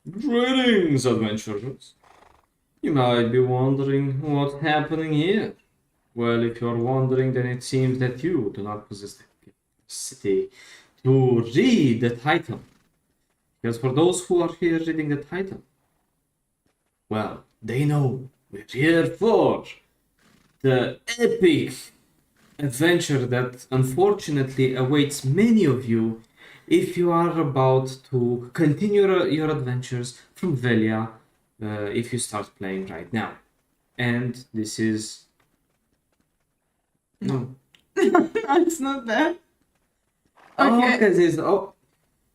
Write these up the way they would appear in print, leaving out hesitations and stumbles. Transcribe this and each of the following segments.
Greetings, adventurers. You might be wondering what's happening here. Well, if you're wondering, then it seems that you do not possess the capacity to read the title. Because for those who are here reading the title, well, they know we're here for the epic adventure that unfortunately awaits many of you if you are about to continue your adventures from Velia if you start playing right now. And this is... No. No, it's not that. Okay.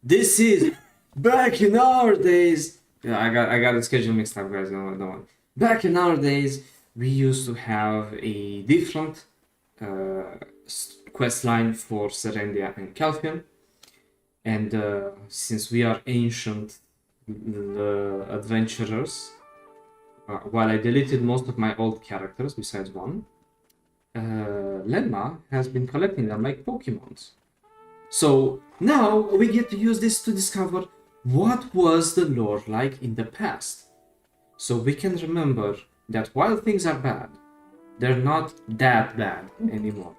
This is back in our days. Yeah, I got the schedule mixed up, guys. No one. Back in our days, we used to have a different quest line for Serendia and Calpheon. And since we are ancient adventurers, while I deleted most of my old characters besides one, Lema has been collecting them like Pokemons. So now we get to use this to discover what was the lore like in the past. So we can remember that while things are bad, they're not that bad anymore.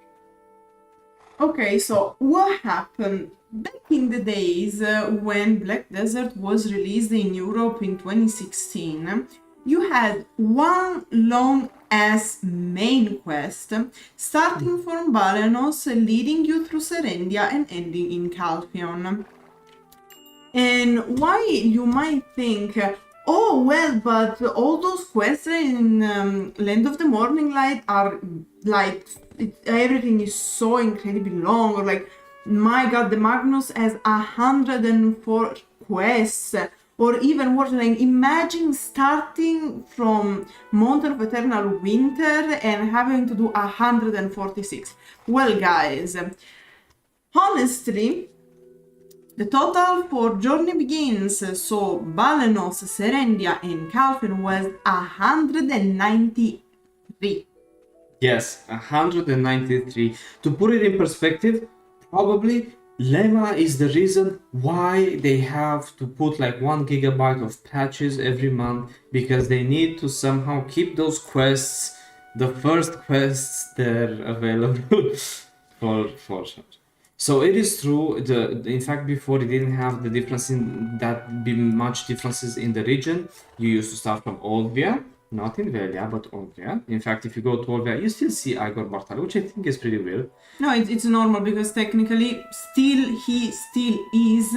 Okay, so what happened back in the days when Black Desert was released in Europe in 2016? You had one long-ass main quest, starting from Balenos, leading you through Serendia and ending in Calpheon. And why you might think, oh well, but all those quests in Land of the Morning Light are like, everything is so incredibly long, or like, my god, the Magnus has 104 quests. Or even worse, like imagine starting from Mountain of Eternal Winter and having to do 146. Well, guys, honestly, the total for Journey Begins, so Balenos, Serendia, and Calpheon was 193. Yes, 193. To put it in perspective, probably Lema is the reason why they have to put like 1 gigabyte of patches every month, because they need to somehow keep those quests, the first quests, there available for such. So it is true. In fact, before it didn't have the difference in that be much differences in the region. You used to start from Olvia, not in Velia, but Olvia. In fact, if you go to Olvia, you still see Igor Bartal, which I think is pretty weird. No, it's normal, because technically he still is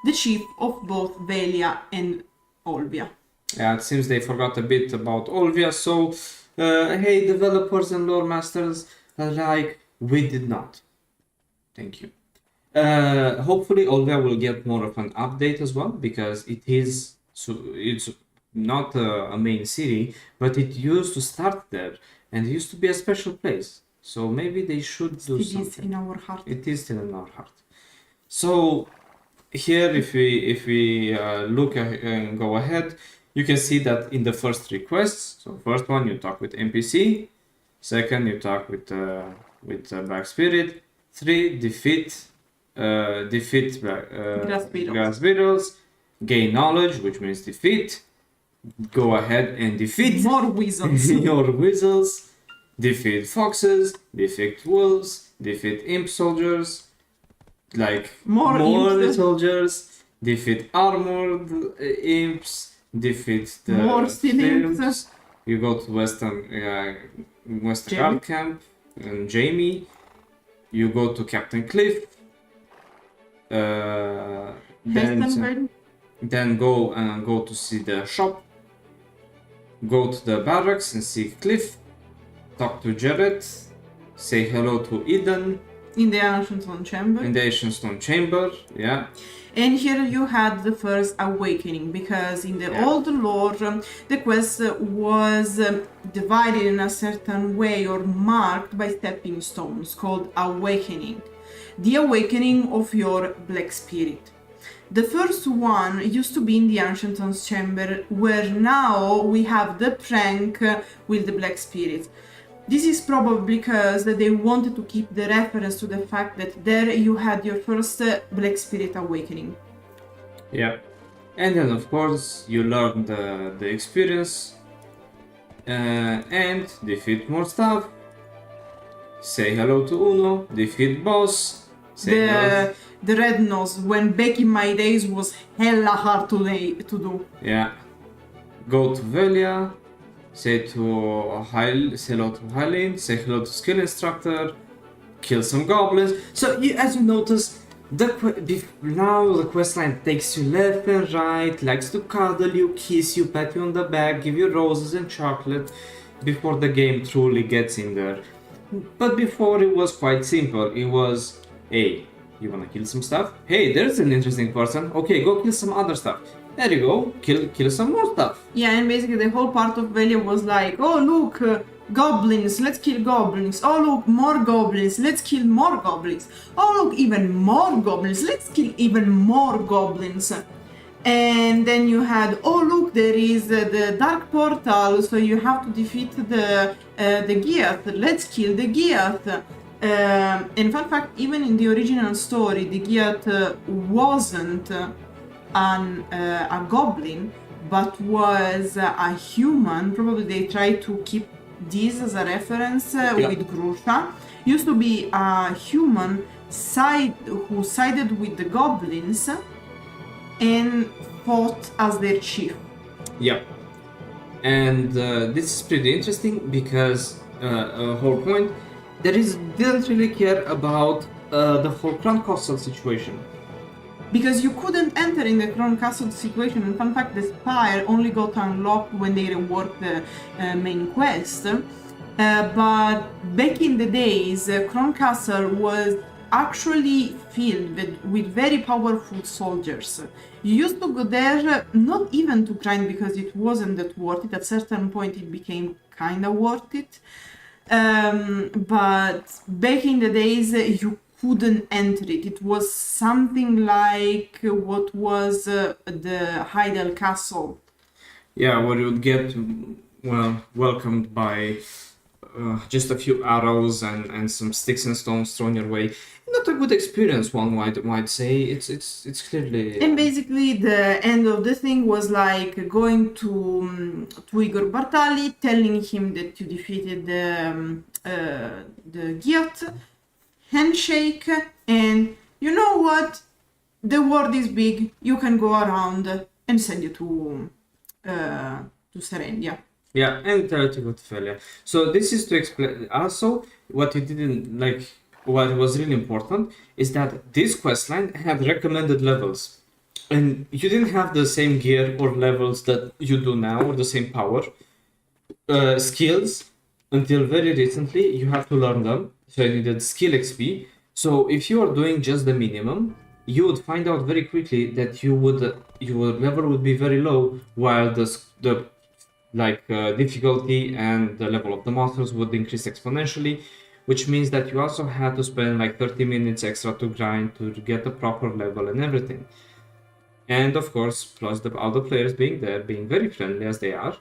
the chief of both Velia and Olvia. Yeah, it seems they forgot a bit about Olvia, so hey, developers and lore masters, like, we did not. Thank you. Hopefully Olvia will get more of an update as well, because it's not a main city, but it used to start there, and it used to be a special place. So maybe they should do something. It is in our heart. It is still in our heart. So here, if we look and go ahead, you can see that in the first 3 quests. So first one, you talk with NPC. Second, you talk with Black Spirit. 3, defeat grass beetles. Gain knowledge, which means defeat. Go ahead and defeat more weasels. your weasels. Defeat foxes, defeat wolves, defeat imp soldiers, like more soldiers, defeat armored imps, defeat the more imps. You go to Western Orc Camp and Jamie. You go to Captain Cliff. Then go to see the shop. Go to the barracks and see Cliff. Talk to Jared, say hello to Eden. In the Ancient Stone Chamber. Yeah. And here you had the first awakening, because in the old lore, the quest was divided in a certain way or marked by stepping stones called awakening. The awakening of your Black Spirit. The first one used to be in the Ancient Stone's Chamber, where now we have the prank with the Black Spirit. This is probably because they wanted to keep the reference to the fact that there you had your first Black Spirit awakening. Yeah. And then of course you learn the experience and defeat more stuff. Say hello to Uno, defeat boss. Say hello. The red nose, when back in my days was hella hard to do. Yeah. Go to Velia, say hello to Hylian, say hello to skill instructor, kill some goblins. So as you notice, now the questline takes you left and right, likes to cuddle you, kiss you, pat you on the back, give you roses and chocolate before the game truly gets in there. But before it was quite simple. It was, hey, you wanna kill some stuff? Hey, there's an interesting person. Okay, go kill some other stuff. There you go, kill some more stuff. Yeah, and basically the whole part of Velia was like, oh look, goblins, let's kill goblins. Oh look, more goblins, let's kill more goblins. Oh look, even more goblins, let's kill even more goblins. And then you had, oh look, there is the dark portal, so you have to defeat the Gyath. Let's kill the Gyath. And fun fact, even in the original story, the Gyath wasn't a goblin, but was a human. Probably they tried to keep this as a reference with Grusha. Used to be a human who sided with the goblins and fought as their chief. Yeah. And this is pretty interesting because whole point, didn't really care about the whole Crown Castle situation. Because you couldn't enter in the Crown Castle situation, and fun fact, the Spire only got unlocked when they reworked the main quest. But back in the days, Crown Castle was actually filled with very powerful soldiers. You used to go there not even to grind because it wasn't that worth it. At a certain point it became kinda worth it. But back in the days you couldn't enter it. It was something like what was the Heidel castle. Yeah, where you would get welcomed by just a few arrows and some sticks and stones thrown your way. Not a good experience, one might say. It's clearly. And basically, the end of the thing was like going to Igor Bartali, telling him that you defeated the Gyath, handshake, and you know what? The world is big. You can go around and send you to Serendia. Yeah, and tell to go to failure. So this is to explain. Also, what you didn't like. What was really important is that this questline had recommended levels, and you didn't have the same gear or levels that you do now, or the same power skills until very recently. You have to learn them, so you needed skill XP. So if you are doing just the minimum, you would find out very quickly that your level would be very low, while the difficulty and the level of the monsters would increase exponentially. Which means that you also had to spend like 30 minutes extra to grind to get the proper level and everything. And of course, plus all the players being there, being very friendly as they are,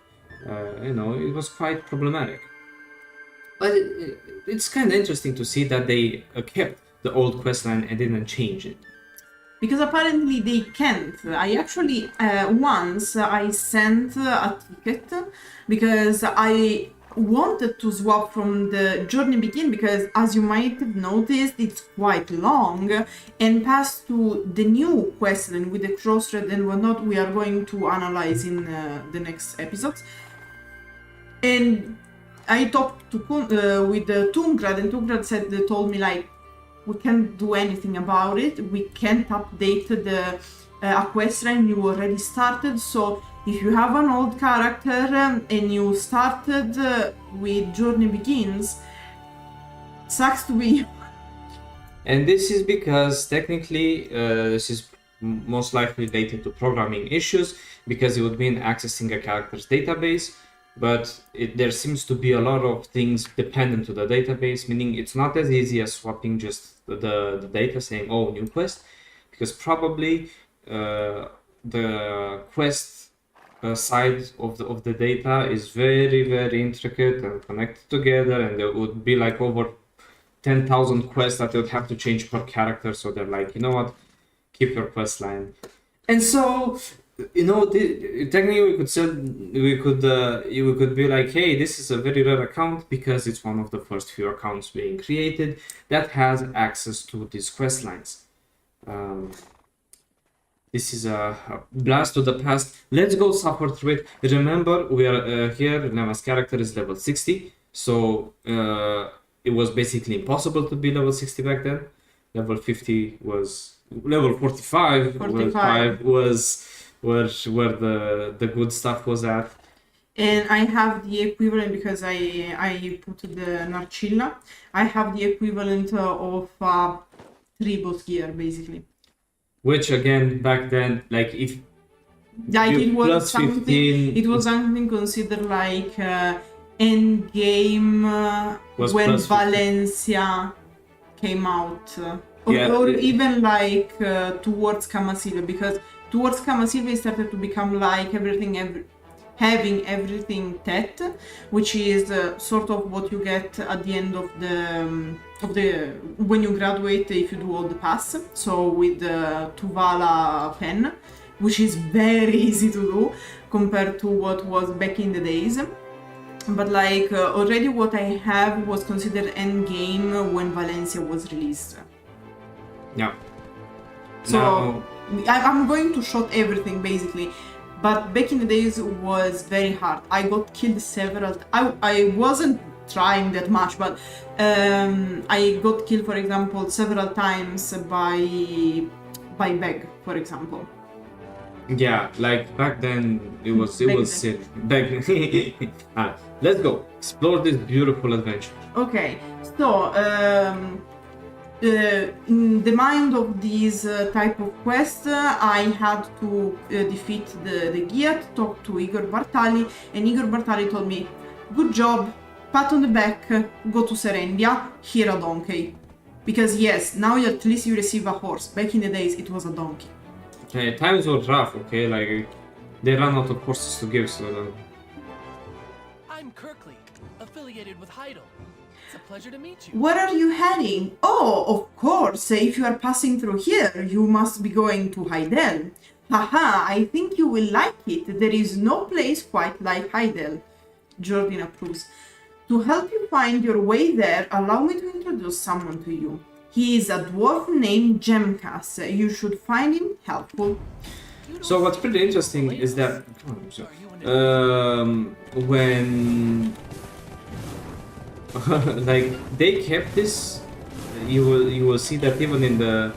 it was quite problematic. But it's kind of interesting to see that they kept the old questline and didn't change it. Because apparently they can't. I actually, once I sent a ticket because I wanted to swap from the Jordine Begin, because as you might have noticed, it's quite long, and pass to the new questline with the crossthread and whatnot we are going to analyze in the next episodes. And I talked to with Tungrad, and Tungrad told me like, we can't do anything about it, we can't update the questline you already started, so if you have an old character and you started with Journey Begins, sucks to be. And this is because technically this is most likely related to programming issues, because it would mean accessing a character's database, but there seems to be a lot of things dependent to the database, meaning it's not as easy as swapping just the data, saying, oh, new quest, because probably the quest side of the data is very, very intricate and connected together, and there would be like over 10,000 quests that they would have to change per character. So they're like, you know what, keep your quest line And so, technically we could say we could be like, hey, this is a very rare account because it's one of the first few accounts being created that has access to these quest lines. This is a blast to the past. Let's go suffer through it. Remember, we are here. Lema's character is level 60, so it was basically impossible to be level 60 back then. Level 50 was level 45. 45 was where the good stuff was at. And I have the equivalent because I put the Narcilla. I have the equivalent of 3 boss gear basically. Which again back then, like if Like you it was plus something. 15, It was something considered like end game Was when plus 15. Valencia came out, Yeah, or it- even like towards Camasillo, because towards Camasillo it started to become like having everything TET, which is sort of what you get at the end of the when you graduate if you do all the pass. So with the Tuvala pen, which is very easy to do compared to what was back in the days. But like already what I have was considered end game when Valencia was released. yeah. So Now, I'm going to shot everything basically. But back in the days it was very hard. I got killed several. I wasn't trying that much, but I got killed, for example, several times by Bheg, for example. yeah, like back then it was Back sick. Let's go explore this beautiful adventure. Okay, so in the mind of this type of quest, I had to defeat the Ghiat, talk to Igor Bartali, and Igor Bartali told me, good job, pat on the back, go to Serendia, here a donkey. Because yes, now at least you receive a horse. Back in the days, it was a donkey. Okay, times were rough. Okay, like they ran out of horses to give, so. I'm Kirkley, affiliated with Heidel. It's a pleasure to meet you. Where are you heading? Oh, of course, if you are passing through here, you must be going to Heidel. Haha, I think you will like it. There is no place quite like Heidel. Jordine approves. To help you find your way there, allow me to introduce someone to you. He is a dwarf named Kelcas. You should find him helpful. So what's pretty interesting is that when like they kept this, you will see that even in there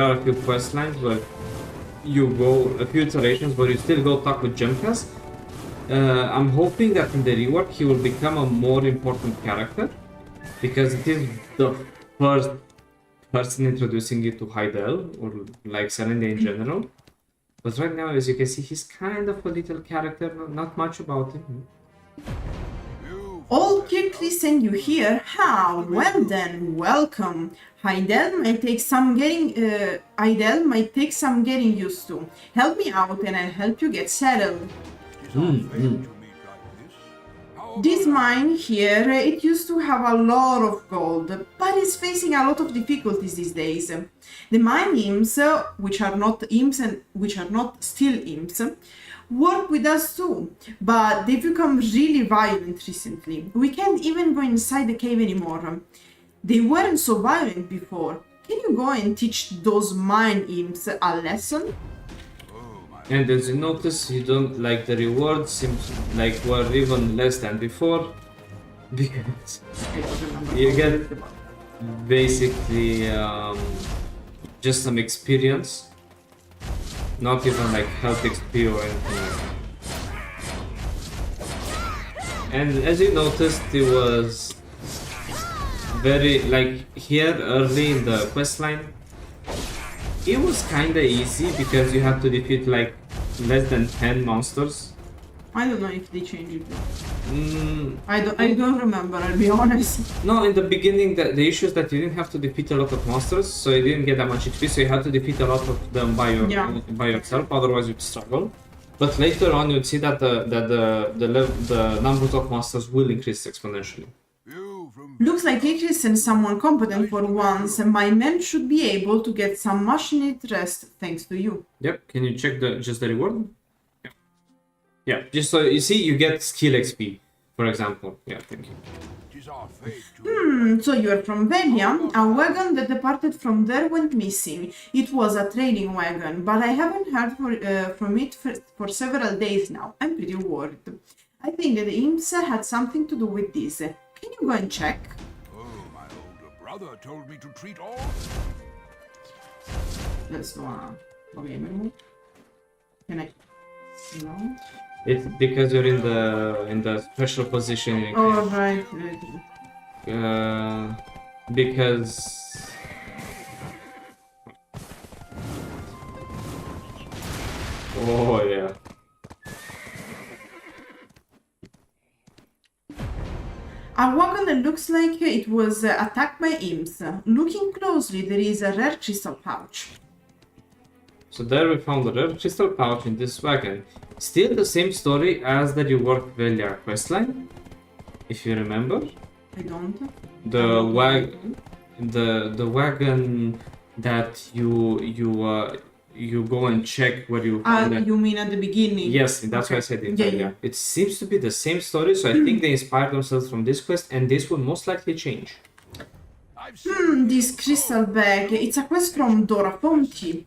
are a few quest lines where you go a few iterations where you still go talk with Kelcas. I'm hoping that in the rework he will become a more important character because it is the first person introducing you to Heidel or like Serendia in general. But right now, as you can see, he's kind of a little character, not much about him. Old Kirkley sent you here? How? Well then, welcome. Heidel might take some getting used to. Help me out and I'll help you get settled. This mine here, it used to have a lot of gold, but it's facing a lot of difficulties these days. The mine imps, which are not imps and which are not still imps, work with us too, but they've become really violent recently. We can't even go inside the cave anymore. They weren't so violent before. Can you go and teach those mine imps a lesson? And as you notice, you don't like the rewards seems like were even less than before because you get basically just some experience, not even like health XP or anything like that. And as you noticed, it was very like here early in the quest line. It was kinda easy because you had to defeat like less than 10 monsters. I don't know if they changed it. I don't remember, I'll be honest. No, in the beginning the issue is that you didn't have to defeat a lot of monsters, so you didn't get that much XP, so you had to defeat a lot of them by yourself, otherwise you'd struggle. But later on you'd see that the number of monsters will increase exponentially. You from Looks like Igris sent someone competent for once, and my men should be able to get some much-needed rest thanks to you. Yep, can you check just the reward? Yeah. Yeah, just so you see, you get skill XP, for example. Yeah, thank you. So you're from Velia. A wagon that departed from there went missing. It was a trading wagon, but I haven't heard from it for several days now. I'm pretty worried. I think that the Imps had something to do with this. Can you go and check? Oh, my older brother told me to treat all. Let's do a game move. Can I? No. It's because you're in the special position. Oh right. Because oh yeah. A wagon that looks like it was attacked by imps. Looking closely, there is a rare crystal pouch. So there we found a rare crystal pouch in this wagon. Still the same story as the rework Velia questline, if you remember. I don't. The wagon that you go and check where you find it. You mean at the beginning? Yes, that's Okay. what I said in Yeah, Velia. yeah. It seems to be the same story, so I think they inspired themselves from this quest, and this will most likely change. This crystal bag. It's a quest from Dora Fonti.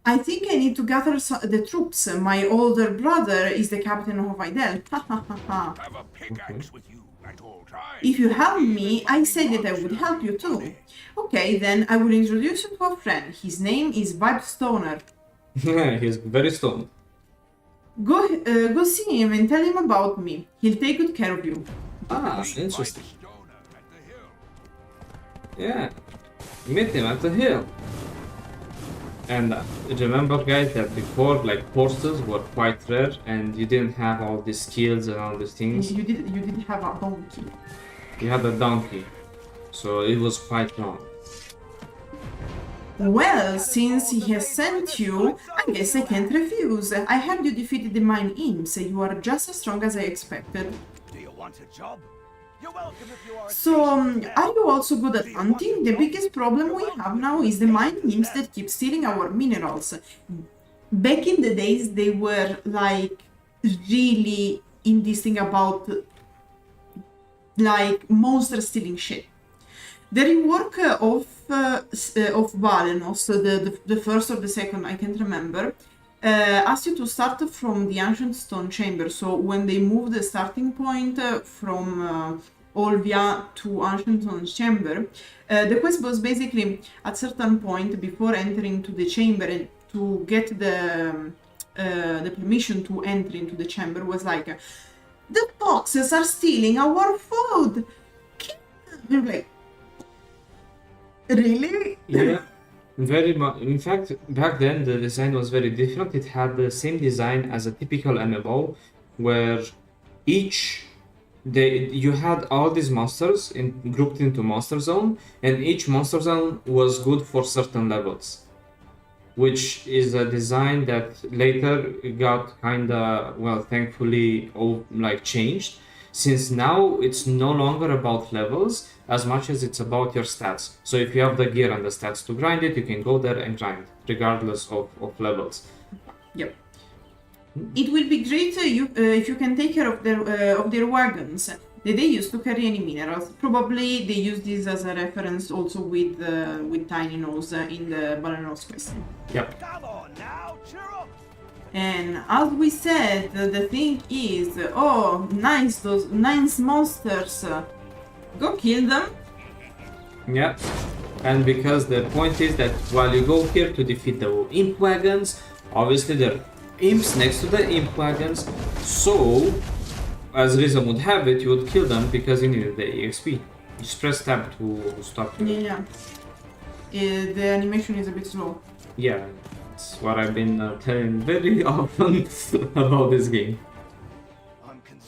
I think I need to gather the troops. My older brother is the captain of Heidel. Ha ha ha ha. Have a pickaxe with you at all times. If you help me, I said that I would help you too. Okay, then I will introduce you to a friend. His name is Vibe Stoner. He's very stoned. Go see him and tell him about me. He'll take good care of you. Ah, interesting. Stoner at the hill. Yeah, meet him at the hill. And remember, guys, that before, like, horses were quite rare, and you didn't have all these skills and all these things. You did have a donkey. You had a donkey, so it was quite long. Well, since he has sent you, I guess I can't refuse. I heard you defeated the mine imps. You are just as strong as I expected. Do you want a job? You're welcome if you are. So, are you also good at hunting? The biggest problem we have now is the mine imps that keep stealing our minerals. Back in the days, they were like really in this thing about like monster stealing shit. The rework of Balenos, the first or the second, I can't remember, asked you to start from the ancient stone chamber. So when they moved the starting point from Olvia to ancient stone chamber, the quest was basically at certain point before entering to the chamber and to get the permission to enter into the chamber was like, the foxes are stealing our food. You're like, really? Yeah, very much. In fact, back then the design was very different. It had the same design as a typical MMO, where you had all these monsters grouped into monster zone, and each monster zone was good for certain levels, which is a design that later got kinda, well, thankfully, changed. Since now it's no longer about levels as much as it's about your stats. So if you have the gear and the stats to grind it, you can go there and grind, regardless of levels. Yep. It will be great if you can take care of their wagons. Did they used to carry any minerals? Probably they use this as a reference also with Tiny Nose in the Balenos Quest. Yep. Come on now, cheer up. And as we said, the thing is, oh, nice, those nice monsters. Go kill them. Yeah. And because the point is that while you go here to defeat the imp wagons, obviously there are imps next to the imp wagons. So, as reason would have it, you would kill them because you needed the EXP. You just press tab to stop. Yeah. The animation is a bit slow. Yeah, that's what I've been telling very often about this game.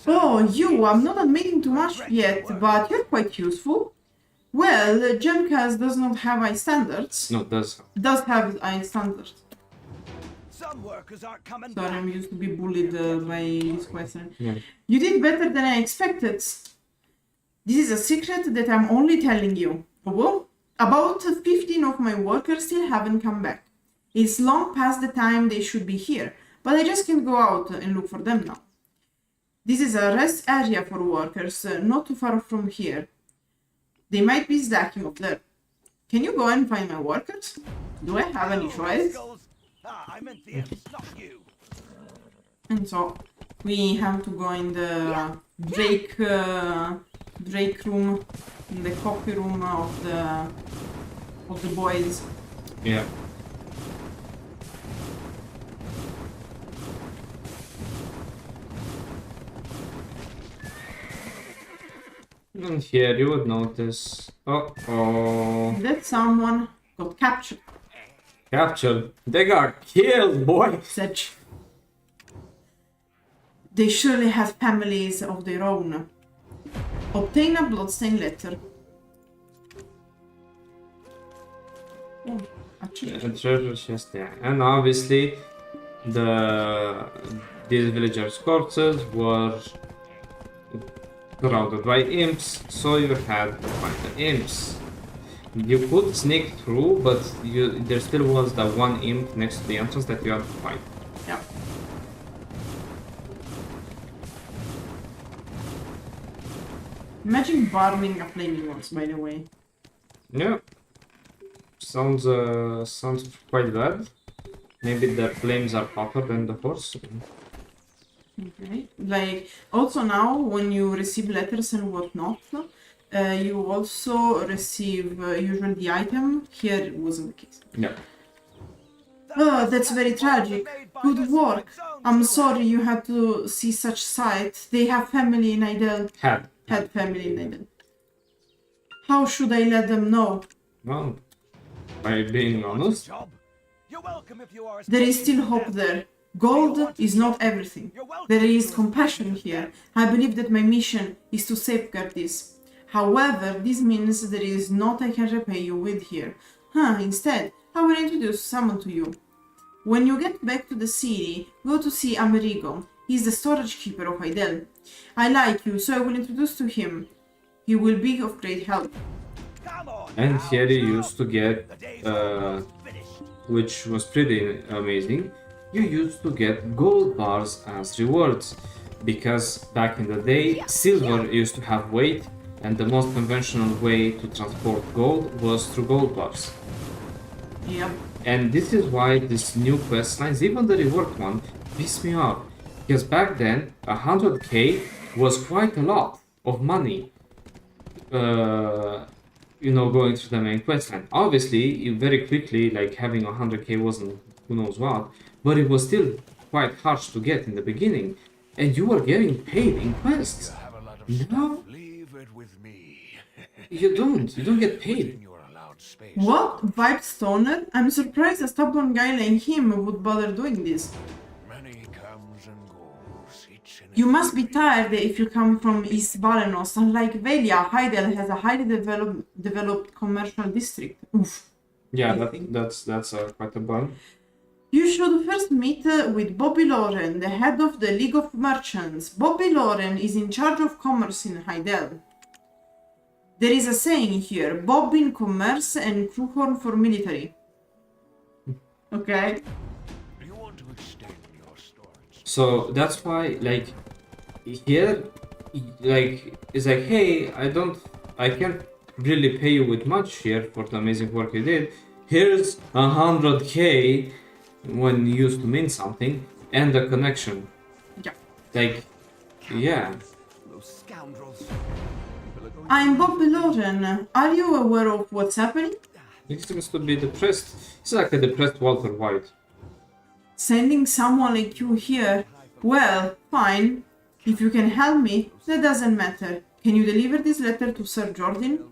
Oh, I'm not admitting too much yet, but you're quite useful. Well, Kelcas does not have high standards. No, it does. Does have high standards. Some workers aren't coming Sorry, I'm used to be bullied by this question. Yeah. You did better than I expected. This is a secret that I'm only telling you. Well, about 15 of my workers still haven't come back. It's long past the time they should be here, but I just can't go out and look for them now. This is a rest area for workers, not too far from here. They might be slacking up there. Can you go and find my workers? Do I have any choice? I meant the Imps, not you. And so we have to go in the Drake room, in the coffee room of the boys. Yeah. And here you would notice. That someone got captured. Captured. They got killed, boy. Such. They surely have families of their own. Obtain a bloodstained letter. Oh, actually. A treasure chest, yeah. And obviously, these villagers' corpses were surrounded by imps, so you had to find the imps. You could sneak through, but there still was that one imp next to the entrance that you had to fight. Yeah. Imagine burning a flaming ones, by the way. Yeah. Sounds quite bad. Maybe the flames are hotter than the horse. Okay. Like, also now, when you receive letters and whatnot, you also receive usually the item. Here it wasn't the case. Yeah. Oh, that's very tragic. Good work. I'm sorry you had to see such sight. They have family in Heidel. Had family in Heidel. How should I let them know? Well, by being honest. You're welcome if you are. There is still hope there. Gold is not everything. There is compassion here. I believe that my mission is to safeguard this. However, this means there is naught I can repay you with here. Instead, I will introduce someone to you. When you get back to the city, go to see Amerigo. He's the storage keeper of Heidel. I like you, so I will introduce to him. He will be of great help. And here you used to get, which was pretty amazing, you used to get gold bars as rewards. Because back in the day, silver used to have weight, and the most conventional way to transport gold was through gold bars. Yep. And this is why this new quest lines, even the reworked one, pissed me off. Because back then, 100k was quite a lot of money. Going through the main quest line. Obviously, very quickly, like having 100k wasn't who knows what, but it was still quite harsh to get in the beginning. And you were getting paid in quests. No, Leave it with me. you don't get paid. What? Vibe Stoner? I'm surprised a stubborn guy like him would bother doing this. Many comes and goes, each in You must be tired if you come from East Balenos. Unlike Velia, Heidel has a highly developed commercial district. Oof. Yeah, I think. that's quite a bummer. You should first meet with Bobby Lauren, the head of the League of Merchants. Bobby Lauren is in charge of commerce in Heidel. There is a saying here, Bob in commerce and Kruhorn for military. Okay? Do you want to extend your storage? So that's why, like, here, like, it's like, hey, I can't really pay you with much here for the amazing work you did. Here's 100k when you used to mean something, and the connection. Yeah. Like, yeah. Those scoundrels. I'm Bobby Lauren. Are you aware of what's happening? He seems to be depressed. He's like a depressed Walter White. Sending someone like you here? Well, fine. If you can help me, that doesn't matter. Can you deliver this letter to Sir Jordine?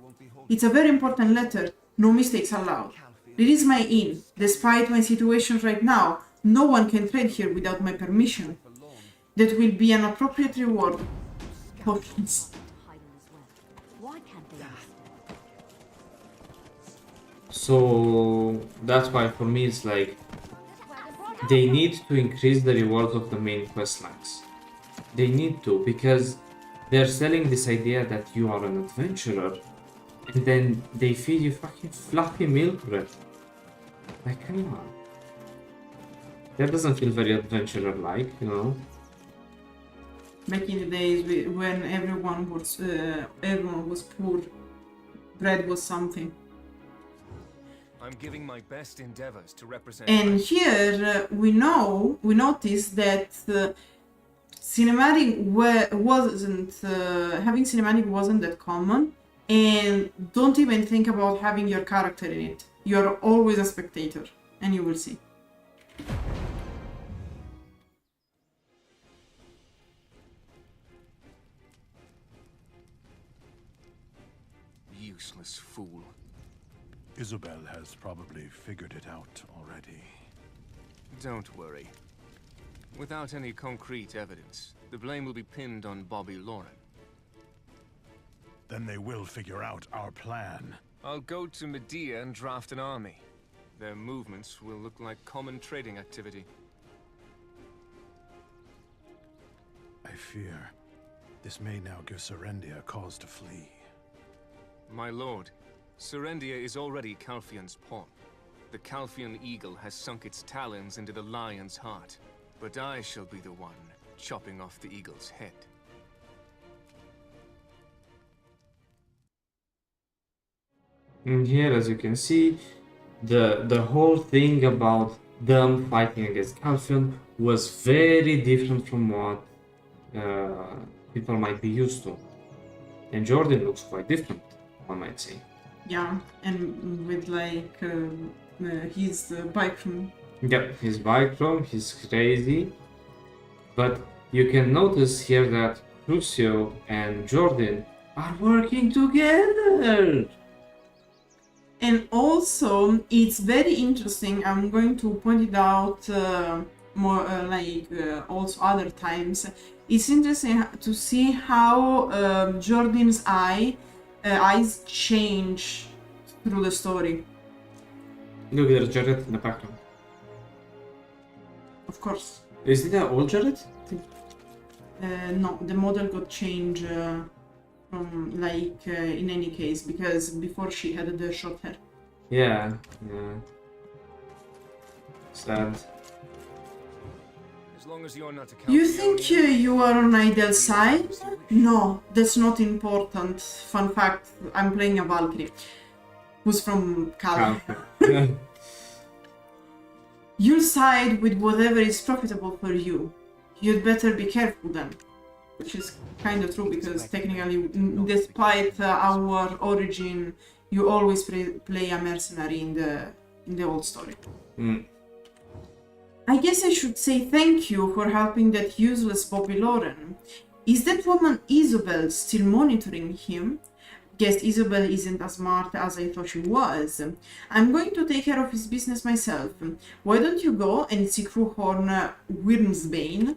It's a very important letter. No mistakes allowed. It is my inn. Despite my situation right now, no one can trade here without my permission. That will be an appropriate reward. Potions. So that's why for me it's like they need to increase the rewards of the main quest lines. They need to, because they're selling this idea that you are an adventurer, and then they feed you fucking fluffy milk bread. Like, come on. That doesn't feel very adventurer-like, you know? Back in the days when everyone was poor, bread was something. I'm giving my best endeavors to represent. And here we notice that cinematic wasn't having cinematic wasn't that common, and don't even think about having your character in it. You're always a spectator, and you will see. Useless fool. Isabel has probably figured it out already. Don't worry. Without any concrete evidence, the blame will be pinned on Bobby Lauren. Then they will figure out our plan. I'll go to Medea and draft an army. Their movements will look like common trading activity. I fear this may now give Serendia cause to flee. My lord, Serendia is already Calpheon's pawn. The Calpheon eagle has sunk its talons into the lion's heart. But I shall be the one chopping off the eagle's head. And here, as you can see, the whole thing about them fighting against Calpheon was very different from what people might be used to. And Jordine looks quite different, one might say. Yeah, and with like his bichrome. Yep, his bichrome, he's crazy. But you can notice here that Crucio and Jordine are working together. And also, it's very interesting. I'm going to point it out more also other times. It's interesting to see how Jordine's eyes change through the story. Look, there's Jared in the background. Of course. Is it an old Jared? No, the model got changed from in any case, because before she had the short hair. Yeah. Sad. As long as you're not a You think Calpheonian, you are on Heidel's side? No, that's not important. Fun fact, I'm playing a Valkyrie, who's from Cal. You'll side with whatever is profitable for you. You'd better be careful then. Which is kind of true, because technically, despite our origin, you always play a mercenary in the old story. I guess I should say thank you for helping that useless Bobby Lauren. Is that woman Isabel still monitoring him? Guess Isabel isn't as smart as I thought she was. I'm going to take care of his business myself. Why don't you go and see Crewhorn Wyrmsbane?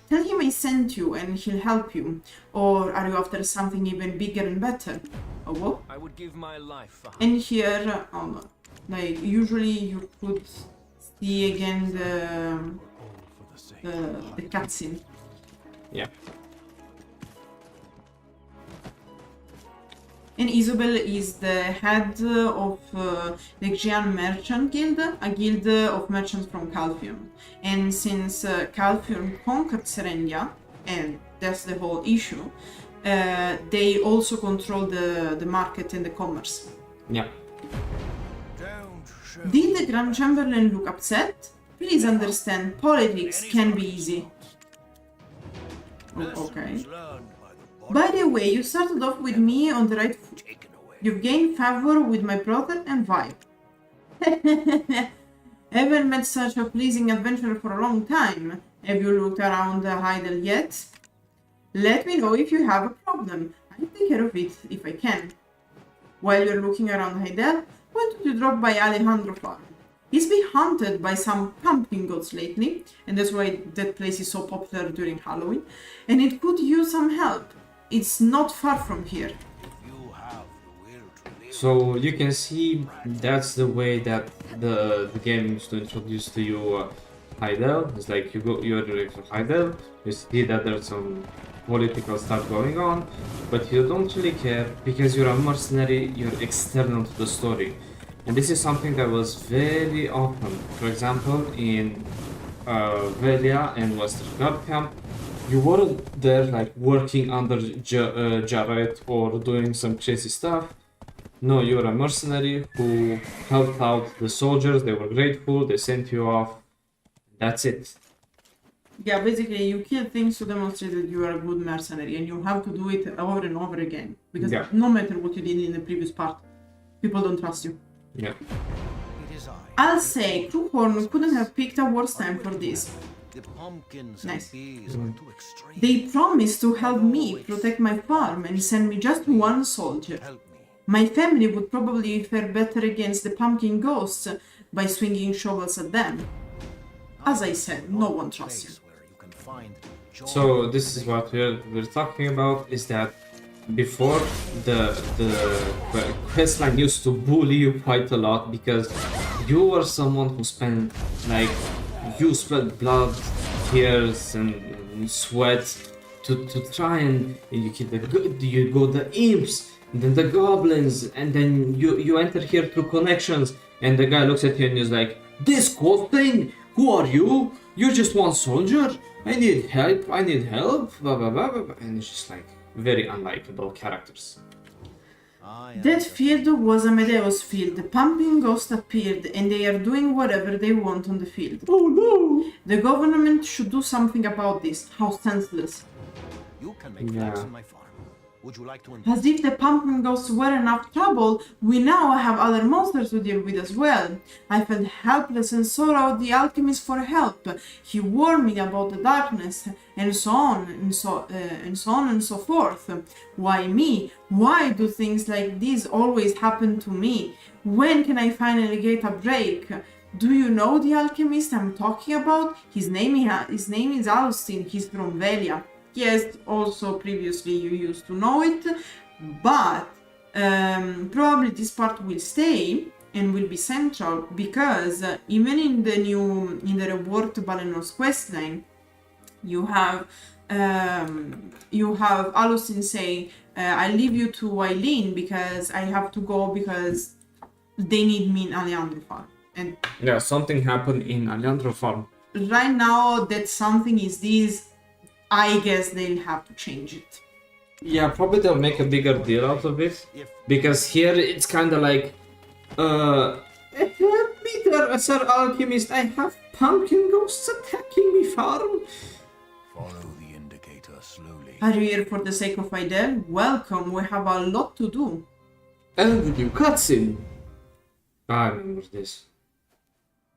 Tell him I sent you and he'll help you. Or are you after something even bigger and better? Oh, what? I would give my life for And here, usually you could see again the cutscene. Yeah. And Isabel is the head of the Xian Merchant Guild, a guild of merchants from Calpheon. And since Calpheon conquered Serendia, and that's the whole issue, they also control the market and the commerce. Yeah. Did the Grand Chamberlain look upset? Please understand, politics can be easy. Oh, okay. By the way, you started off with me on the right foot. You've gained favor with my brother and Vibe. Haven't met such a pleasing adventurer for a long time. Have you looked around Heidel yet? Let me know if you have a problem. I'll take care of it if I can. While you're looking around Heidel, why don't you drop by Alejandro farm? He's been haunted by some pumpkin gods lately, and that's why that place is so popular during Halloween, and it could use some help. It's not far from here. So you can see that's the way that the game used to introduce to you Heidel. It's like you're director of Heidel. You see that there's some political stuff going on, but you don't really care because you're a mercenary. You're external to the story, and this is something that was very often. For example, in Velia and Western Orc Camp, you weren't there like working under Jarrett or doing some crazy stuff. No, you were a mercenary who helped out the soldiers. They were grateful. They sent you off. That's it. Yeah, basically you kill things to demonstrate that you are a good mercenary, and you have to do it over and over again. Because Yeah. no matter what you did in the previous part, people don't trust you. Yeah. It is I. I'll say Crewhorn couldn't have picked a worse time for this. The pumpkins Nice. and bees are too extreme. They promised to help me protect my farm and send me just one soldier. Help me. My family would probably fare better against the pumpkin ghosts by swinging shovels at them. As I said, no one trusts you. Place where you can find joy. So this is what we're talking about, is that before the questline used to bully you quite a lot because you were someone who spent like you spent blood, tears and sweat to try and you get you go the imps, and then the goblins, and then you enter here through connections, and the guy looks at you and is like, this cool thing, who are you? You're just one soldier. I need help. Blah blah blah blah, blah. And it's just like very unlikable characters. I am That field was Amadeus' field. The pumpkin ghost appeared, and they are doing whatever they want on the field. Oh no! The government should do something about this. How senseless. You can make Yeah. flags in my farm. Would you like to As if the pumpkin ghosts were enough trouble, we now have other monsters to deal with as well. I felt helpless and sought out the alchemist for help. He warned me about the darkness, and so on and so forth. Why me? Why do things like this always happen to me? When can I finally get a break? Do you know the alchemist I'm talking about? His name is Austin. He's from Velia. Yes, also previously you used to know it, but probably this part will stay and will be central because even in the reworked Balenos questline, you have Alustin saying, "I leave you to Eileen because I have to go because they need me in Alejandro farm." And Yeah, something happened in Alejandro farm. right now that something is this. I guess they'll have to change it. Yeah, probably they'll make a bigger deal out of it. If Because here it's kind of like, help me there, Sir Alchemist, I have pumpkin ghosts attacking me farm. Follow the indicator slowly. Are you here for the sake of Heidel? Welcome, we have a lot to do. And the new cutscene. I remember this.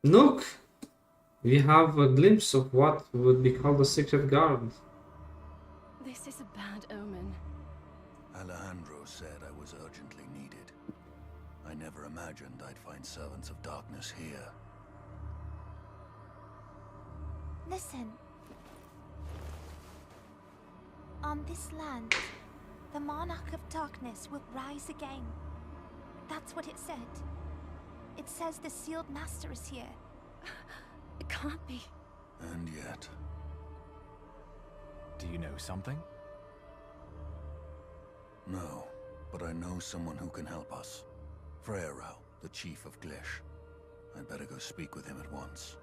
Look, we have a glimpse of what would be called a secret guard. This is a bad omen. Alejandro said I was urgently needed. I never imagined I'd find servants of darkness here. Listen. On this land, the monarch of darkness will rise again. That's what it said. It says the sealed master is here. It can't be. And yet, Do you know something? no. But I know someone who can help us. Freyrau, the chief of Glish. I'd better go speak with him at once.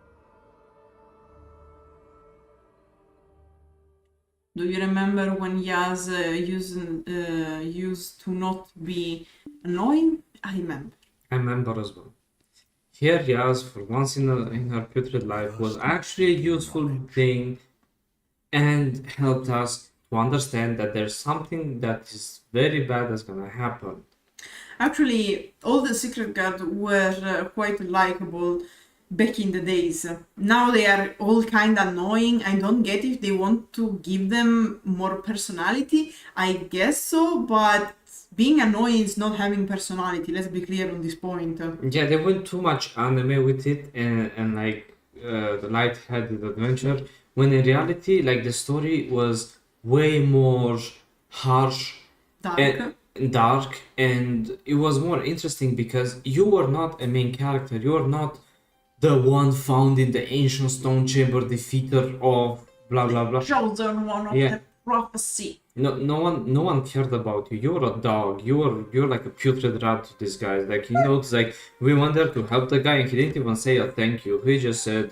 Do you remember when Yaz used to not be annoying? I remember. I remember as well. Here, Yaz, for once in her putrid life, was actually a useful thing and helped us to understand that there's something that is very bad that's gonna happen. Actually, all the secret guards were quite likable back in the days. Now they are all kind of annoying. I don't get if they want to give them more personality. I guess so, but being annoying is not having personality. Let's be clear on this point. Yeah, they went too much anime with it and like the light-headed adventure, when in reality, like the story was way more harsh Dark. and dark, and it was more interesting because you were not a main character. You were not the one found in the ancient stone chamber, defeater of blah blah blah. Chosen one of Yeah. the prophecy. No one cared about you. You're a dog. You're like a putrid rat to these guys. Like, you know, it's like we went there to help the guy, and he didn't even say a thank you. He just said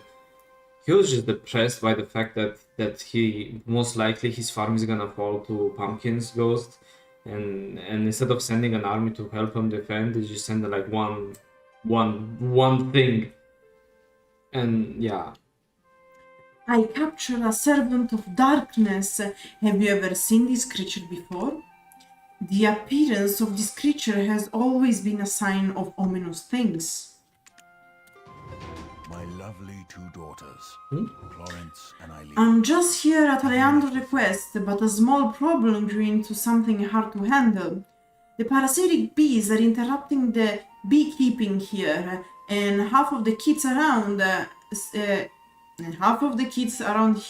he was just depressed by the fact that he most likely his farm is gonna fall to Pumpkin's ghost, and instead of sending an army to help him defend, they just send like one thing, and yeah. I captured a servant of darkness. Have you ever seen this creature before? The appearance of this creature has always been a sign of ominous things. My lovely two daughters, Florence and Eileen. I'm just here at Alejandro's request, but a small problem grew into something hard to handle. The parasitic bees are interrupting the beekeeping here, and half of the kids around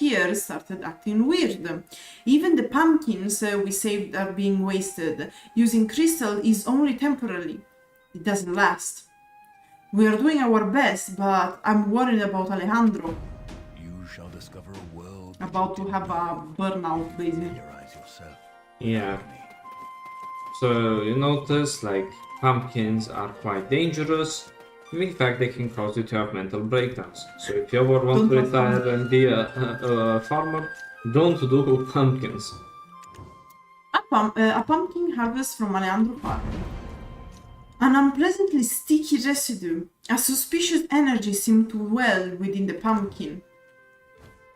here started acting weird. Even the pumpkins we saved are being wasted. Using crystal is only temporarily. It doesn't last. We are doing our best, but I'm worried about Alejandro. You shall discover a world About to have a burnout, basically. familiarize yourself. Yeah. So you notice like pumpkins are quite dangerous. In fact, they can cause you to have mental breakdowns. So if you ever want to retire and be a farmer, don't do pumpkins. A pumpkin harvest from Alejandro farm. An unpleasantly sticky residue. A suspicious energy seemed to dwell within the pumpkin.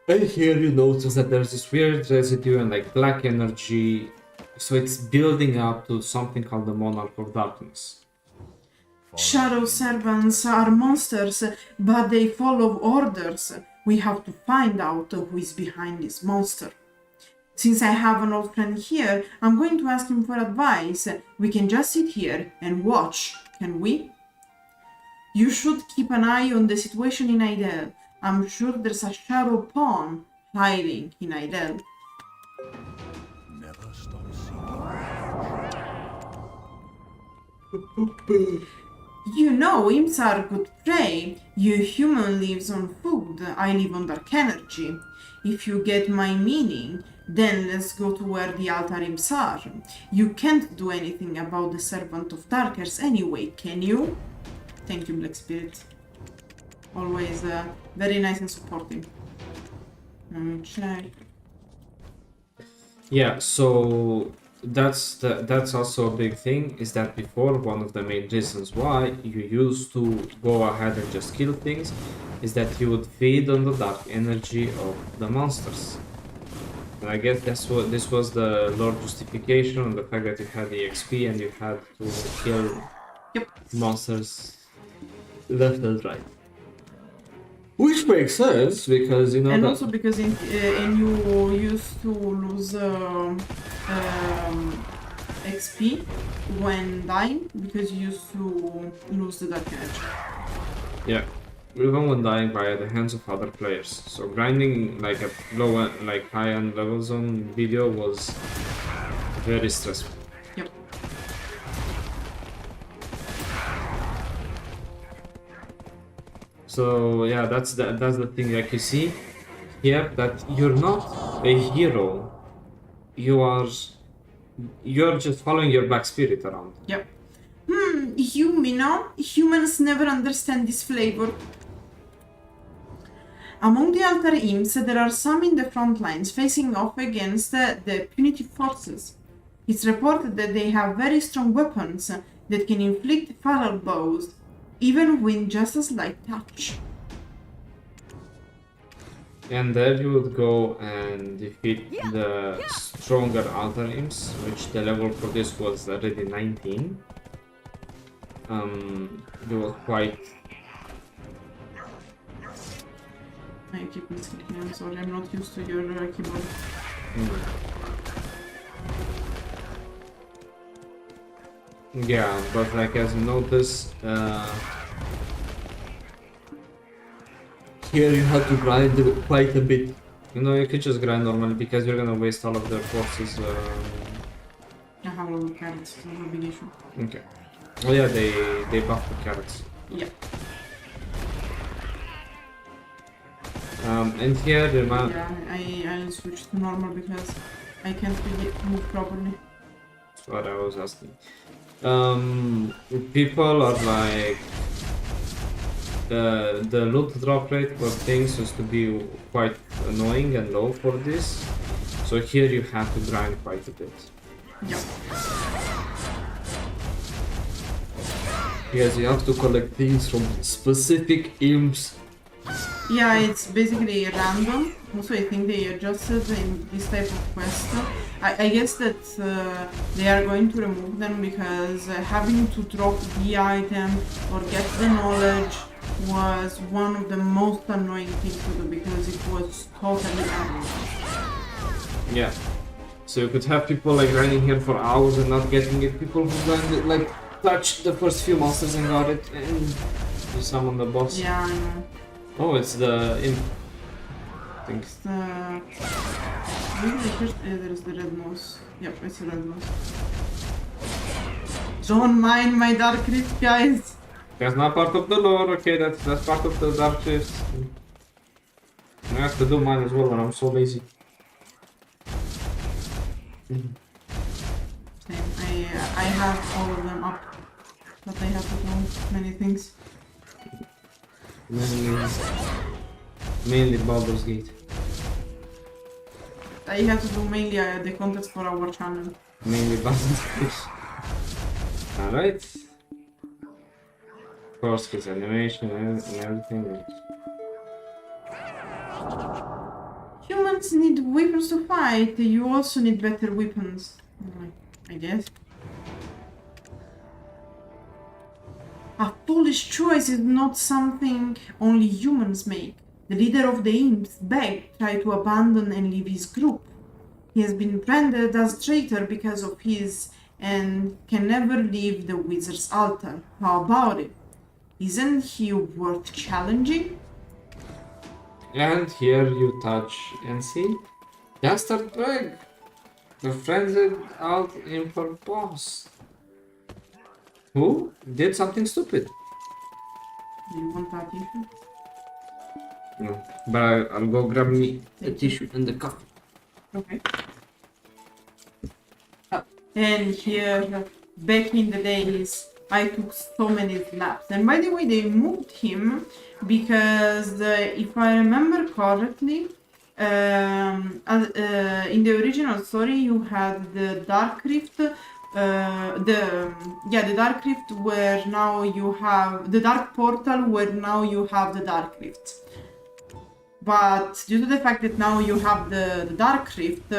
And here you notice that there's this weird residue and like black energy. So it's building up to something called the Monarch of Darkness. Shadow servants are monsters, but they follow orders. We have to find out who is behind this monster. Since I have an old friend here, I'm going to ask him for advice. We can just sit here and watch, can we? You should keep an eye on the situation in Heidel. I'm sure there's a shadow pawn hiding in Heidel. Never stop seeking. You know, imps are good prey. You human lives on food, I live on dark energy. If you get my meaning, then let's go to where the altar imps are. You can't do anything about the servant of darkers anyway, can you? Thank you, Black Spirit. Always very nice and supporting. Let me check. Yeah, so that's also a big thing, is that before, one of the main reasons why you used to go ahead and just kill things is that you would feed on the dark energy of the monsters. And I guess this was the Lord justification on the fact that you had the XP and you had to kill monsters left and right. Which makes sense, because you know. And also because you used to lose XP when dying, because you used to lose the dark energy. Yeah, even when dying by the hands of other players. So grinding like at low, like high-end levels on video was very stressful. Yep. So yeah, that's the thing. Like you see here, that you're not a hero. You're just following your black spirit around. Yep. Humans never understand this flavor. Among the altar imps, there are some in the front lines facing off against the punitive forces. It's reported that they have very strong weapons that can inflict fatal blows, even with just a slight touch. And there you would go and defeat the stronger altar imps, which the level for this was already 19. It was quite. I keep misclicking, I'm sorry, I'm not used to your keyboard. Yeah, but like as you notice, here you have to grind quite a bit. You know, you could just grind normally because you're gonna waste all of their forces. I have a lot of carrots, so no big issue. Okay. Oh yeah, they buff the carrots. Yeah. And here the man. Yeah, I'll switch to normal because I can't really move properly. That's what I was asking. People are like the loot drop rate for things used to be quite annoying and low for this, so here you have to grind quite a bit. Yeah. Yes, you have to collect things from specific imps. Yeah, it's basically random. Also, I think they adjusted in this type of quest. I guess that they are going to remove them because having to drop the item or get the knowledge was one of the most annoying things to do because it was totally random. Yeah. So you could have people like grinding here for hours and not getting it. People who grinded like touched the first few monsters and got it, and you summon the boss. Yeah, I know. Oh, it's the imp. I think. It's the... there's the red mouse. Yep, it's the red mouse. Don't mind my dark rift, guys. That's not part of the lore. Okay, that's part of the dark rift. I have to do mine as well, and I'm so lazy. Same. I have all of them up, but I have to do many things. Mainly Baldur's Gate. I have to do mainly the contest for our channel. Mainly Baldur's Gate. Alright. Of course, his animation and everything. Humans need weapons to fight. You also need better weapons. I guess. A foolish choice is not something only humans make. The leader of the Imps, Bheg, tried to abandon and leave his group. He has been branded as traitor because of his and can never leave the wizard's altar. How about it? Isn't he worth challenging? And here you touch and see Dastard Bheg, the frenzied out import boss, who did something stupid. Do you want that tissue? No, but I'll go grab me the tissue and the coffee. Okay. And here, back in the days, I took so many slaps. And by the way, they moved him because, if I remember correctly, in the original story, you had the Dark Rift. The Dark Rift where now you have the Dark Portal, where now you have the Dark Rift. But due to the fact that now you have the Dark Rift,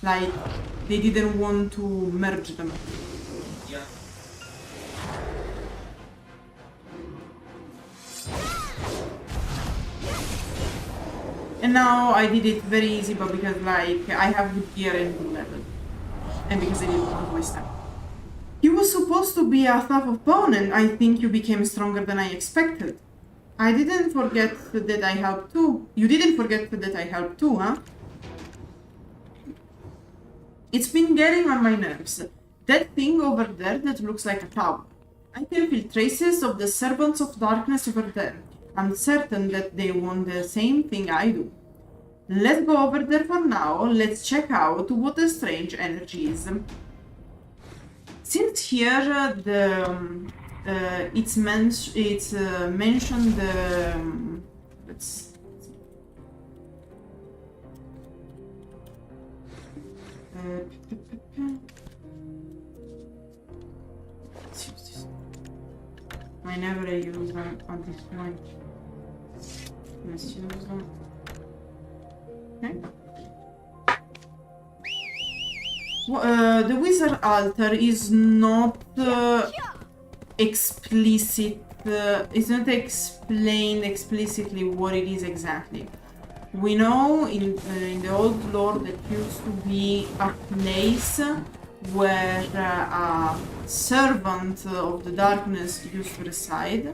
like, they didn't want to merge them. Yeah. And now I did it very easy, but because like I have good gear and good level. And because I didn't want to waste time. You were supposed to be a tough opponent. I think you became stronger than I expected. I didn't forget that I helped too. You didn't forget that I helped too, huh? It's been getting on my nerves. That thing over there that looks like a tower. I can feel traces of the Servants of Darkness over there. I'm certain that they want the same thing I do. Let's go over there for now. Let's check out what the strange energy is. Since here it's mentioned let's use this. I never use them at this point. Let's use them. Okay. The wizard altar is not explicit. It's not explained explicitly what it is exactly. We know in the old lore that used to be a place where a servant of the darkness used to reside.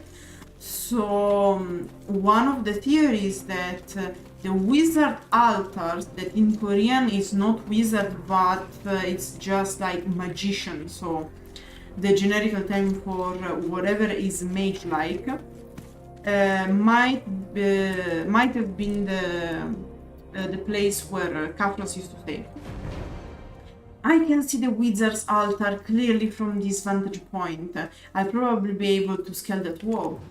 So one of the theories that the wizard altars, that in Korean is not wizard but it's just like magician, so the generic term for whatever is mage-like. might have been the place where Kafros used to stay. I can see the wizard's altar clearly from this vantage point. I'll probably be able to scale that wall.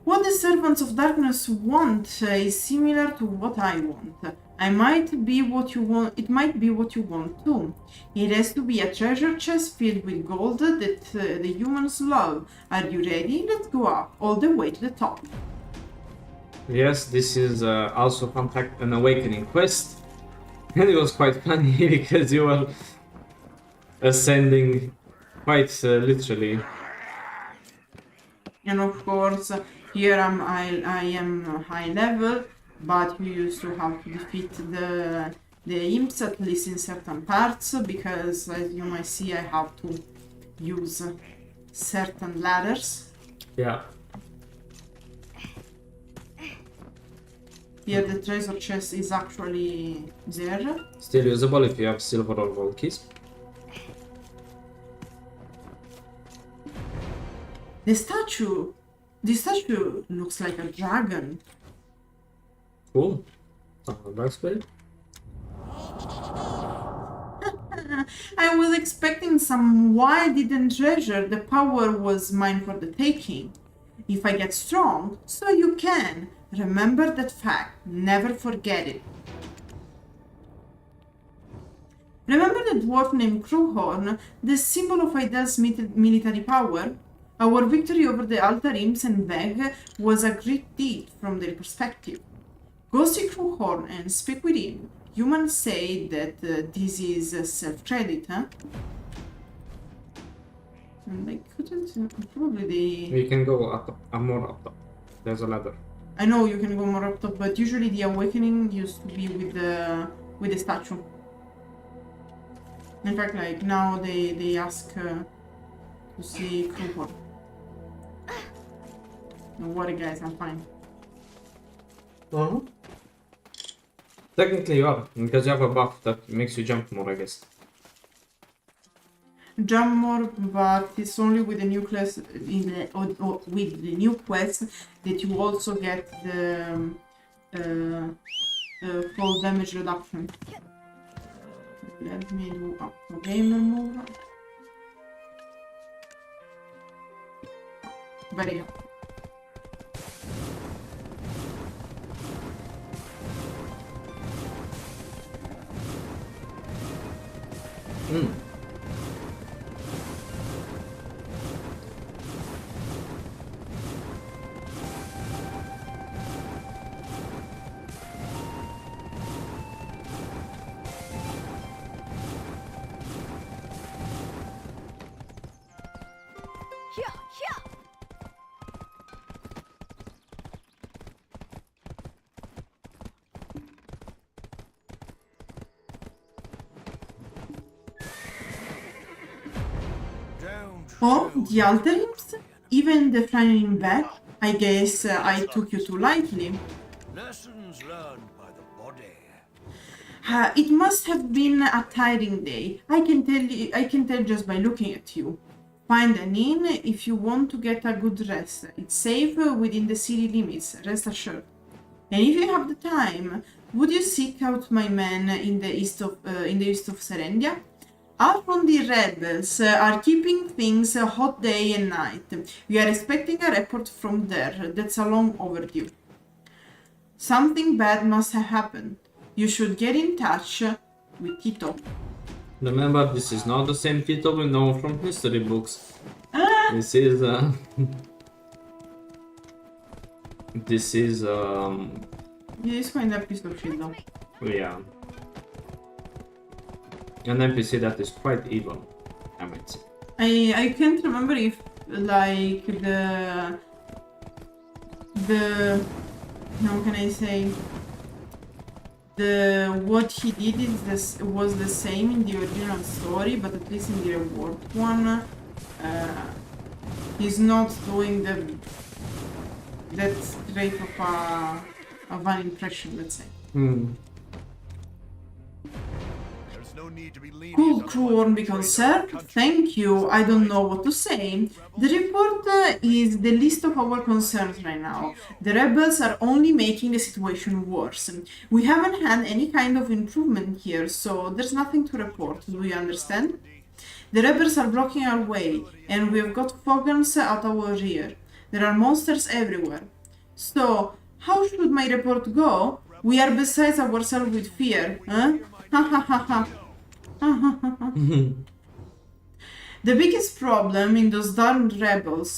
What the servants of darkness want is similar to what I want. I might be what you want. It might be what you want too. It has to be a treasure chest filled with gold that the humans love. Are you ready? Let's go up all the way to the top. Yes, this is also an awakening quest, and it was quite funny because you were ascending quite literally. And of course, here I am high level, but you used to have to defeat the imps, at least in certain parts, because as you might see, I have to use certain ladders. Yeah. Here the treasure chest is actually there. Still usable if you have silver or gold keys. The statue looks like a dragon. Cool. That's great. I was expecting some wild hidden treasure. The power was mine for the taking. If I get strong, so you can. Remember that fact. Never forget it. Remember the dwarf named Crowhorn, the symbol of Heidel's military power? Our victory over the Altar Imps and Bheg was a great deed from their perspective. Go see Crowhorn and speak with him. Humans say that this is self-credit, huh? And I couldn't... probably they... You can go up, more up top. There's a ladder. I know you can go more up top, but usually the awakening used to be with the statue. In fact, like now they ask to see Crowhorn. Don't worry, guys, I'm fine. Uh-huh. Technically you are, because you have a buff that makes you jump more, I guess. Jump more, but it's only with the new class with the new quest that you also get the fall damage reduction. Let me do a gamer move. Very good. Oh, the Altar Imps? Even the flying back? I guess I took you too lightly. Lessons learned by the body. It must have been a tiring day. I can tell just by looking at you. Find an inn if you want to get a good rest. It's safe within the city limits, rest assured. And if you have the time, would you seek out my men in the east of Serendia? Our Rhundi rebels are keeping things hot day and night. We are expecting a report from there. That's a long overdue. Something bad must have happened. You should get in touch with Tito. Remember, this is not the same Tito we know from history books. This is this is He's kind of a piece of shit though. yeah, an NPC that is quite evil, I might say. I can't remember if like the how can I say, the what he did was the same in the original story, but at least in the reworked one, he's not doing that great of an impression, let's say. There's no no need to be lenient Cool on crew what won't be betrayed our concerned. country. Thank you. I don't know what to say. The report is the list of our concerns right now. The rebels are only making the situation worse. We haven't had any kind of improvement here, so there's nothing to report. Do you understand? The rebels are blocking our way, and we've got Fogans at our rear. There are monsters everywhere. So, how should my report go? We are beside ourselves with fear, huh? Ha ha ha ha. The biggest problem in those darned rebels,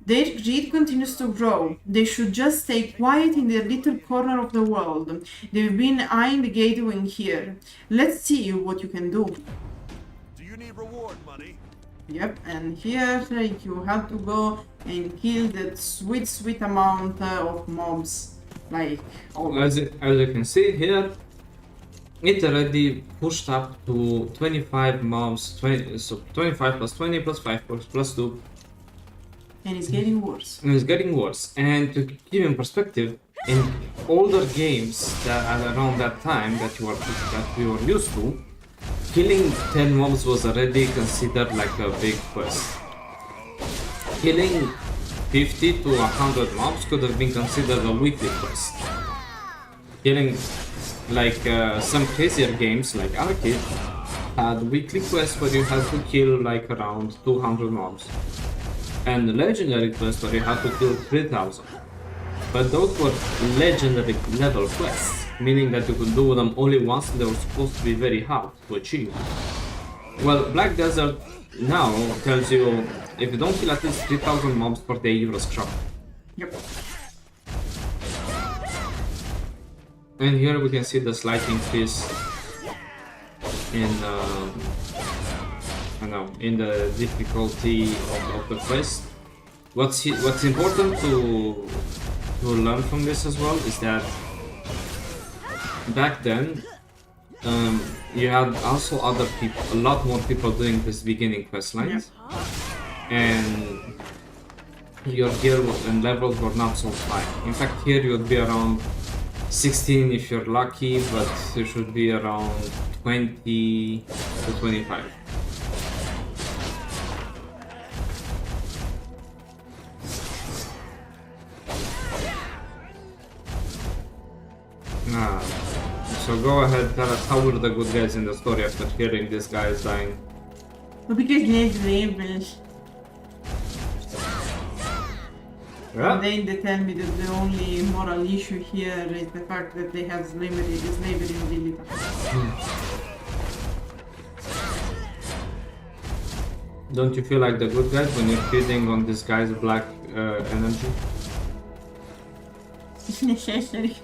their greed continues to grow. They should just stay quiet in their little corner of the world. They've been eyeing the gateway here. Let's see what you can do. Do you need reward money? Yep, and here you have to go and kill that sweet amount of mobs. Like, As you can see here, it already pushed up to 25 mobs, so 25 plus 20 plus 5 plus 2. and it's getting worse. And it's getting worse. And to give you in perspective, in older games that are around that time that we were used to, killing 10 mobs was already considered like a big quest. Killing 50 to 100 mobs could have been considered a weekly quest. Killing like some crazier games like Arcade had weekly quests where you had to kill like around 200 mobs. And legendary quests where you had to kill 3000. But those were legendary level quests, meaning that you could do them only once and they were supposed to be very hard to achieve. Well, Black Desert now tells you if you don't kill at least 3000 mobs per day, you're a scrub. Yep. And here we can see the slight increase in in the difficulty of the quest. What's important to learn from this as well is that back then you had also other people, a lot more people doing this beginning quest lines, and your gear and levels were not so high. In fact, here you would be around 16 if you're lucky, but you should be around 20 to 25. So go ahead, tell us how were the good guys in the story after hearing this guy is dying? But because there's rebels. Yeah. And then they tell me that the only moral issue here is the fact that they have slavery in Lilith. Don't you feel like the good guys when you're feeding on this guy's black energy? It's necessary.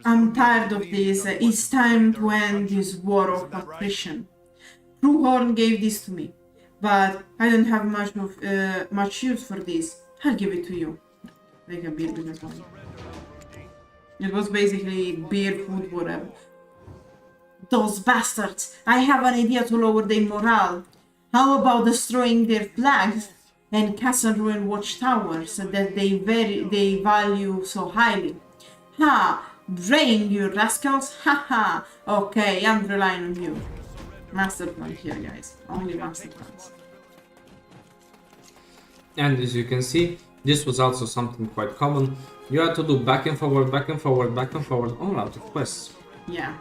I'm tired of this. It's time to end this war of attrition. Truehorn gave this to me, but I don't have much use for this. I'll give it to you. Like a beer business one. It was basically beer, food, whatever. Those bastards! I have an idea to lower their morale. How about destroying their flags and castle ruin watchtowers that they value so highly? Ha! Drain, you rascals! Haha! Okay, I'm relying on you. Master plan here, guys. Only master plans. And as you can see, this was also something quite common. You had to do back and forward, back and forward, back and forward, all out of quests. Yeah.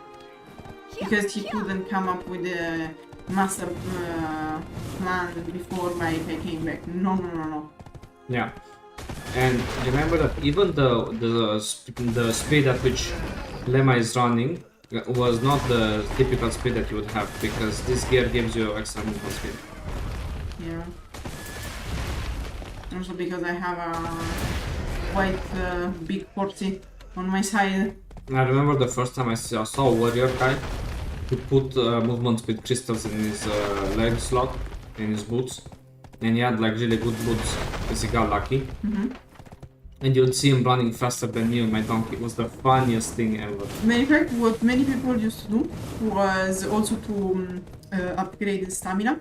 Because he couldn't come up with a master plan before I came back. No. Yeah. And remember that even the speed at which Lema is running was not the typical speed that you would have, because this gear gives you extra movement speed. Yeah. Also because I have a quite big porty on my side. I remember the first time I saw a warrior guy who put movement speed crystals in his leg slot, in his boots, and he had like really good boots because he got lucky. And you'd see him running faster than me on my donkey. It was the funniest thing ever. In fact, what many people used to do was also to upgrade the stamina.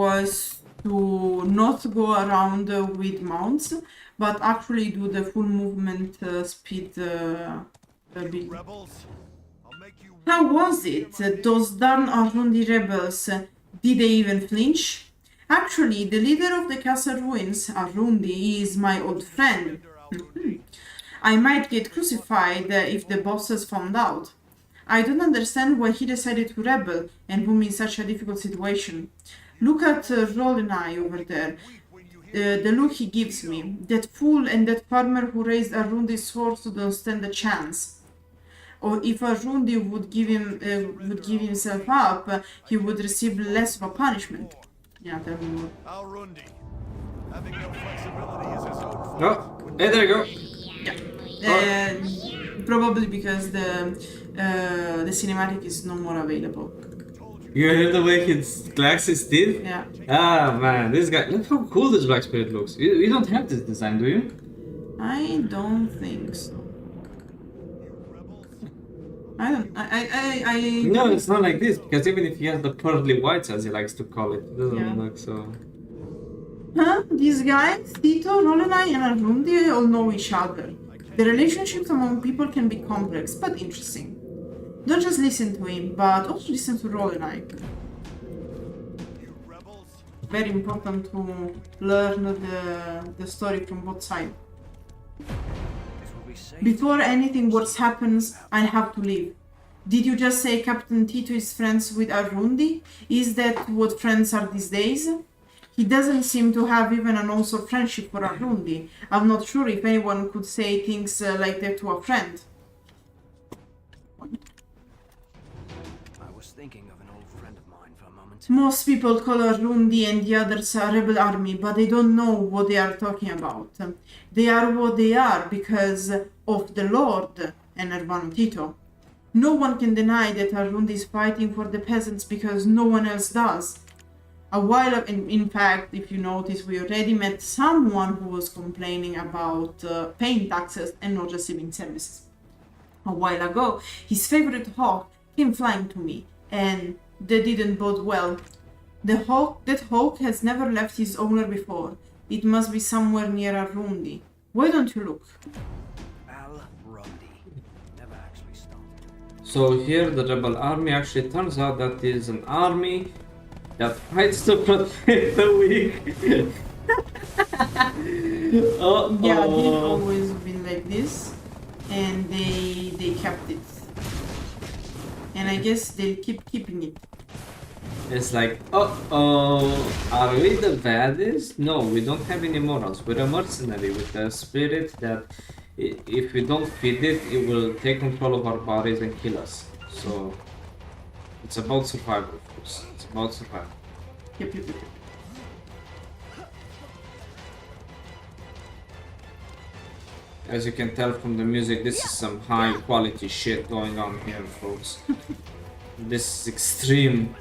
Was to not go around with mounts, but actually do the full movement speed build. Rebels, I'll make you How was it? Those darn Rhundi rebels, did they even flinch? Actually, the leader of the castle ruins, Rhundi, is my old friend. I might get crucified if the bosses found out. I don't understand why he decided to rebel and put me in such a difficult situation. Look at Rollenai over there. The look he gives me. That fool and that farmer who raised Rhundi's swords don't stand a chance. Or if Rhundi would give himself up, he would receive less of a punishment. Yeah, tell me more. Al Rhundi. Having no flexibility is his own fault. Oh, hey, there you go. Probably because the cinematic is no more available. You heard the way he clacks his teeth? Yeah. Ah, man, this guy. Look how cool this Black Spirit looks. You don't have this design, do you? I don't think so. No, it's not like this, because even if he has the pearly whites, as he likes to call it doesn't look so... Huh? These guys, Tito, Rollenai, and Rhundi all know each other. The relationships among people can be complex, but interesting. Don't just listen to him, but also listen to Rollenai. Very important to learn the story from both sides. Before anything worse happens, I have to leave. Did you just say Captain Tito is friends with Rhundi? Is that what friends are these days? He doesn't seem to have even an ounce of friendship for Rhundi. I'm not sure if anyone could say things like that to a friend. I was thinking of an old friend of mine for a moment. Most people call Rhundi and the others a rebel army, but they don't know what they are talking about. They are what they are because of the Lord and Hermano Tito. No one can deny that Rhundi is fighting for the peasants because no one else does. In fact, if you notice, we already met someone who was complaining about paying taxes and not receiving services. A while ago, his favorite hawk came flying to me, and that didn't bode well. That hawk has never left his owner before. It must be somewhere near Rhundi. Why don't you look? Al Rhundi. Never actually stopped. So here the rebel army actually turns out that is an army that fights to protect the weak. Yeah, they've always been like this, and they kept it. And I guess they'll keep keeping it. It's like, are we the baddest? No, we don't have any morals. We're a mercenary with a spirit that if we don't feed it, it will take control of our bodies and kill us. So it's about survival, of course. It's about survival. Yep. As you can tell from the music, this is some high quality shit going on here, folks. This is extreme.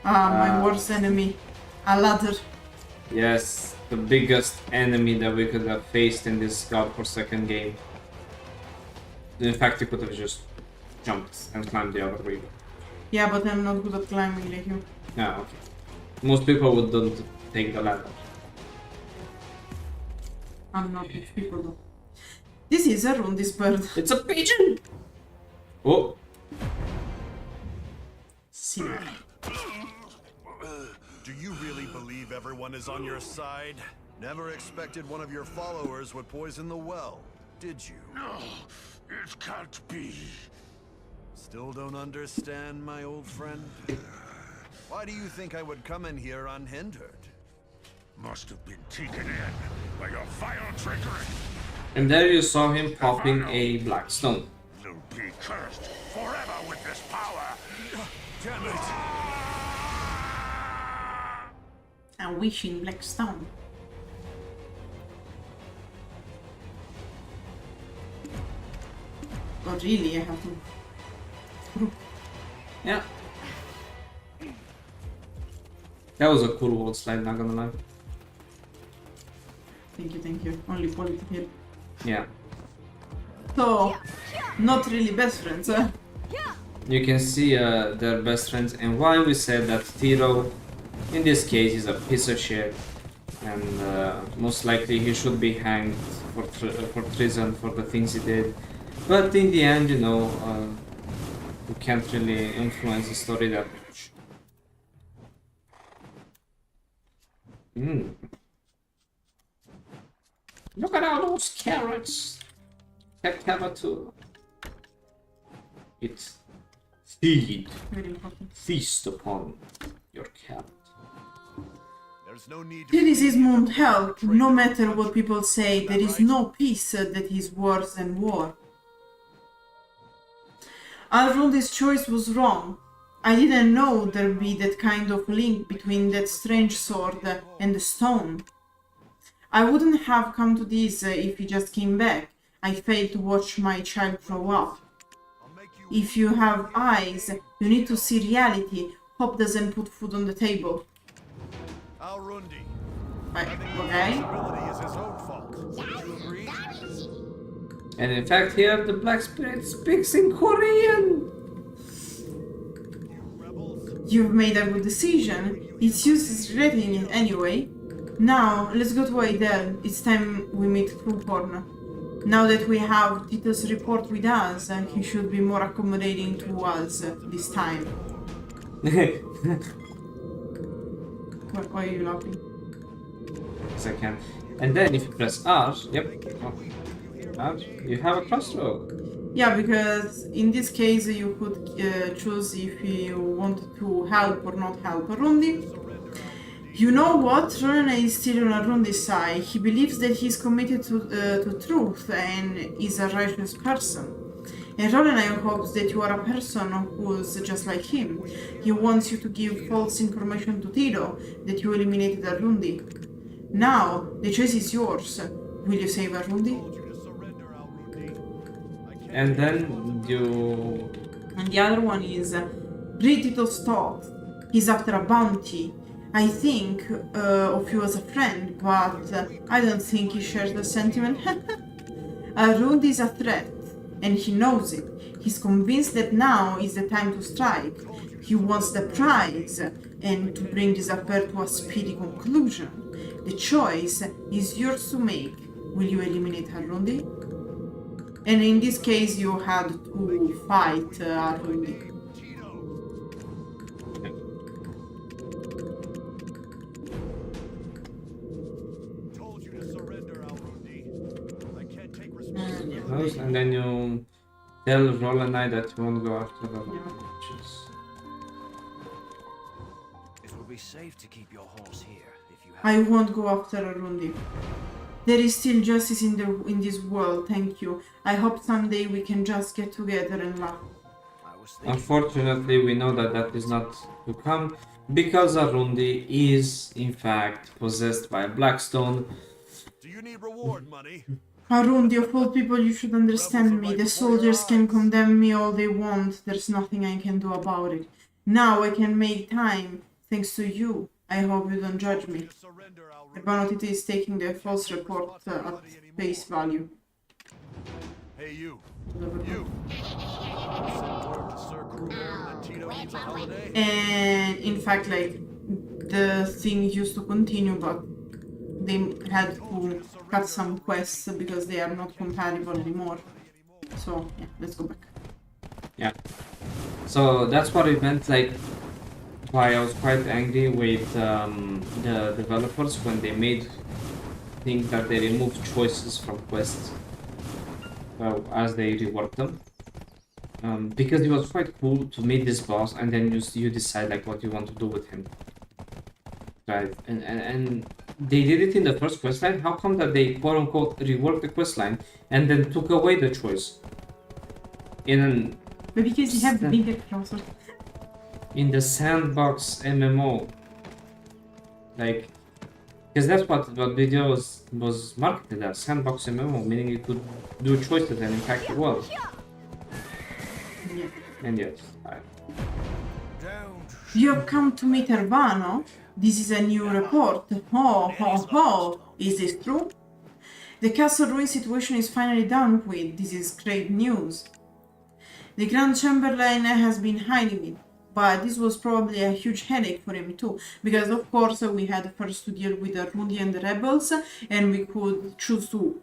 My worst enemy. A ladder. Yes, the biggest enemy that we could have faced in this godforsaken game. In fact, you could have just jumped and climbed the other way. Yeah, but I'm not good at climbing like you. Yeah, okay. Most people wouldn't take the ladder. I'm not rich people though. This is a Rhundi's bird. It's a pigeon! Oh! Silly. Do you really believe everyone is on your side? Never expected one of your followers would poison the well, did you? No, it can't be. Still don't understand, my old friend? Why do you think I would come in here unhindered? Must have been taken in by your vile trickery. And there you saw him popping a black stone. You'll be cursed forever with this power. Damn it! A wishing black stone. But really, I have to. Yeah. That was a cool wall slide, not gonna lie. Thank you. Only quality hit. Yeah. So, not really best friends, huh? You can see their best friends, and why we said that Tiro, in this case, is a piece of shit, and most likely he should be hanged for treason for the things he did. But in the end, you know, you can't really influence the story that much. Look at all those carrots! That carrot too. It's feed. Very important. Feast upon your carrot. There's no need Criticism won't help. No matter what people say, there is no peace that is worse than war. Rhundi's choice was wrong. I didn't know there'd be that kind of link between that strange sword and the stone. I wouldn't have come to this if he just came back. I failed to watch my child grow up. If you have eyes, you need to see reality. Hope doesn't put food on the table. Rhundi. Okay. Is his own fault. Would you agree? And in fact, here the Black Spirit speaks in Korean. You've made a good decision. It's useless regretting it anyway. Now, let's go to Heidel. It's time we meet Khuruto. Now that we have Tito's report with us, he should be more accommodating to us this time. Why are you laughing? Yes, I can. And then if you press R, yep, R, you have a crossroad. Yeah, because in this case you could choose if you wanted to help or not help Rhundi. You know what? Roland is still on Rhundi's side. He believes that he's committed to truth and is a righteous person. And Roland hopes that you are a person who's just like him. He wants you to give false information to Tito that you eliminated Rhundi. Now, the choice is yours. Will you save Rhundi? And then you... And the other one is read Tito's thought. He's after a bounty. I think of you as a friend, but I don't think he shares the sentiment. Rhundi is a threat, and he knows it. He's convinced that now is the time to strike. He wants the prize, and to bring this affair to a speedy conclusion. The choice is yours to make. Will you eliminate Rhundi? And in this case, you had to fight Rhundi. And then you tell Roland that you won't go after the witches. It will be safe to keep your horse here if you have. I won't go after Rhundi. There is still justice in this world, thank you. I hope someday we can just get together and laugh. Unfortunately, we know that that is not to come, because Rhundi is, in fact, possessed by Blackstone. Do you need reward money? Rhundi, of all people, you should understand me. The soldiers can condemn me all they want. There's nothing I can do about it. Now I can make time, thanks to you. I hope you don't judge me. Urbanotity is taking the false report at face value. Hey you. You. And in fact, like, the thing used to continue, but they had to cut some quests because they are not compatible anymore. So yeah, let's go back. Yeah. So that's what it meant, like, why I was quite angry with the developers when they made things that they removed choices from quests as they reworked them. Because it was quite cool to meet this boss and then you decide like what you want to do with him. Right, and they did it in the first questline. How come that they quote unquote reworked the questline and then took away the choice? But because you have the bigger browser. In the sandbox MMO, like, because that's what video was marketed as, sandbox MMO, meaning you could do choices and impact the world. Yeah. And yes, You have come to meet Ervano? This is a new report. Oh. Is this true? The castle ruin situation is finally done with. This is great news. The Grand Chamberlain has been hiding it, but this was probably a huge headache for him too, because of course we had first to deal with the Rhundi and the rebels, and we could choose to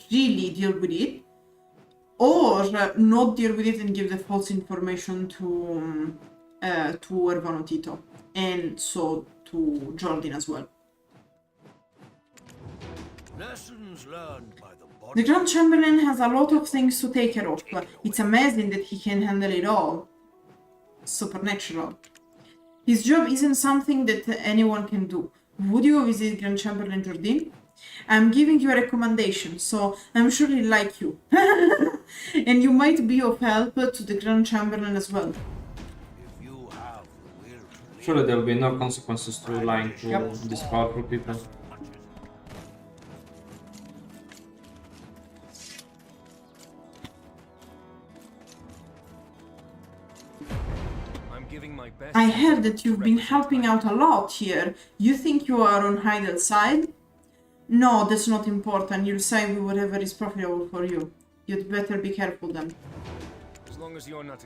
really deal with it, or not deal with it and give the false information to Ervano Tito, and so to Jordine as well. Lessons learned by the body. The Grand Chamberlain has a lot of things to take care of. It's amazing that he can handle it all. Supernatural. His job isn't something that anyone can do. Would you visit Grand Chamberlain Jordine? I'm giving you a recommendation, so I'm sure he'll like you. And you might be of help to the Grand Chamberlain as well. Surely there will be no consequences to lying to these powerful people. I heard that you've been helping out a lot here. You think you are on Heidel's side? No, that's not important. You'll side with whatever is profitable for you. You'd better be careful then.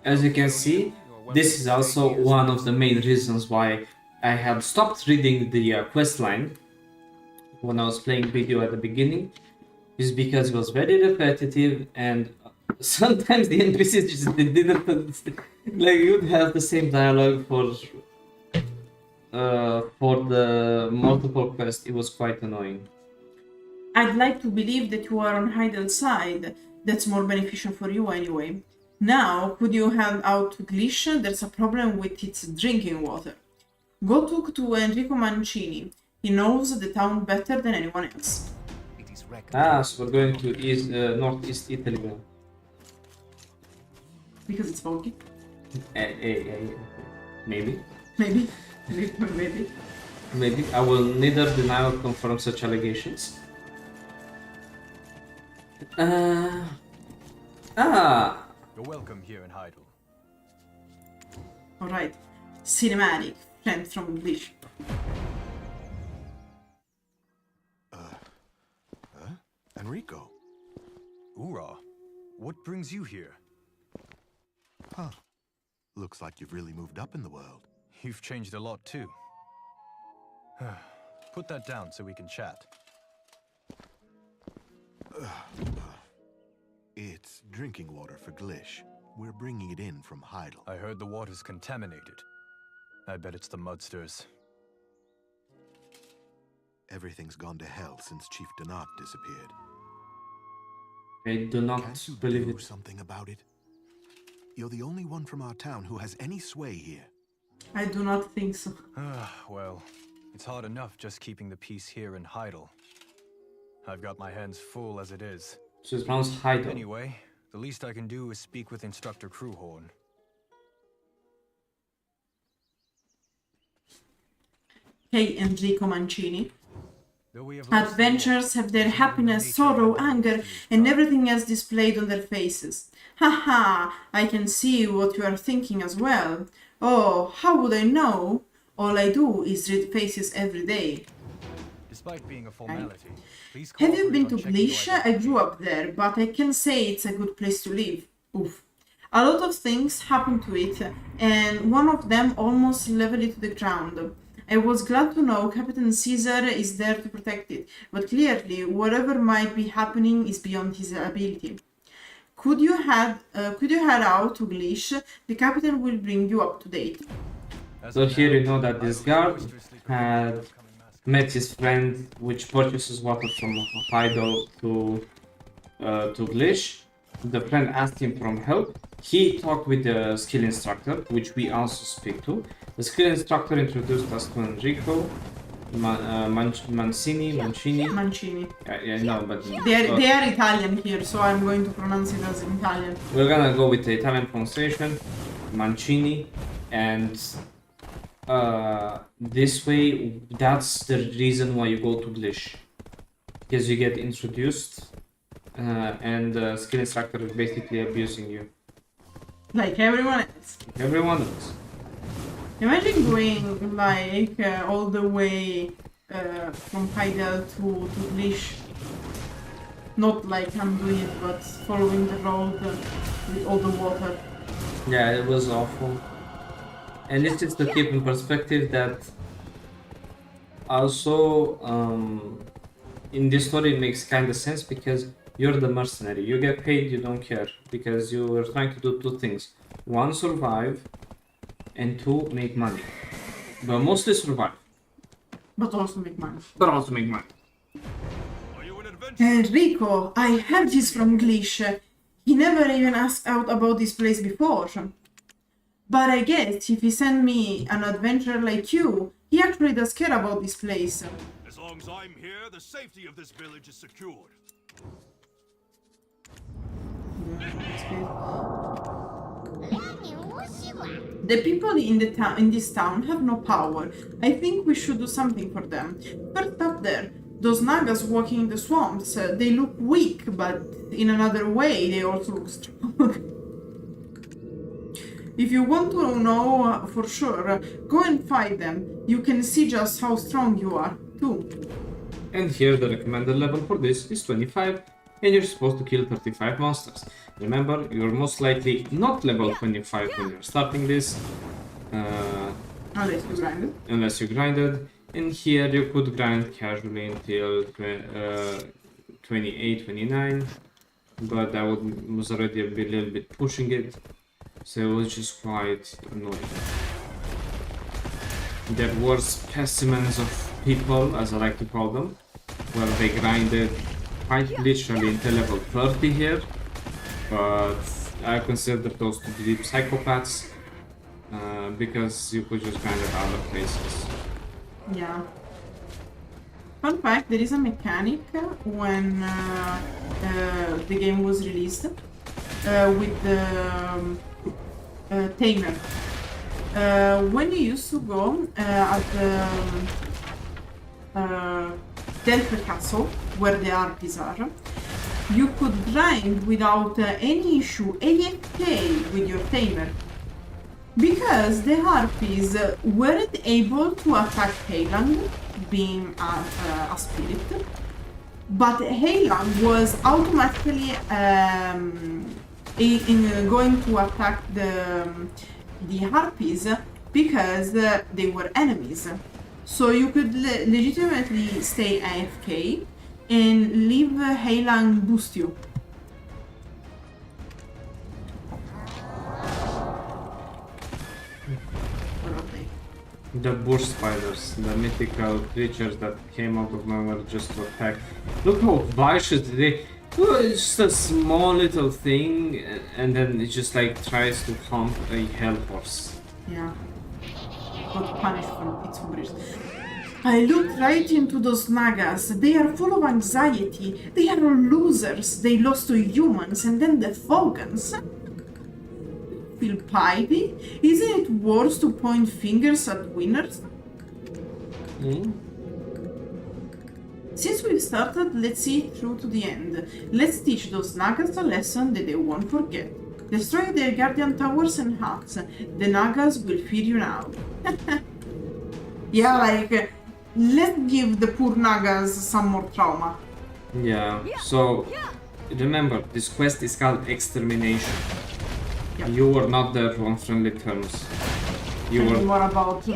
As you can see, this is also one of the main reasons why I had stopped reading the quest line when I was playing video at the beginning, is because it was very repetitive and sometimes the NPCs just didn't understand. Like, you'd have the same dialogue for the multiple quests. It was quite annoying. I'd like to believe that you are on Heidel's side. That's more beneficial for you anyway. Now, could you hand out to Glish? There's a problem with its drinking water. Go talk to Enrico Mancini. He knows the town better than anyone else. So we're going to northeast Italy now. Because it's foggy? Maybe. Maybe. Maybe. I will neither deny or confirm such allegations. You're welcome here in Heidel. Alright. Cinematic. Friend from Glish. Enrico. Hoorah. What brings you here? Huh. Looks like you've really moved up in the world. You've changed a lot too. Put that down so we can chat. It's drinking water for Glish. We're bringing it in from Heidel. I heard the water's contaminated. I bet it's the mudsters. Everything's gone to hell since Chief Donat disappeared. I do not Can't you believe do it. something about it? You're the only one from our town who has any sway here. I do not think so. Well, it's hard enough just keeping the peace here in Heidel. I've got my hands full as it is. So it's pronounced Heidel. Anyway, the least I can do is speak with Instructor Crewhorn. Hey, Enrico Mancini. Adventures have their happiness, sorrow, anger, and everything else displayed on their faces. Haha, I can see what you are thinking as well. Oh, how would I know? All I do is read faces every day. Despite being a formality, please have you been to cooperate on checking Glish? your I grew up there, but I can say it's a good place to live. Oof. A lot of things happened to it, and one of them almost leveled it to the ground. I was glad to know Captain Caesar is there to protect it, but clearly whatever might be happening is beyond his ability. Could you head out to Glish? The captain will bring you up to date. So here you know that this guard had met his friend, which purchases water from Heidel to Glish. The friend asked him for help. He talked with the skill instructor, which we also speak to. The skill instructor introduced us to Enrico, Mancini. Yeah, no, but they are Italian here, so I'm going to pronounce it as Italian. We're gonna go with the Italian pronunciation, Mancini, and this way, that's the reason why you go to Glish, because you get introduced, and the skill instructor is basically abusing you. Like everyone else. Everyone else. Imagine going like all the way from Heidel to Glish. Not like I'm doing it, but following the road with all the water. Yeah, it was awful. And it's just to keep in perspective that also in this story it makes kind of sense because you're the mercenary. You get paid, you don't care, because you are trying to do two things. One, survive, and two, make money. But mostly survive. But also make money. But also make money. Enrico, I heard this from Glish. He never even asked out about this place before. But I guess if he sent me an adventurer like you, he actually does care about this place. As long as I'm here, the safety of this village is secured. The people in this town have no power. I think we should do something for them. First up there, those Nagas walking in the swamps, they look weak, but in another way they also look strong. If you want to know for sure, go and fight them. You can see just how strong you are, too. And here the recommended level for this is 25, and you're supposed to kill 35 monsters. Remember, you're most likely not level 25 when you're starting this. Unless you grinded. Unless you grinded. And here you could grind casually until 28, 29. But that was already a little bit pushing it. So it was just quite annoying. There were specimens of people, as I like to call them, where they grinded quite literally until level 30 here. But I consider those to be psychopaths because you could just grind at other places. Yeah. Fun fact, there is a mechanic when the game was released with the Tamer. When you used to go at the Delphe castle, where the Harpies are, you could grind without any issue AFK with your Tamer. Because the Harpies weren't able to attack Heilang, being a spirit, but Heilang was automatically going to attack the Harpies because they were enemies. So you could legitimately stay AFK and leave Heilang boost you. The bush spiders, the mythical creatures that came out of nowhere just to attack. Look how vicious they... It's just a small little thing and then it just like tries to hump a hell horse. Yeah. Got punished for its hubris. I looked right into those Nagas. They are full of anxiety. They are losers. They lost to humans and then the Fogans. Feel piety? Isn't it worse to point fingers at winners? Since we've started, let's see it through to the end. Let's teach those Nagas a lesson that they won't forget. Destroy their guardian towers and huts. The Nagas will fear you now. Yeah, like, let's give the poor Nagas some more trauma. Yeah, so remember, this quest is called Extermination. Yep. You were not there on friendly terms. You were... What about the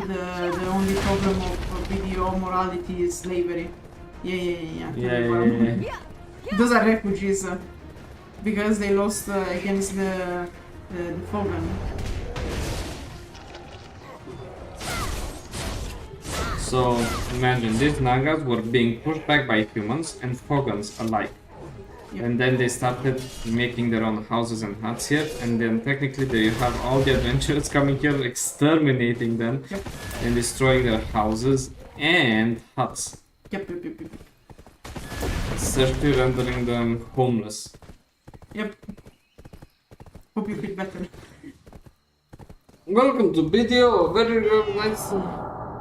only problem of video morality is slavery? Yeah. Those are refugees because they lost against the Fogan. So imagine these Nagas were being pushed back by humans and Fogans alike. Yep. And then they started making their own houses and huts here, and then technically they have all the adventurers coming here, exterminating them and destroying their houses and huts. Yep. Essentially rendering them homeless. Yep. Hope you feel better. Welcome to video, very nice.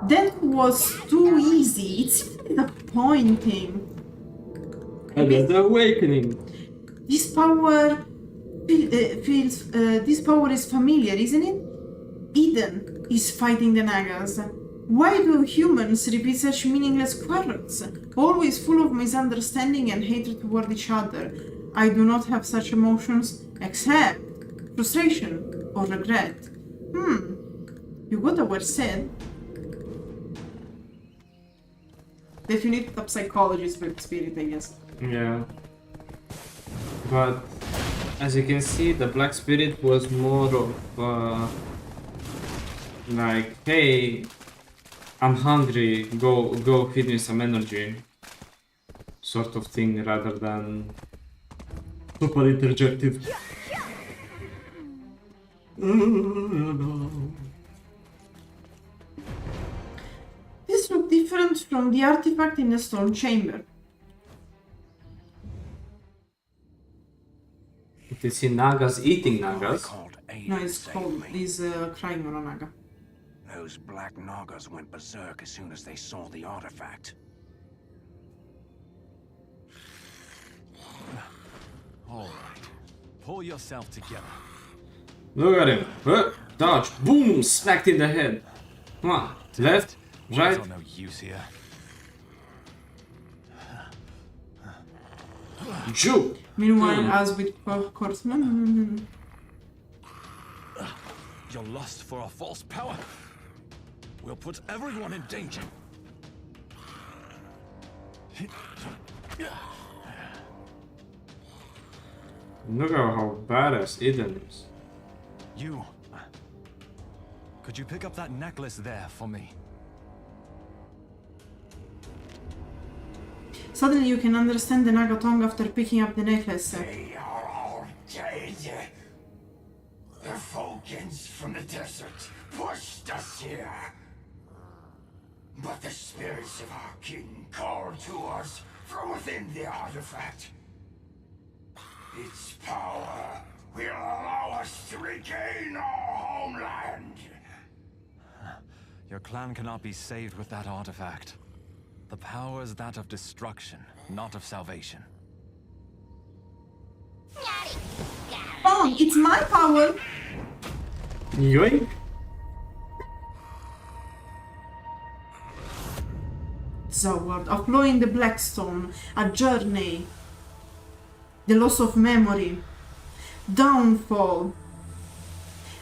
That was too easy. It's disappointing. And then the awakening. This power feels. This power is familiar, isn't it? Eden is fighting the Nagas. Why do humans repeat such meaningless quarrels, always full of misunderstanding and hatred toward each other? I do not have such emotions, except frustration or regret. You got a well said. Definitely top psychologist with spirit, I guess. Yeah. But as you can see, the Black Spirit was more of like, hey, I'm hungry, go feed me some energy, sort of thing, rather than super interjective. This looked different from the artifact in the stone chamber. If you see Nagas eating Nagas, No, it's called, he's crying on a Naga. Those black Nagas went berserk as soon as they saw the artifact. All right. Pull yourself together. look at him, dodge, boom, smacked in the head. Come on, left, right. Words are no use here. Juke. Meanwhile, as with Horseman, Your lust for a false power will put everyone in danger. Look at how badass Eden is. You. Could you pick up that necklace there for me? suddenly you can understand the Naga tongue after picking up the necklace. They are all dead. The Fogans from the desert pushed us here. But the spirits of our king called to us from within the artifact. Its power will allow us to regain our homeland. Your clan cannot be saved with that artifact. The power is that of destruction, not of salvation. Oh, it's my power! Yoink. Zaward, a flaw in the Blackstone, a journey, the loss of memory, downfall,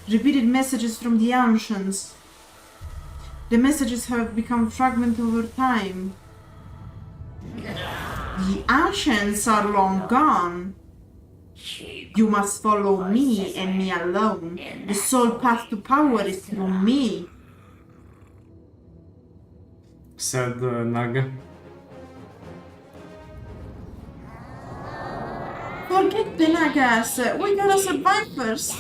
repeated messages from the ancients. The messages have become fragmented over time. The ancients are long gone. You must follow me and me alone. The sole path to power is through me. Said Naga. Forget the Nagas. We gotta survive first.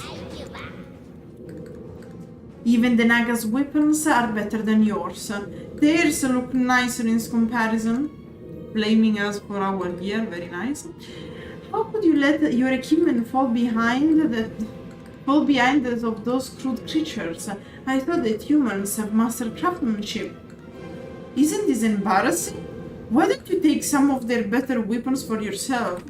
Even the Nagas' weapons are better than yours. Theirs look nicer in comparison. Blaming us for our gear, very nice. How could you let your equipment fall behind that of those crude creatures? I thought that humans have mastered craftsmanship. Isn't this embarrassing? Why don't you take some of their better weapons for yourself?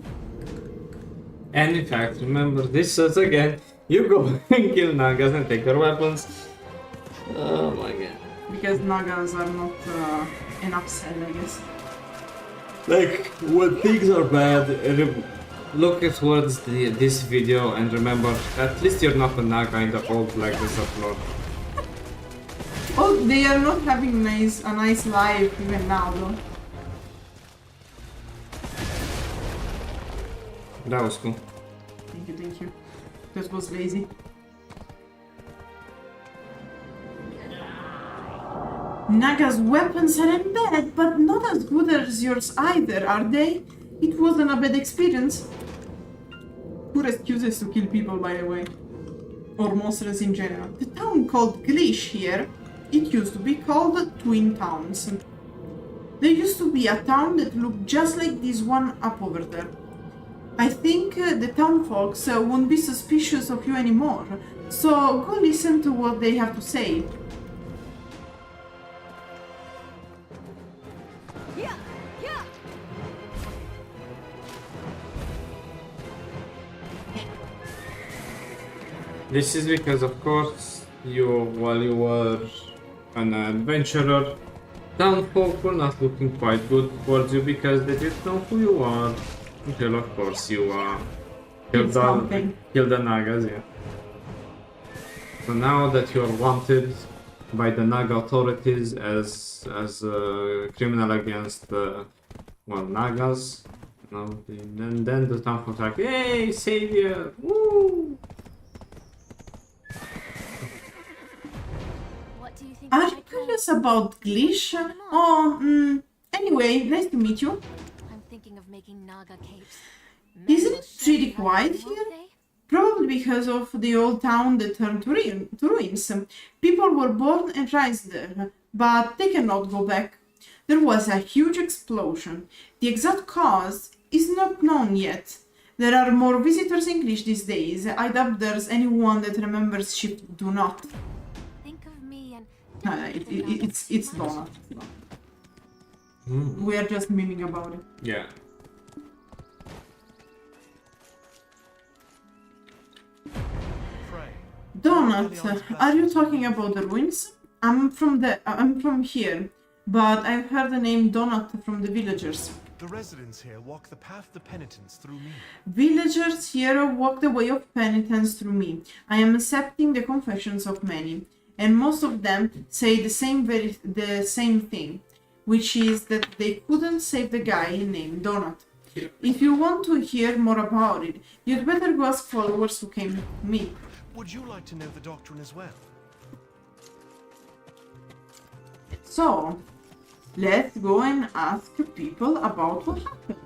And in fact, remember this says again, you go and kill Nagas and take their weapons. Oh my god. Because Nagas are not enough sell, I guess. Like, when things are bad, look towards this video and remember, at least you're not a Naga in the whole Black Desert Lord. Oh, they are not having a nice life even now, though. That was cool. Thank you. That was lazy. Naga's weapons aren't bad, but not as good as yours either, are they? It wasn't a bad experience. Poor excuses to kill people, by the way. Or monsters in general. The town called Glish here, it used to be called Twin Towns. There used to be a town that looked just like this one up over there. I think the town folks won't be suspicious of you anymore, so go listen to what they have to say. This is because, of course, while you were an adventurer, townfolk were not looking quite good towards you because they didn't know who you are. Until of course you killed the Nagas, yeah. So now that you're wanted by the Naga authorities as a criminal against well, Nagas, you know, then the townfolk like, hey, savior, woo! Are you curious about Glish? Oh, anyway, nice to meet you. I'm thinking of making Naga capes. Isn't it pretty quiet here? Probably because of the old town that turned to ruins. People were born and raised there, but they cannot go back. There was a huge explosion. The exact cause is not known yet. There are more visitors in Glish these days. I doubt there's anyone that remembers Chief Do Not. Think of me and It's Donut. We are just memeing about it. Yeah. Donut, are you talking about the ruins? I'm from here, but I've heard the name Donut from the villagers. The residents here walk the path to penitence through me. Villagers here walk the way of penitence through me. I am accepting the confessions of many, and most of them say the same thing, which is that they couldn't save the guy named Donut. Yeah. If you want to hear more about it, you'd better go ask followers who came with me. Would you like to know the doctrine as well? So, let's go and ask people about what happened.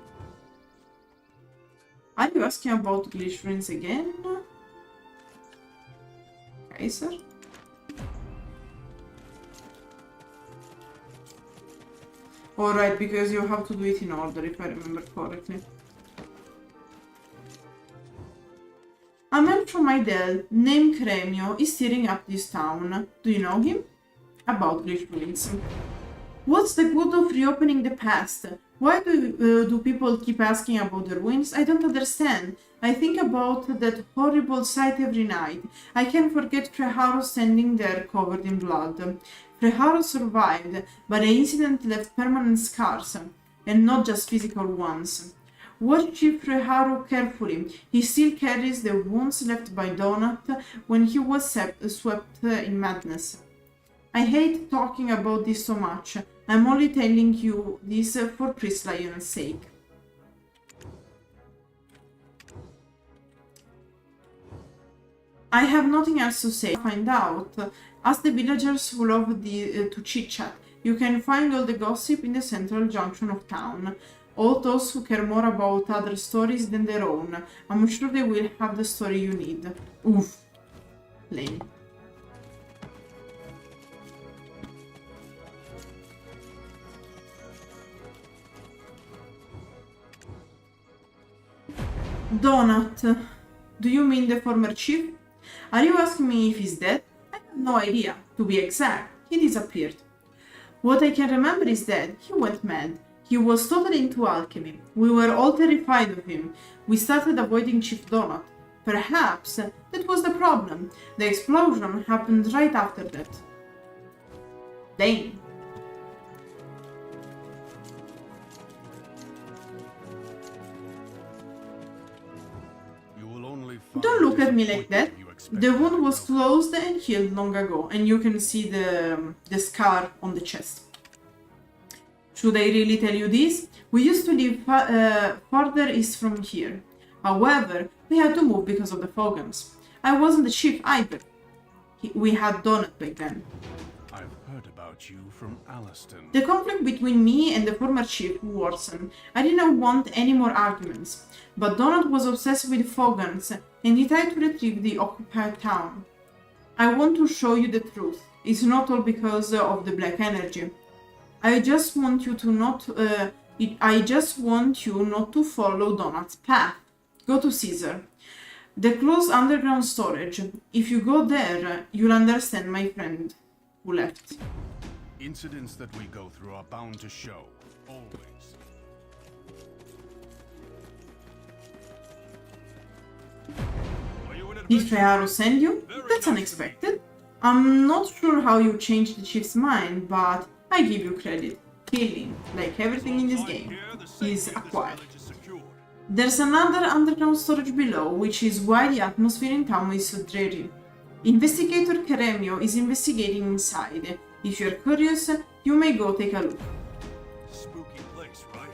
Are you asking about Glish ruins again? Okay, sir. Alright, because you have to do it in order, if I remember correctly. A man from Heidel, named Cremio, is steering up this town. Do you know him? About Glish ruins. What's the good of reopening the past? Why do people keep asking about the ruins? I don't understand. I think about that horrible sight every night. I can't forget Freharo standing there covered in blood. Freharo survived, but the incident left permanent scars, and not just physical ones. Watch Chief Freharo carefully. He still carries the wounds left by Donut when he was swept in madness. I hate talking about this so much. I'm only telling you this for Priest Lion's sake. I have nothing else to say. Find out. Ask the villagers who love to chit-chat. You can find all the gossip in the central junction of town. All those who care more about other stories than their own. I'm sure they will have the story you need. Oof. Lame. Donut. Do you mean the former chief? Are you asking me if he's dead? I have no idea. To be exact, he disappeared. What I can remember is that he went mad. He was totally into alchemy. We were all terrified of him. We started avoiding Chief Donut. Perhaps that was the problem. The explosion happened right after that. Dang. Don't look at me like that. The wound was closed and healed long ago, and you can see the scar on the chest. Should I really tell you this? We used to live farther east from here. However, we had to move because of the Fogans. I wasn't the chief either. We had Donut back then. I've heard about you from Alliston. The conflict between me and the former chief worsened. I didn't want any more arguments. But Donut was obsessed with Fogans, and he tried to retrieve the occupied town. I want to show you the truth. It's not all because of the black energy. I just want you not to follow Donut's path. Go to Caesar. The closed underground storage. If you go there, you'll understand, my friend who left. Incidents that we go through are bound to show. Always. Did Freharo send you? That's unexpected. I'm not sure how you changed the chief's mind, but I give you credit. Killing, like everything in this game, is acquired. There's another underground storage below, which is why the atmosphere in town is so dreary. Investigator Keremio is investigating inside. If you're curious, you may go take a look. Spooky place, right?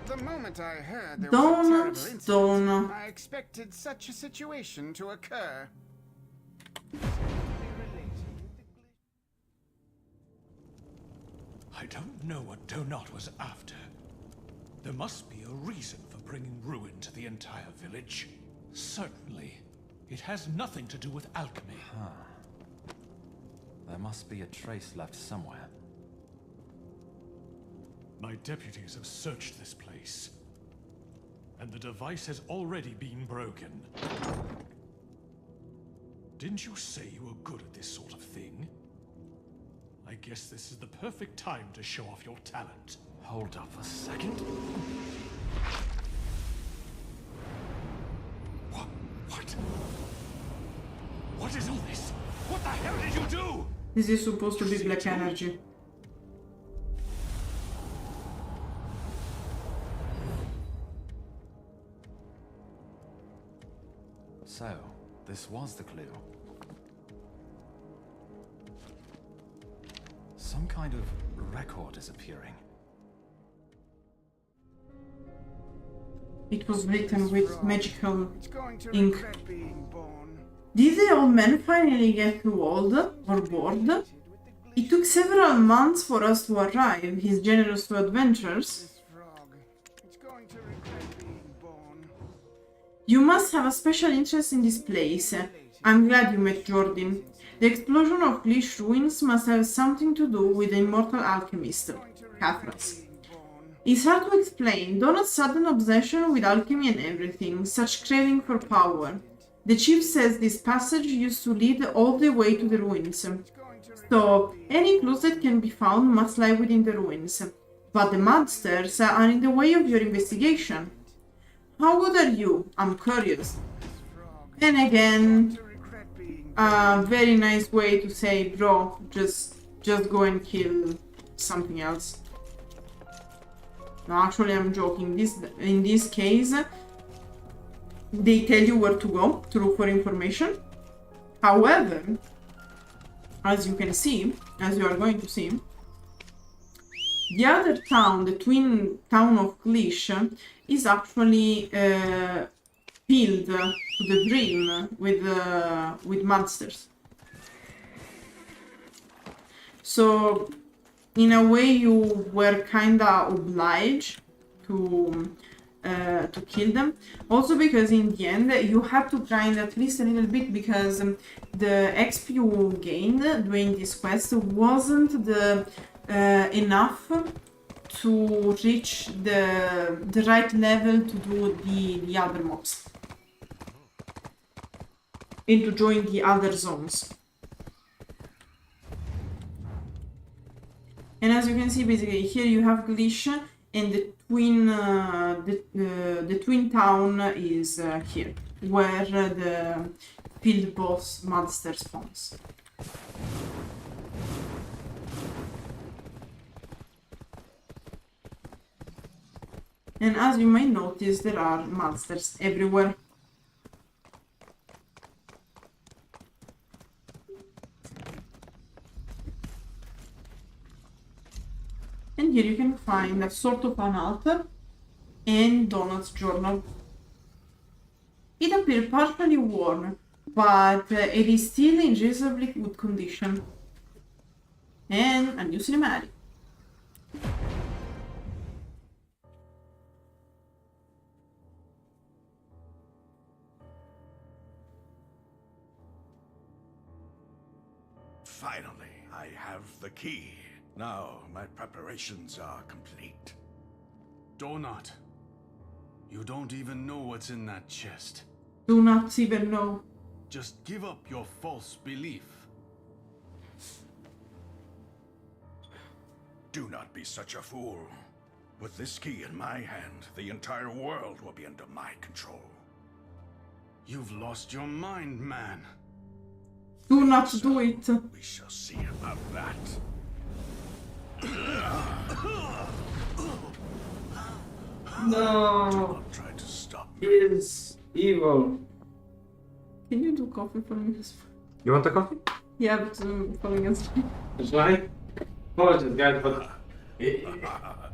The moment I heard there was a terrible incident, Donut. I expected such a situation to occur. I don't know what Donut was after. There must be a reason for bringing ruin to the entire village. Certainly, it has nothing to do with alchemy. There must be a trace left somewhere. My deputies have searched this place, and the device has already been broken. Didn't you say you were good at this sort of thing? I guess this is the perfect time to show off your talent. Hold up a second. What? What is all this? What the hell did you do? This is supposed to be black energy. So, this was the clue. Some kind of record is appearing. It was written with magical ink. Regret being born. Did the old man finally get too old or bored? It took several months for us to arrive, he's generous to adventurers. You must have a special interest in this place. I'm glad you met Jordine. The explosion of Glish ruins must have something to do with the immortal alchemist, Khuruto. It's hard to explain, Donut's sudden obsession with alchemy and everything, such craving for power. The chief says this passage used to lead all the way to the ruins. So, any clues that can be found must lie within the ruins. But the monsters are in the way of your investigation. How good are you? I'm curious. And again, a very nice way to say, bro, just go and kill something else. No, actually, I'm joking. In this case, they tell you where to go to look for information. However, as you can see, as you are going to see, the other town, the twin town of Glish, is actually filled to the brim with monsters. So, in a way, you were kinda obliged to kill them. Also because in the end, you had to grind at least a little bit because the XP you gained doing this quest wasn't enough to reach the right level to do the other mobs and to join the other zones. And as you can see, basically here you have Glish, and the twin town is here, where the field boss monster spawns. And as you may notice, there are monsters everywhere. And here you can find a sort of an altar and Donut's journal. It appears partially worn, but it is still in reasonably good condition. And a new cinematic. Finally, I have the key. Now, my preparations are complete. Donut, you don't even know what's in that chest. Do not even know. Just give up your false belief. Do not be such a fool. With this key in my hand, the entire world will be under my control. You've lost your mind, man. Do not do it. We shall see about that. No. Try to stop me. He is evil. Can you do coffee for me? You want a coffee? Yeah, but falling asleep. Why? Apologies, guys, but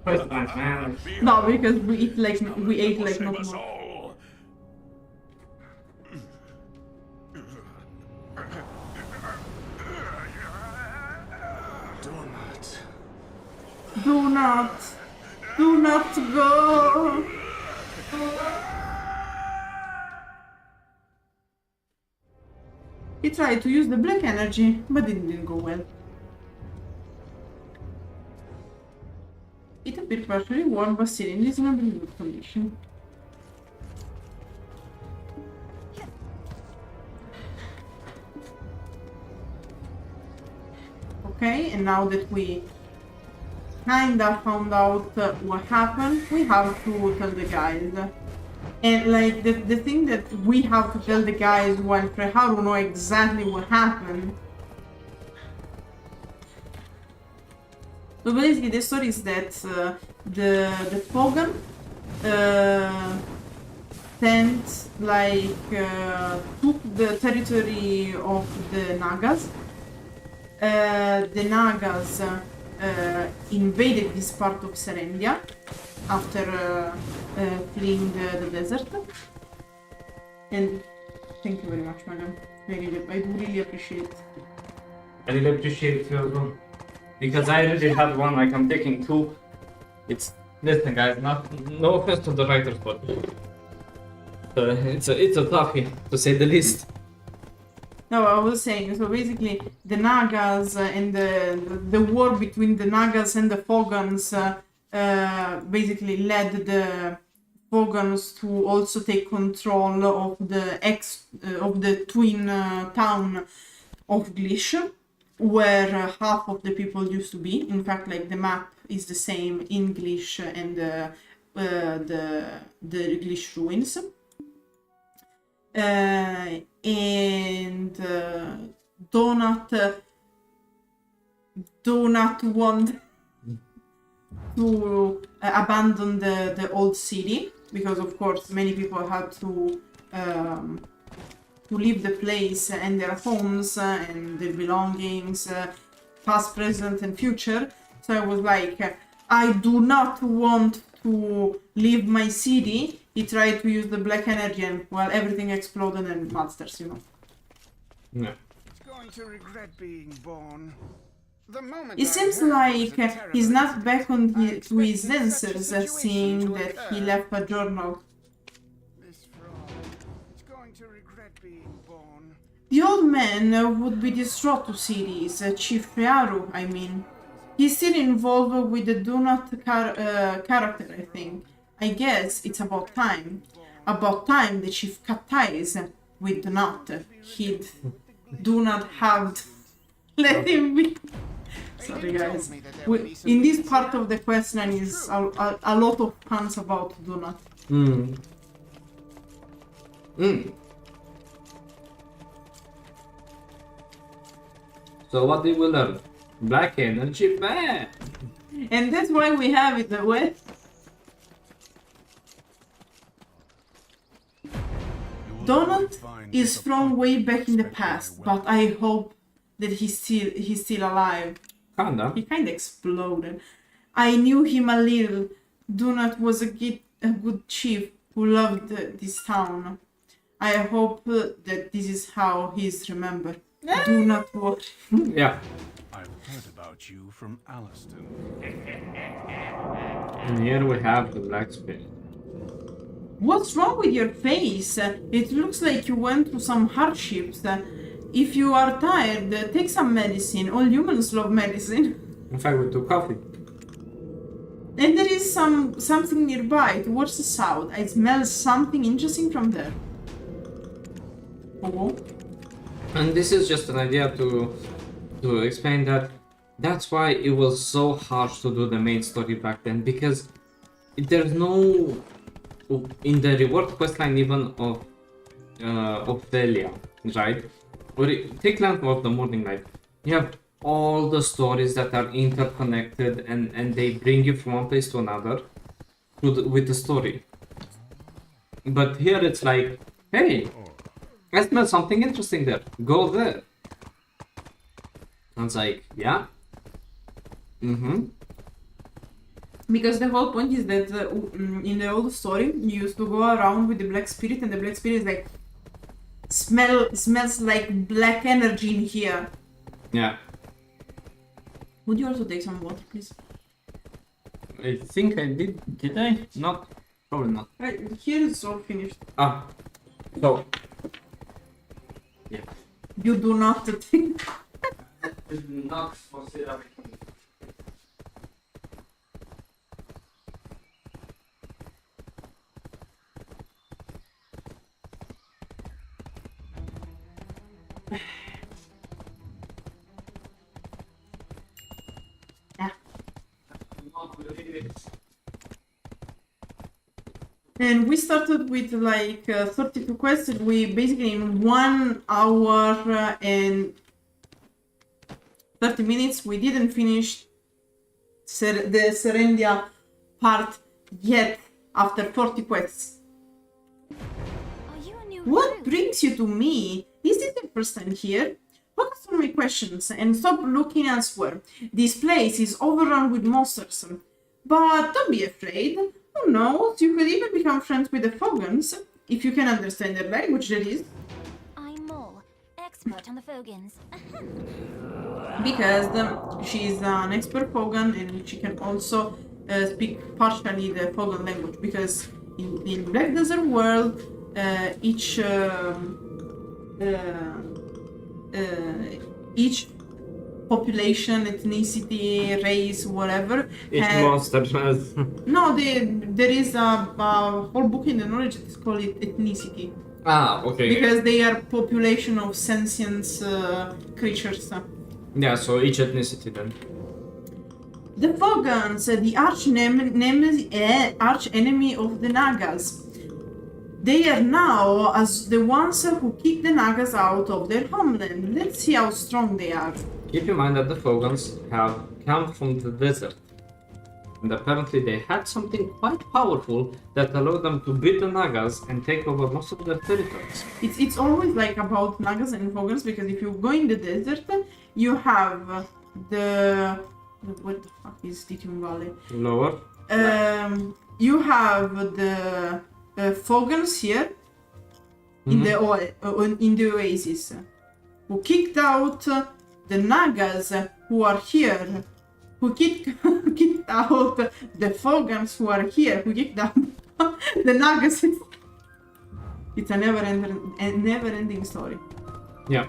first time, man. No, because we ate like no more. Do not go. He tried to use the black energy, but it didn't go well. It appeared partially worn, but still in reasonably good condition. Okay, and now that we kinda found out what happened, we have to tell the guys. And like the thing that we have to tell the guys when Freharu know exactly what happened. So basically the story is that the Fogan took the territory of the Nagas. The Nagas invaded this part of Serendia after fleeing the desert. And thank you very much, madam. I do really appreciate it. I really appreciate you as well. Because I already had one, like I'm taking two. It's listen guys, no offense to the writers, but it's a toughie to say the least. No, I was saying, so basically the Nagas and the war between the Nagas and the Fogans basically led the Fogans to also take control of the twin town of Glish, where half of the people used to be. In fact, like the map is the same in Glish and the Glish ruins. And do not want to abandon the old city, because of course many people had to leave the place and their homes and their belongings, past, present and future. So I was like, I do not want to leave my city. He tried to use the black energy and, well, everything exploded and monsters, you know. Yeah. It's going to regret being born. It seems like he's not back on to his senses, seeing that he left a journal. The old man would be distraught to see this, Chief Freharu, I mean. He's still involved with the Do Not character, I think. I guess it's about time. About time the Chief cut ties with Do Not. He'd do not have to let him be. Sorry guys. In this part of the quest line is a lot of puns about Do Not. So what did we learn? Black energy bad. And that's why we have it the way. Donald is from way back in the past, but I hope that he's still alive. Kinda. He kinda exploded. I knew him a little. Donald was a good chief who loved this town. I hope that this is how he's remembered. Do not worry. Yeah. I've heard about you from Alliston. And here we have the black spirit. What's wrong with your face? It looks like you went through some hardships. If you are tired, take some medicine. All humans love medicine. In fact, we took coffee. And there is something nearby, towards the south. I smell something interesting from there. Oh. And this is just an idea to explain that that's why it was so hard to do the main story back then, because there's no in the reward questline even of Ophelia, right? Or take Land of the Morning Light. You have all the stories that are interconnected and they bring you from one place to another with the story. But here it's like, hey, I smell something interesting there. Go there. And it's like, yeah. Because the whole point is that in the old story, you used to go around with the black spirit, and the black spirit is like, smells like black energy in here. Yeah. Would you also take some water, please? I think I did. Did I? Not. Probably not. Right, here it's all finished. Ah. So. Yeah. You do not think. Not for ceramic. And we started with like 32 quests. We basically in 1 hour and 30 minutes we didn't finish the Serendia part yet after 40 quests. What brings you to me? Is this the first time here? Focus on my questions and stop looking elsewhere. This place is overrun with monsters. But don't be afraid. Who knows? You could even become friends with the Fogans, if you can understand their language, that is. I'm Mole, expert on the Fogans. Because she's an expert Fogan and she can also speak partially the Fogan language. Because in Black Desert world, each population, ethnicity, race, whatever. Each monster has. No, there is a whole book in the knowledge that is called ethnicity. Ah, okay. Because they are population of sentient creatures. Yeah, so each ethnicity then. The Fogans, the arch enemy of the Nagas. They are now as the ones who kick the Nagas out of their homeland. Let's see how strong they are. Keep in mind that the Fogans have come from the desert. And apparently they had something quite powerful that allowed them to beat the Nagas and take over most of their territories. It's always like about Nagas and Fogans, because if you go in the desert, you have the... What the fuck is Titium Valley? Lower. You have the Fogans here in the oasis, who kicked out the Nagas who are here, who kicked out the Fogans who are here, who kicked out the Nagas. It's a never-ending story. Yeah.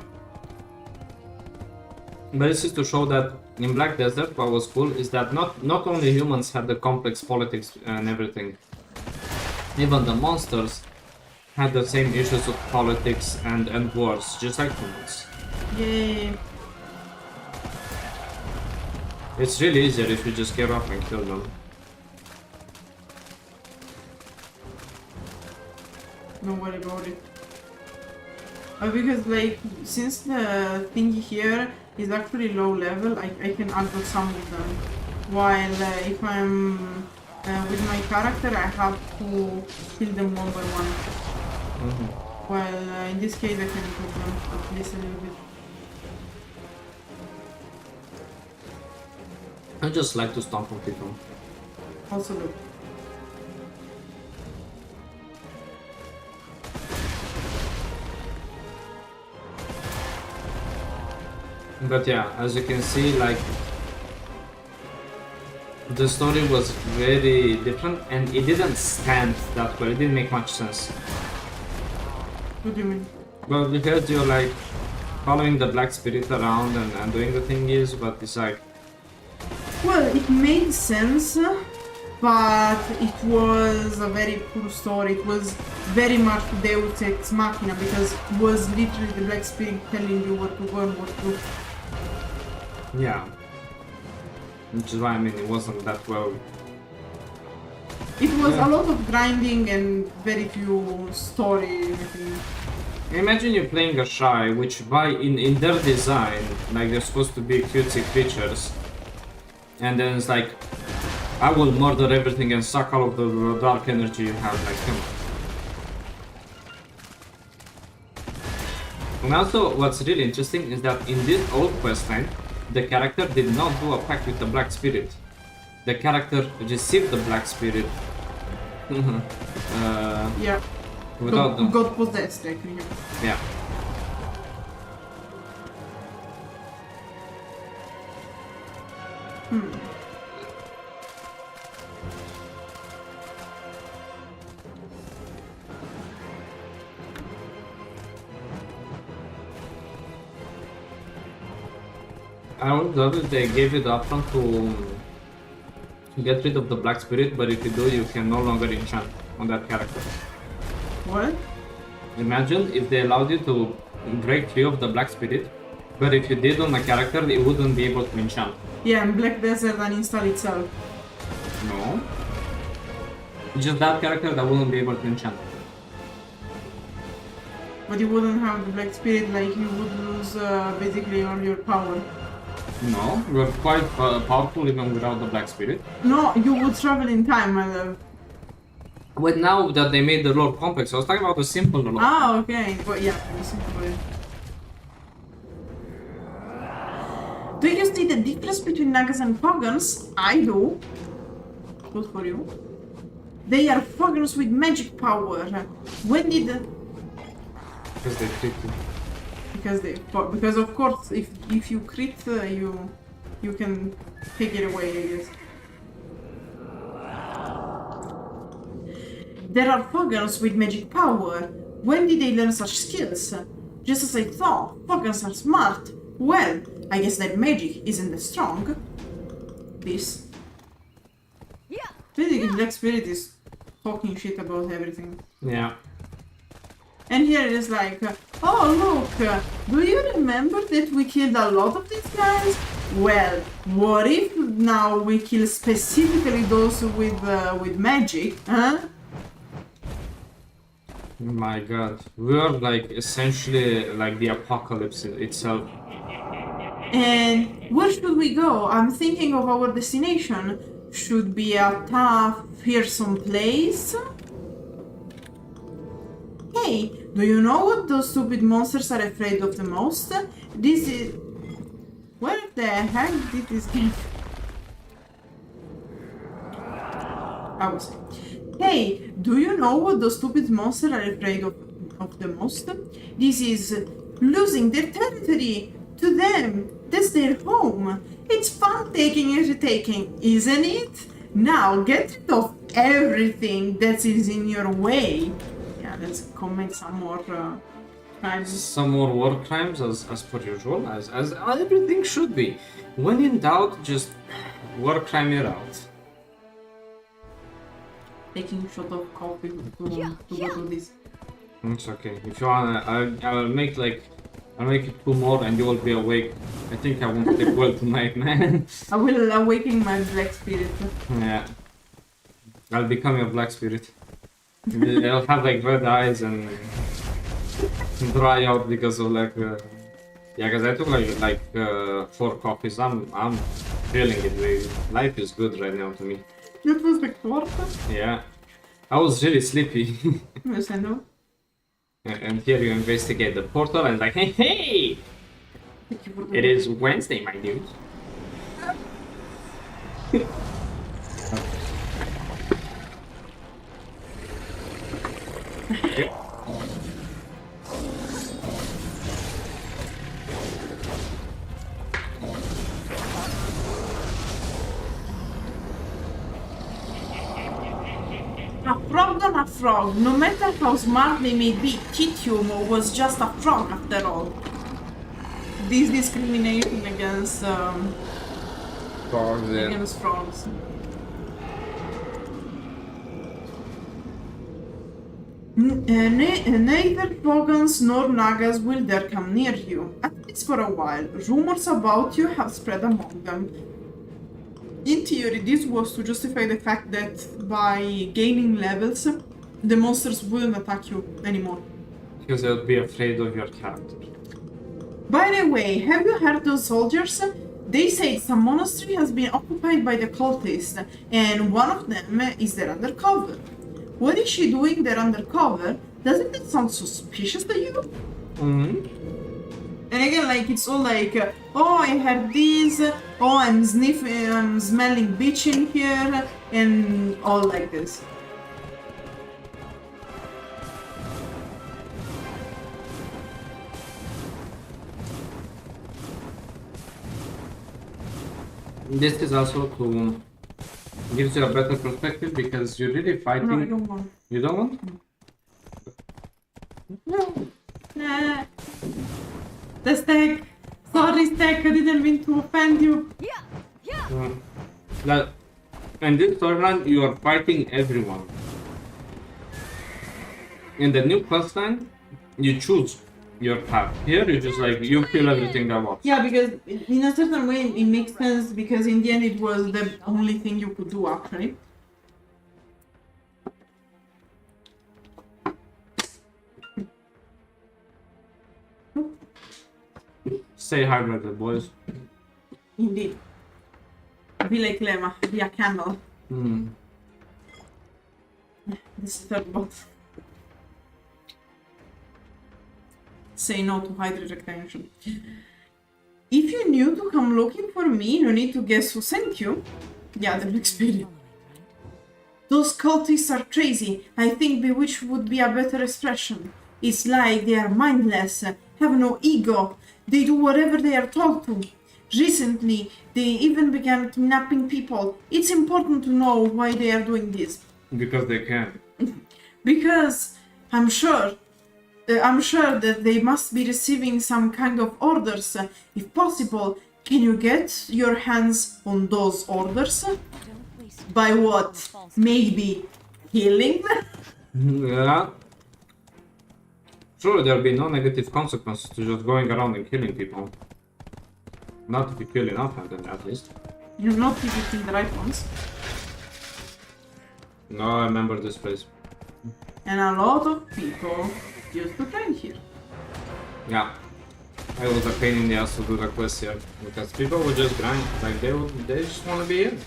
But this is to show that in Black Desert, what was cool is that not only humans had the complex politics and everything, even the monsters had the same issues of politics and wars, just like humans. Yay. It's really easier if you just get off and kill them. Don't worry about it. Because like, since the thingy here is actually low level, I can outdo some of them. While if I'm with my character, I have to kill them one by one. While in this case I can kill them at least a little bit. I just like to stomp on people. Also good. But yeah, as you can see, like, the story was very different and it didn't stand that well, it didn't make much sense. What do you mean? Well, because you're like following the black spirit around and doing the thingies, but it's like... Well, it made sense but it was a very poor story. It was very much Deus Ex Machina because it was literally the Black Spirit telling you what to go and what to do. Yeah. Which is why, I mean, it wasn't that well. It was a lot of grinding and very few story. Imagine you're playing a Shy, which in their design, like they're supposed to be cutesy creatures. And then it's like, I will murder everything and suck all of the dark energy you have, like, come on. And also, what's really interesting is that in this old questline, the character did not do a pact with the Black Spirit. The character received the Black Spirit. Yeah. Without got possessed, actually. Yeah. I would love if they gave it upfront to get rid of the Black Spirit, but if you do, you can no longer enchant on that character. What? Imagine if they allowed you to break free of the Black Spirit, but if you did on a character, it wouldn't be able to enchant. Yeah, and Black Desert uninstall itself. No. Just that character that wouldn't be able to enchant. But you wouldn't have the Black Spirit, like you would lose basically all your power. No, you're quite powerful even without the Black Spirit. No, you would travel in time, my love. But now that they made the lore complex, I was talking about the simple lore. Ah, okay. But yeah, the simple way. Do you see the difference between Nagas and Fogans? I do. Good for you. They are Fogans with magic power. When did... Because they crit. Because of course, if you crit, you can take it away, I guess. There are Fogans with magic power. When did they learn such skills? Just as I thought, Fogans are smart. Well, I guess their magic isn't that strong. This. Yeah. Basically, Black Spirit is talking shit about everything. Yeah. And here it is like, oh look, do you remember that we killed a lot of these guys? Well, what if now we kill specifically those with magic, huh? My god, we are like essentially like the apocalypse itself. And where should we go? I'm thinking of our destination. Should be a tough, fearsome place. Hey, do you know what those stupid monsters are afraid of the most? This is... Where the heck did this get? I was saying. Hey, do you know what those stupid monsters are afraid of the most? This is losing their territory. To them, that's their home. It's fun taking and retaking, isn't it? Now get rid of everything that is in your way. Yeah, let's commit some more crimes. Some more war crimes as per usual, as everything should be. When in doubt, just war crime it out. Taking a shot of coffee to go to this. It's okay. If you want, I'll make like... I'll make it 2 more and you will be awake. I think I won't sleep well tonight, man. I will awaken my Black Spirit. Yeah. I'll become your Black Spirit. I'll have like red eyes and dry out because of like... Yeah, because I took like 4 coffees. I'm feeling it, baby. Life is good right now to me. That was the 4th? Yeah. I was really sleepy. Yes, I know. And here you investigate the portal and like, hey, hey! It is Wednesday, my dude. Yep. A frog on a frog, no matter how smart they may be, Titium was just a frog after all. This discrimination against frogs. Against frogs. Neither Fogans nor Nagas will dare come near you, at least for a while. Rumors about you have spread among them. In theory, this was to justify the fact that by gaining levels, the monsters wouldn't attack you anymore. Because they'll be afraid of your character. By the way, have you heard those soldiers? They say some monastery has been occupied by the cultists, and one of them is there undercover. What is she doing there undercover? Doesn't that sound suspicious to you? And again, like, it's all like, oh, I heard this, oh, I'm smelling bitch in here, and all like this. This is also to gives you a better perspective because you're really fighting. No, I don't want. You don't want? No. Nah. The stack. Sorry, stack. I didn't mean to offend you. In this storyline, you are fighting everyone. In the new questline, you choose your path. Here, you just like you kill everything that walks. Yeah, because in a certain way it makes sense because in the end it was the only thing you could do actually. Stay hydrated, boys. Indeed. Be like Lema, be a camel. This is third bot. Say no to hydro retention. If you knew to come looking for me, you need to guess who sent you. Yeah, the experience. Those cultists are crazy. I think bewitched would be a better expression. It's like they are mindless, have no ego. They do whatever they are told to. Recently, they even began kidnapping people. It's important to know why they are doing this. Because they can. Because I'm sure that they must be receiving some kind of orders. If possible, can you get your hands on those orders? By what? Maybe killing them? Yeah. Surely there'll be no negative consequences to just going around and killing people. Not if you kill enough of them, at least. You're not if you kill the right ones. No, I remember this place. And a lot of people used to train here. Yeah. I was a pain in the ass to do the quest here. Because people would just grind. Like, they just want to be here.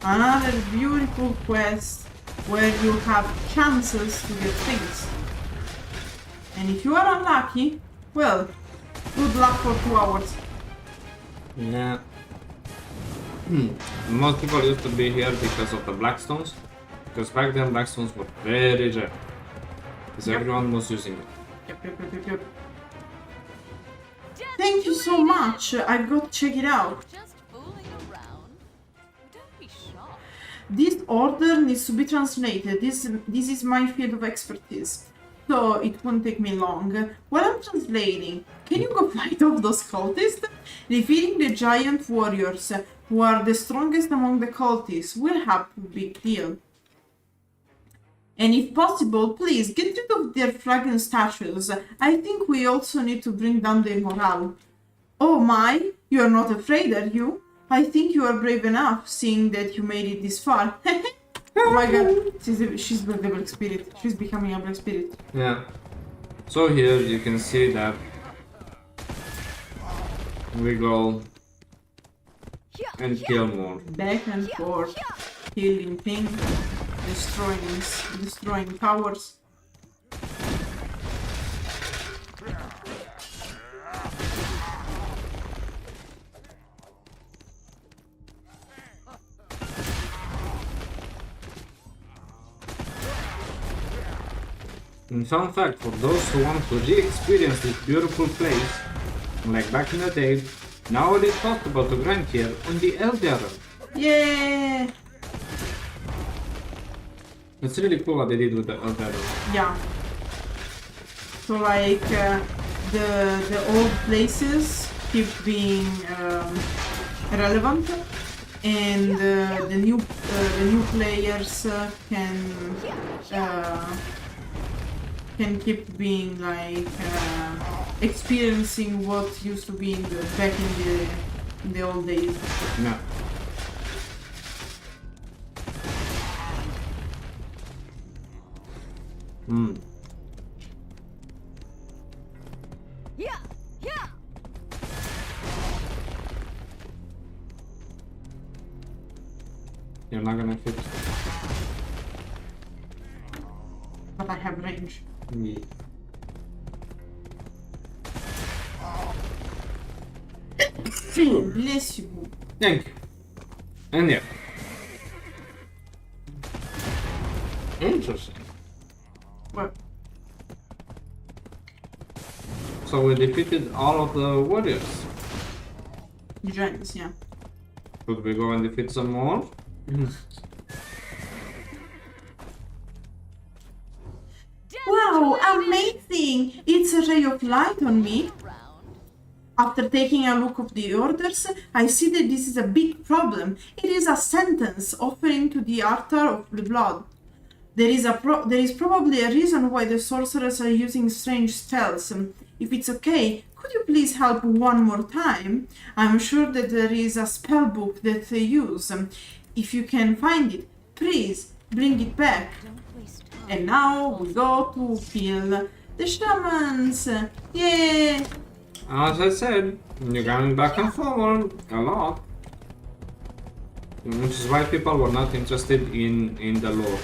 Another beautiful quest where you have chances to get things. And if you are unlucky, well, good luck for 2 hours. Yeah. Most people used to be here because of the Blackstones. Because back then Blackstones were very rare. Because everyone was using it. Yep. Thank you so much. I've got to check it out. This order needs to be translated. This is my field of expertise, so it won't take me long. While I'm translating, can you go fight off those cultists? Defeating the giant warriors, who are the strongest among the cultists, will have a big deal. And if possible, please get rid of their flagging statues. I think we also need to bring down their morale. Oh my, you are not afraid, are you? I think you are brave enough, seeing that you made it this far. Oh my god, she's the Black Spirit. She's becoming a Black Spirit. Yeah. So here you can see that we go and kill more. Back and forth, killing things, destroying towers. And fun fact, for those who want to re-experience this beautiful place, like back in the day, now it is possible to grind here on the Elder. Yeah! It's really cool what they did with the Elder. Yeah. So like the old places keep being relevant, and the new players can keep being like experiencing what used to be back in the old days. No. Yeah, yeah. You're not gonna fit. But I have range. Yeah. Bless you. Thank you. And yeah. Interesting. What? So we defeated all of the warriors. Giants, yeah. Could we go and defeat some more? Wow, amazing! It's a ray of light on me. After taking a look at the orders, I see that this is a big problem. It is a sentence offering to the altar of the blood. There is probably a reason why the sorcerers are using strange spells. If it's okay, could you please help one more time? I'm sure that there is a spell book that they use. If you can find it, please bring it back. And now we go to kill the shamans. Yeah. As I said, you're going back and forward a lot. Which is why people were not interested in the lore.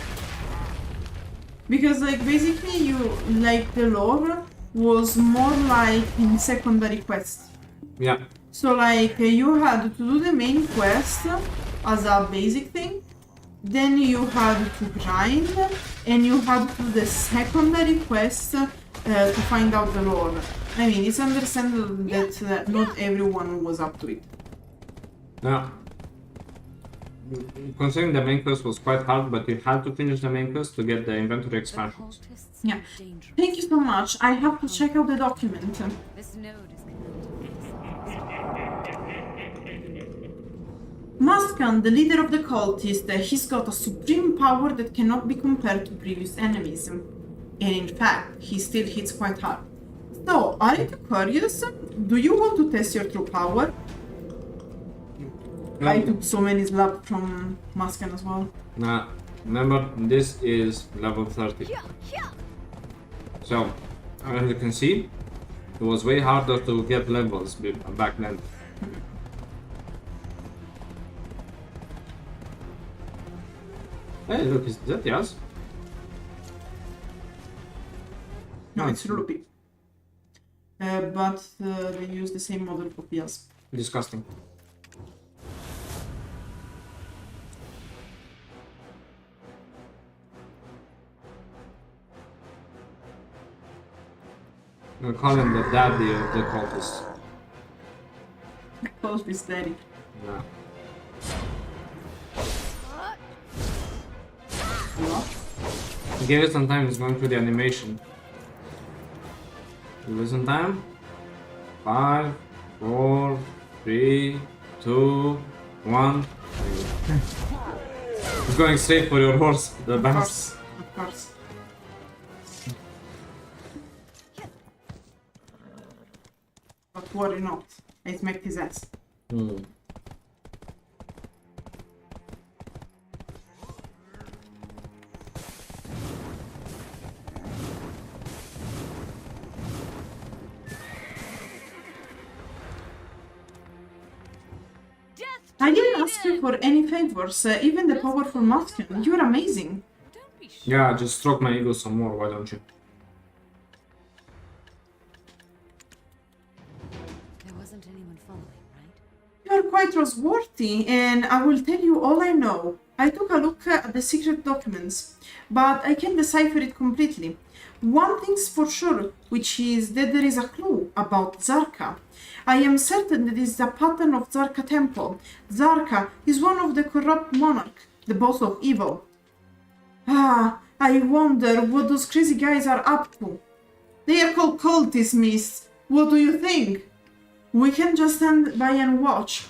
Because like basically the lore was more like in secondary quests. Yeah. So like you had to do the main quest as a basic thing, then you had to grind, and you had to do the secondary quest to find out the lore. I mean, it's understandable that not everyone was up to it. Yeah. Considering the main quest was quite hard, but you had to finish the main quest to get the inventory expansions. Yeah. Thank you so much. I have to check out the document. This node is Muskan, the leader of the cultists, he's got a supreme power that cannot be compared to previous enemies. And in fact, he still hits quite hard. So, are you curious? Do you want to test your true power? I took so many slaps from Muskan as well. Nah, remember, this is level 30. So, as you can see, it was way harder to get levels back then. Hey, look, is that Yas? No, it's Rupi. But they use the same model for Yas. Disgusting. We call him the daddy of the cultists. Cultist daddy. Yeah. Give it some time, it's going through the animation. Give it some time. 5, 4, 3, 2, 1. It's going straight for your horse, the bounce. Of course. But worry not, I smacked his ass. I didn't ask you for any favors, even the powerful Muskan. You're amazing. Yeah, just stroke my ego some more, why don't you? There wasn't anyone following, right? You're quite trustworthy, and I will tell you all I know. I took a look at the secret documents, but I can't decipher it completely. One thing's for sure, which is that there is a clue about Kzarka. I am certain that it is the pattern of Kzarka Temple. Kzarka is one of the corrupt monarch, the boss of evil. Ah, I wonder what those crazy guys are up to. They are called cultists, miss. What do you think? We can just stand by and watch.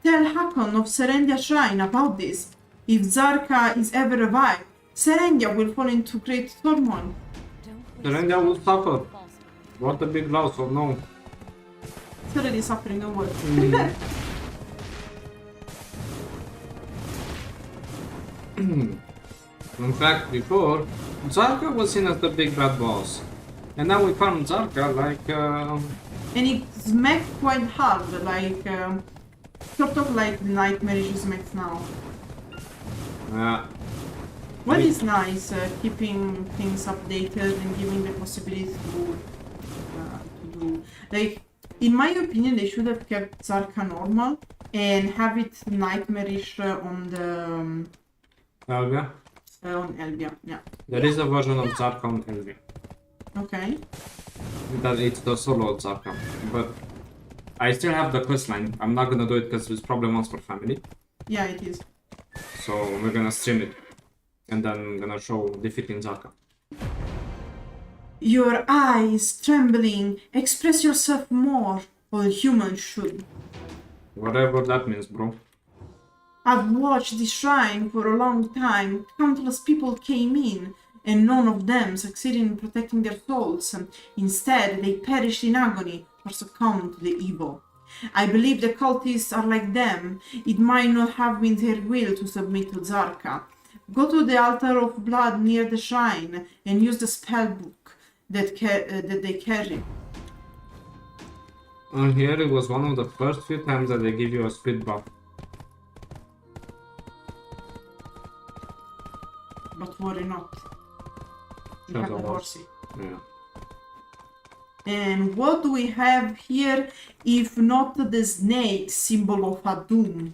tell Hakon of Serendia Shrine about this. If Kzarka is ever revived, Serendia will fall into great turmoil. Serendia will suffer. What a big loss, or no? It's already suffering a lot. In fact, before, Kzarka was seen as the big bad boss. And now we found Kzarka like... And it smacked quite hard, like... sort of like nightmarish smacks now. What is nice, keeping things updated and giving the possibility to do... Like, in my opinion, they should have kept Kzarka normal and have it nightmarish on the... Elvia? On Elvia, yeah. There is a version of Kzarka on Elvia. Okay. That it's the solo Kzarka. But I still have the questline. I'm not gonna do it because it's probably once for family. Yeah, it is. So we're gonna stream it. And then I'm gonna show defeating Kzarka. Your eyes trembling. Express yourself more. All humans should. Whatever that means, bro. I've watched the shrine for a long time. Countless people came in, and none of them succeeded in protecting their souls. Instead, they perished in agony or succumbed to the evil. I believe the cultists are like them. It might not have been their will to submit to Kzarka. Go to the altar of blood near the shrine and use the spellbook that they carry. And here it was one of the first few times that they give you a speed buff. But worry not. You have the horsey. Yeah. And what do we have here if not the snake, symbol of a doom?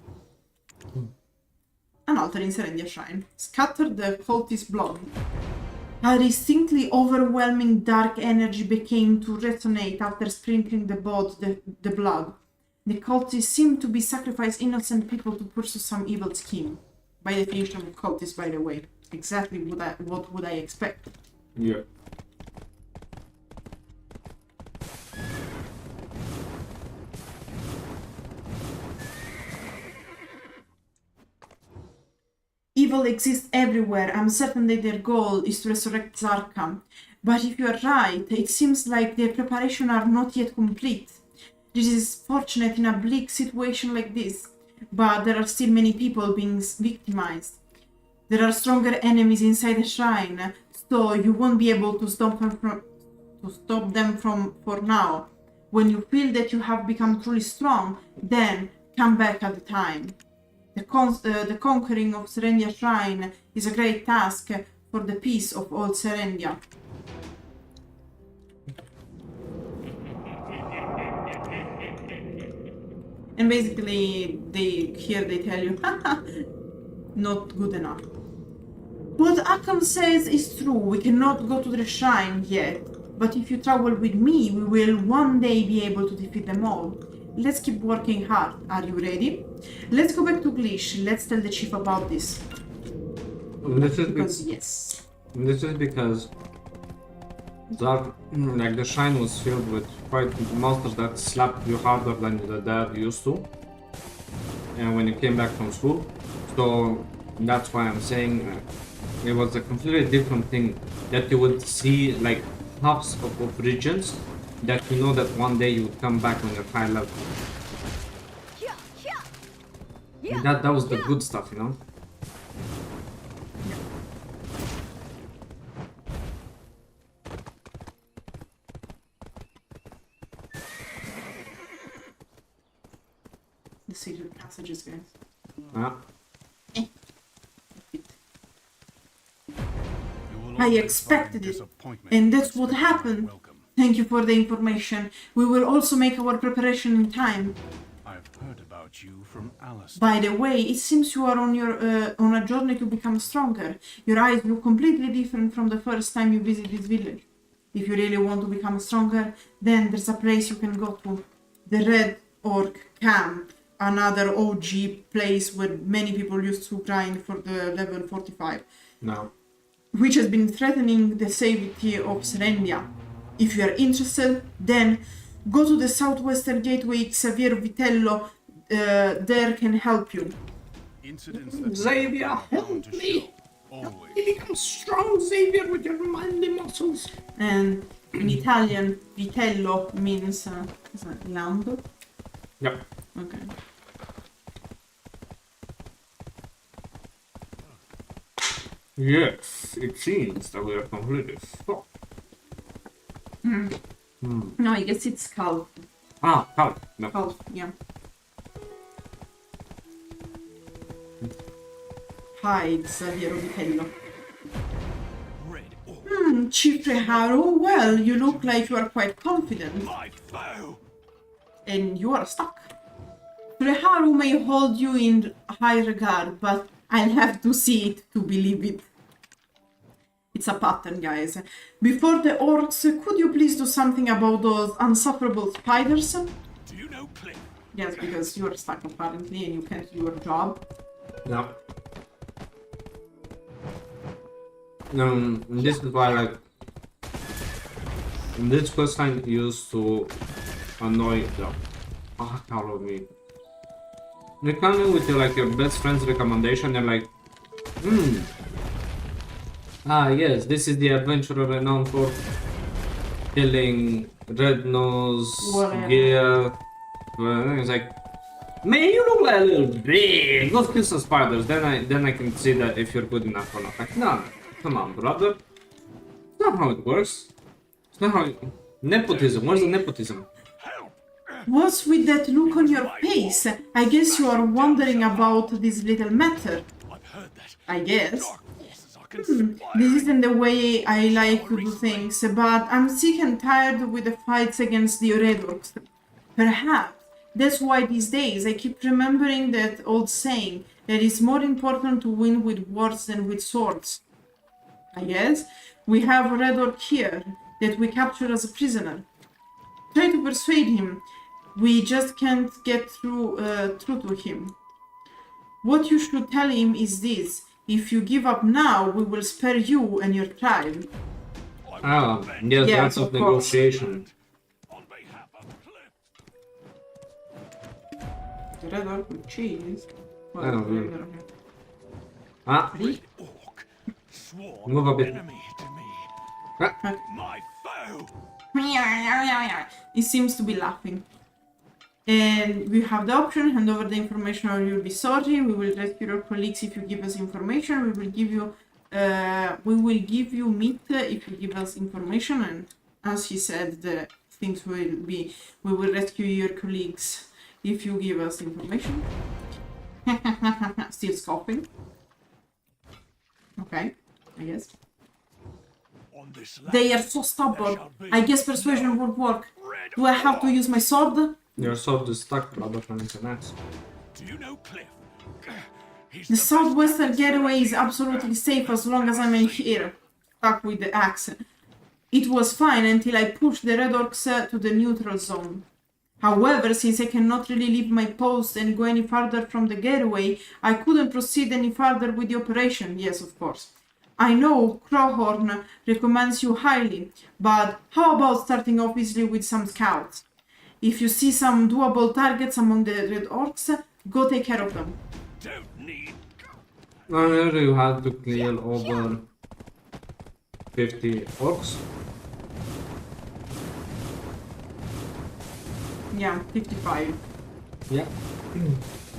An altar in Serendia Shrine. Scatter the cultist blood. A distinctly overwhelming dark energy began to resonate after sprinkling the blood. The cultists seem to be sacrificing innocent people to pursue some evil scheme. By definition of cultists, by the way. Exactly what would I expect? Yeah. Evil exists everywhere. I'm certain that their goal is to resurrect Kzarka. But if you are right, it seems like their preparations are not yet complete. This is fortunate in a bleak situation like this, but there are still many people being victimized. There are stronger enemies inside the shrine, so you won't be able to stop them for now. When you feel that you have become truly strong, then come back at the time. The conquering of Serendia Shrine is a great task for the peace of all Serendia. And basically, they tell you, not good enough. What Akam says is true. We cannot go to the shrine yet, but if you travel with me, we will one day be able to defeat them all. Let's keep working hard. Are you ready? Let's go back to Glish. Let's tell the chief about this. Yes. This is because the shrine was filled with quite monsters that slapped you harder than the dad used to. And when you came back from school, so that's why I'm saying it was a completely different thing that you would see like halves of regions that you know that one day you would come back when you're high level. And that was the good stuff, you know? The secret passages, guys. Yeah. I expected it, and that's what happened. Thank you for the information. We will also make our preparation in time. I've heard about you from Alice. By the way, it seems you are on a journey to become stronger. Your eyes look completely different from the first time you visit this village. If you really want to become stronger, then there's a place you can go to. The Red Orc Camp, another OG place where many people used to grind for the level 45. No. Which has been threatening the safety of Serendia. If you are interested, then go to the southwestern gateway Xavier Vitello there can help you. Incidents that Xavier, help me! Help me become strong, Xavier, with your manly muscles. And in Italian, vitello means lamb. Yep. Okay. Yes, it seems that we are completely stopped. No, I guess it's calf. Ah, calf. No. Calf, yeah. Hides, vero vitello. Chief Reharu, well, you look like you are quite confident. And you are stuck. Reharu may hold you in high regard, but I'll have to see it to believe it. It's a pattern, guys. Before the orcs, could you please do something about those insufferable spiders? Do you know Cliff? Yes, because you are stuck apparently and you can't do your job. No. This is why, like, this quest line used to annoy the fuck out of me. You come in with your, like, your best friend's recommendation and like, ah yes, this is the adventurer renowned for killing red nose, gear. It's like, man, you look like a little big. Go kill some spiders. Then I can see that if you're good enough or not. Like, no, come on, brother. It's not how it works. It's not how. Nepotism. Where's the nepotism? What's with that look on your face? I guess you are wondering about this little matter. I guess. This isn't the way I like to do things, but I'm sick and tired with the fights against the red orcs. Perhaps that's why these days I keep remembering that old saying that it's more important to win with words than with swords. I guess we have a red orc here that we captured as a prisoner. Try to persuade him. We just can't get through to him. What you should tell him is this. If you give up now, we will spare you and your tribe. Ah, yes, that's of negotiation. Red orc with cheese. I don't know. Ah, move a bit. It seems to be laughing. And we have the option, hand over the information or you'll be sorry. We will rescue your colleagues if you give us information. We will give you meat if you give us information. And as he said, the things will be, we will rescue your colleagues if you give us information. Still scoffing. Okay, I guess. They are so stubborn. I guess persuasion won't work. Do I have to use my sword? Your sword is stuck, brother, and it's an axe. Do you know Cliff? The southwestern getaway is absolutely safe as long as I'm in here. Stuck with the axe. It was fine until I pushed the red orcs to the neutral zone. However, since I cannot really leave my post and go any farther from the getaway, I couldn't proceed any farther with the operation. Yes, of course. I know Crowhorn recommends you highly, but how about starting off easily with some scouts? If you see some doable targets among the red orcs, go take care of them. Earlier you had to clear over 50 orcs. Yeah, 55. Yeah.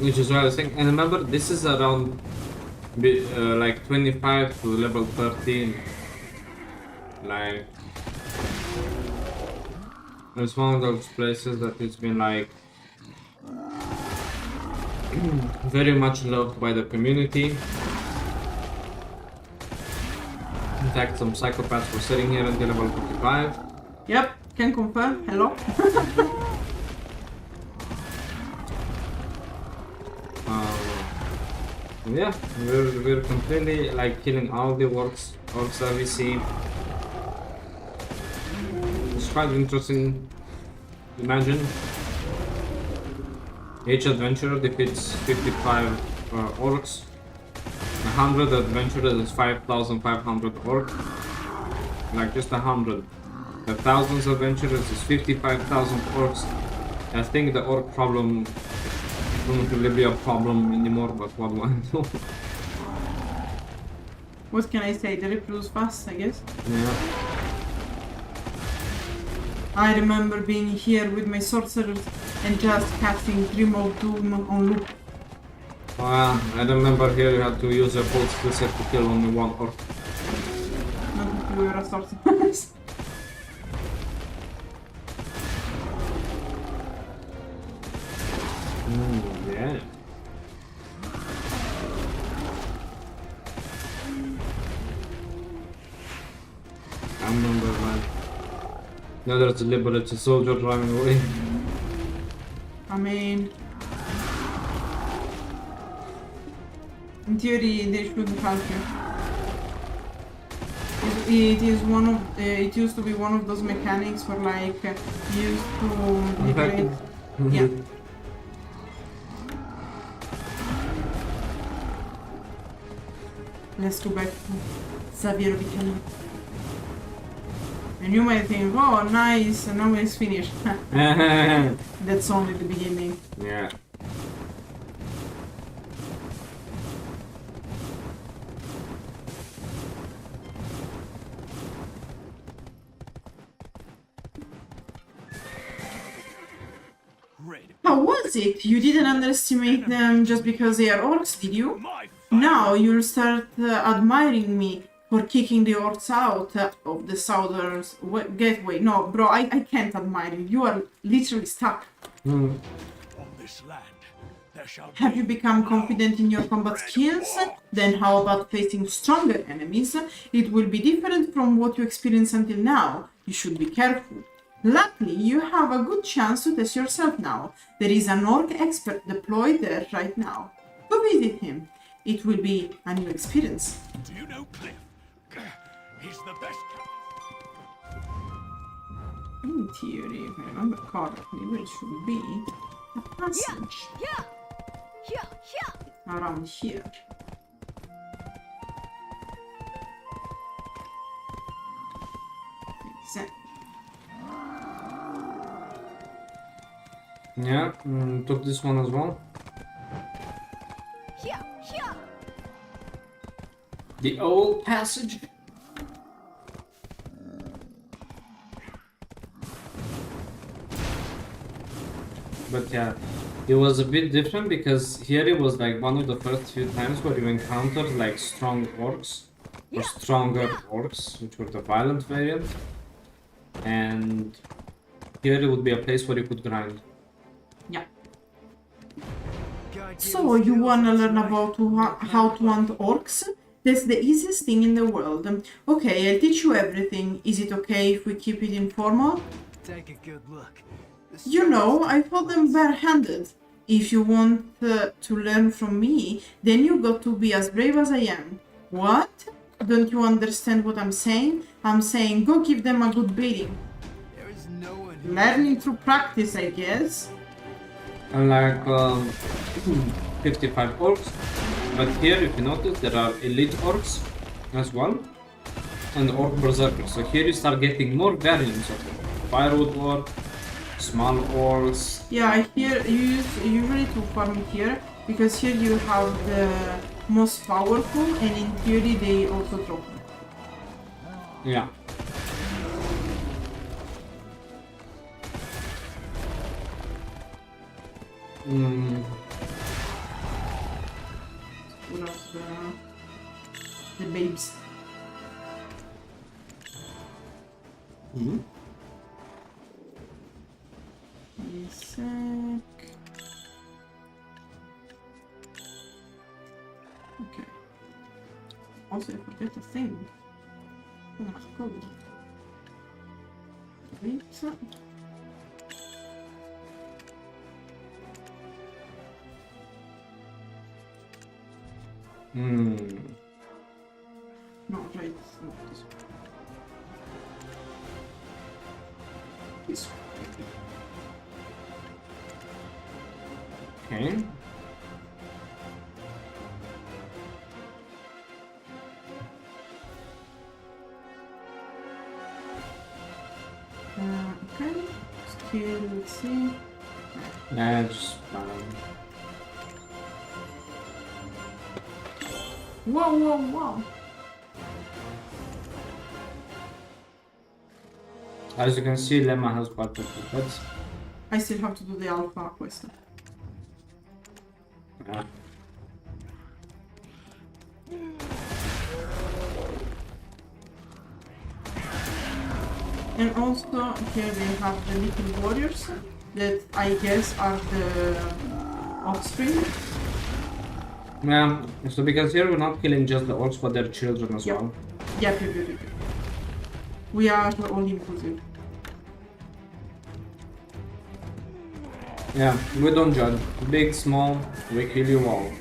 Which is what I was saying. And remember, this is around like 25 to level 13. Like, it's one of those places that it's been like very much loved by the community. In fact, some psychopaths were sitting here until level 45. Yep, can confirm. Hello. Yeah, we're completely like killing all the orcs that we see. It's quite interesting. Imagine each adventurer defeats 55 orcs. 100 adventurers is 5,500 orcs. Like just 100. The thousands of adventurers is 55,000 orcs. I think the orc problem Won't really be a problem anymore, but what do I know? What can I say? The reproduce fast, I guess. Yeah. I remember being here with my sorcerers and just casting Dream of Doom on loop. I remember here you had to use a full skill set to kill only one orc. Not if you were a sorcerer. Yeah. I remember when now there's a liberated soldier running away. I mean, in theory, they shouldn't help you. It is one of. It used to be one of those mechanics for like used to liberate. Yeah. Let's go back to Xavier Vicani. And you might think, oh, nice, and now it's finished. That's only the beginning. Yeah. How was it? You didn't underestimate them just because they are orcs, did you? Now you'll start admiring me for kicking the orcs out of the southern gateway. No, bro, I can't admire you. You are literally stuck. On this land, there shall Have you become confident in your combat skills? Then how about facing stronger enemies? It will be different from what you experienced until now. You should be careful. Luckily, you have a good chance to test yourself now. There is an orc expert deployed there right now. Go visit him. It will be a new experience. Do you know Cliff? He's the best. In theory, if I remember correctly, there should be a passage around here. Exactly. Yeah, took this one as well. The old passage. But yeah, it was a bit different because here it was like one of the first few times where you encountered like strong orcs or stronger orcs, which were the violent variant. And here it would be a place where you could grind. Yeah. So you wanna learn about how to hunt orcs? That's the easiest thing in the world. Okay, I'll teach you everything. Is it okay if we keep it informal? Take a good look. You know, I fought them barehanded. If you want to learn from me, then you got to be as brave as I am. What? Don't you understand what I'm saying? I'm saying go give them a good beating. There is no one Learning through practice, I guess. And like 55 orcs. But here, if you notice, there are elite orcs as well. And orc berserkers. So here you start getting more variants of them. Firewood orc, small orcs. Yeah, here you usually to farm it here because here you have the most powerful, and in theory they also drop. Yeah. Full of the babes. A sec. Okay. Also, I forget a thing. Oh my god. Wait. No, right. No, this one. Okay. Okay. Skill, let's see. Yeah, just Wow, wow, wow. As you can see, Lema has quite a few pets. I still have to do the alpha quest. Yeah. And also here we have the little warriors that I guess are the offspring. Yeah, so because here we're not killing just the orcs but their children as well. Yep. We are all inclusive. Yeah, we don't judge. Big, small, we kill you all.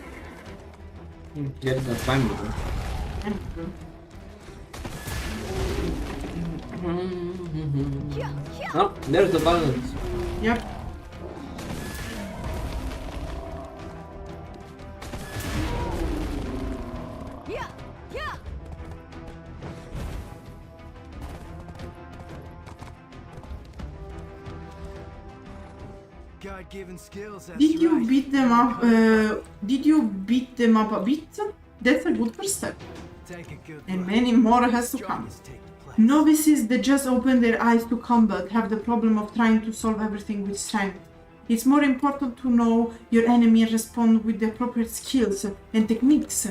Get that time with them. Oh, there's the balance. Yep. God-given skills, that's Did you right. beat them up? Did you beat them up a bit? That's a good first step. Take a good And look. many more has to come. Novices that just open their eyes to combat have the problem of trying to solve everything with strength. It's more important to know your enemy and respond with the appropriate skills and techniques.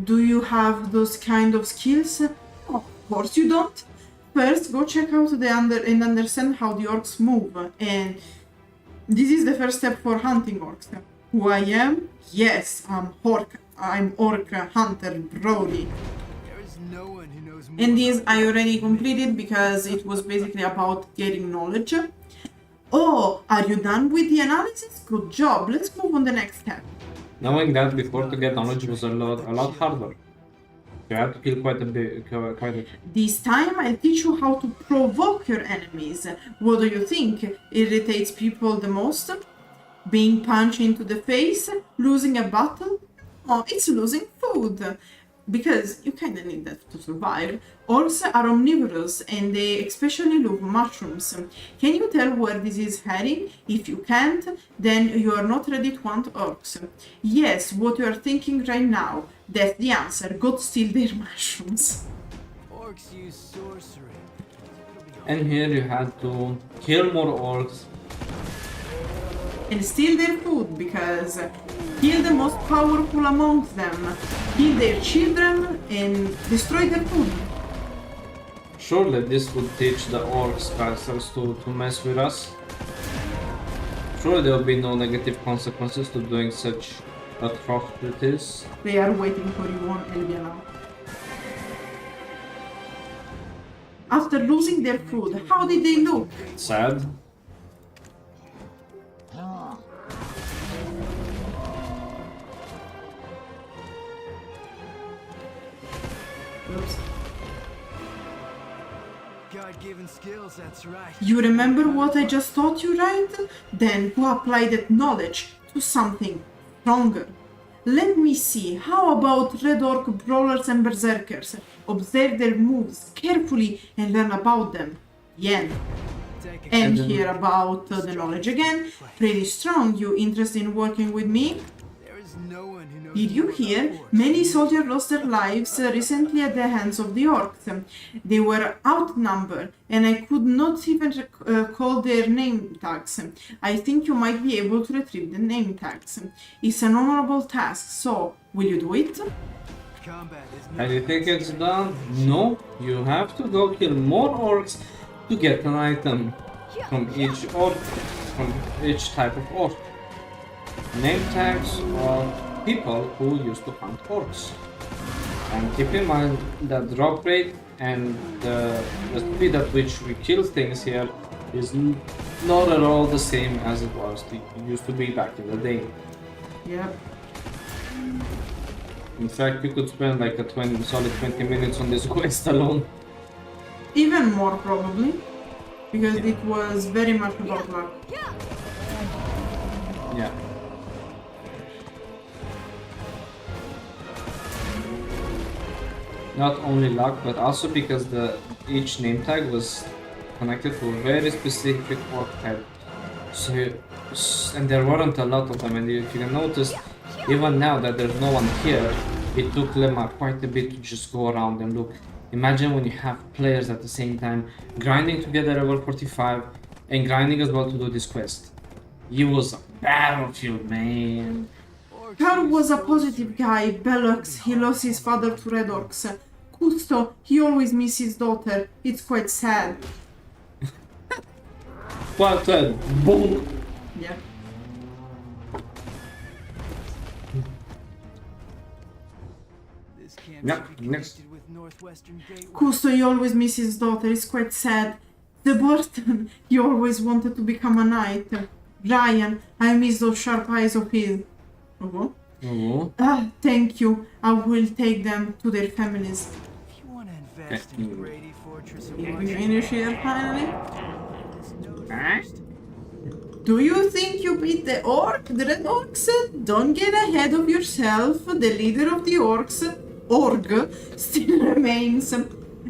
Do you have those kind of skills? Of course you don't. First, go check out and understand how the orcs move, and this is the first step for hunting orcs. Who I am? Yes, I'm orc hunter Brody. No one who knows more. And this I already completed because it was basically about getting knowledge. Oh, are you done with the analysis? Good job. Let's move on the next step. Knowing that before to get knowledge was a lot harder. You had to kill quite a bit. This time I'll teach you how to provoke your enemies. What do you think irritates people the most? Being punched into the face? Losing a battle? Oh, it's losing food. Because you kinda need that to survive. Orcs are omnivorous and they especially love mushrooms. Can you tell where this is heading? If you can't, then you are not ready to hunt orcs. Yes, what you are thinking right now. That's the answer. Go steal their mushrooms. Orcs use sorcery. And here you had to kill more orcs. And steal their food because kill the most powerful amongst them. Kill their children and destroy their food. Surely this would teach the orcs casters to mess with us. Surely there will be no negative consequences to doing such atrocities. They are waiting for you on Elvia now. After losing their food, how did they look? Sad. Oops. God-given skills, that's right. You remember what I just taught you, right? Then go apply that knowledge to something stronger. Let me see, how about Red Orc Brawlers and Berserkers? Observe their moves carefully and learn about them. Yen. And hear about the knowledge again. Pretty strong. You interested in working with me? There is no one who knows. Did you hear? Many soldiers lost their lives recently at the hands of the orcs. They were outnumbered, and I could not even call their name tags. I think you might be able to retrieve the name tags. It's an honorable task, so will you do it? And you think it's done? No, you have to go kill more orcs to get an item from each orc, from each type of orc. Name tags are people who used to hunt orcs. And keep in mind that drop rate and the speed at which we kill things here is not at all the same as it used to be back in the day. Yep. In fact, you could spend like a solid 20 minutes on this quest alone. Even more probably, because it was very much about luck. Yeah. Not only luck, but also because each name tag was connected to a very specific orc type. So, and there weren't a lot of them, and if you can notice, even now that there's no one here, It took Lema quite a bit to just go around and look. Imagine when you have players at the same time grinding together level 45 and grinding as well to do this quest. He was a battlefield, man. Carl was a positive guy. Bellox, he lost his father to Red Orcs. Kusto, he always missed his daughter. It's quite sad. Well said. Boom. Yeah. Yeah, next. Kusto, he always misses his daughter. It's quite sad. The Burton, he always wanted to become a knight. Ryan, I miss those sharp eyes of his. Oh. Oh. Ah, thank you. I will take them to their families. We finish here finally. Do you think you beat the orc? The red orcs? Don't get ahead of yourself. The leader of the orcs, Org, still remains.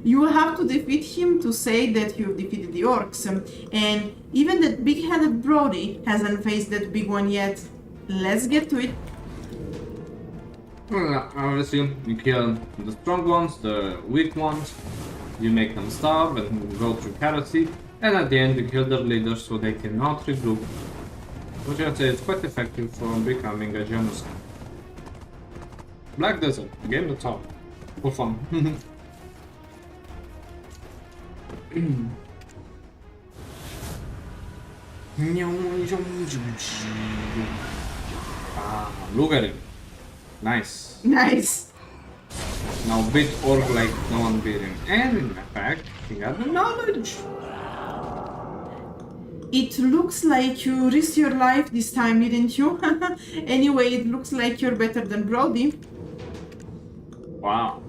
You have to defeat him to say that you've defeated the orcs. And even that big-headed Brody hasn't faced that big one yet. Let's get to it. Well, obviously, you kill the strong ones, the weak ones, you make them starve and go through heresy, and at the end you kill their leaders so they cannot regroup. Which I'd say is quite effective for becoming a genocide. Black Desert, game the top. For fun. Look at him. Nice. Nice. Now beat Orc like no one beat him. And in fact, he got the knowledge. It looks like you risked your life this time, didn't you? Anyway, it looks like you're better than Brody. Wow.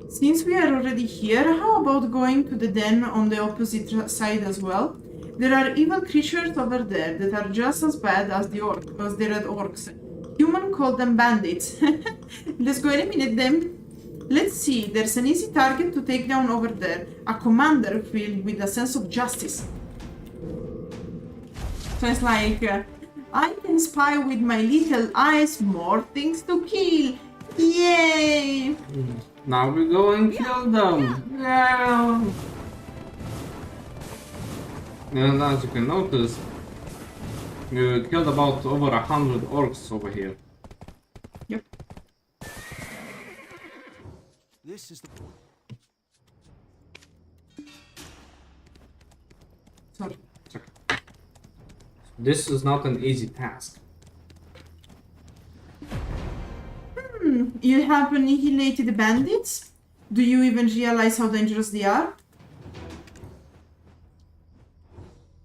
Since we are already here, how about going to the den on the opposite side as well? There are evil creatures over there that are just as bad as the red orcs. Human call them bandits. Let's go eliminate them. Let's see, there's an easy target to take down over there. A commander filled with a sense of justice. So it's like, I can spy with my little eyes more things to kill. Yay! Now we go and kill them. Yeah. And as you can notice, you killed about over 100 orcs over here. Yep. This is the... Sorry. This is not an easy task. You have annihilated the bandits? Do you even realize how dangerous they are?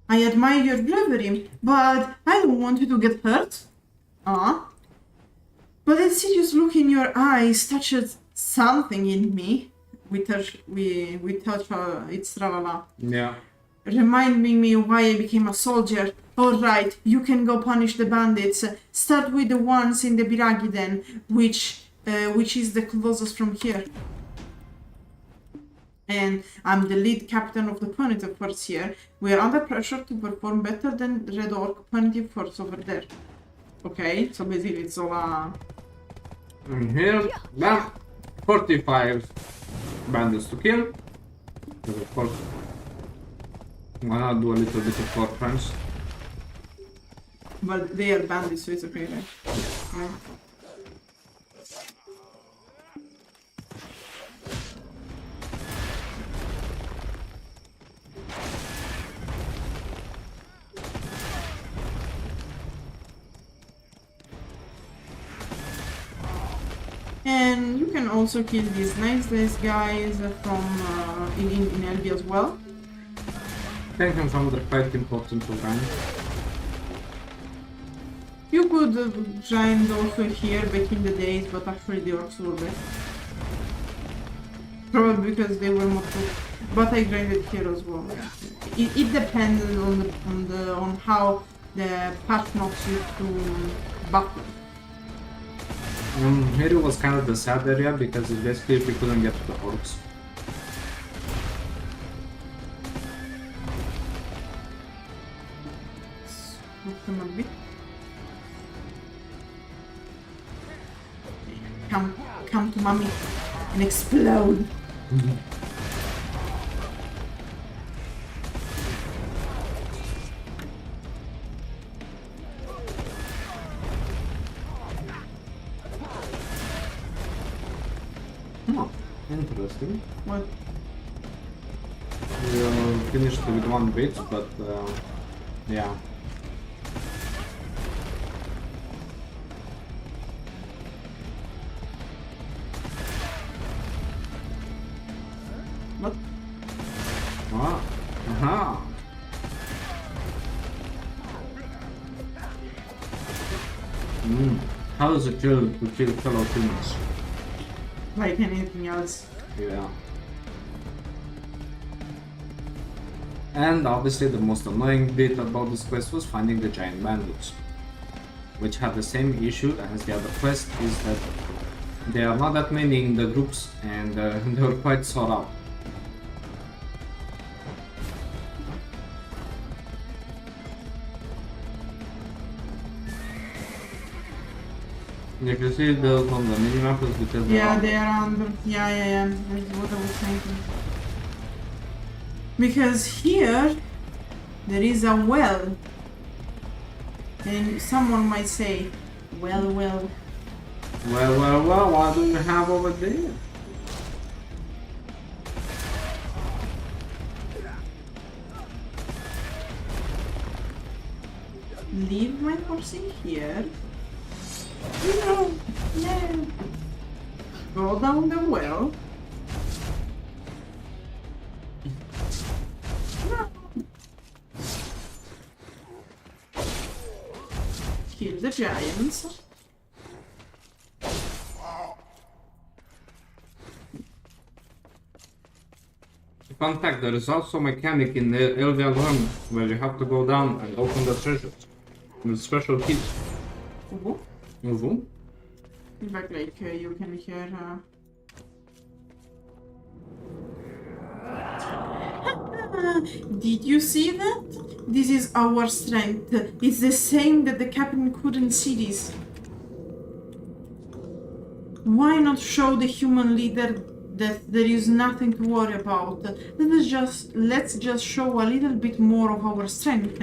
I admire your bravery, but I don't want you to get hurt. But that serious look in your eyes touches something in me. We touch, it's tralala. Yeah. Reminding me why I became a soldier. Alright, you can go punish the bandits. Start with the ones in the Biraghi den, which is the closest from here. And I'm the lead captain of the punitive force here. We are under pressure to perform better than Red Orc punitive force over there. Okay, so basically it's all And here, well, 45 bandits to kill. But of course, I'm gonna do a little bit of war crimes. But they are bandits, so it's okay, right? Yeah. And you can also kill these nice guys from in LB as well. Take them from the quite important to grind. You could grind also here back in the days, but actually the orcs were better. Probably because they were more cool. But I grinded here as well. It depends on how the patch knocks you to battle. Here it was kind of the sad area because it's basically if you couldn't get to the orcs. Move them a bit. come to mommy and explode. Oh, interesting. What? We finished with one bit, but yeah. What? Ah, aha. How does it feel to kill fellow humans? Like anything else. Yeah. And obviously the most annoying bit about this quest was finding the giant bandits, which had the same issue as the other quest, is that there are not that many in the groups and they were quite sought out. You can see those on the minimap is because they are under. Yeah. That's what I was thinking. Because here there is a well, and someone might say, well. Well, what do you have over there? Leave my horsey here. No. Go down the well. No. Kill the giants. Fun fact, there is also a mechanic in the Elvian Realm where you have to go down and open the treasures with special keys. In fact, like you can hear. Did you see that? This is our strength. It's the same that the captain couldn't see this. Why not show the human leader that there is nothing to worry about? Let's just show a little bit more of our strength.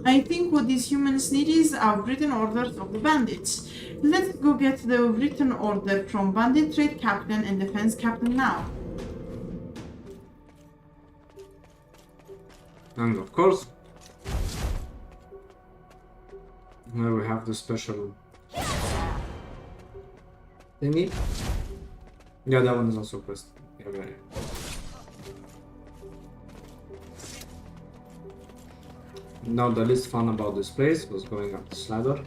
I think what these humans need is our written orders of the bandits. Let's go get the written order from bandit trade captain and defense captain now. And of course, now we have the special thingy. Yeah, that one is also quest. Yeah. Now the least fun about this place was going up this ladder.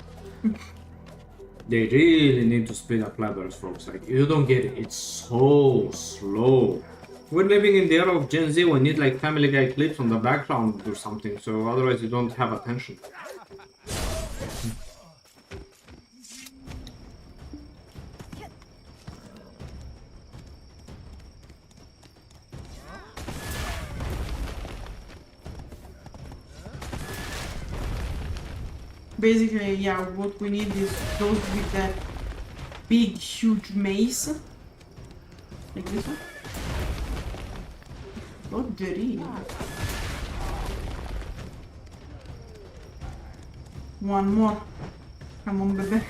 They really need to speed up ladders, folks. Like, you don't get it. It's so slow. We're living in the era of Gen Z. We need like Family Guy clips on the background or something, so otherwise you don't have attention. Basically, yeah, what we need is those with that big, huge mace. Like this one. Jordine. One more. Come on, baby.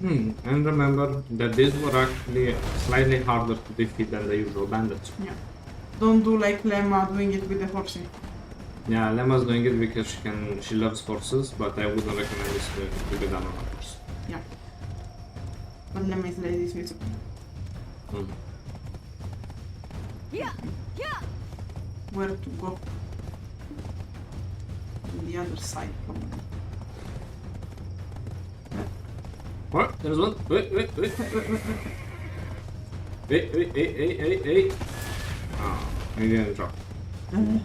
And remember that these were actually slightly harder to defeat than the usual bandits. Yeah. Don't do like Lema doing it with the horsey. Yeah, Lema's doing it because she loves horses, but I wouldn't recommend this to be done on a horse. Yeah. But Lema is lazy, so it's okay. Yeah. Where to go? To the other side, probably. What? There's one. Wait. Hey. Oh, he didn't drop. There's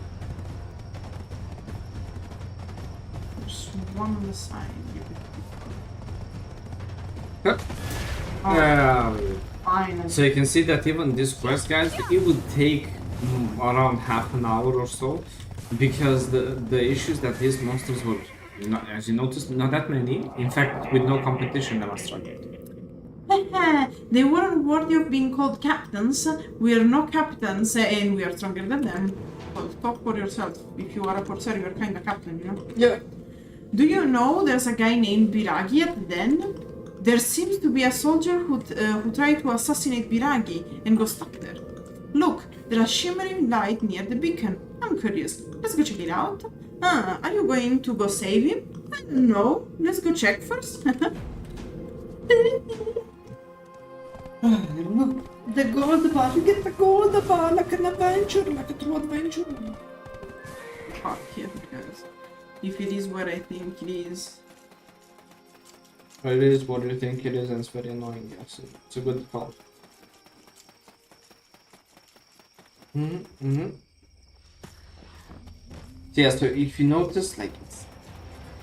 one on the side. Huh? Oh, Yeah. finally. So you can see that even this quest, guys, it would take around half an hour or so, because the issues that these monsters were As you noticed, not that many. In fact, with no competition, Lema struggled. They weren't worthy of being called captains. We are no captains, and we are stronger than them. Well, talk for yourself. If you are a corsair, you're kind of captain, you know? Yeah. Do you know there's a guy named Biraghi at the den? There seems to be a soldier who tried to assassinate Biraghi and got stuck there. Look, there's a shimmering light near the beacon. I'm curious. Let's go check it out. Are you going to go save him? No. Let's go check first. The gold bar, get the gold bar like an adventure, like a true adventure. Fuck yeah, guys. If it is where I think it is. Well, it is what you think it is, and it's very annoying. Yes, it's a good call. Yeah, so if you notice, like, it's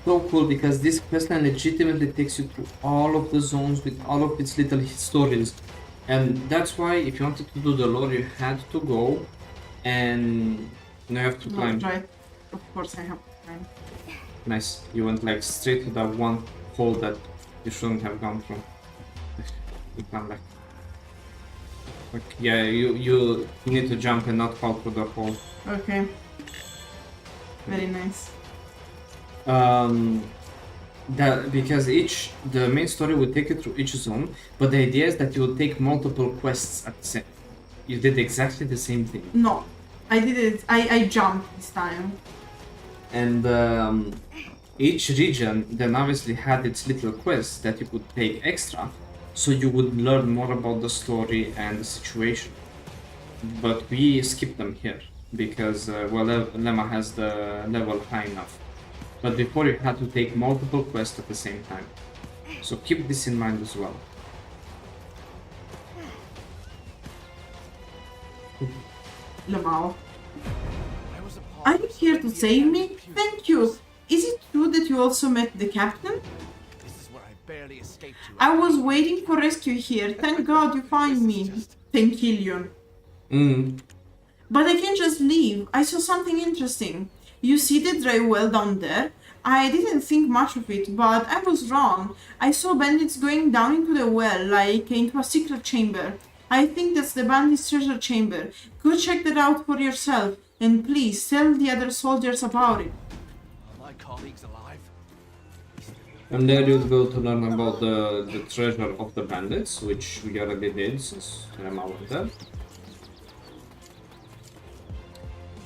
so cool because this questline legitimately takes you through all of the zones with all of its little stories. And that's why if you wanted to do the lore, you had to go and you have to climb. Right. Of course I have to climb. Nice. You went like straight to that one hole that you shouldn't have gone through. You come back. Like, yeah, you need to jump and not fall through the hole. Okay. Very nice. Because the main story will take you through each zone, but the idea is that you will take multiple quests at the same. You did exactly the same thing. No, I did it. I jumped this time. And each region then obviously had its little quests that you could take extra, so you would learn more about the story and the situation. But we skipped them here because well, Lema has the level high enough. But before you had to take multiple quests at the same time. So keep this in mind as well. Lema. Are you here to save me? Thank you. Is it true that you also met the captain? This is where I barely escaped you. I was waiting for rescue here. Thank God you find me. Thank Killian. But I can't just leave. I saw something interesting. You see the dry well down there? I didn't think much of it, but I was wrong. I saw bandits going down into the well, like into a secret chamber. I think that's the bandits' treasure chamber. Go check that out for yourself, and please tell the other soldiers about it. Are my colleagues alive? And there you'd go to learn about the treasure of the bandits, which we already did since Lema went there.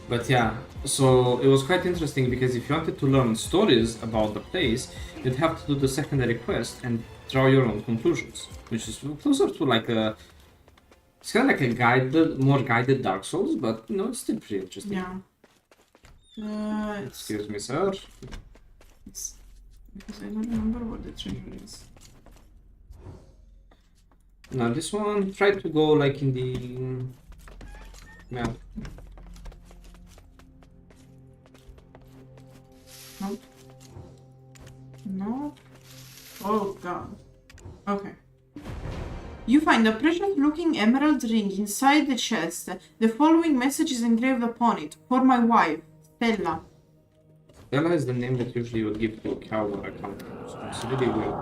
But yeah, so it was quite interesting because if you wanted to learn stories about the place, you'd have to do the secondary quest and draw your own conclusions, which is closer to like a... It's kind of like a guided, more guided Dark Souls, but you know, it's still pretty interesting. Yeah. Excuse me, sir. Because I don't remember what the treasure is. Now this one, try to go like in the... map. Nope. No. Oh god. Okay. You find a precious looking emerald ring inside the chest. The following message is engraved upon it. For my wife, Stella. Stella is the name that usually you would give to a cow or a camel, so it's really weird.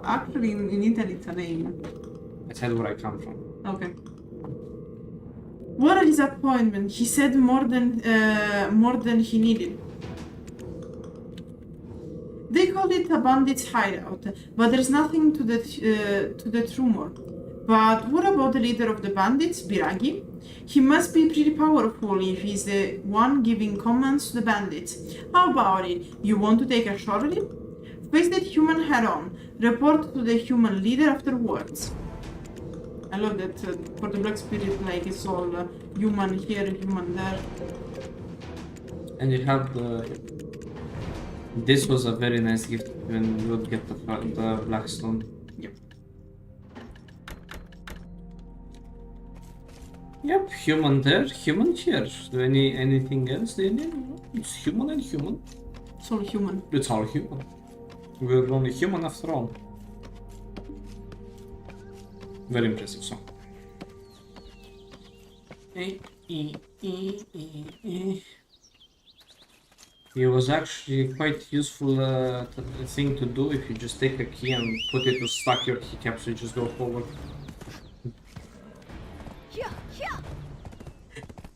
Actually, in Italy it's a name. I said where I come from. Okay. What a disappointment. He said more than he needed. They call it a bandit's hideout, but there's nothing to that rumor. But what about the leader of the bandits, Biraghi? He must be pretty powerful if he's the one giving commands to the bandits. How about it? You want to take a shot at him? Face that human head on. Report to the human leader afterwards. I love that for the Black Spirit, like it's all human here, human there. And you have this was a very nice gift when you would get the Blackstone. Yep. Yep, human there, human here. Do anything else they need? It's human and human. It's all human. It's all human. We're only human after all. Very impressive song. It was actually quite useful thing to do if you just take a key and put it to stack your keycaps, so you just go forward.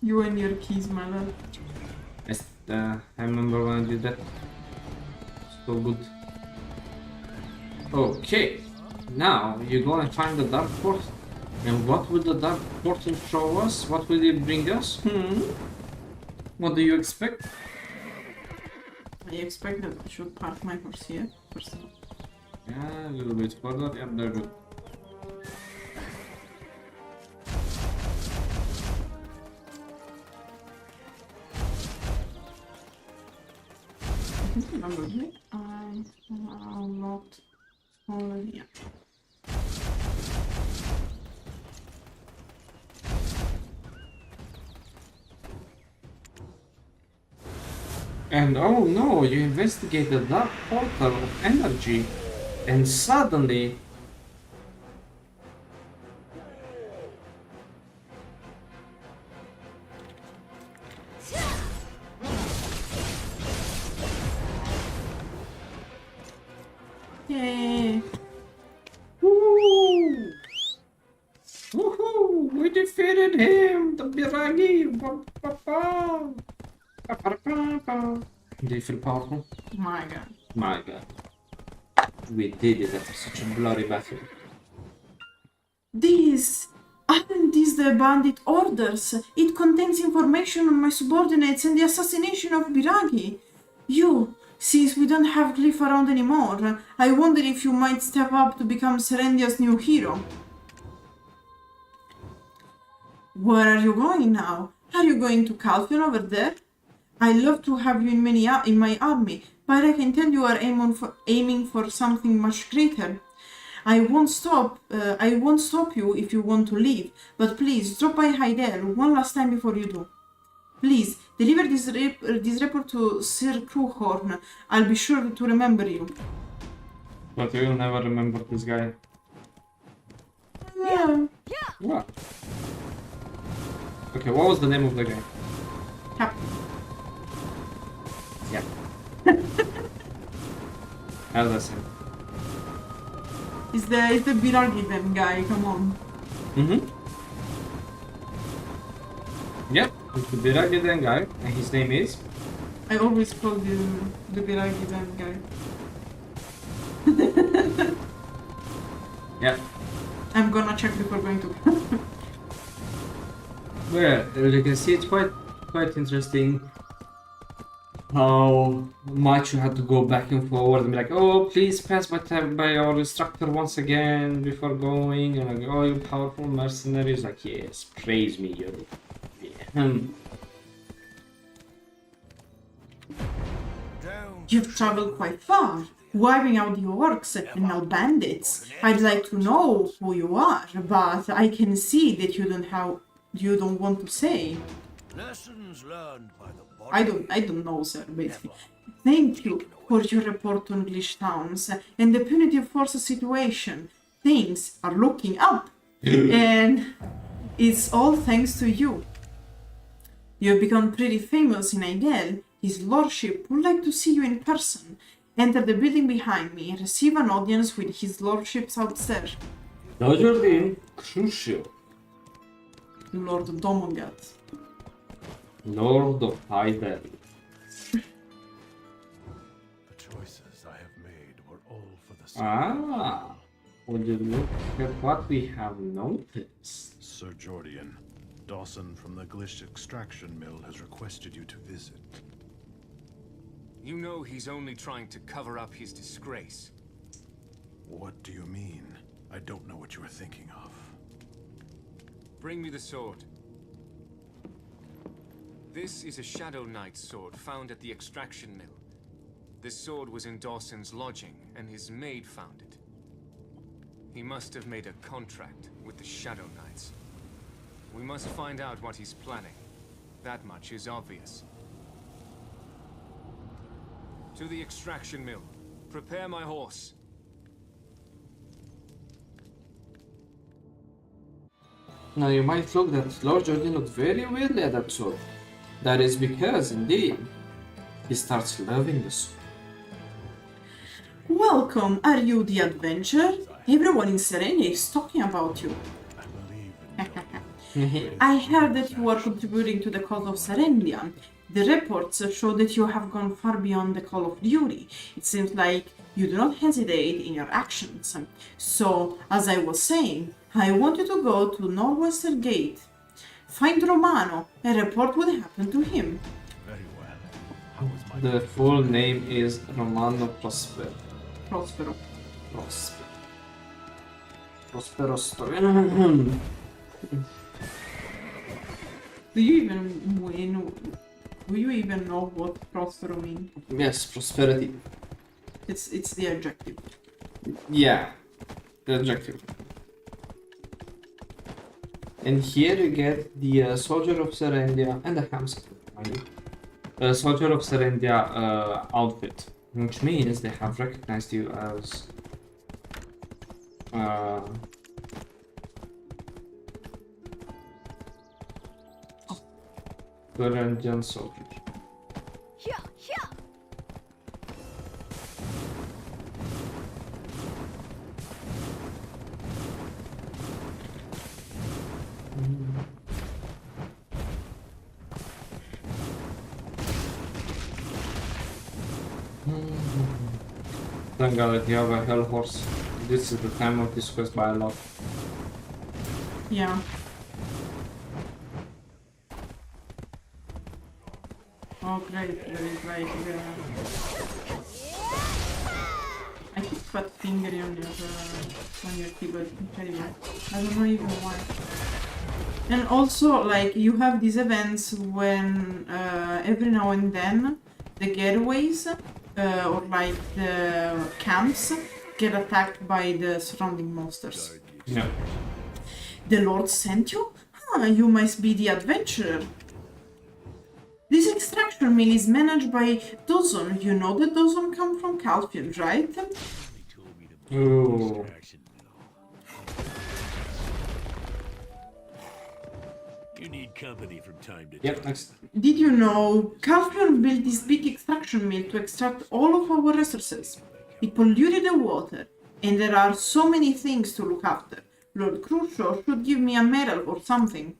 You and your keys, my love. Yes, I remember when I did that. So good. Okay, now you go and find the dark port. And what will the dark portal show us? What will it bring us? What do you expect? I expect that I should park my horse here first of all. Yeah, a little bit further. Yeah, they're good. Remember me? I unlocked already. Yeah. And oh no, you investigate the dark portal of energy, and suddenly Yay! woohoo! Woohoo! We defeated him! The Biraghi! Do you feel powerful? My god. My god. We did it after such a bloody battle. Aren't these the bandit orders? It contains information on my subordinates and the assassination of Biraghi. Since we don't have Glyph around anymore, I wonder if you might step up to become Serendia's new hero. Where are you going now? Are you going to Calpheon over there? I love to have you in my army, but I can tell you are aiming for something much greater. I won't stop you if you want to leave, but please drop by Heidel one last time before you do. Please deliver this report to Sir Crewhorn. I'll be sure to remember you. But you'll never remember this guy. Yeah. What? Okay, what was the name of the guy? Cap. Yeah. How's that sound? It's the Biraghi then guy, come on. Yep, it's the Biraghi then guy, and his name is? I always call him the Biraghi then guy. Yeah. I'm gonna check before going to. Well, as you can see, it's quite interesting how much you had to go back and forward and be like, oh, please pass by our instructor once again before going, and like, oh, you powerful mercenaries, like, yes, praise me, you. Yeah. You've traveled quite far, wiping out the orcs and now bandits. I'd like to know who you are, but I can see that you don't want to say. Lessons learned by the I don't know, sir, basically. Thank you for your report on Glish towns and the punitive force situation. Things are looking up, and it's all thanks to you. You've become pretty famous in Heidel. His lordship would like to see you in person. Enter the building behind me and receive an audience with his lordships outstairs. No, Jordine, crucial. Lord Domongat. Lord of Heidel. The choices I have made were all for the same. Ah, would you look at what we have noticed? Sir Jordine, Dawson from the Glish extraction mill has requested you to visit. You know he's only trying to cover up his disgrace. What do you mean? I don't know what you are thinking of. Bring me the sword. This is a Shadow Knight sword found at the extraction mill. This sword was in Dawson's lodging, and his maid found it. He must have made a contract with the Shadow Knights. We must find out what he's planning. That much is obvious. To the extraction mill. Prepare my horse. Now you might look that Lord Jordine looked very weirdly at that sword. That is because, indeed, He starts loving the soup. Welcome, are you the adventurer? Everyone in Serendia is talking about you. I heard that you are contributing to the cause of Serendia. The reports show that you have gone far beyond the call of duty. It seems like you do not hesitate in your actions. So, as I was saying, I want you to go to Northwestern Gate. Find Romano and report what happened to him. Very well. How was my... The full name is Romano Prospero. Prospero. Prospero story. Do you even know what Prospero means? Yes, prosperity. It's the adjective. Yeah, the adjective. And here you get the Soldier of Serendia and the Hamster. Soldier of Serendia outfit, which means they have recognized you as Serendian soldier. Thank God that you have a hell horse. This is the time of this quest by a lot. Yeah. Oh great, yeah. I keep fat fingering on your keyboard, incredible. I don't know even why. And also, like, you have these events when every now and then the getaways or like the camps get attacked by the surrounding monsters. Yeah. The Lord sent you? Huh, you must be the adventurer. This extraction mill is managed by Dozon. You know that Dozon come from Calpheon, right? Ooh. You need company from time to time. Yep, next. Did you know Calpheon built this big extraction mill to extract all of our resources? It polluted the water, and there are so many things to look after. Lord Khuruto should give me a medal or something.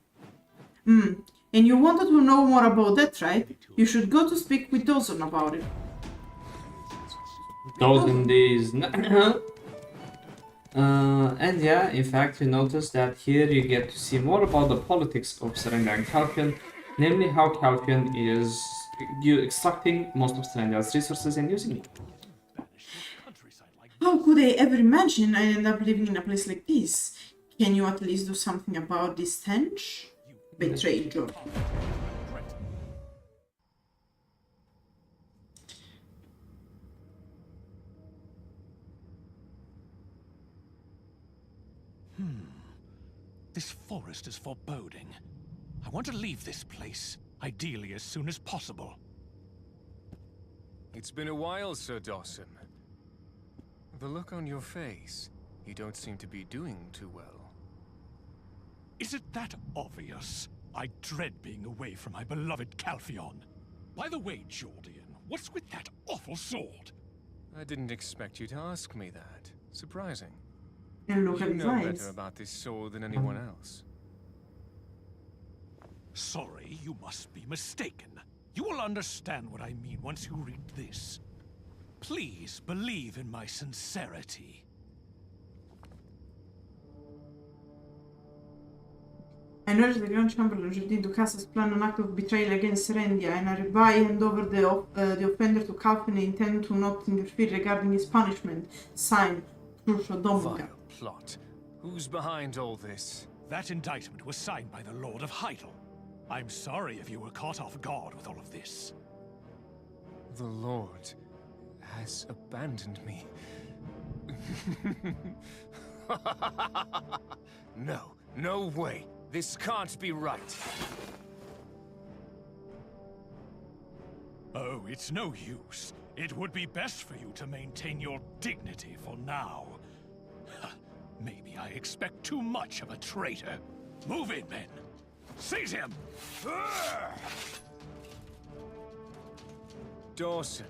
And you wanted to know more about that, right? You should go to speak with Dozon about it. Dozon days. And yeah, in fact, you notice that here you get to see more about the politics of Serendia and Calpheon, namely how Calpheon is extracting most of Serendia's resources and using it. How could I ever imagine I end up living in a place like this? Can you at least do something about this stench? Betrayed Jordine. This forest is foreboding. I want to leave this place, ideally as soon as possible. It's been a while, Sir Dawson. The look on your face, you don't seem to be doing too well. Is it that obvious? I dread being away from my beloved Calpheon. By the way, Jordine, what's with that awful sword? I didn't expect you to ask me that. Surprising. And look You at his know eyes. better about this sword than anyone else. Sorry, you must be mistaken. You will understand what I mean once you read this. Please believe in my sincerity. I noticed the Grand Chamberlain Jordine Ducas's plan an act of betrayal against Serendia, and I hereby hand over the offender to Calpheon and intend to not interfere regarding his punishment. Signed, Khuruto Dominica. Vile plot. Who's behind all this? That indictment was signed by the Lord of Heidel. I'm sorry if you were caught off guard with all of this. The Lord has abandoned me. No, no way. This can't be right. Oh, it's no use. It would be best for you to maintain your dignity for now. Maybe I expect too much of a traitor. Move in, men. Seize him! Dawson,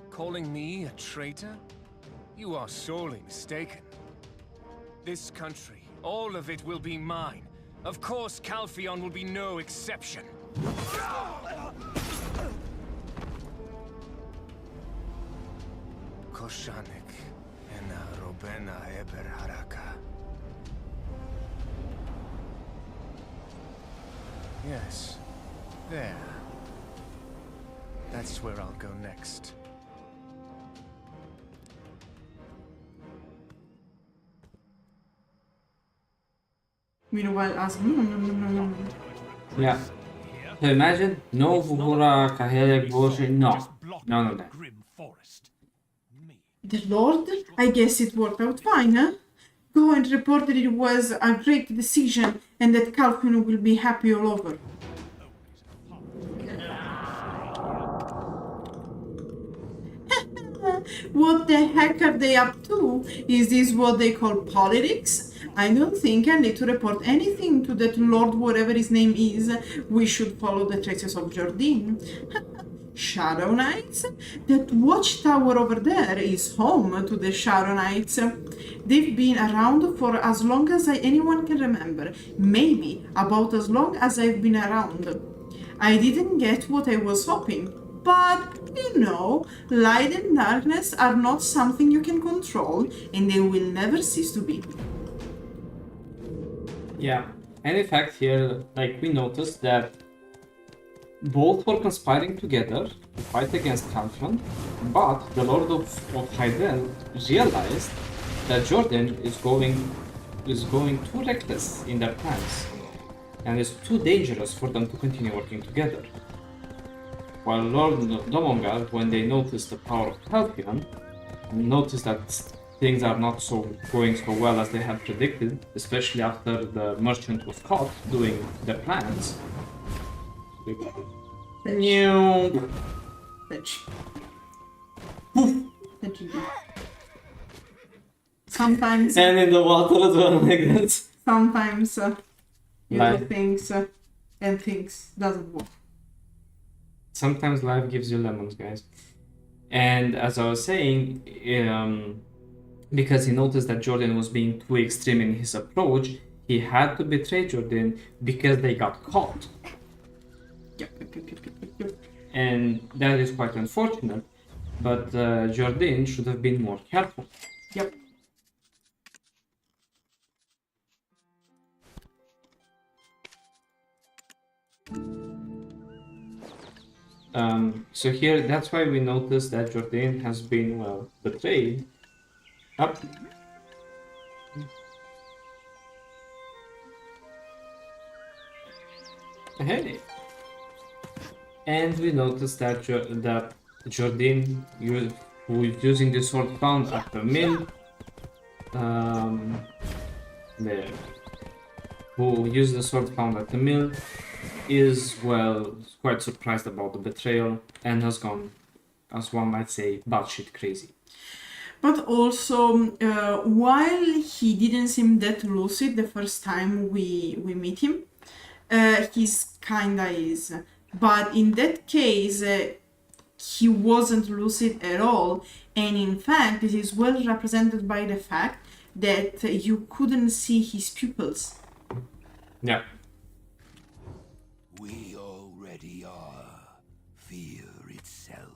calling me a traitor? You are sorely mistaken. This country, all of it will be mine. Of course, Calpheon will be no exception. Koshanik ena robena eber haraka. Yes, there. That's where I'll go next. Meanwhile, as Yeah. So imagine no Vuhura, Kahele, bullshit, no. None of that. The Lord? I guess it worked out fine, huh? Go and report that it was a great decision and that Calpheon will be happy all over. What the heck are they up to? Is this what they call politics? I don't think I need to report anything to that lord, whatever his name is. We should follow the traces of Jordine. Shadow Knights? That watchtower over there is home to the Shadow Knights. They've been around for as long as anyone can remember. Maybe about as long as I've been around. I didn't get what I was hoping. But, you know, light and darkness are not something you can control, and they will never cease to be. Yeah, and in fact here, like, we noticed that both were conspiring together to fight against Calpheon, but the Lord of Heidel realized that Jordine is going too reckless in their plans, and is too dangerous for them to continue working together. While Lord Domongar, when they noticed the power of Calpheon, noticed that things are not going so well as they had predicted, especially after the merchant was caught doing their plans. Sometimes. And in the water as well, like that. Sometimes you do things and things doesn't work. Sometimes life gives you lemons, guys. And as I was saying, because he noticed that Jordine was being too extreme in his approach, he had to betray Jordine because they got caught. Yep. And that is quite unfortunate, but Jordine should have been more careful. Yep. So here, that's why we notice that Jordine has been, well, betrayed. Up. Hey. And we notice that Jordine, who is using the sword found at the mill, who used the sword found at the mill, is, well, quite surprised about the betrayal and has gone, as one might say, batshit crazy. But also, while he didn't seem that lucid the first time we meet him, he's kinda is. But in that case, he wasn't lucid at all, and in fact, it is well represented by the fact that you couldn't see his pupils. Yeah. We already are fear itself.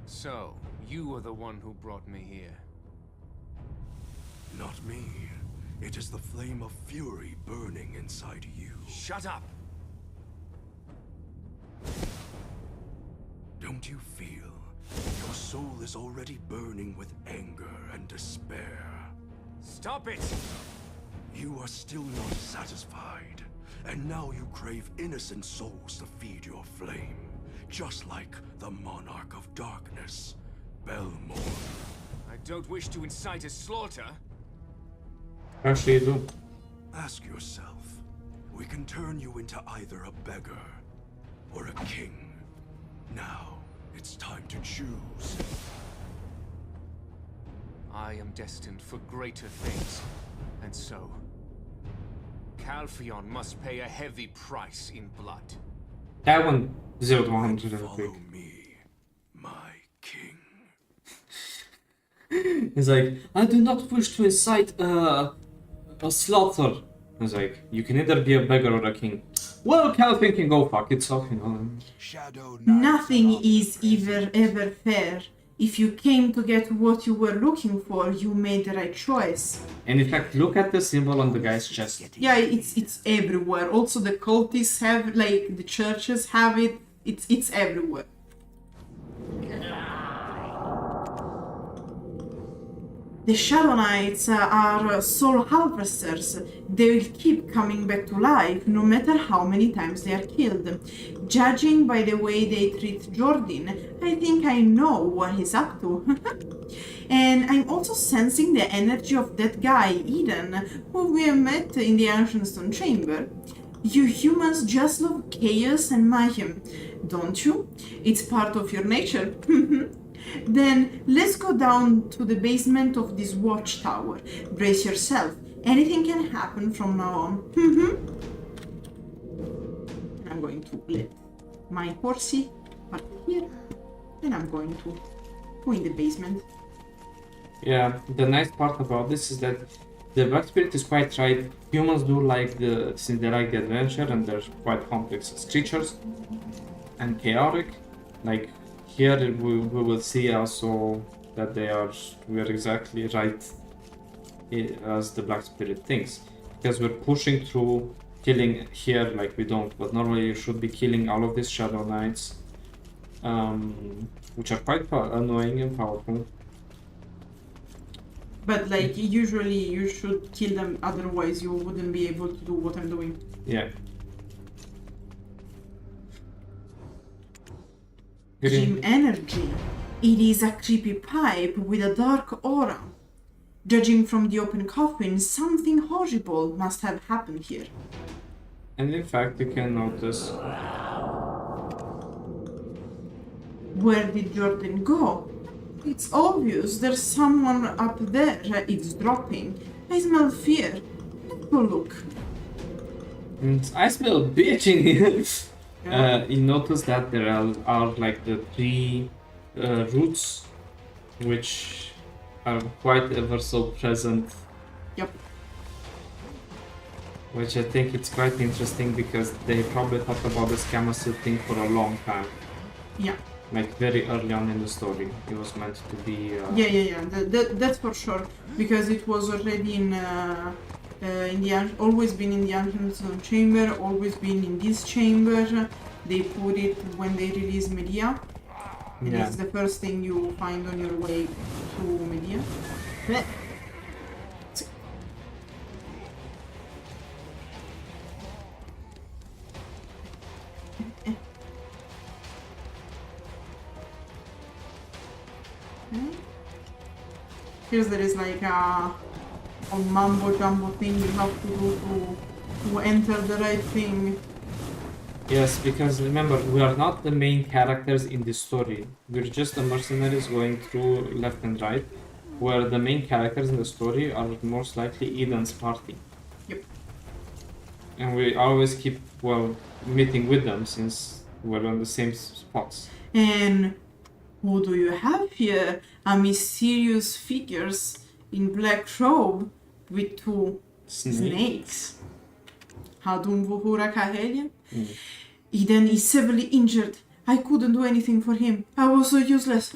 So, you are the one who brought me here. Not me. It is the flame of fury burning inside you. Shut up! Don't you feel? Your soul is already burning with anger and despair. Stop it! You are still not satisfied, and now you crave innocent souls to feed your flame, just like the Monarch of Darkness, Belmore. I don't wish to incite a slaughter. Actually, you do. Ask yourself, we can turn you into either a beggar or a king. Now, it's time to choose. I am destined for greater things. And so, Calpheon must pay a heavy price in blood. That one 0 to 100 real quick. He's like, I do not wish to incite a slaughter. He's like, you can either be a beggar or a king. Well, Calpheon can go fuck itself, you know. Nothing is ever fair. If you came to get what you were looking for, you made the right choice. And in fact, look at the symbol on the guy's chest. Yeah, it's everywhere. Also, the cultists have, like, the churches have it. It's everywhere. The Shadow Knights are soul harvesters. They will keep coming back to life, no matter how many times they are killed. Judging by the way they treat Jordine, I think I know what he's up to. And I'm also sensing the energy of that guy, Eden, who we met in the Ancient Stone Chamber. You humans just love chaos and mayhem, don't you? It's part of your nature. Then let's go down to the basement of this watchtower. Brace yourself. Anything can happen from now on. I'm going to let my horsey park here. And I'm going to go in the basement. Yeah, the nice part about this is that the Black Spirit is quite right. Humans do like since they like the adventure and they're quite complex as creatures and chaotic. Like here we will see also that we're exactly right as the Black Spirit thinks. Because we're pushing through, killing here like we don't, but normally you should be killing all of these Shadow Knights, which are quite annoying and powerful. But like usually you should kill them, otherwise you wouldn't be able to do what I'm doing. Yeah. Grim energy. It is a creepy pipe with a dark aura. Judging from the open coffin, something horrible must have happened here. And in fact, you can notice. Where did Jordine go? It's obvious there's someone up there eavesdropping. I smell fear. Let's go look. I smell bitch in here. You notice that there are like the 3 roots, which are quite ever so present. Yep. Which I think it's quite interesting because they probably thought about this Kamasu thing for a long time. Yeah. Like very early on in the story, it was meant to be. Yeah. That's for sure, because it was already in the always been in the Ancient Stone Chamber, always been in this chamber. They put it when they release Medea. And it's the first thing you find on your way to Medea. Here's there is like a mambo jumbo thing you have to do to enter the right thing. Yes, because remember, we are not the main characters in this story. We're just the mercenaries going through left and right, where the main characters in the story are most likely Eden's party. Yep. And we always keep, meeting with them since we're on the same spots. And who do you have here? A mysterious figures in black robe with 2 snakes. Hadumvuhura Kahelia? Eden is severely injured. I couldn't do anything for him. I was so useless.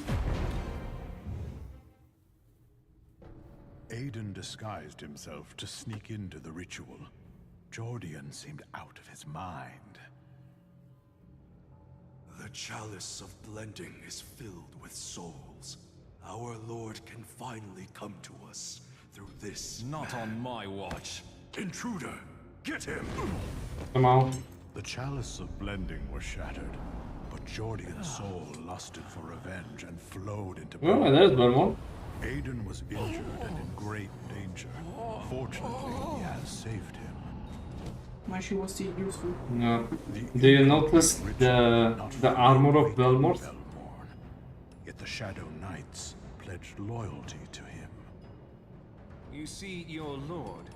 Aiden disguised himself to sneak into the ritual. Jordine seemed out of his mind. The chalice of blending is filled with souls. Our Lord can finally come to us through this. Not on my watch. Intruder, get him! Come on. The chalice of blending was shattered, but Jordine's soul lusted for revenge and flowed into Oh, there's Belmont. Aiden was injured and in great danger. Fortunately, he has saved him. Why she was still useful? No. Do you notice the armor of Belmont? Yet the Shadow Knights pledged loyalty to him. You see, your lord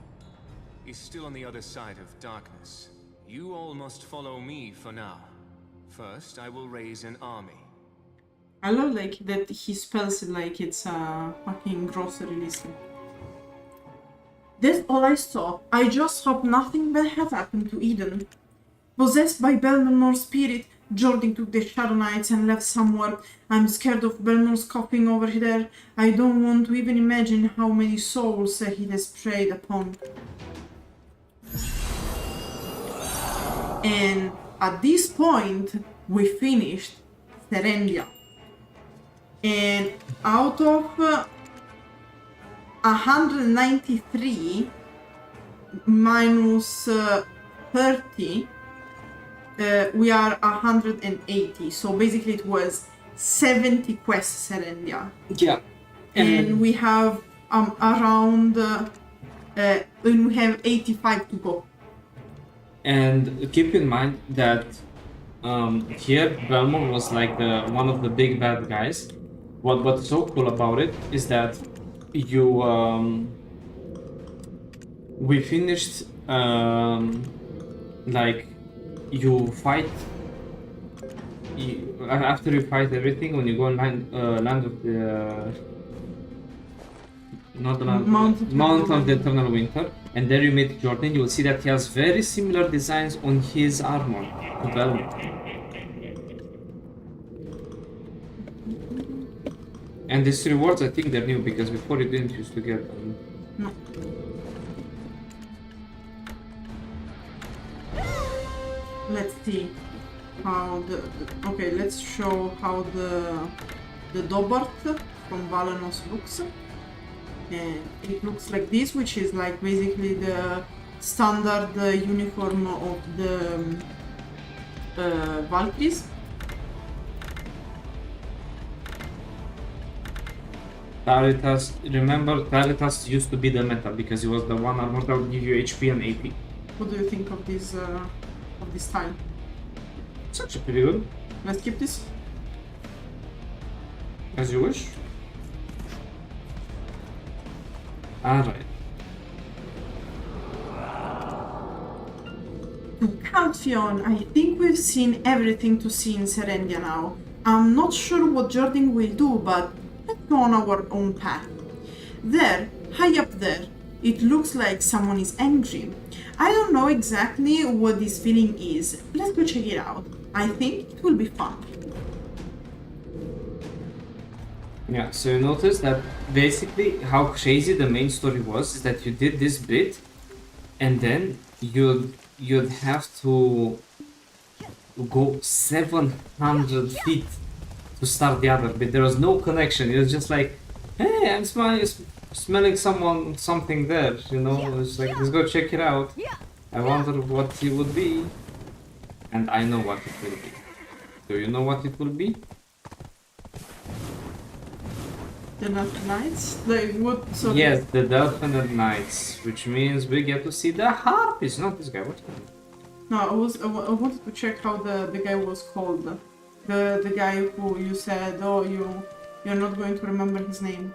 is still on the other side of darkness. You all must follow me for now. First, I will raise an army. I love like that he spells it like it's a fucking grocery list. That's all I saw. I just hope nothing bad has happened to Eden. Possessed by Belmore's spirit, Jordine took the Shadow Knights and left somewhere. I'm scared of Belmore's coughing over there. I don't want to even imagine how many souls he has preyed upon. And at this point, we finished Serendia. And out of 193 minus 30, we are 180. So basically it was 70 quests Serendia. Yeah. And we have around and we have 85 to go. And keep in mind that here Belmore was like one of the big bad guys. What's so cool about it is that we finished like you fight after you fight everything. When you go land of the not the Mount of the Eternal Winter, and there you meet Jordine, you will see that he has very similar designs on his armor to Belmore. And these rewards, I think they're new, because before you didn't used to get them. No. Let's see how okay, let's show how the Dobart from Balenos looks. And it looks like this, which is like basically the standard uniform of the Valkyries. Taritas, remember Taritas used to be the meta because he was the one armor that would give you HP and AP. What do you think of this style? It's actually pretty good. Let's keep this. As you wish. Alright. Calpheon, I think we've seen everything to see in Serendia now. I'm not sure what Jordine will do, but let's go on our own path. There, high up there, it looks like someone is angry. I don't know exactly what this feeling is. Let's go check it out. I think it will be fun. Yeah, so you notice that basically how crazy the main story was is that you did this bit and then you'd have to go 700 feet to start the other bit. There was no connection. It was just like, hey, I'm smelling something there, you know? It's like, let's go check it out. I wonder what it would be. And I know what it will be. Do you know what it will be? The Delphe Knights? Like what sort Yes, of... the Delphe Knights, which means we get to see the Harpies, not this guy. What's his name? No, I wanted to check how the guy was called. The guy who you said, oh, you're not going to remember his name.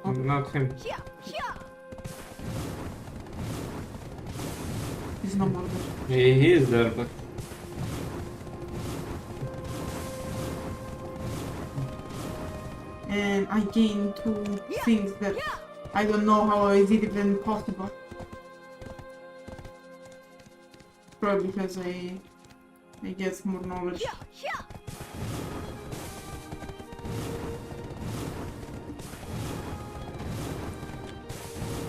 Oh. Not him. He's no more there. He is there, but... And I gained 2 things that I don't know how is it even possible. Probably because I get more knowledge.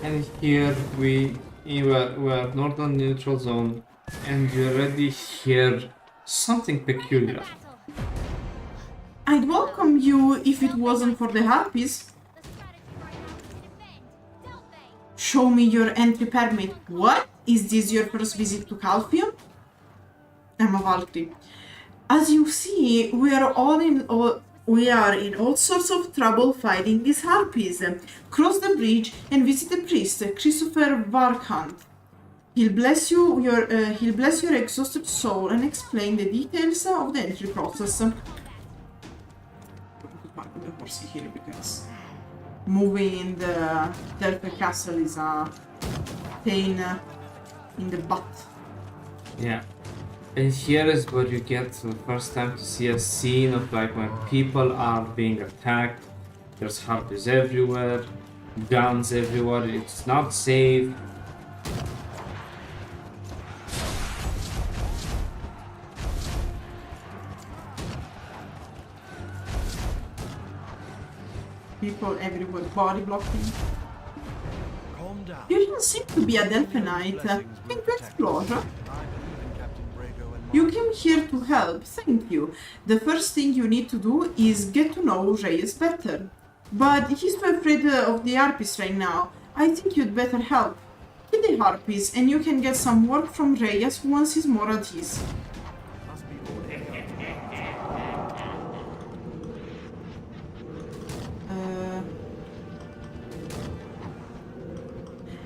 And here we are northern neutral zone, and you already hear something peculiar. I'd welcome you if it wasn't for the Harpies. Show me your entry permit. What? Is this your first visit to Calpheon? I'm a Valkyrie. As you see, we are in all sorts of trouble fighting these Harpies. Cross the bridge and visit the priest, Christopher Varkant. He'll bless your exhausted soul and explain the details of the entry process. Put the horsey here because moving in the Delphe castle is a pain in the butt. Yeah. And here is where you get the first time to see a scene of like when people are being attacked. There's harpies everywhere, guns everywhere, it's not safe. People everywhere body blocking. Calm down. You don't seem to be a Delphe knight. Can you explore? You came here to help, thank you. The first thing you need to do is get to know Reyes better. But he's too afraid of the Harpies right now. I think you'd better help. Kill the Harpies and you can get some work from Reyes once he's more at ease.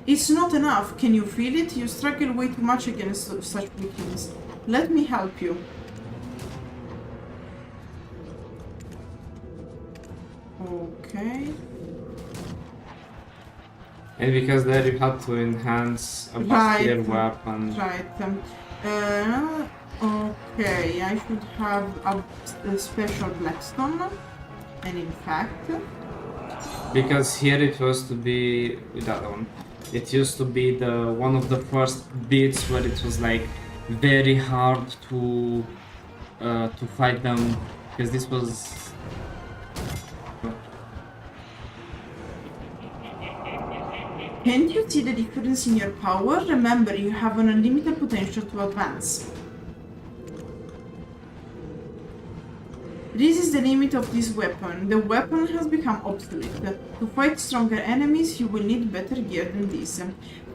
It's not enough. Can you feel it? You struggle way too much against such weakness. Let me help you. Okay. And because there you had to enhance a bustier weapon. Right. Okay, I should have a special blackstone. And in fact... Because here it was to be that one. It used to be the one of the first bits where it was like very hard to fight them, because this was. Can't you see the difference in your power? Remember, you have an unlimited potential to advance. This is the limit of this weapon. The weapon has become obsolete. To fight stronger enemies, you will need better gear than this.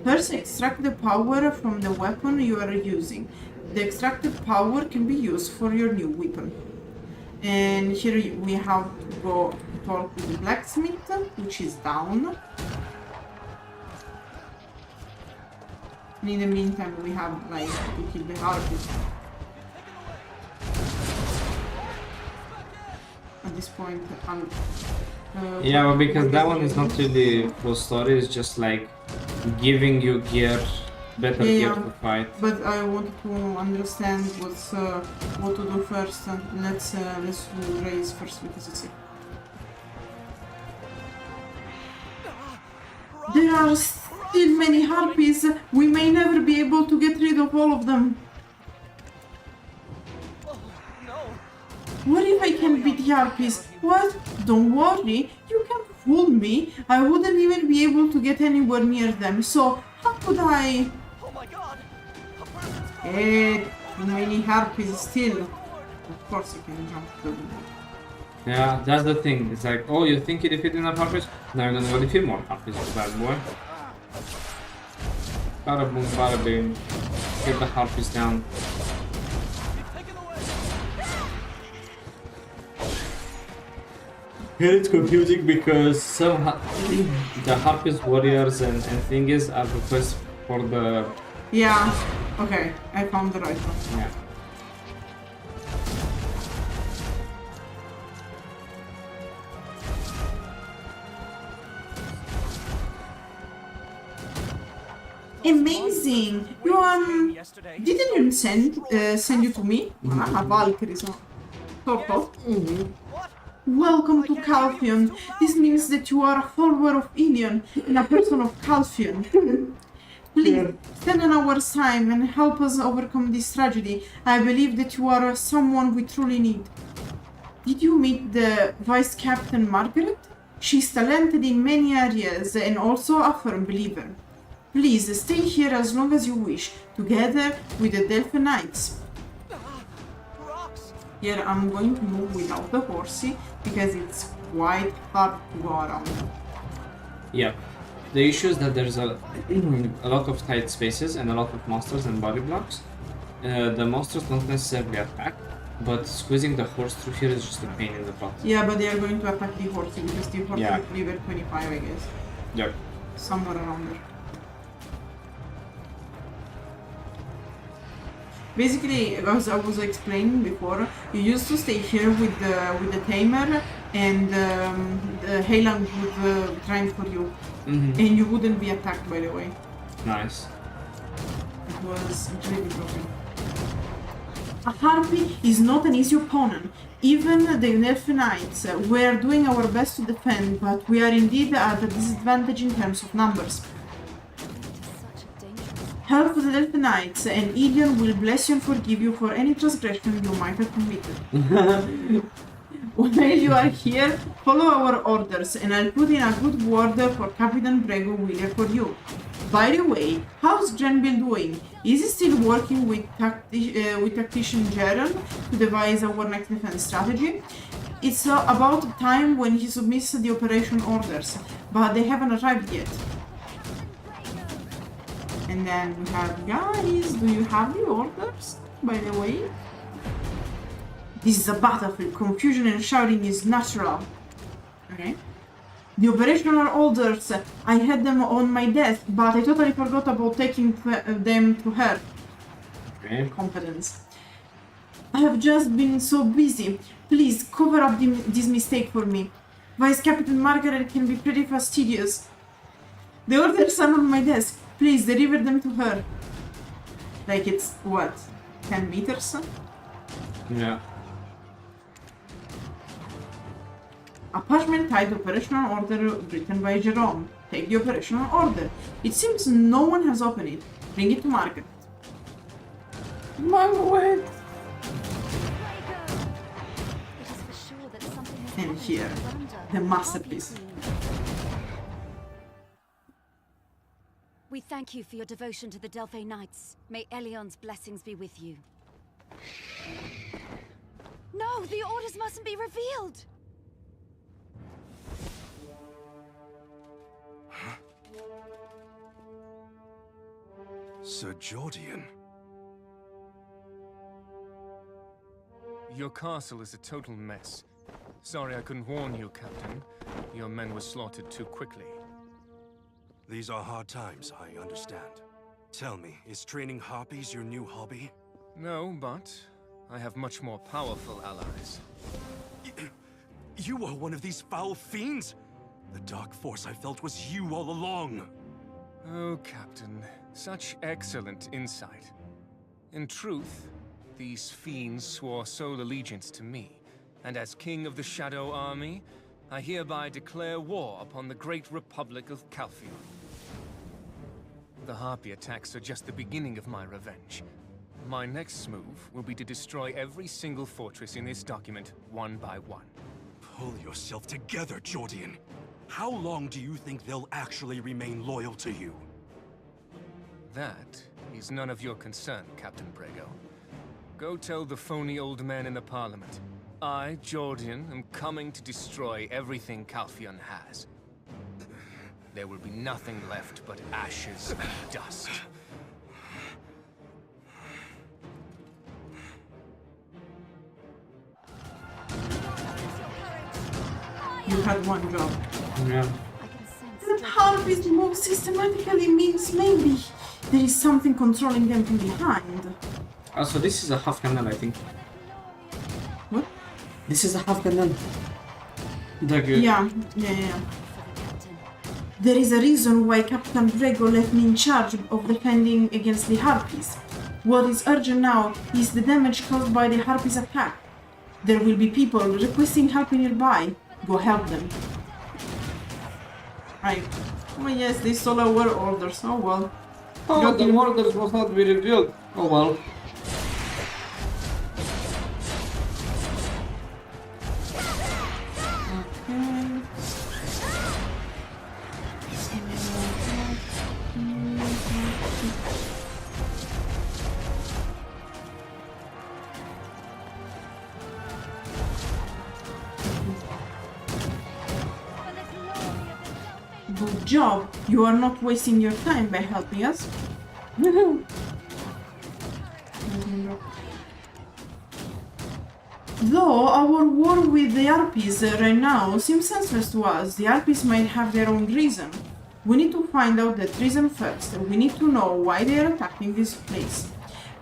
First, extract the power from the weapon you are using. The extracted power can be used for your new weapon. And here we have to go talk to the blacksmith, which is down. And in the meantime, we have like to kill the Harpies. At this point, yeah, but because that one is not really full story, it's just like giving you gear, better gear to fight. But I want to understand what to do first. Let's do raise first because it's it. There are still many Harpies. We may never be able to get rid of all of them. What if I can beat the Harpies? What? Don't worry, you can't fool me. I wouldn't even be able to get anywhere near them, so how could I? Oh my god! Too many Harpies still. Of course I can jump to them. Yeah, that's the thing. It's like, oh, you think you defeated enough Harpies? Now you're gonna go defeat more Harpies, bad boy. Bada boom, bada bing. Get the Harpies down. Here it's confusing because some the Harpies warriors and thingies are requests for the... Yeah, okay, I found the right one. Yeah. Amazing! You didn't you send you to me? Valkyrie, so sort of. Welcome to Calpheon. This means that you are a follower of Ilion and a person of Calpheon. Please, stand on our side and help us overcome this tragedy. I believe that you are someone we truly need. Did you meet the Vice Captain Margaret? She's talented in many areas and also a firm believer. Please, stay here as long as you wish, together with the Delphe Knights. Here I'm going to move without the horsey because it's quite hard to go around. Yeah. The issue is that there's a lot of tight spaces and a lot of monsters and body blocks. The monsters don't necessarily attack, but squeezing the horse through here is just a pain in the butt. Yeah, but they are going to attack the horsey because the horsey is level 25, I guess. Yep. Somewhere around there. Basically, as I was explaining before, you used to stay here with the tamer, and the Heiland would grind for you, and you wouldn't be attacked. By the way. Nice. It was really broken. A Harpy is not an easy opponent. Even the Delphe Knights, we are doing our best to defend, but we are indeed at a disadvantage in terms of numbers. Help the Delphe Knights, and Ilion will bless you and forgive you for any transgression you might have committed. While you are here, follow our orders, and I'll put in a good word for Captain Brego Wheeler for you. By the way, how's Grenville doing? Is he still working with tactician Gerald to devise our next defense strategy? It's about time when he submits the operation orders, but they haven't arrived yet. And then we have, guys, do you have the orders, by the way? This is a battlefield. Confusion and shouting is natural. Okay. The operational orders, I had them on my desk, but I totally forgot about taking them to her. Okay. Competence. I have just been so busy. Please, cover up this mistake for me. Vice Captain Margaret can be pretty fastidious. The orders are on my desk. Please, deliver them to her. Like it's, what, 10 meters? Yeah. A parchment tied operational order written by Jerome. Take the operational order. It seems no one has opened it. Bring it to Margaret. Margaret! And here, the masterpiece. We thank you for your devotion to the Delphe Knights. May Elion's blessings be with you. No, the orders mustn't be revealed! Sir Jordine. Your castle is a total mess. Sorry I couldn't warn you, Captain. Your men were slaughtered too quickly. These are hard times, I understand. Tell me, is training Harpies your new hobby? No, but I have much more powerful allies. You are one of these foul fiends? The dark force I felt was you all along. Oh, Captain, such excellent insight. In truth, these fiends swore sole allegiance to me, and as King of the Shadow Army, I hereby declare war upon the great Republic of Calpheon. The Harpy attacks are just the beginning of my revenge. My next move will be to destroy every single fortress in this document, one by one. Pull yourself together, Jordine. How long do you think they'll actually remain loyal to you? That is none of your concern, Captain Brego. Go tell the phony old man in the Parliament. I, Jordine, am coming to destroy everything Calpheon has. There will be nothing left but ashes and dust. You had one job. Yeah. That Harpies move systematically means maybe there is something controlling them from behind. Also, this is a half cannon, I think. What? This is a half cannon. They're good. Yeah. There is a reason why Captain Brego left me in charge of defending against the Harpies. What is urgent now is the damage caused by the Harpies' attack. There will be people requesting help nearby. Go help them. Right. Oh yes, they stole our orders. Oh well. Oh, the orders was not be revealed. Oh well. Good job. You are not wasting your time by helping us. Though our war with the Harpies right now seems senseless to us, the Harpies might have their own reason. We need to find out that reason first. We need to know why they are attacking this place.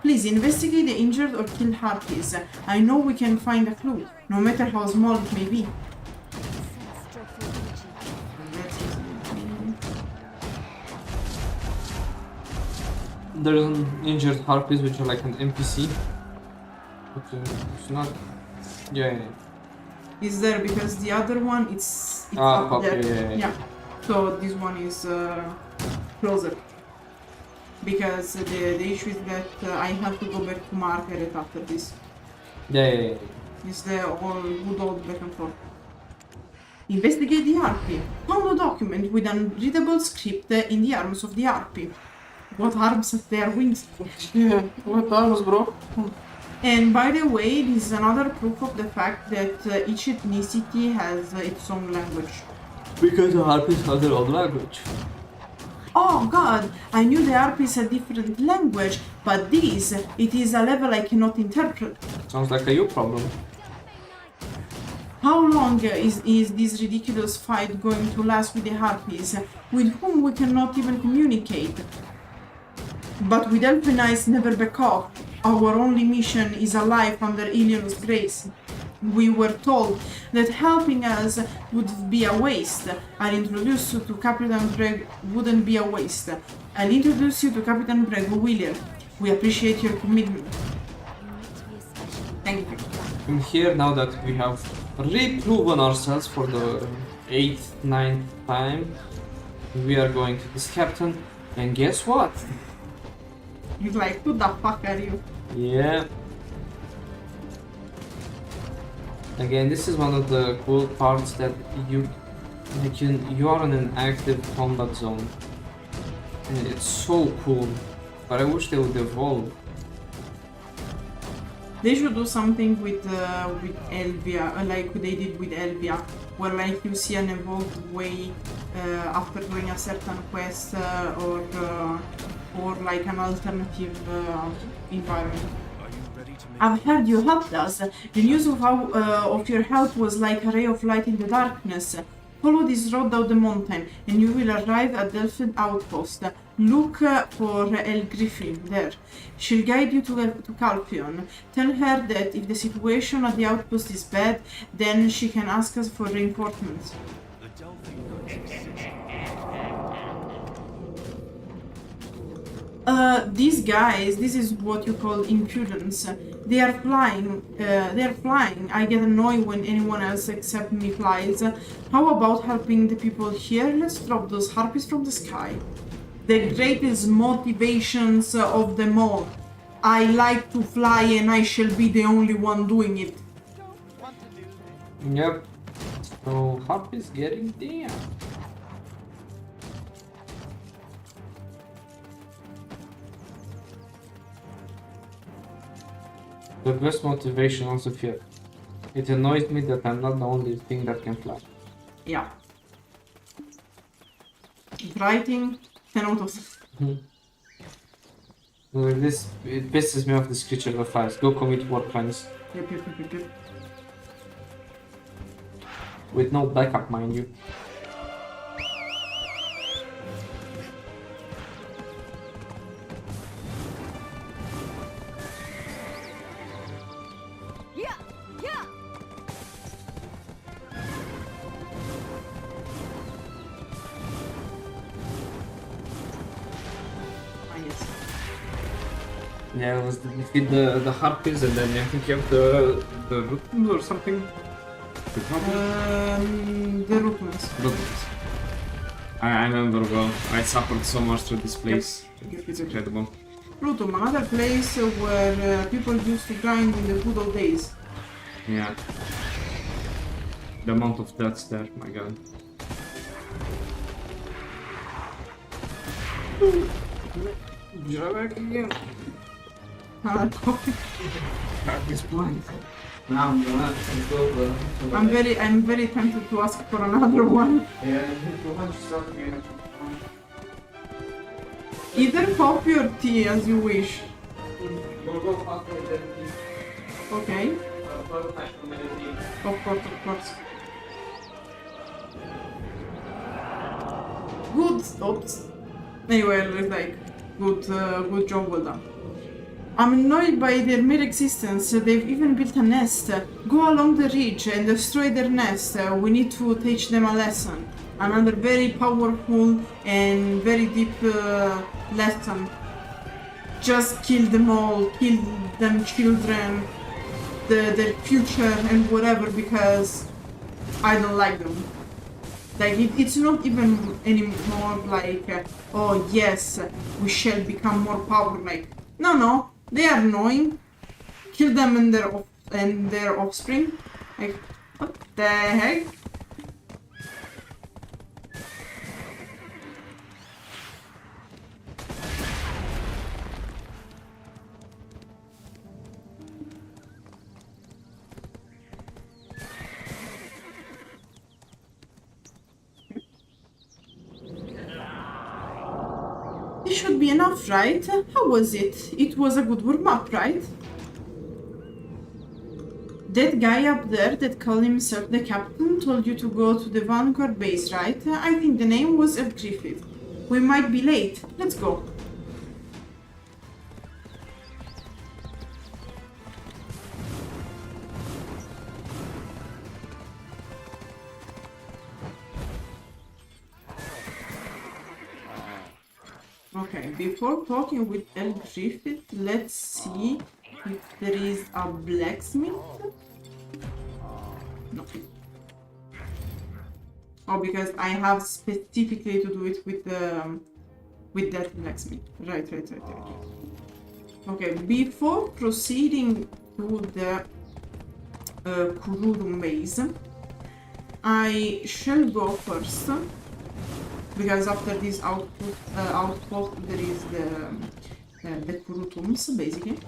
Please investigate the injured or killed Harpies. I know we can find a clue, no matter how small it may be. There's an injured Harpies which are like an NPC. But it's not... Yeah. Is there because the other one it's up up there. Yeah. So this one is closer. Because the issue is that I have to go back to Margaret after this. Yeah. It's the all good old back and forth. Investigate the Harpy. Found a document with unreadable script in the arms of the Harpy. What arms have their wings? Yeah, what arms, bro? And by the way, this is another proof of the fact that each ethnicity has its own language. Because the Harpies have their own language. Oh god, I knew the Harpies had different language, but this, it is a level I cannot interpret. Sounds like a you problem. How long is this ridiculous fight going to last with the Harpies, with whom we cannot even communicate? But with Delphe Knights never back off. Our only mission is a life under Ilion's grace. We were told that helping us would be a waste. I'll introduce you to Captain Bheg wouldn't be a waste. I'll introduce you to Captain Bheg William. We appreciate your commitment. Thank you. I'm here now that we have reproven ourselves for the 8th, 9th time. We are going to this captain, and guess what? He's like, who the fuck are you? Yeah. Again, this is one of the cool parts that you are in an active combat zone. And it's so cool. But I wish they would evolve. They should do something with Elvia, like they did with Elvia, where like you see an evolved way after doing a certain quest or like an alternative environment. I've heard you helped us. The news of your help was like a ray of light in the darkness. Follow this road down the mountain and you will arrive at Delphe Outpost. Look for El Griffin there. She'll guide you to Calpheon. Tell her that if the situation at the outpost is bad, then she can ask us for reinforcements. These guys, this is what you call impudence. They are flying. I get annoyed when anyone else except me flies. How about helping the people here? Let's drop those harpies from the sky. The greatest motivations of them all. I like to fly and I shall be the only one doing it. Yep. So Harpies getting down. The best motivation also fear. It annoys me that I'm not the only thing that can fly. Yeah. Writing 10 out of 10. This it pisses me off. This creature that flies. Go commit war crimes. Yep. With no backup, mind you. Yeah, it was defeat the Harpies and then I think you have the Rootmans or something? The Rootmans. I remember well. I suffered so much through this place. Yep. It's incredible. Plutum, another place where people used to grind in the good old days. Yeah. The amount of deaths there, my god. Back again. This point. Now I'm gonna go. I'm very tempted to ask for another one. Yeah, too much stuff here. Either coffee or tea, as you wish. We'll go faster than tea. Okay. Of course. Good stops. Anyway, it's like good job, well done. I'm annoyed by their mere existence. They've even built a nest. Go along the ridge and destroy their nest. We need to teach them a lesson. Another very powerful and very deep lesson. Just kill them all. Kill them children. Their future and whatever, because I don't like them. Like, it's not even anymore like, oh yes, we shall become more powerful. Like, no, they are annoying. Kill them and their offspring. Like, what the heck? This should be enough, right? How was it? It was a good warm-up, right? That guy up there that called himself the captain told you to go to the Vanguard base, right? I think the name was Griffith. We might be late. Let's go. Okay, before talking with El Griffith, let's see if there is a blacksmith. No. Oh, because I have specifically to do it with that blacksmith. Right. Okay, before proceeding to the Khuruto base, I shall go first. Because after this outpost there is the Khurutoms, basically.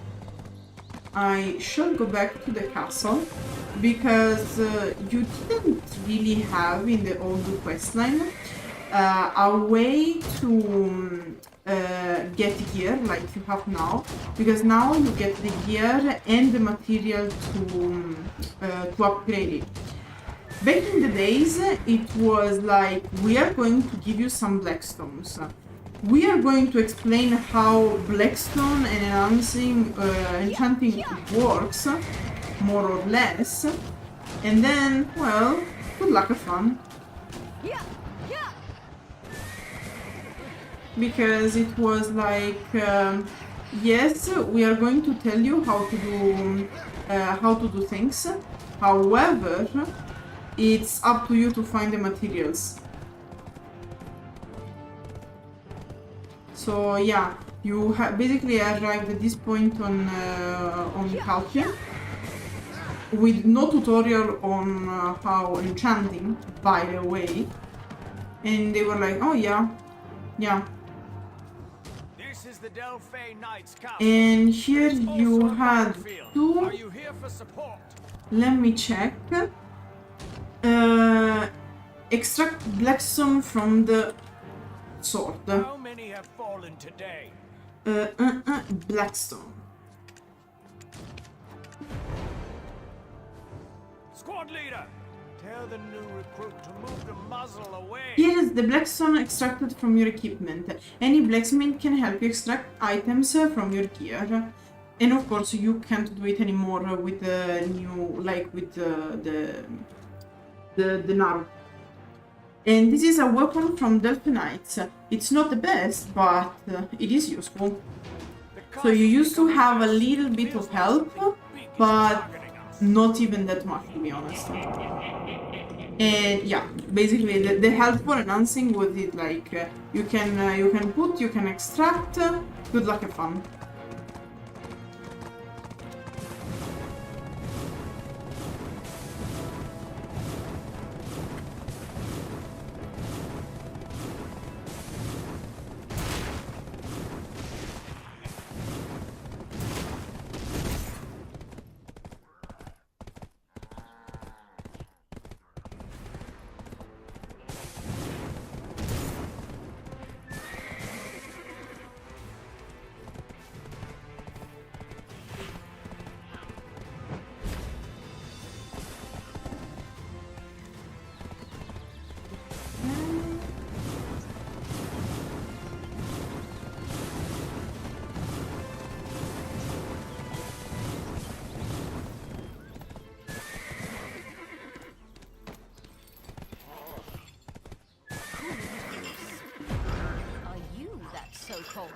I shall go back to the castle because you didn't really have in the old questline a way to get gear like you have now, because now you get the gear and the material to upgrade it. Back in the days, it was like, we are going to give you some blackstones. We are going to explain how blackstone and enchanting works, more or less. And then, well, good luck and fun. Because it was like, yes, we are going to tell you how to do things. However, it's up to you to find the materials. So yeah, you basically arrived at this point on Calpheon with no tutorial on how enchanting, by the way. And they were like, oh yeah. This is the Delphe Knights Castle. And here you had two. Are you here for support? Let me check. Extract blackstone from the sword. How many have fallen today? Blackstone. Squad leader, tell the new recruit to move the muzzle away. Here is the blackstone extracted from your equipment. Any blacksmith can help you extract items from your gear. And of course, you can't do it anymore with the new, like with the Naru. And this is a weapon from Delphe Knights. It's not the best, but it is useful. So you used to have a little bit of help, but not even that much, to be honest. And yeah, basically the help for enhancing was it like you can put, you can extract. Good luck and fun.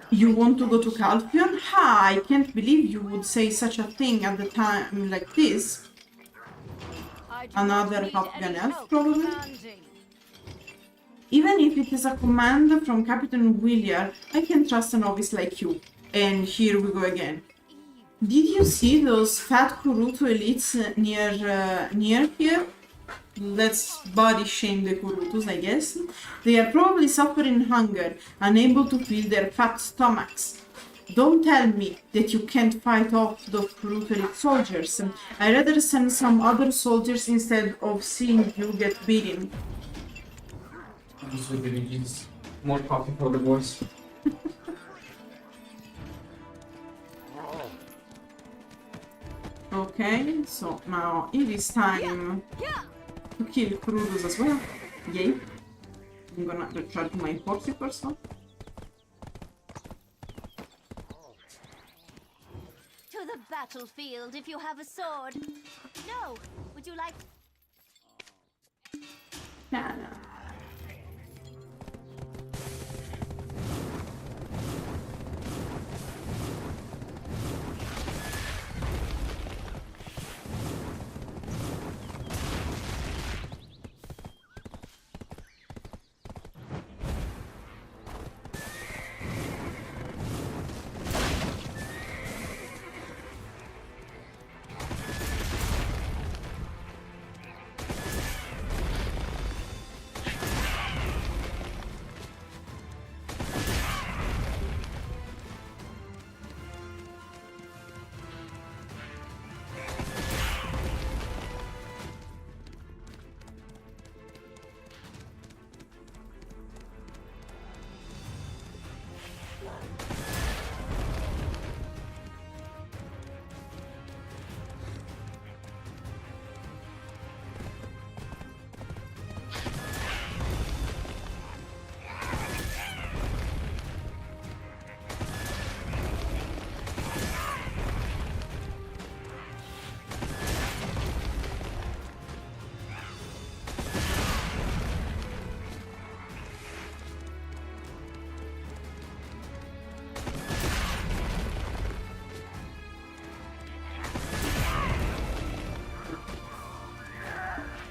You want to go to Calpheon? Ha! I can't believe you would say such a thing at the time like this. Another Halfgan elf, probably. Even if it is a command from Captain Williard, I can trust a novice like you. And here we go again. Did you see those fat Khuruto elites near here? Let's body shame the Khurutos, I guess. They are probably suffering hunger, unable to fill their fat stomachs. Don't tell me that you can't fight off those Khuruto elite soldiers. I'd rather send some other soldiers instead of seeing you get beaten. More coffee for the boys. Okay, so now it is time to kill Khurutos as well. Yay. I'm gonna recharge my horsey first one. To the battlefield if you have a sword. No, would you like... Yeah, no.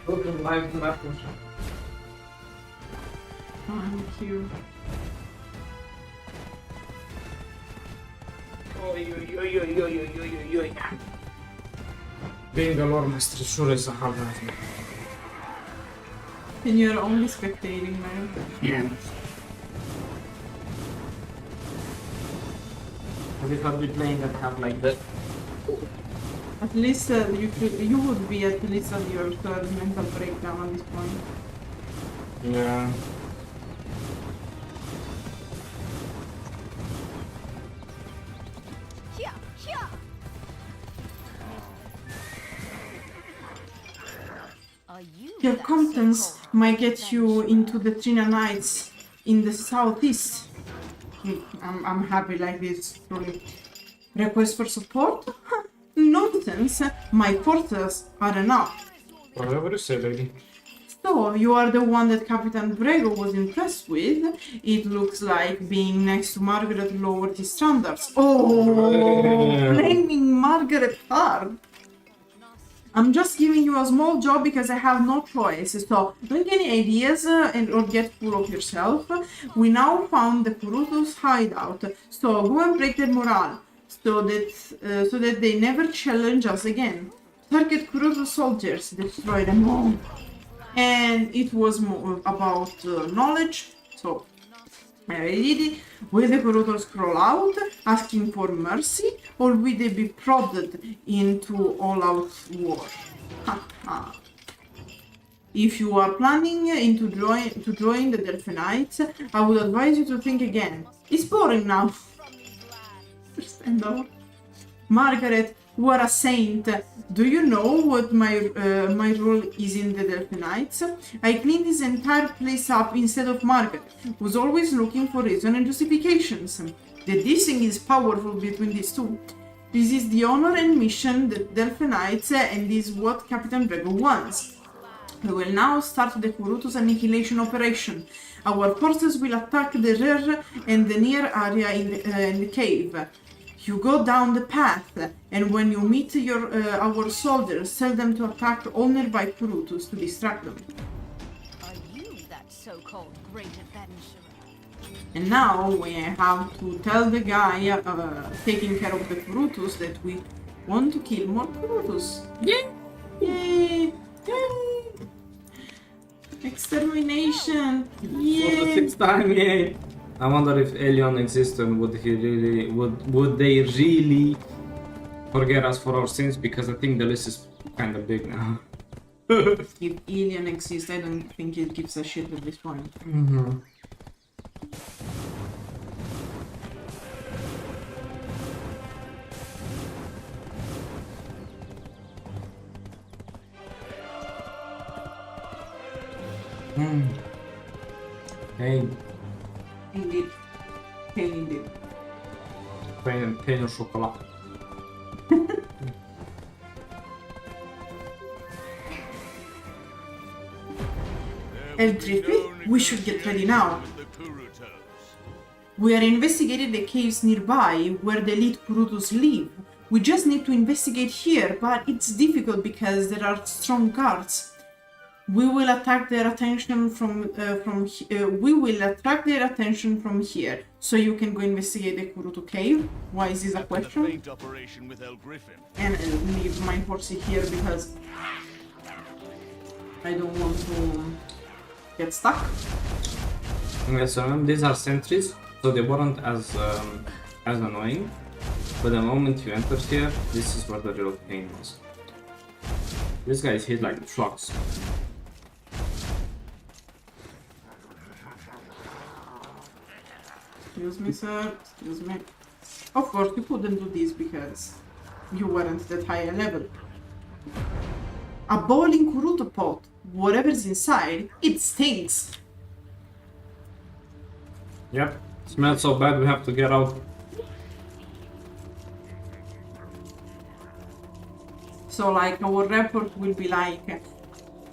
Open live map. Thank you. Being a lore master sure is a hard nightmare. And you're only spectating, man. Yeah. Have you thought we playing that have like that? At least you would be at least at your third mental breakdown at this point. Yeah. Your competence might get you into the Trina Knights in the southeast. I'm happy like this, truly. Request for support? Nonsense, my forces are enough. Whatever you say, lady. So, you are the one that Captain Brego was impressed with. It looks like being next to Margaret lowered his standards. Oh, blaming Margaret hard. I'm just giving you a small job because I have no choice. So, don't get any ideas or get full of yourself. We now found the Khuruto's hideout. So, go and break their morale. So that they never challenge us again. Target Khuruto soldiers, destroy them all. And it was more about knowledge, so I already did it. Will the Khurutos crawl out, asking for mercy, or will they be prodded into all-out war? If you are planning to join the Delphe Knights, I would advise you to think again. It's boring now. Margaret, you are a saint. Do you know what my role is in the Delphe Knights? I cleaned this entire place up instead of Margaret, who's always looking for reason and justifications. The dissing is powerful between these two. This is the honor and mission that Delphe Knights, and this is what Captain Brego wants. We will now start the Khuruto's annihilation operation. Our forces will attack the rear and the near area in the cave. You go down the path, and when you meet our soldiers, tell them to attack all nearby Khurutos to distract them. Are you that so-called great adventurer? And now we have to tell the guy taking care of the Khurutos that we want to kill more Khurutos. Yay! Yay! Yay! Extermination! Yay! For the sixth time, yay! I wonder if Elion exists and would they really forget us for our sins, because I think the list is kind of big now. If Elion exists, I don't think it gives a shit at this point. Mm-hmm. Hey. Indeed. Pain indeed. Pain au chocolat. Delphe, we should get ready now. We are investigating the caves nearby where the elite Khurutos live. We just need to investigate here, but it's difficult because there are strong guards. We will attract their attention from here, so you can go investigate the Khuruto cave. Why is this a question? And leave my horse here because I don't want to get stuck. Okay, so these are sentries, so they weren't as annoying. But the moment you entered here, this is where the real pain was. This guy is hit like trucks. Excuse me, sir. Excuse me. Of course, you couldn't do this because you weren't that high a level. A boiling Khuruto pot. Whatever's inside, it stinks. Yep, smells so bad we have to get out. So, like, our report will be like,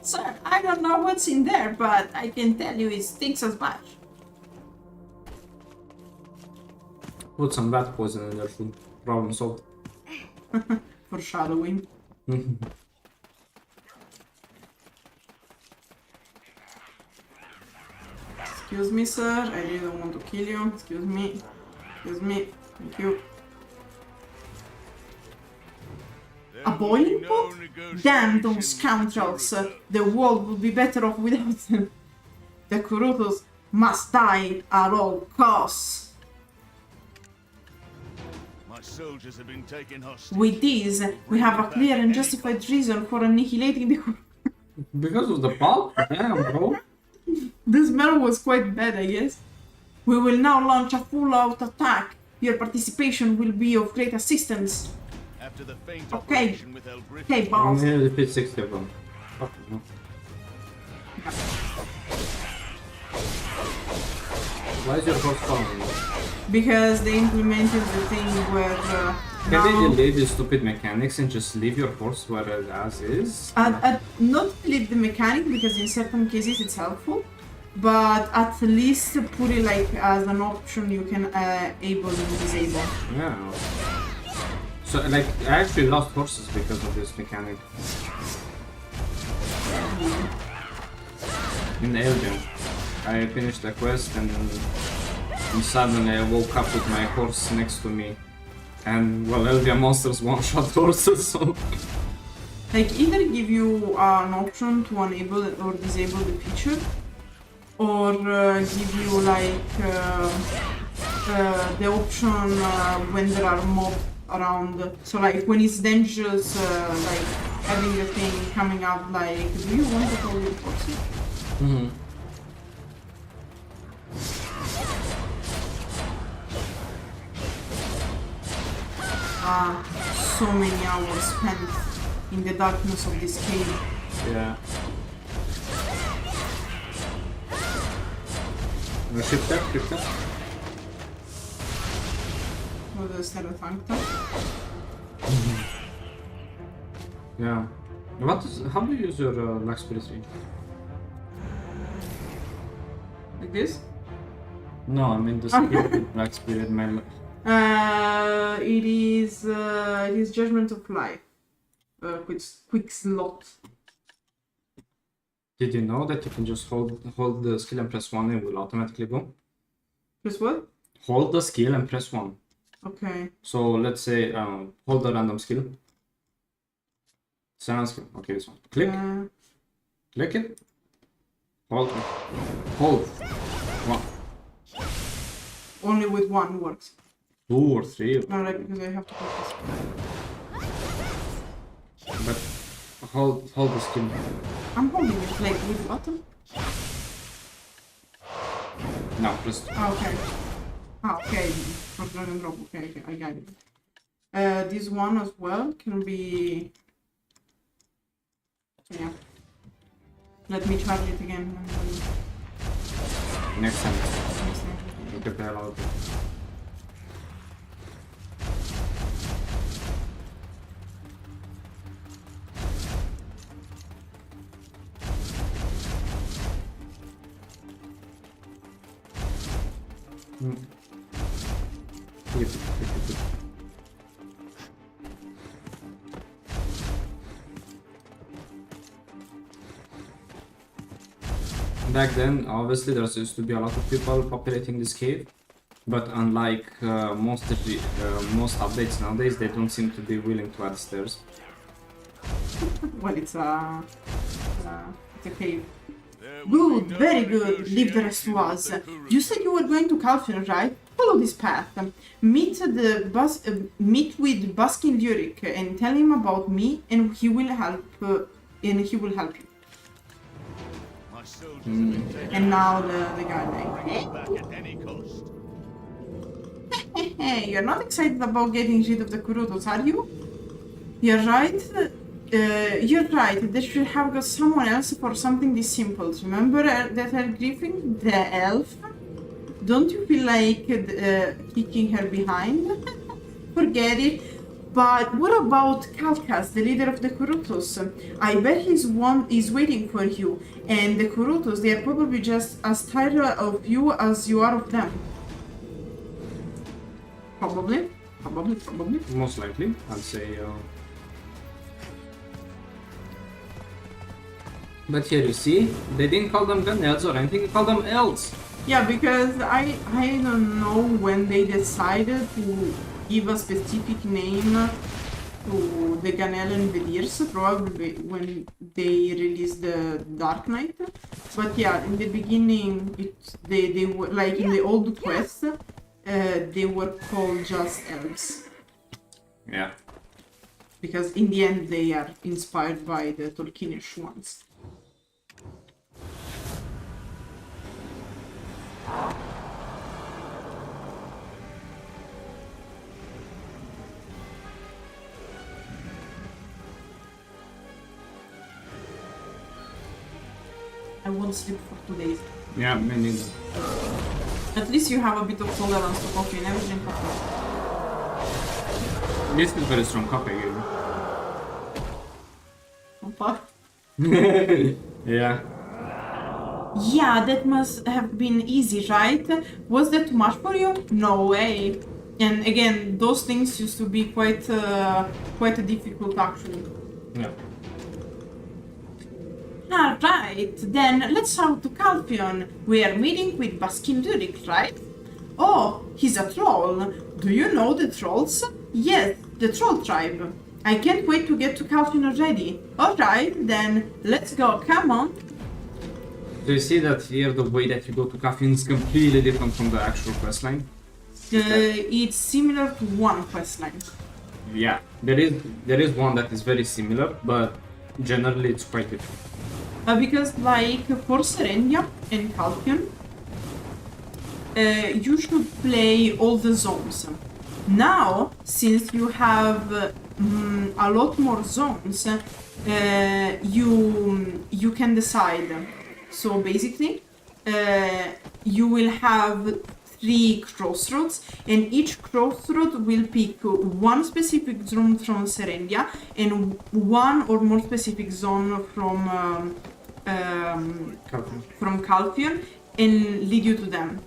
sir, I don't know what's in there, but I can tell you it stinks as much. Put some bat poison in there, food. Problem solved. Foreshadowing. Excuse me, sir. I really don't want to kill you. Excuse me. Excuse me. Thank you. A boiling pot? Damn those scoundrels. The world would be better off without them. The Khurutos must die at all costs. My soldiers have been taken hostage. With this, we have a clear and justified reason for annihilating the Khurutos. Because of the pulp? Damn, bro. The smell was quite bad, I guess. We will now launch a full-out attack. Your participation will be of great assistance. After the faint Okay. operation with Okay, boss. I'm gonna defeat 60 of them. Fuck no. Why is your horse following me? Because they implemented the thing where Can they delete the stupid mechanics and just leave your horse where it as is? not leave the mechanic, because in certain cases it's helpful, but at least put it like as an option you can able and disable. Yeah. So like I actually lost horses because of this mechanic. In Elgin, I finished the quest and suddenly I woke up with my horse next to me. And well, Elvia monsters one-shot horses, so... Like, either give you an option to enable or disable the feature, or give you like the option when there are mobs around. So like when it's dangerous, like having the thing coming up like, do you want to call your horses? Mm-hmm. So many hours spent in the darkness of this cave. Yeah. Shift up, shift up. Vad är stället tankar? Yeah. How do you use your Black Spirit tree? Like this? No, I mean the skill with Black Spirit. It is Judgment of Life. Quick slot. Did you know that you can just hold the skill and press 1 and it will automatically go? Press what? Hold the skill and press 1. Okay. So let's say hold the random skill. Silent skill. Okay, this one. Click. Click it. Hold. Hold. 1. Only with 1 works. 2 or 3. No, like because I have to focus. But hold the skill. I'm holding it like with button. No, press. Okay. Okay. From drag and drop. Okay, I got it. This one as well can be. Yeah. Let me charge it again. Next time. Look at the hell out of it. Back then, obviously, there used to be a lot of people populating this cave, but unlike most updates nowadays, they don't seem to be willing to add stairs. Well, it's a cave. Good, very good. Leave the rest to us. You said you were going to Calpheon, right? Follow this path. Meet with Baskin Lyric and tell him about me, and he will help. You. And now the guy like, hey, you're not excited about getting rid of the Khurutos, are you? You're right. You're right. They should have got someone else for something this simple. Remember that her grieving, the elf? Don't you feel like kicking her behind? Forget it. But what about Kelcas, the leader of the Khurutos? I bet he's waiting for you. And the Khurutos, they are probably just as tired of you as you are of them. Probably. Most likely, I'd say. But here you see, they didn't call them Ganels or anything, they called them elves. Yeah, because I don't know when they decided to give a specific name to the Ganel and Vedirs, probably when they released the Dark Knight. But yeah, in the beginning, they were like in the old quest, they were called just elves. Yeah. Because in the end, they are inspired by the Tolkienish ones. I won't sleep for 2 days. Yeah, me neither. At least you have a bit of tolerance to coffee and everything. This is very strong coffee, again. Opa. Yeah. Yeah, that must have been easy, right? Was that too much for you? No way. And again, those things used to be quite difficult, actually. Yeah. Alright, then let's out to Calpheon. We are meeting with Baskin Durik, right? Oh, he's a troll. Do you know the trolls? Yes, the troll tribe. I can't wait to get to Calpheon already. Alright, then let's go, come on. Do you see that here the way that you go to Calpheon is completely different from the actual questline? It's similar to one questline. Yeah, there is one that is very similar, but generally it's quite different. Because like for Serendia and Calpheon, you should play all the zones. Now, since you have a lot more zones, you can decide. So basically, you will have 3 crossroads, and each crossroad will pick one specific zone from Serendia and one or more specific zone from Calpheon and lead you to them.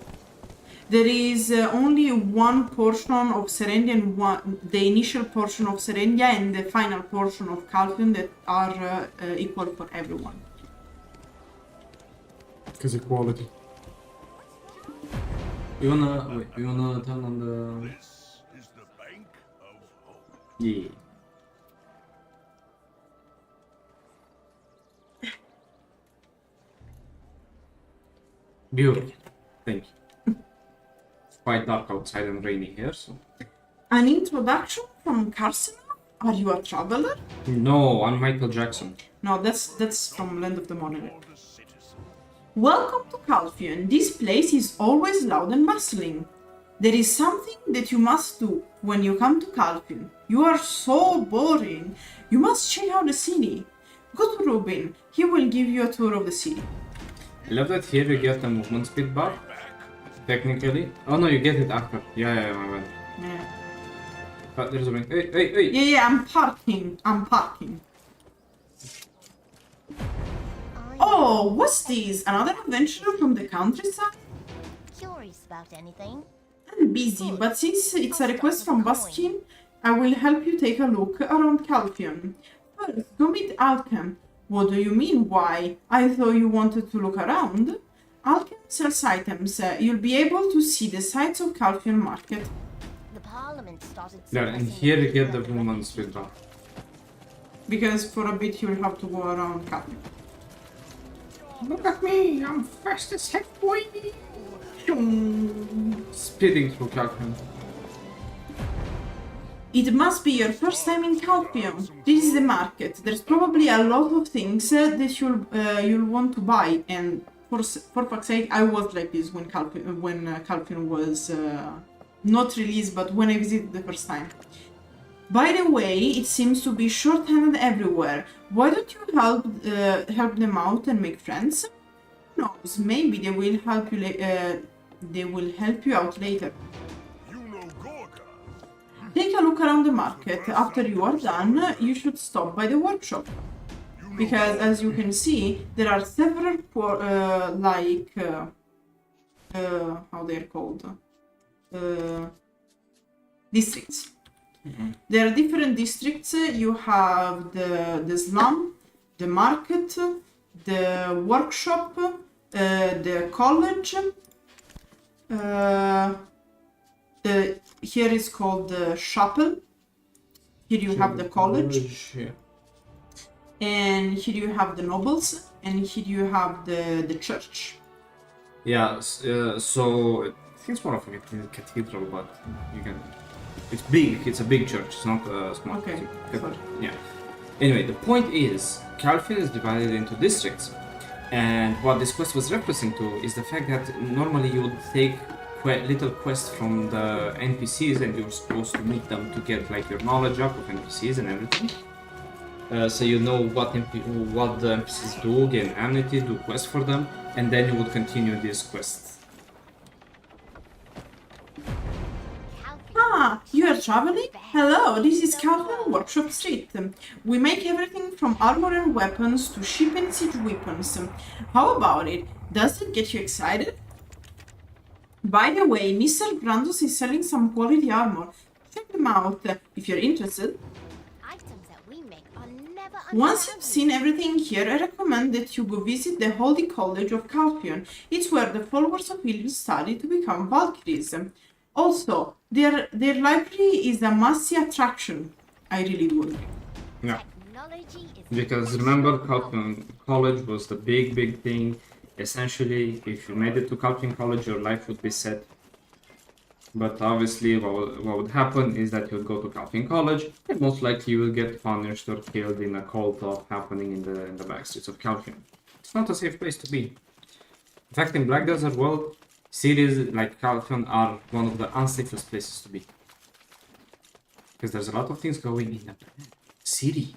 There is only one portion of Serendia and the initial portion of Serendia and the final portion of Calpheon that are equal for everyone. Because equality. You wanna turn on the... This is the Bank of Hope. Yeah. Beautiful. Thank you. It's quite dark outside and rainy here, so... An introduction from Carson? Are you a traveler? No, I'm Michael Jackson. No, that's from Land of the Monolith. Welcome to Calpheon. This place is always loud and bustling. There is something that you must do when you come to Calpheon. You are so boring. You must check out the city. Go to Rubin. He will give you a tour of the city. I love that here you get a movement speed bar. Technically. Oh no, you get it after. Yeah, my bad. Yeah. But there's a ring. Hey! Yeah, I'm parking. Oh, what's this? Another adventure from the countryside? Curious about anything? I'm busy, but since it's a request from Baskin, I will help you take a look around Calpheon. First, go meet Alchem. What do you mean, why? I thought you wanted to look around. Alchem sells items. You'll be able to see the sights of Calpheon Market. The Parliament started... Yeah, and here you get the woman's speed bar. Because for a bit you'll have to go around Calpheon. Look at me, I'm fast as heck, boy! Speeding through Calpheon. It must be your first time in Calpheon. This is the market. There's probably a lot of things that you'll want to buy. And for fuck's sake, I was like this when Calpheon was not released, but when I visited the first time. By the way, it seems to be short-handed everywhere. Why don't you help them out and make friends? Who knows? Maybe they will help you. They will help you out later. Take a look around the market. After you are done, you should stop by the workshop. Because as you can see, there are several how they're called? Districts. There are different districts. You have the slum, the market, the workshop, the college. Here is called the chapel. Here you have the college. Yeah. And here you have the nobles. And here you have the church. Yeah, so I think it's more of a cathedral, but you can... It's big, it's a big church, it's not a small cathedral. Yeah. Anyway, the point is, Calpheon is divided into districts. And what this quest was referencing to is the fact that normally you would take little quests from the NPCs and you're supposed to meet them to get like your knowledge up of NPCs and everything. So you know what the NPCs do, gain amnesty, do quests for them, and then you would continue these quests. Ah, you are traveling? Hello, this is Calpheon Workshop Street. We make everything from armor and weapons to ship and siege weapons. How about it? Does it get you excited? By the way, Mr. Brandos is selling some quality armor. Check them out if you're interested. Items that we make are never Once you've seen everything here, I recommend that you go visit the Holy College of Calpheon. It's where the followers of Imps study to become Valkyries. Also, their library is a must-see attraction. I really would. Yeah. Because remember, Calpheon College was the big thing. Essentially, if you made it to Calpheon College, your life would be set. But obviously, what would happen is that you would go to Calpheon College, and most likely you will get punished or killed in a cult of happening in the backstreets of Calpheon. It's not a safe place to be. In fact, in Black Desert World, cities like Calpheon are one of the unsafest places to be. Because there's a lot of things going in the city.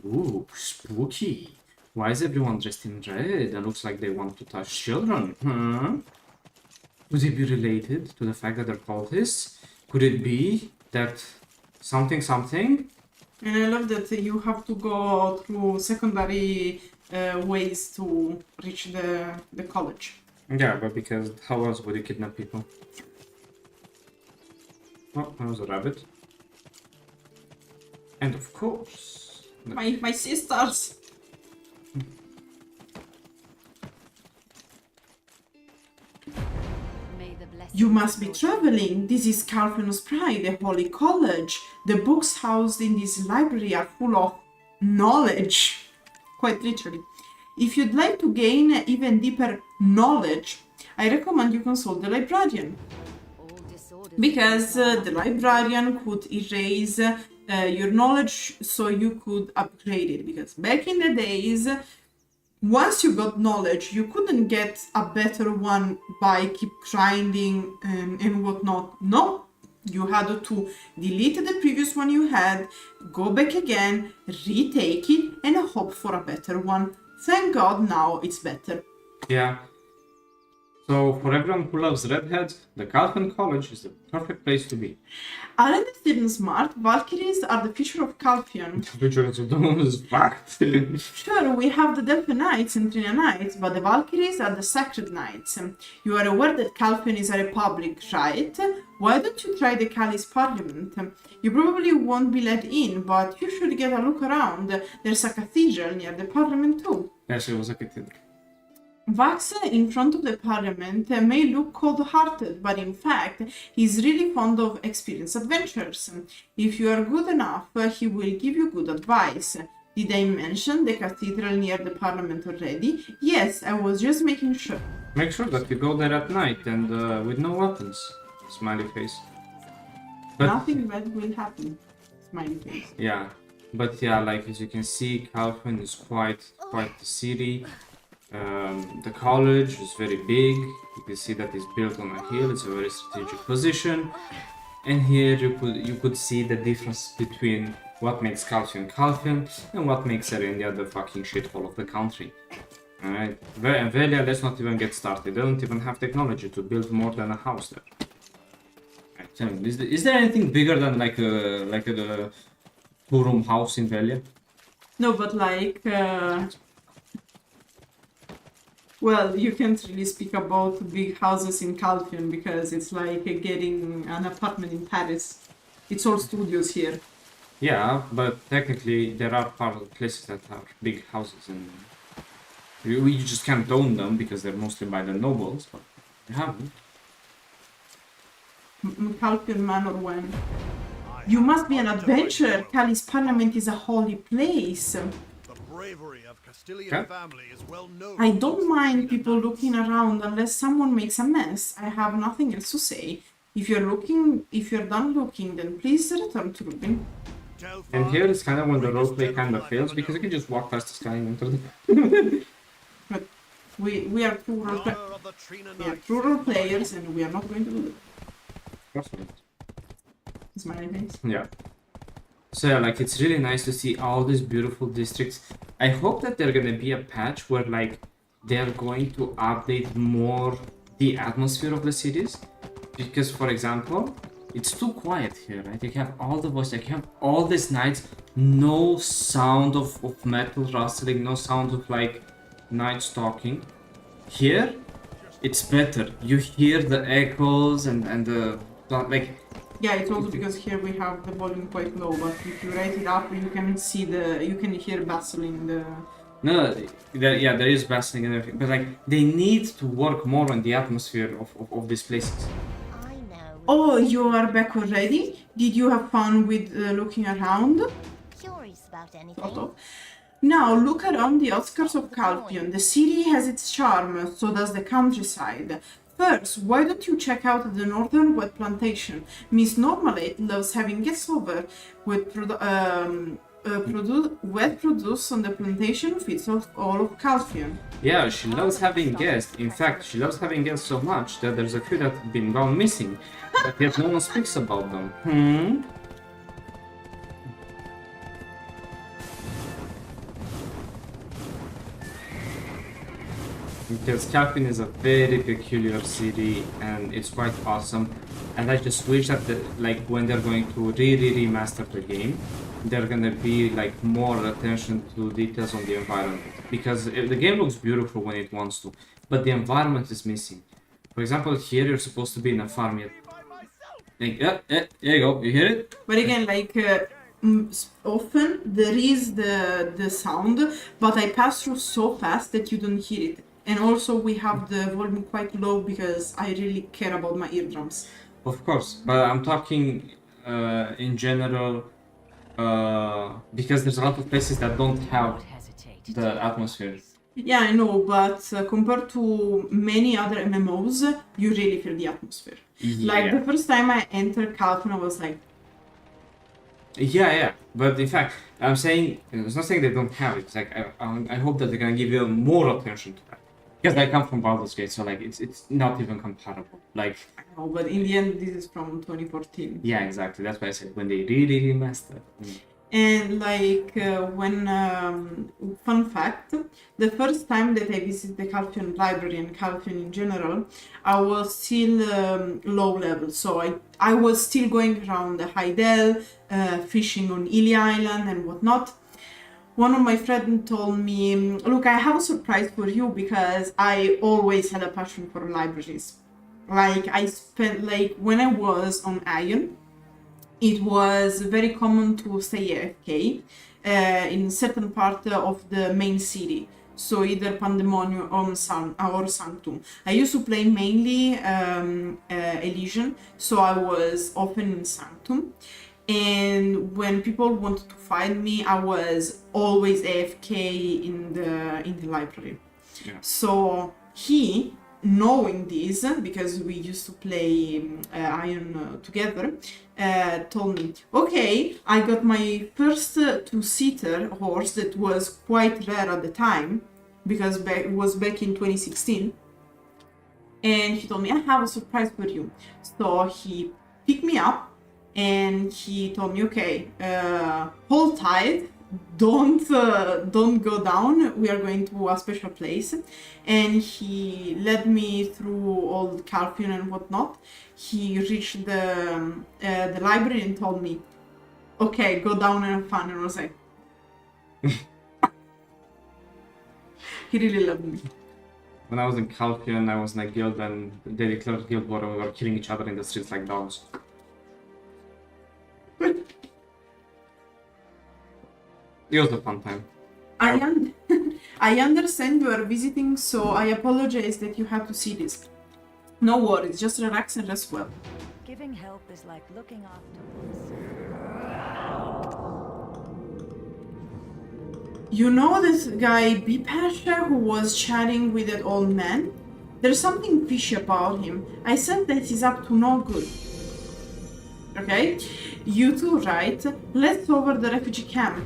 Ooh, spooky. Why is everyone dressed in red and looks like they want to touch children? Huh? Could it be related to the fact that they're cultists? Could it be that something? And I love that you have to go through secondary ways to reach the college. Yeah, but because how else would you kidnap people? Oh, that was a rabbit. And of course... My sisters! You must be traveling. This is Calpheon's Pride, the Holy College. The books housed in this library are full of knowledge. Quite literally. If you'd like to gain even deeper knowledge, I recommend you consult the librarian. Because the librarian could erase your knowledge so you could upgrade it. Because back in the days, once you got knowledge, you couldn't get a better one by keep grinding and whatnot. No, you had to delete the previous one you had, go back again, retake it, and hope for a better one. Thank God now it's better. Yeah. So for everyone who loves redheads, the Calpheon College is the perfect place to be. Aren't they still smart? Valkyries are the future of Calpheon. Future is fact. Sure, we have the Delphe Knights and Trina Knights, but the Valkyries are the Sacred Knights. You are aware that Calpheon is a republic, right? Why don't you try the Callis Parliament? You probably won't be let in, but you should get a look around. There's a cathedral near the Parliament too. Yes, it was a cathedral. Vax in front of the parliament may look cold-hearted, but in fact, he's really fond of experienced adventures. If you are good enough, he will give you good advice. Did I mention the cathedral near the parliament already? Yes, I was just making sure. Make sure that you go there at night and with no weapons. Smiley face. But, nothing bad will happen. Smiley face. Yeah, but yeah, like as you can see, Calpheon is quite the city. The college is very big. You can see that it's built on a hill. It's a very strategic position. And here you could see the difference between what makes Calpheon Calpheon and what makes Serendia the fucking shithole of the country. Alright, and Velia, let's not even get started. They don't even have technology to build more than a house there. Right, tell me, is there anything bigger than like a two-room house in Velia? No, but like... Well, you can't really speak about big houses in Calpheon because it's like getting an apartment in Paris. It's all studios here. Yeah, but technically there are places that are big houses and you just can't own them because they're mostly by the nobles, but you haven't. Calpheon Manor when? You must be an adventurer. Callis Parliament is a holy place. Okay. I don't mind people looking around unless someone makes a mess. I have nothing else to say. If you're done looking, then please return to looking. And here is kind of when the roleplay kind of fails because you can just walk past this guy and enter the... But we are true role players and we are not going to do that. Smiley face. Yeah. So yeah, like it's really nice to see all these beautiful districts. I hope that there's gonna be a patch where like they're going to update more the atmosphere of the cities. Because for example, it's too quiet here, right? You have all the voice, like you have all these knights, no sound of metal rustling, no sound of like knights talking. Here, it's better. You hear the echoes and the like. Yeah, it's also because here we have the volume quite low, but if you raise it up, you can see you can hear bustling the... No, there is bustling and everything, but like, they need to work more on the atmosphere of these places. Oh, you are back already? Did you have fun with looking around? Curious about anything. Now, look around the outskirts of Calpheon. The city has its charm, so does the countryside. First, why don't you check out the northern wheat plantation? Miss Normalate loves having guests over. Wheat produce on the plantation fits all of Calpheon. Yeah, she loves having guests. In fact, she loves having guests so much that there's a few that have been gone missing, but yet no one speaks about them. Because Calpheon is a very peculiar city and it's quite awesome. And I just wish that like when they're going to remaster the game, they're gonna be like more attention to details on the environment. Because the game looks beautiful when it wants to, but the environment is missing. For example, here you're supposed to be in a farm yet. Like, there you go, you hear it? But again, like often there is the sound, but I pass through so fast that you don't hear it. And also we have the volume quite low because I really care about my eardrums. Of course, but I'm talking in general because there's a lot of places that don't have the atmosphere. Yeah, I know, but compared to many other MMOs, you really feel the atmosphere. Yeah. Like the first time I entered Calpheon, I was like... Yeah, but in fact, I'm saying, it's not saying they don't have it, it's like, I hope that they're gonna give you more attention to that. Because I come from Baldur's Gate, so like, it's not even comparable, like... No, but in the end, this is from 2014. Yeah, exactly, that's why I said, when they really remaster. And like, fun fact, the first time that I visited the Calpheon library and Calpheon in general, I was still low level, so I was still going around the Heidel, fishing on Ili Island and whatnot. One of my friends told me, look, I have a surprise for you because I always had a passion for libraries. Like, I spent, like, when I was on Iron, it was very common to stay AFK in certain part of the main city. So either Pandemonium or Sanctum. I used to play mainly Elysian, so I was often in Sanctum. And when people wanted to find me, I was always AFK in the library. Yeah. So he, knowing this, because we used to play Iron together, told me, okay, I got my first two-seater horse that was quite rare at the time, because it was back in 2016. And he told me, I have a surprise for you. So he picked me up and he told me, okay, hold tight, don't go down, we are going to a special place. And he led me through all the Calpheon and whatnot. He reached the library and told me, okay, go down and have fun. And I was like, he really loved me. When I was in Calpheon, I was in a guild and they declared guild war and we were killing each other in the streets like dogs. It was a fun time. I understand you are visiting, so I apologize that you have to see this. No worries, just relax and rest well. Giving help is like looking after You know this guy Bipasha who was chatting with that old man? There's something fishy about him. I sense that he's up to no good. Okay? You two, right? Let's over the refugee camp.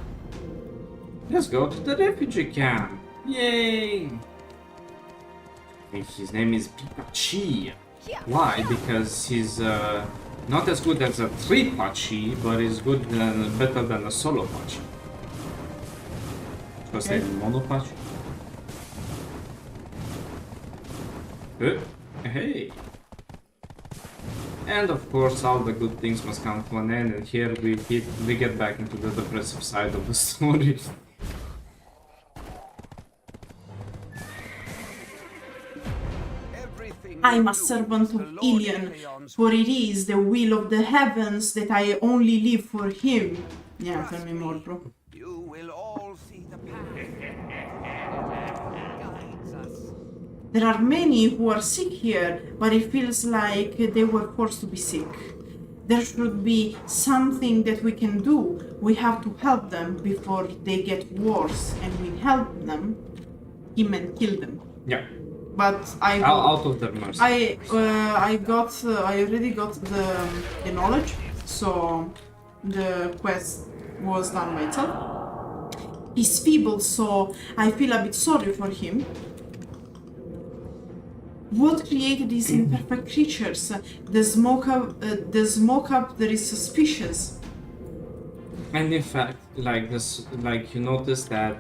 Let's go to the refugee camp. Yay! I think his name is Pipachi. Why? Because he's not as good as a 3-Pachi, but he's better than a solo Pachi. Should I say mono Pachi? Hey! And of course all the good things must come to an end, and here we get back into the depressive side of the story. I'm a servant of Ilion, for it is the will of the heavens that I only live for him. Yeah, tell me more, bro. You will all see the path. Guides us. There are many who are sick here, but it feels like they were forced to be sick. There should be something that we can do. We have to help them before they get worse, and we help them, he meant kill them. Yeah. But out of their mercy. I already got the knowledge, so the quest was done by itself. He's feeble, so I feel a bit sorry for him. What created these imperfect creatures? The smoke up there is suspicious. And in fact, like this, like you notice that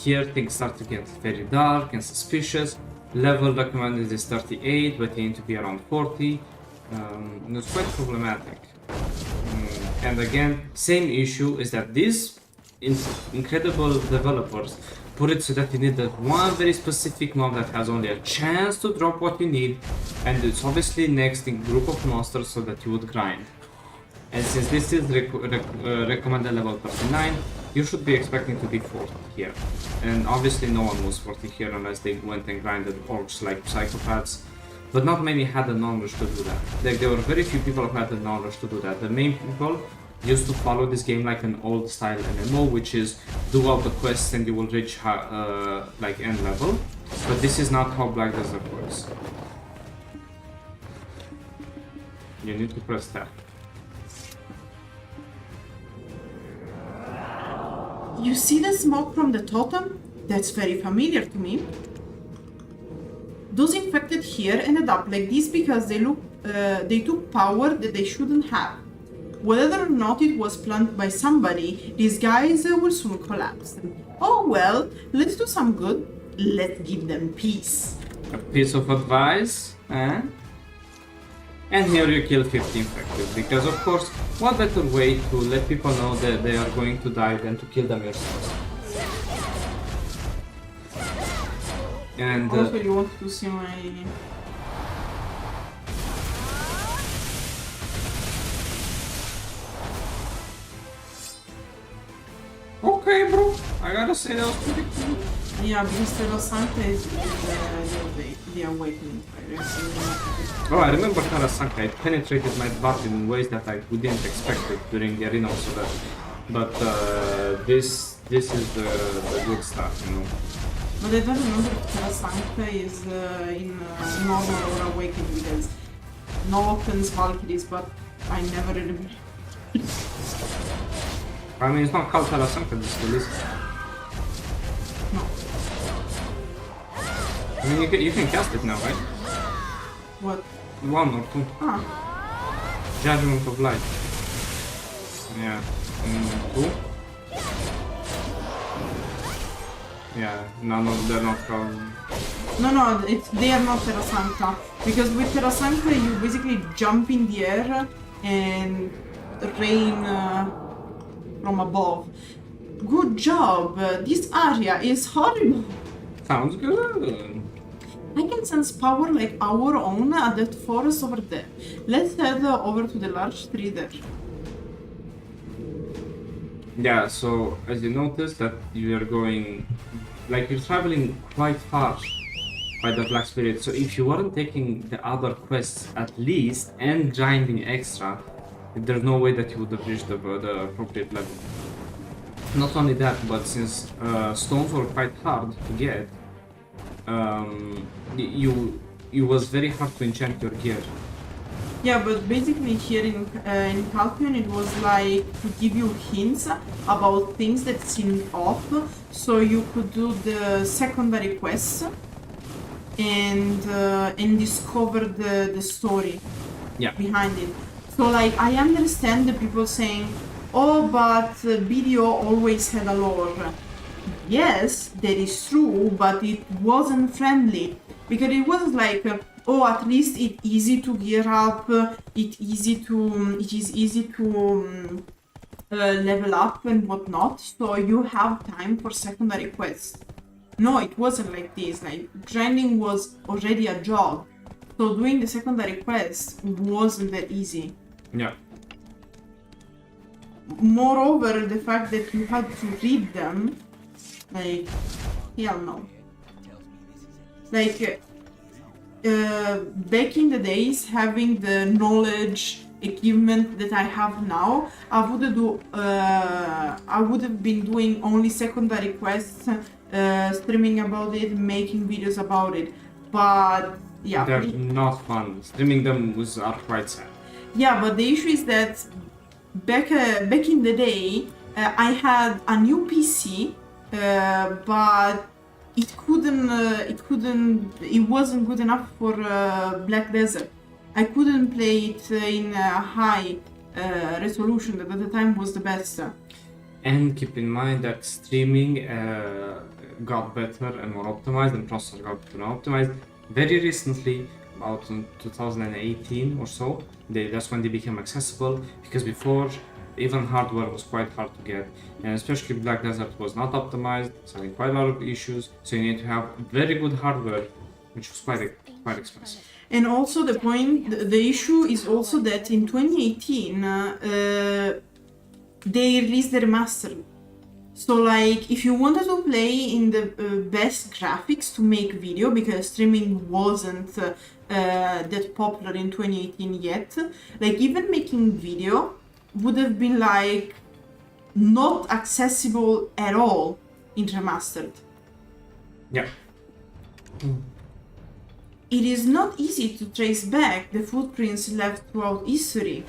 Here things start to get very dark and suspicious. Level recommended is 38, but you need to be around 40. It's quite problematic. And again, same issue is that these incredible developers put it so that you need that one very specific mob that has only a chance to drop what you need, and it's obviously next in group of monsters so that you would grind. And since this is recommended level 39, you should be expecting to be 40 here. And obviously no one was 40 here unless they went and grinded orcs like psychopaths. But not many had the knowledge to do that. Like, there were very few people who had the knowledge to do that. The main people used to follow this game like an old style MMO, which is do all the quests and you will reach like end level. But this is not how Black Desert works. You need to press tab. You see the smoke from the totem? That's very familiar to me. Those infected here ended up like this because they took power that they shouldn't have. Whether or not it was planned by somebody, these guys will soon collapse. Oh well, let's do some good. Let's give them peace. A piece of advice, eh? And here you kill 50 infected, because of course, what better way to let people know that they are going to die than to kill them yourselves. And also, you want to see my... Okay, bro. I gotta say that was pretty cool. Yeah, because Kzarka is the awakening. Oh, I remember Kzarka. It penetrated my body in ways that I didn't expect it during the arena also. But this is the good stuff, you know. But I don't remember if Kzarka is in normal or awakening because no offense Valkyries, but I never remember. I mean, it's not called Kzarka, this release. No. I mean, you can cast it now, right? What? 1 or 2. Ah. Judgment of Light. Yeah. 2. Yeah, no, they're not called. No, they are not Kzarka. Because with Kzarka you basically jump in the air and rain from above. Good job! This area is horrible! Sounds good! I can sense power like our own at that forest over there. Let's head over to the large tree there. Yeah, so as you notice that you are going, like you're traveling quite far by the Black Spirit, so if you weren't taking the other quests at least and grinding extra, there's no way that you would have reached the appropriate level. Not only that, but since stones were quite hard to get, it was very hard to enchant your gear. Yeah, but basically here in Calpheon it was like to give you hints about things that seemed off, so you could do the secondary quests and discover the story behind it. So like I understand the people saying, oh, but BDO always had a lore. Yes, that is true, but it wasn't friendly. Because it was like, oh, at least it's easy to gear up, it is easy to level up and whatnot, so you have time for secondary quests. No, it wasn't like this. Like, grinding was already a job, so doing the secondary quests wasn't that easy. Yeah. Moreover, the fact that you had to read them, like, hell no. Like, back in the days, having the knowledge, equipment that I have now, I would have been doing only secondary quests, streaming about it, making videos about it. But yeah, they're not fun. Streaming them was quite sad. Yeah, but the issue is that back in the day, I had a new PC, but it wasn't good enough for Black Desert. I couldn't play it in high resolution that at the time was the best. And keep in mind that streaming got better and more optimized, and processor got better and optimized very recently, about in 2018 or so. That's when they became accessible, because before even hardware was quite hard to get, and especially Black Desert was not optimized, so having quite a lot of issues. So you need to have very good hardware, which was quite expensive. And also the issue is also that in 2018 they released the remaster. So like if you wanted to play in the best graphics to make video, because streaming wasn't that popular in 2018 yet, like even making video would have been like not accessible at all in remastered. Yeah. It is not easy to trace back the footprints left throughout history.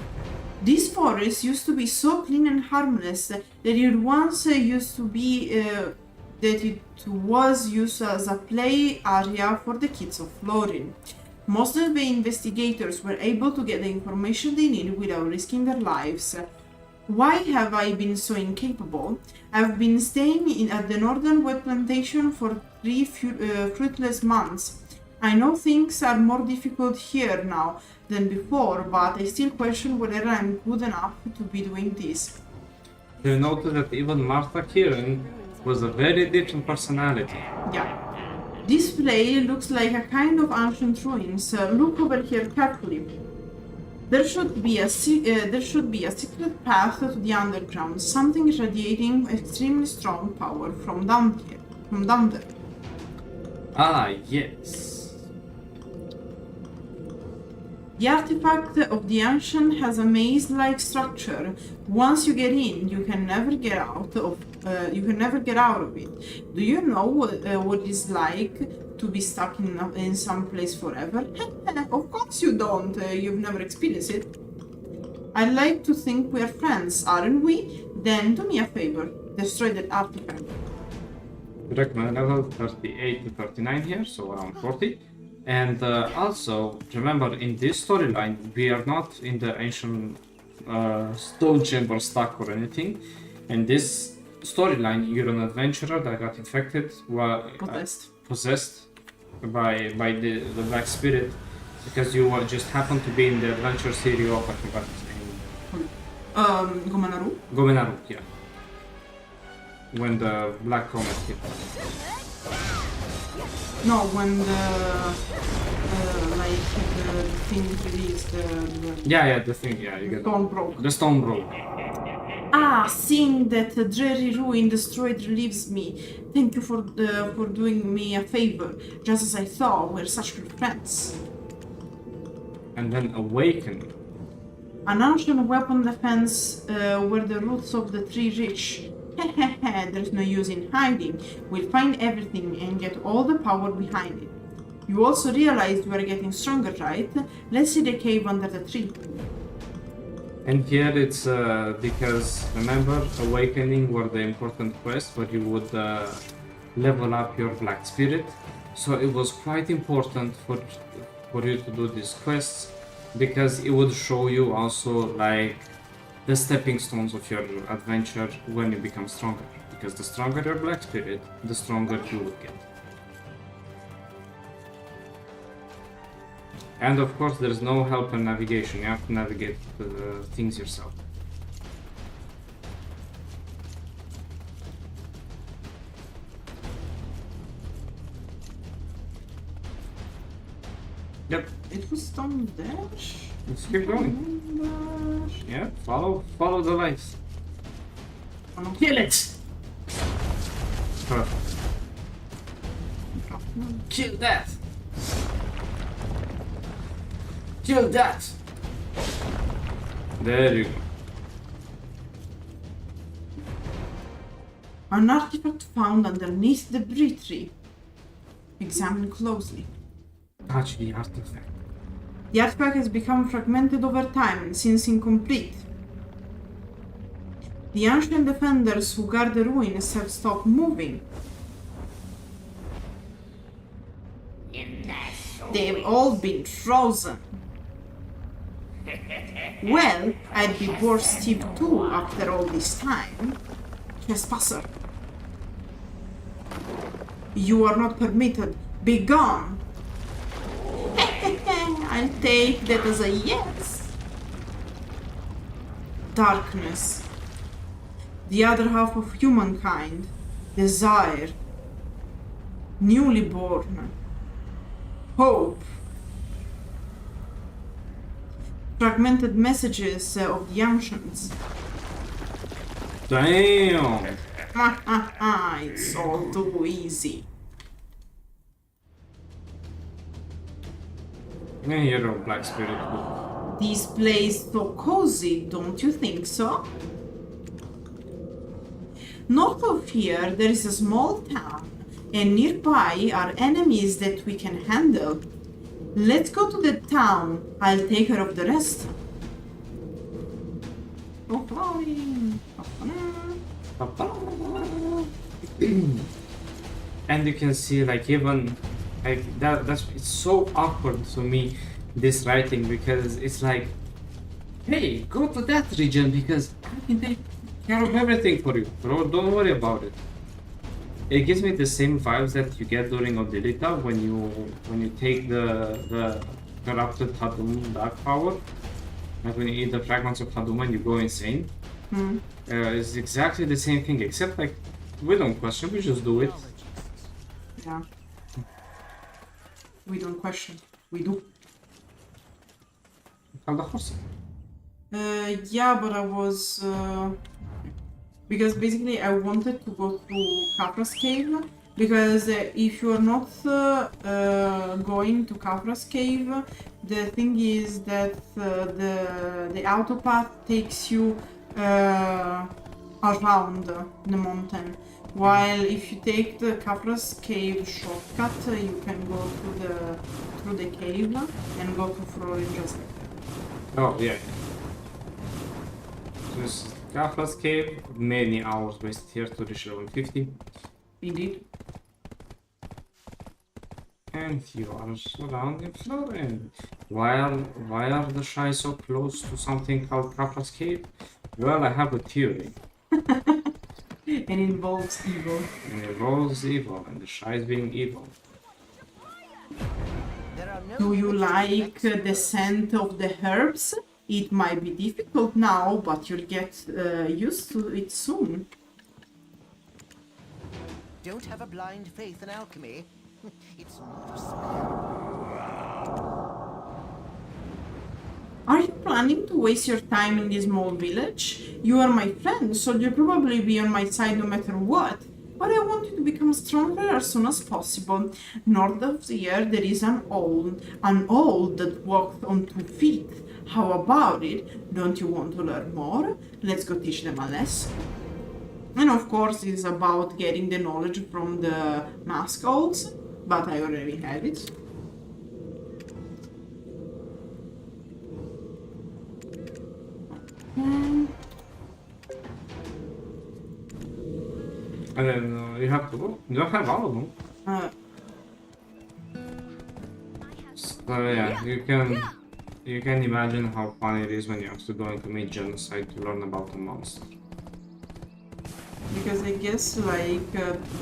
This forest used to be so clean and harmless that it once used to be that it was used as a play area for the kids of Florin. Most of the investigators were able to get the information they needed without risking their lives. Why have I been so incapable? I've been staying at the northern wet plantation for 3 fruitless months. I know things are more difficult here now than before, but I still question whether I'm good enough to be doing this. You notice that even Martha Kieran was a very different personality. Yeah. This place looks like a kind of ancient ruins. Look over here carefully. There should be a secret path to the underground, something radiating extremely strong power from down there. Ah, yes. The artifact of the ancient has a maze-like structure. Once you get in, you can never get out of it. Do you know what it's like to be stuck in some place forever? Of course you don't. You've never experienced it. I'd like to think we're friends, aren't we? Then do me a favor. Destroy that artifact. We recommend level 38 to 39 here, so around 40. And also, remember, in this storyline, we are not in the ancient stone chamber stuck or anything. In this storyline, you're an adventurer that got infected, possessed by the Black Spirit, because you just happened to be in the adventure series of, I forgot his name. Gomenaru? Gomenaru, yeah. When the Black Comet hit. No, when the thing released, the thing, you get stone broke. The stone broke. Ah, seeing that dreary ruin destroyed relieves me. Thank you for doing me a favor. Just as I thought, we're such good friends. And then awaken. An ancient weapon defense where the roots of the tree reach. There's no use in hiding. We'll find everything and get all the power behind it. You also realized we are getting stronger, right? Let's see the cave under the tree. And here it's because, remember, awakening were the important quest where you would level up your Black Spirit. So it was quite important for you to do these quests, because it would show you also like the stepping stones of your adventure when you become stronger. Because the stronger your Black Spirit, the stronger you would get. And of course there's no help in navigation, you have to navigate things yourself. Yep. It was stone dash? Let's keep going. Yeah, follow the lights. Kill it! Perfect. Kill that! Kill that! There you go. An artifact found underneath the Bree tree. Examine closely. Touch the artifact. The artifact has become fragmented over time and since incomplete. The ancient defenders who guard the ruins have stopped moving. They've all been frozen. Well, I'd be bored stiff too after all this time. trespasser. You are not permitted. Be gone. I'll take that as a yes. Darkness. The other half of humankind. Desire. Newly born. Hope. Fragmented messages of the ancients. Damn! It's all too easy. Hero Black Spirit book. This place so cozy, don't you think so? North of here, there is a small town, and nearby are enemies that we can handle. Let's go to the town. I'll take care of the rest. Oh, Florin. And you can see, like, even like that's it's so awkward to me, this writing, because it's like, hey, go to that region because I can take care of everything for you, bro. Don't worry about it. It gives me the same vibes that you get during Odilita when you take the corrupted Hadum dark power. Like when you eat the fragments of Hadum and you go insane. It's exactly the same thing, except like we don't question, we just do it. Yeah. We don't question, we do. How the horse? Yeah, but I was because basically I wanted to go through Capra's cave, because if you are not going to Capra's cave, the thing is that the autopath takes you around the mountain, while if you take the Capra's cave shortcut, you can go through the cave and go to Florin just like that. Oh yeah. Just Capra's cave, many hours wasted here to reach level 50. Indeed. And you are surrounding Florin. Why are the shy so close to something called Capra's cave? Well, I have a theory. And involves evil. And it involves evil, and the shy is being evil. Do you like the scent of the herbs? It might be difficult now, but you'll get used to it soon. Don't have a blind faith in alchemy. It's not a spell. Are you planning to waste your time in this small village? You are my friend, so you'll probably be on my side no matter what. But I want you to become stronger as soon as possible. North of here, there is an owl that walks on 2 feet. How about it? Don't you want to learn more? Let's go teach them a lesson. And of course, it's about getting the knowledge from the mascots, but I already have it. And then you have to go. You don't have all of them. So yeah, you can imagine how fun it is when you have to go and commit genocide to learn about the monster. Because I guess like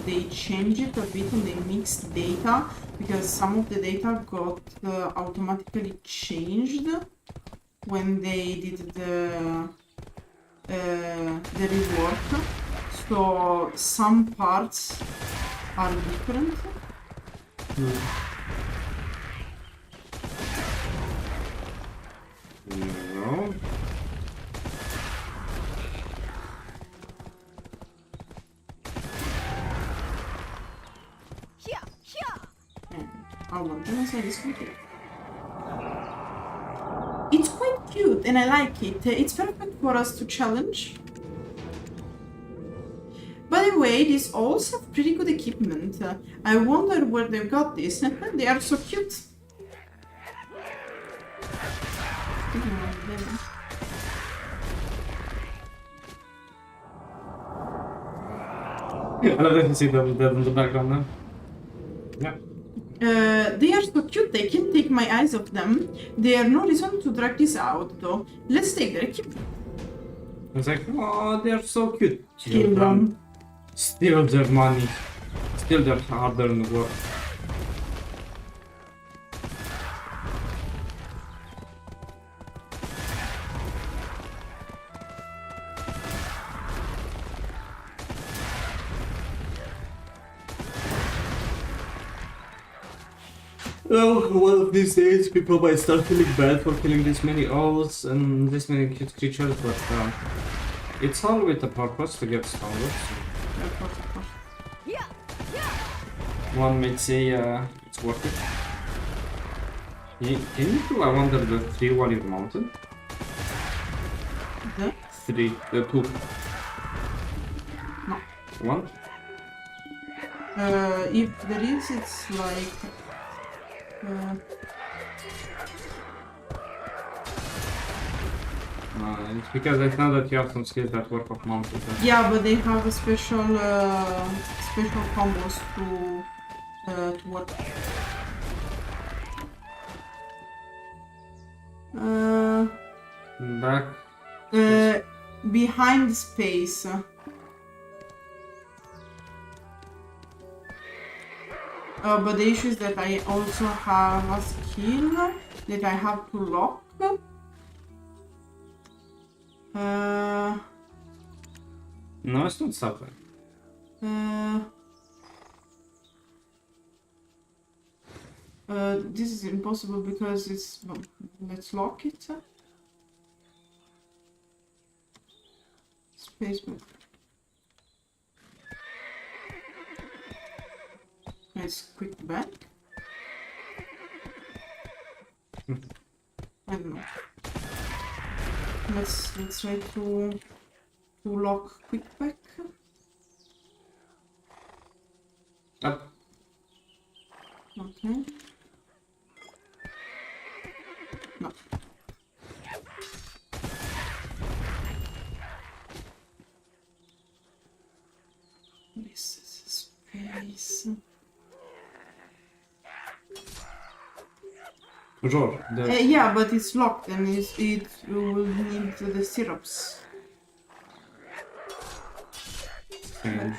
they changed it a bit and they mixed data, because some of the data got automatically changed when they did the rework. So some parts are different. No. Our genocide is complete. It's quite cute and I like it. It's perfect for us to challenge. By the way, these owls have pretty good equipment. I wonder where they've got this. They are so cute. I love that you see them dead in the background now. Yeah. They are so cute, I can't take my eyes off them. There are no reason to drag this out though. Let's take their equipment. It's like, oh, they're so cute. Kill them. Steal their money. Steal their hard-earned work. Oh, one of these days people might start feeling bad for killing this many owls and this many cute creatures, but it's all with a purpose to get stronger. So. One might say it's worth it. Can you do, I wonder, the 3 while you're mounted? The? 3, the 2. No. 1? If there is, it's like... it's because I know that you have some skills that work off mounted. Yeah, but they have a special special combos to work. Back. Behind space. But the issue is that I also have a skill that I have to lock. No, it's not suffering. This is impossible because it's... let's lock it. Space. Nice quick back. I don't know. Let's try to lock quick back. Up. Okay. No. This is space. Sure. Yeah, but it's locked and it will need the syrups. Okay.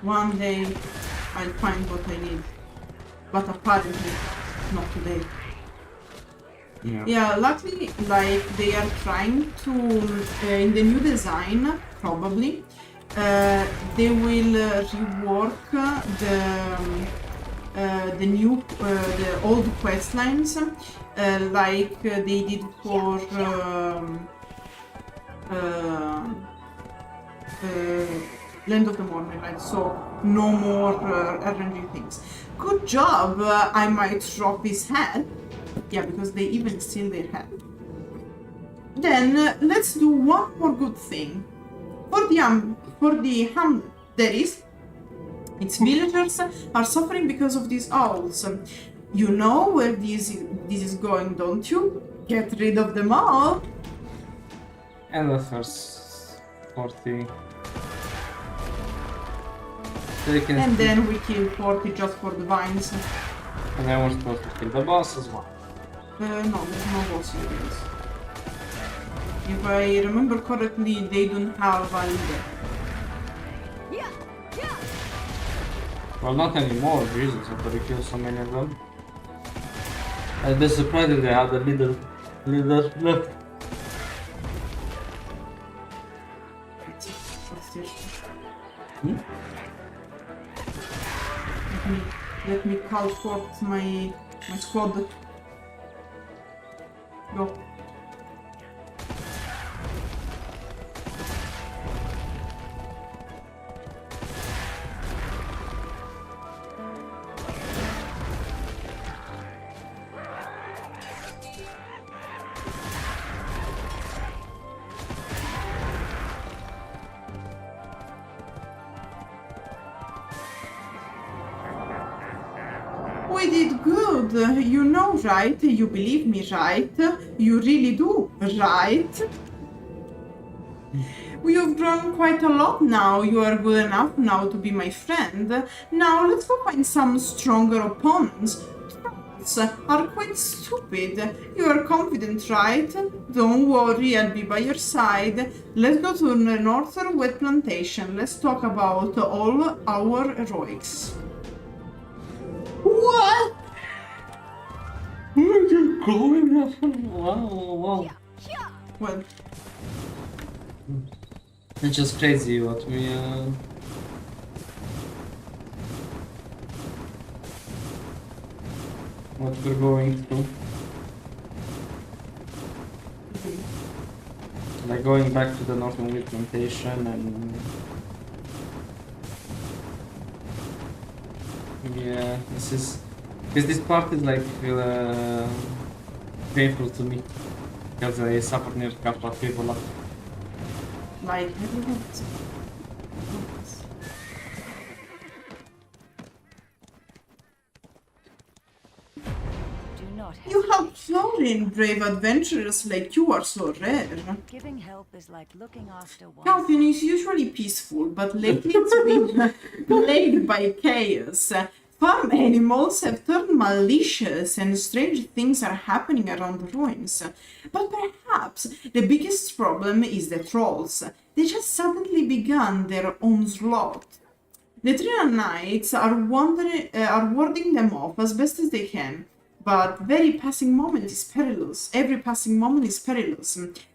One day I'll find what I need, but apparently not today. Yeah, luckily, like, they are trying to, in the new design, probably, they will rework the old quest lines, like they did for Land of the Morning, right? So no more RNG things. Good job! I might drop his head. Yeah, because they even steal their head. Then let's do one more good thing. For the there is. Its villagers are suffering because of these owls. You know where this is going, don't you? Get rid of them all. And the first 40. And then we kill 40 just for the vines. And then we're supposed to kill the boss as well. No, there's no boss in this. If I remember correctly, they don't have a leader. Well, not anymore, Jesus, after we killed so many of them. I'd be surprised if they had a leader left. What's this? Hmm? Let me call forth my squad. Go. We did good, you know, right? You believe me, right? You really do, right? You've grown quite a lot now. You are good enough now to be my friend. Now let's go find some stronger opponents. Trolls are quite stupid. You are confident, right? Don't worry, I'll be by your side. Let's go to the northern wet plantation. Let's talk about all our heroics. What? Where are you going? Wow. Well, it's just crazy what we're going through. Like going back to the northern wheat plantation and yeah, because this part is like painful to me because I suffered near couple of people. Like everyone. You help Florin, brave adventurers like you are so rare. Giving help is like looking after one. Calpheon is usually peaceful, but lately it's been plagued by chaos. Farm animals have turned malicious and strange things are happening around the ruins. But perhaps the biggest problem is the trolls. They just suddenly began their onslaught. The Trina Knights are warding them off as best as they can, but every passing moment is perilous.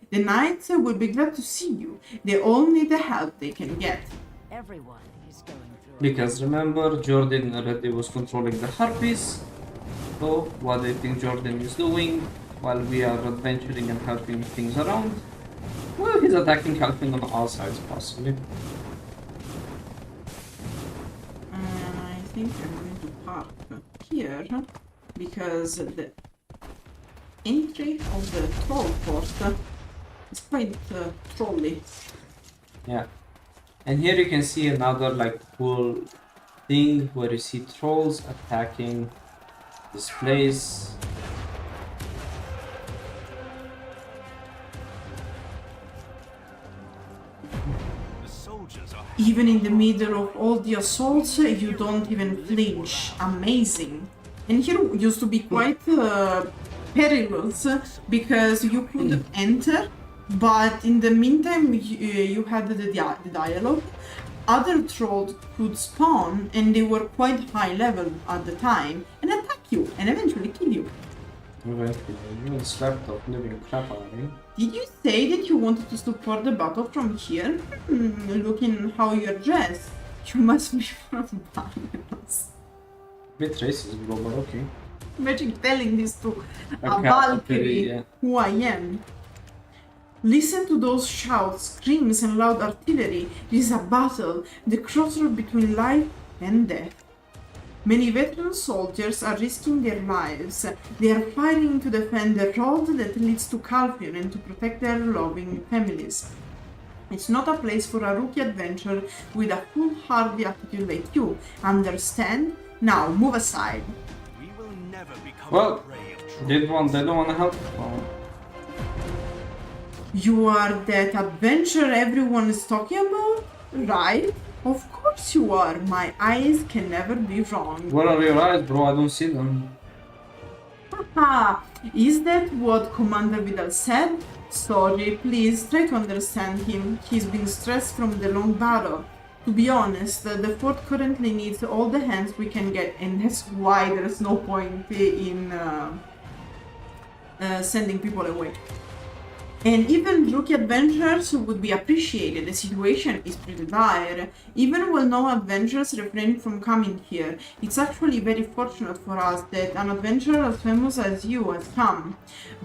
The Knights will be glad to see you. They all need the help they can get. Everyone is going through. Because remember, Jordine already was controlling the Harpies. So what do you think Jordine is doing while we are adventuring and helping things around? Well, he's attacking Calpheon on all sides, possibly. I think I'm going to park here because the entry of the troll fort is quite trolly. Yeah. And here you can see another like cool thing where you see trolls attacking this place. Even in the middle of all the assaults, you don't even flinch. Amazing. And here used to be quite perilous because you could enter, but in the meantime you had the dialogue. Other trolls could spawn and they were quite high level at the time and attack you and eventually kill you. You slept off living crap out of me. Did you say that you wanted to support the battle from here? Looking how you're dressed, you must be from Bandits. Bit racist, bro, but okay. Imagine telling this to a Okay, Valkyrie, yeah. who I am. Listen to those shouts, screams and loud artillery. This is a battle, the crossroad between life and death. Many veteran soldiers are risking their lives. They are fighting to defend the road that leads to Calpheon and to protect their loving families. It's not a place for a rookie adventurer with a foolhardy attitude like you. Understand? Now, move aside. We will never become Well, they don't want to help. Oh. You are that adventurer everyone is talking about, right? Of course you are. My eyes can never be wrong. What are your eyes, bro? I don't see them. Haha, is that what Commander Vidal said? Sorry, please try to understand him. He's been stressed from the long battle. To be honest, the fort currently needs all the hands we can get, and that's why there's no point in sending people away. And even rookie adventurers would be appreciated. The situation is pretty dire. Even well-known adventurers refrain from coming here. It's actually very fortunate for us that an adventurer as famous as you has come.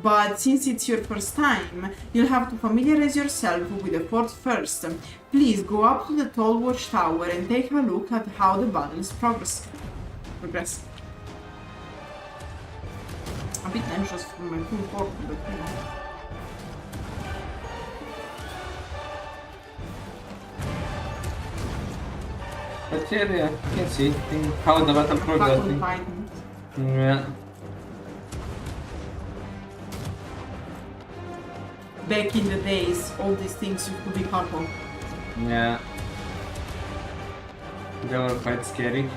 But since it's your first time, you'll have to familiarize yourself with the fort first. Please go up to the tall watchtower and take a look at how the battle is progress. A bit anxious for my full fort, but you know. But here, yeah, you can see how the battle progressing. Yeah. Back in the days, all these things used to be purple. Yeah. They were quite scary.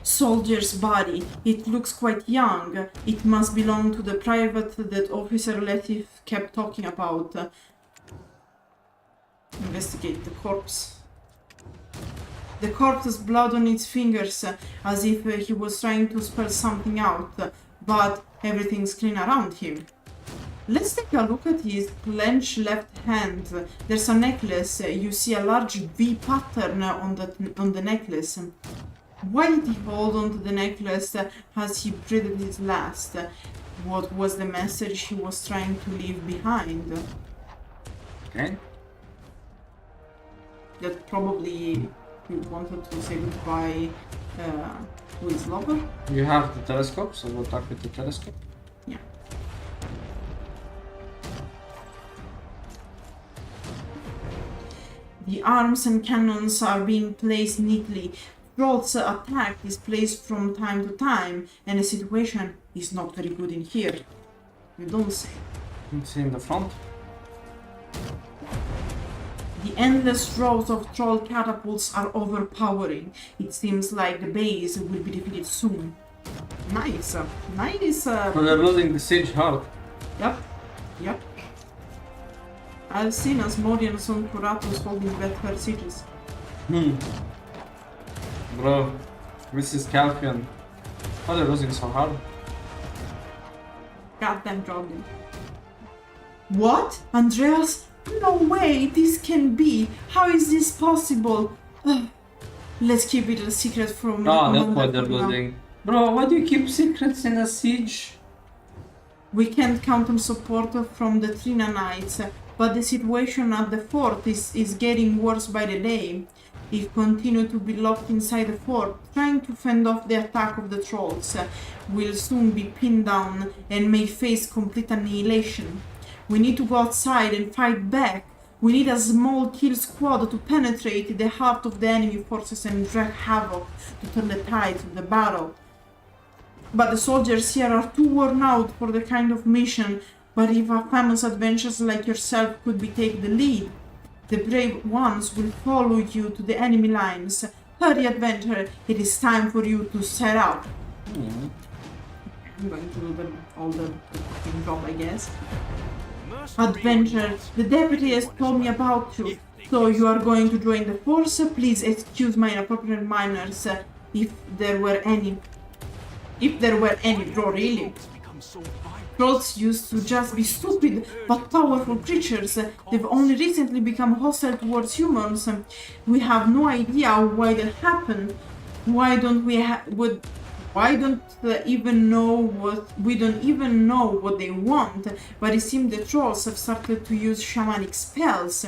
Soldier's body. It looks quite young. It must belong to the private that Officer Latif kept talking about. Investigate the corpse. The corpse has blood on its fingers, as if he was trying to spell something out, but everything's clean around him. Let's take a look at his clenched left hand. There's a necklace. You see a large V pattern on the necklace. Why did he hold on to the necklace as he breathed his last? What was the message he was trying to leave behind? Okay. That probably he wanted to say goodbye to his lover. You have the telescope, so we'll talk with the telescope. Yeah. The arms and cannons are being placed neatly. Troll's attack is placed from time to time, and the situation is not very good in here. You don't say. It's in the front. The endless rows of troll catapults are overpowering. It seems like the base will be defeated soon. Nice. Nice. So they're losing the siege hard. Yep. Yep. I've seen Asmodeans on Khuruto's holding back her sieges. Bro, this is Calpheon. How are they losing so hard? Goddamn Jordine. What? Andreas? No way, this can be. How is this possible? Let's keep it a secret from Oh, that's why they're losing. Bro, why do you keep secrets in a siege? We can't count on support from the Trina Knights, but the situation at the fort is getting worse by the day. If continue to be locked inside the fort, trying to fend off the attack of the trolls, will soon be pinned down and may face complete annihilation. We need to go outside and fight back. We need a small kill squad to penetrate the heart of the enemy forces and wreak havoc to turn the tides of the battle. But the soldiers here are too worn out for the kind of mission. But if a famous adventurers like yourself could be take the lead, the brave ones will follow you to the enemy lines. Hurry, adventurer, it is time for you to set out. I'm going to do all the fucking job, I guess. Adventurer, the deputy has told me about you. So you are going to join the force? Please excuse my inappropriate manners, if there were any. If there were any, bro, really. Trolls used to just be stupid but powerful creatures. They've only recently become hostile towards humans. We have no idea why that happened. We don't even know what they want. But it seems the trolls have started to use shamanic spells.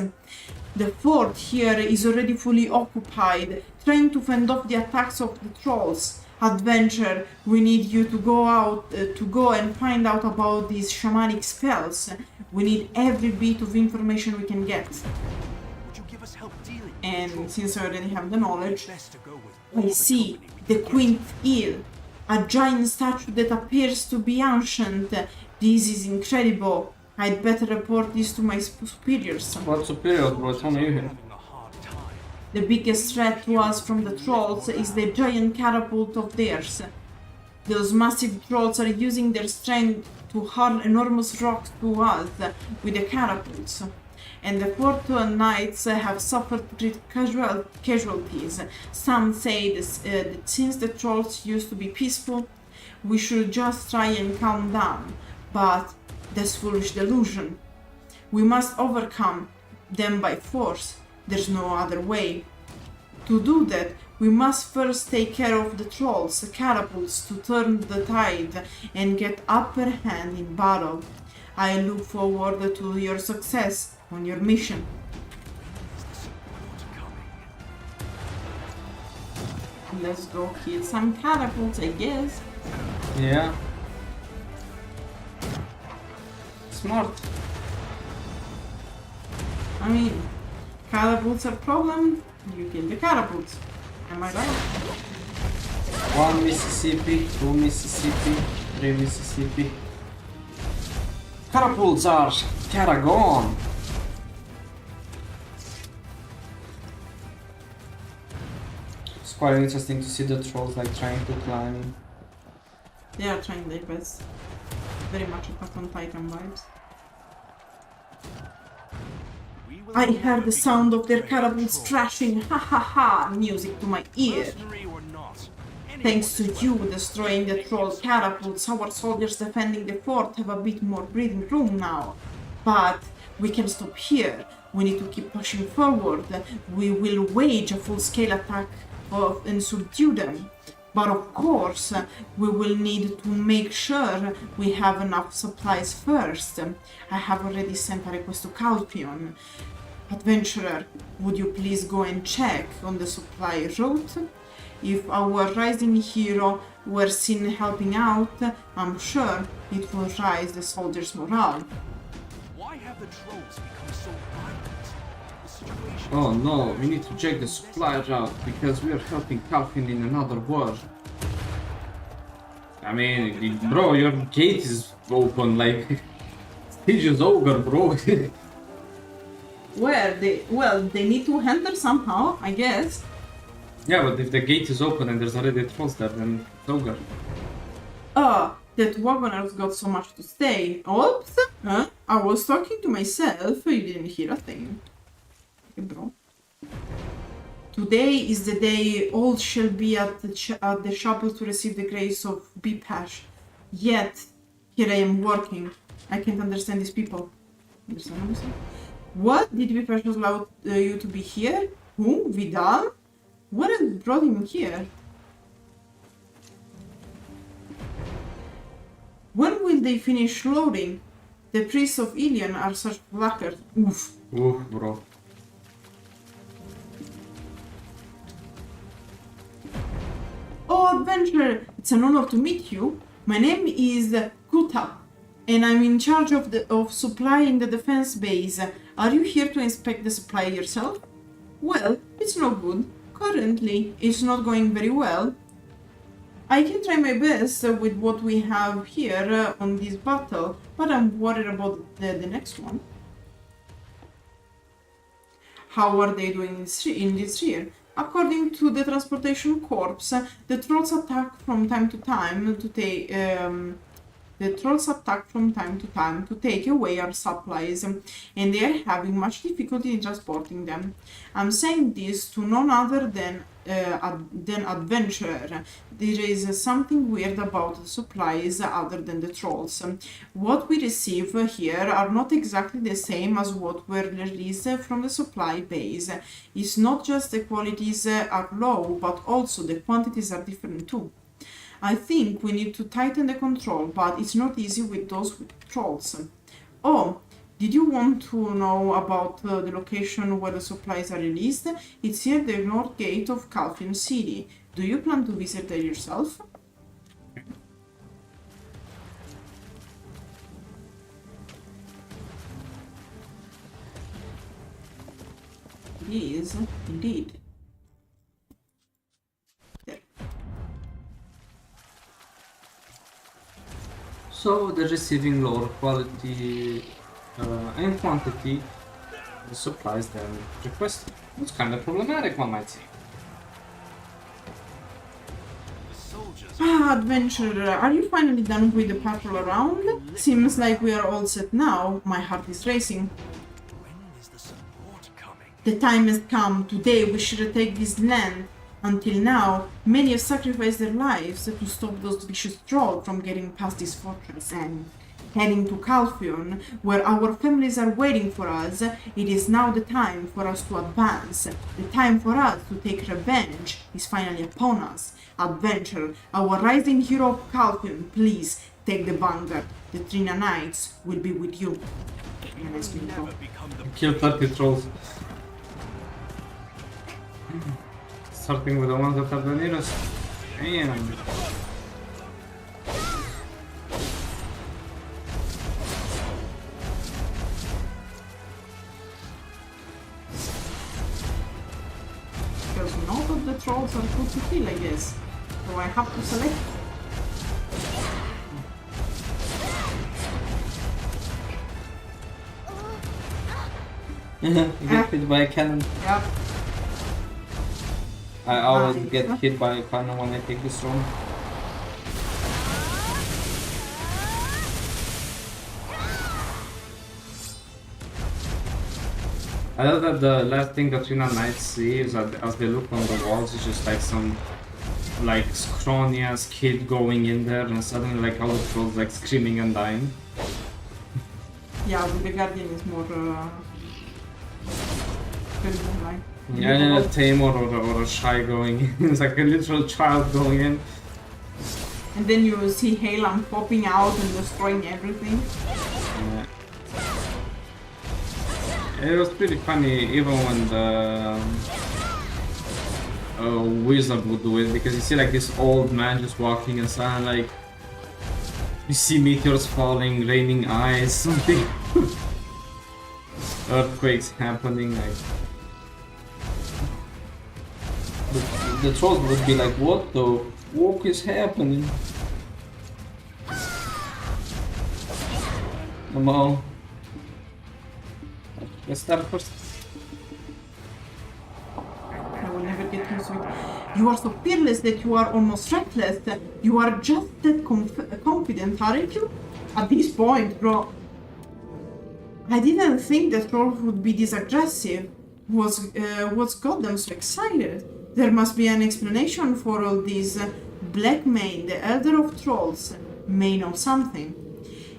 The fort here is already fully occupied, trying to fend off the attacks of the trolls. Adventure, we need you to go and find out about these shamanic spells. We need every bit of information we can get. And since I already have the knowledge, I see the Queen Eel, a giant statue that appears to be ancient. This is incredible. I'd better report this to my superiors. What superiors, bro? It's only you here. The biggest threat to us from the trolls is the giant catapult of theirs. Those massive trolls are using their strength to hurl enormous rocks to us with the catapults. And the Fort Knights have suffered great casualties. Some say that since the trolls used to be peaceful, we should just try and calm down. But that's foolish delusion. We must overcome them by force. There's no other way. To do that, we must first take care of the trolls, the catapults, to turn the tide and get upper hand in battle. I look forward to your success on your mission. Let's go kill some catapults, I guess. Yeah. Smart. I mean, Catapults are problem, you kill the catapults. Am I right? 1 Mississippi, 2 Mississippi, 3 Mississippi. Catapults are Caragon! It's quite interesting to see the trolls like trying to climb. They are trying their best. Very much Attack on Titan vibes. I heard the sound of their catapults crashing, ha ha ha, music to my ear. Thanks to you destroying the troll catapults, our soldiers defending the fort have a bit more breathing room now. But we can stop here. We need to keep pushing forward. We will wage a full-scale attack and subdue them. But of course, we will need to make sure we have enough supplies first. I have already sent a request to Calpheon. Adventurer, would you please go and check on the supply route? If our rising hero were seen helping out, I'm sure it will raise the soldiers' morale. Why have the trolls become so violent? The situation Oh no, we need to check the supply route because we are helping Calpheon in another war. I mean, bro, your gate is open, like, stage is over, bro. Well, they need to enter somehow, I guess. Yeah, but if the gate is open and there's already trolls there, then it's over. Oh, that wagoners got so much to say. Oops! Huh? I was talking to myself, you didn't hear a thing. Okay, bro. Today is the day all shall be at the chapel to receive the grace of Bipash. Yet, here I am working. I can't understand these people. Understand what I'm saying? What? Did Bipash allow you to be here? Who? Vidal? What has brought him here? When will they finish loading? The priests of Ilion are such blackguards. Oof. Oof, bro. Oh, adventurer! It's an honor to meet you. My name is Khuruto, and I'm in charge of supplying the defense base. Are you here to inspect the supply yourself? Well, it's no good. Currently, it's not going very well. I can try my best with what we have here on this battle, but I'm worried about the next one. How are they doing in this year? According to the transportation corps, the trolls attack from time to time to take away our supplies, and they are having much difficulty in transporting them. I'm saying this to none other than adventurer. There is something weird about the supplies other than the trolls. What we receive here are not exactly the same as what were released from the supply base. It's not just the qualities are low, but also the quantities are different too. I think we need to tighten the control, but it's not easy with those trolls. Oh, did you want to know about the location where the supplies are released? It's near the north gate of Calpheon City. Do you plan to visit there yourself? It is, indeed. So they're receiving lower quality and quantity the supplies than requested. It's kind of problematic, one might say. Ah, adventurer, are you finally done with the patrol around? Seems like we are all set now. My heart is racing. The time has come. Today we should retake this land. Until now, many have sacrificed their lives to stop those vicious trolls from getting past this fortress and heading to Calpheon, where our families are waiting for us. It is now the time for us to advance. The time for us to take revenge is finally upon us. Adventure, our rising hero of Calpheon, please take the vanguard. The Trina Knights will be with you. Kill 30 trolls. Starting with the ones that are the nearest. Damn. the trolls are good to kill, I guess. So I have to select. You get hit by a cannon. Yep. I always get hit by a cannon when I take this room. I love that the last thing that Rina Knights see is that as they look on the walls, it's just like some like scrawny ass kid going in there, and suddenly like all the trolls like screaming and dying. Yeah, with the Guardian is more like. Yeah, and a Tamer or a Shy going in. It's like a literal child going in. And then you see Heidel popping out and destroying everything. Yeah. It was pretty funny even when the wizard would do it, because you see like this old man just walking and suddenly like you see meteors falling, raining ice, something. Earthquakes happening, like the trolls would be like, what the fuck is happening? Come on. Let's start first. I will never get used to it. You are so fearless that you are almost reckless. You are just that confident, aren't you? At this point, bro. I didn't think that trolls would be this aggressive. What's got them so excited? There must be an explanation for all this. Black Mane, the elder of trolls, may know something.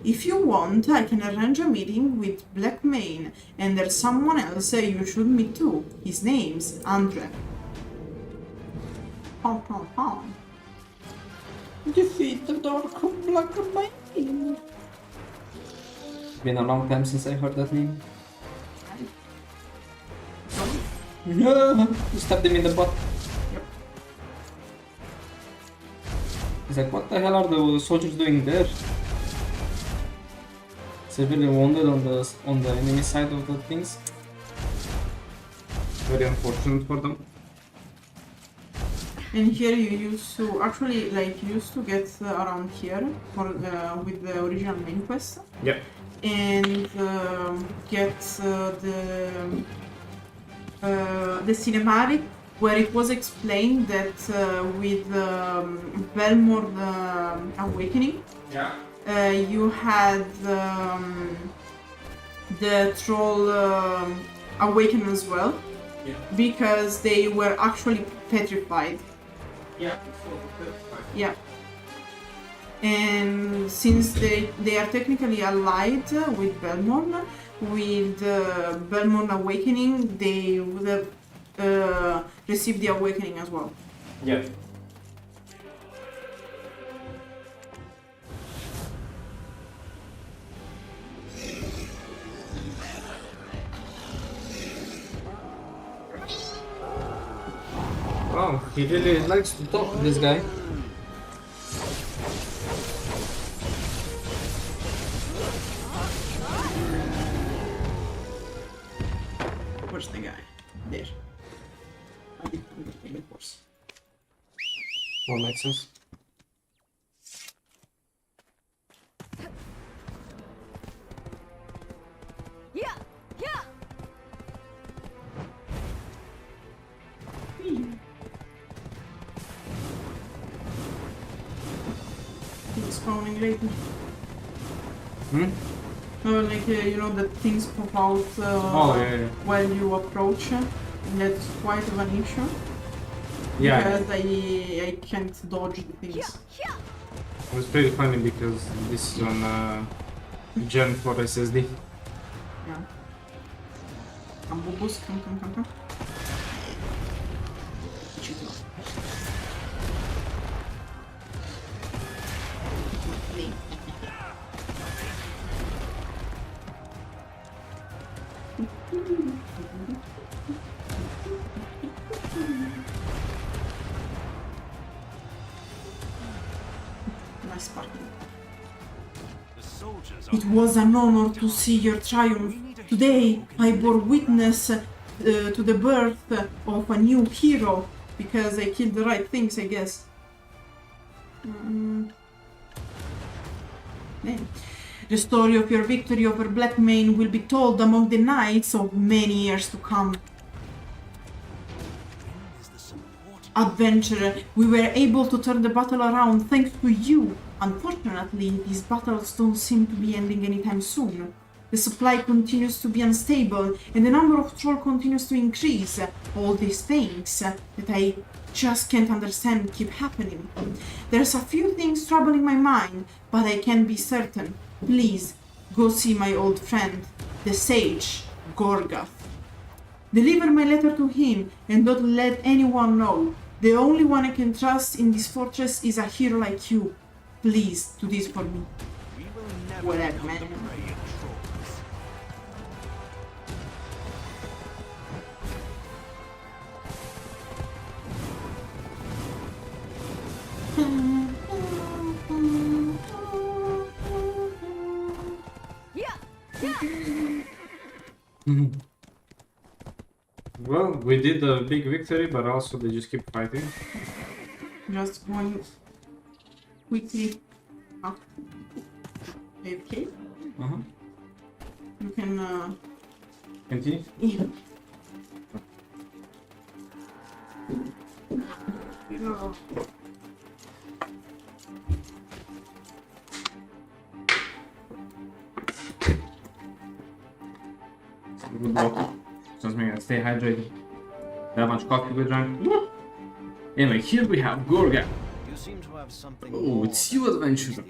If you want, I can arrange a meeting with Black Mane, and there's someone else you should meet too. His name's Andre. Pom pom pom. Defeat the Dark Black Mane. It's been a long time since I heard that name. No, you stabbed him in the butt. Yep. He's like, what the hell are the soldiers doing there? Severely wounded on the enemy side of the things. Very unfortunate for them. And here you used to actually get around here for with the original main quest. Yep. And get the cinematic where it was explained that with Belmore Awakening. Yeah. You had the troll awaken as well, yeah. Because they were actually petrified. Yeah. Yeah. And since they are technically allied with Belmore, with Belmore Awakening, they would have received the awakening as well. Yeah. Wow, he really likes to talk, this guy. Where's the guy? There. I did the course. That makes sense. Yeah, yeah. It's spawning lately. Hmm? Like, you know, that things pop out when you approach, and that's quite of an issue. Yeah. Because I can't dodge the things. It was pretty funny because this is on Gen 4 SSD. Yeah. Come, Bubus, come. Nice party. It was an honor to see your triumph. Today I bore witness to the birth of a new hero. because I killed the right things, I guess. The story of your victory over Blackmane will be told among the knights of many years to come. Adventurer, we were able to turn the battle around thanks to you. Unfortunately, these battles don't seem to be ending anytime soon. The supply continues to be unstable, and the number of trolls continues to increase. All these things that I just can't understand keep happening. There's a few things troubling my mind, but I can't be certain. Please, go see my old friend, the sage, Gorgath. Deliver my letter to him, and don't let anyone know. The only one I can trust in this fortress is a hero like you. Please, do this for me. Whatever, man. Well, we did a big victory, but also they just keep fighting. Just going quickly up AFK. You can continue? Yeah. No. Good water. Sounds me to stay hydrated. That much coffee we drank. Anyway, here we have Gorga. You seem to have something. Oh, it's you, adventurer.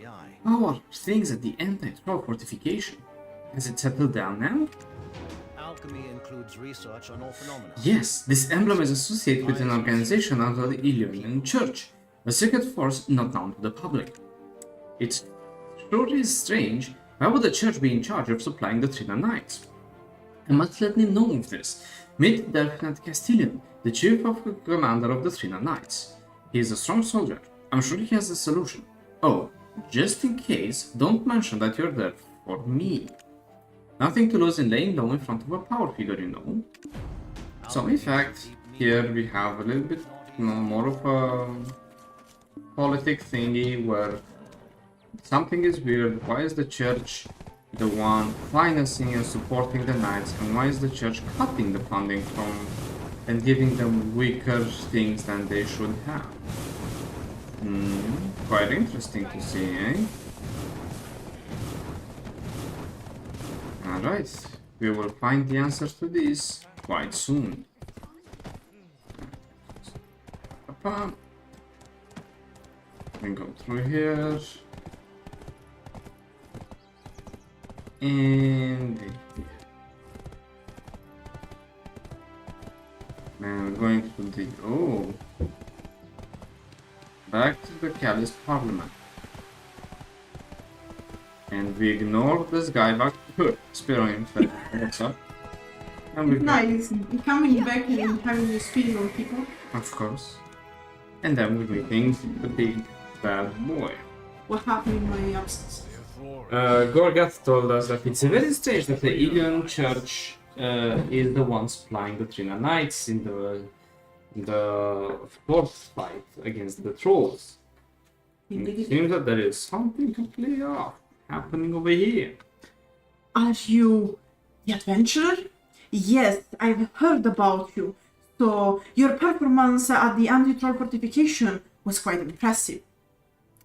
How are things at the anti-troll fortification? Has it settled down now? Alchemy includes research on all phenomena. Yes, this emblem is associated with an organization under the Illyrian Church, a secret force not known to the public. It sure is strange. Why would the church be in charge of supplying the Trina Knights? I must let him know of this. Meet Delphe Castellan, the chief of commander of the Trina Knights. He is a strong soldier. I'm sure he has a solution. Oh, just in case, don't mention that you're there for me. Nothing to lose in laying low in front of a power figure, you know. So in fact, here we have a little bit more of a politic thingy where something is weird. Why is the church the one financing and supporting the knights, and why is the church cutting the funding from and giving them weaker things than they should have? Quite interesting to see, eh? Alright, we will find the answers to this quite soon. We go through here. And now we're going to the back to the Callis Parliament, and we ignore this guy back to Spiro himself. What's up? And we nice coming back and having this feeling on people. Of course. And then we're meeting the big bad boy. What happened in my absence? Gorgath told us that it's very strange that the Illyrian Church is the one supplying the Trina Knights in the fourth fight against the trolls. It seems that there is something completely off happening over here. Are you the adventurer? Yes, I've heard about you. So your performance at the anti-troll fortification was quite impressive.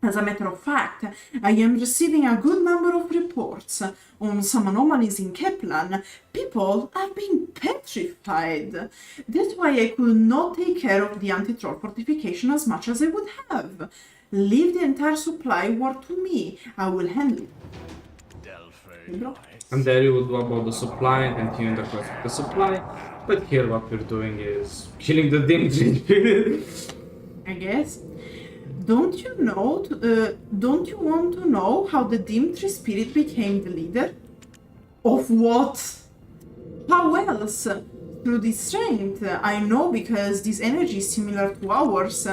As a matter of fact, I am receiving a good number of reports on some anomalies in Keplan. People are being petrified. That's why I could not take care of the anti-troll fortification as much as I would have. Leave the entire supply war to me. I will handle it. And there you will do about the supply and continue the quest of the supply. But here what we're doing is killing the Dimdri. I guess. Don't you want to know how the Dimtri spirit became the leader? Of what? How else? Through this strength. I know because this energy is similar to ours.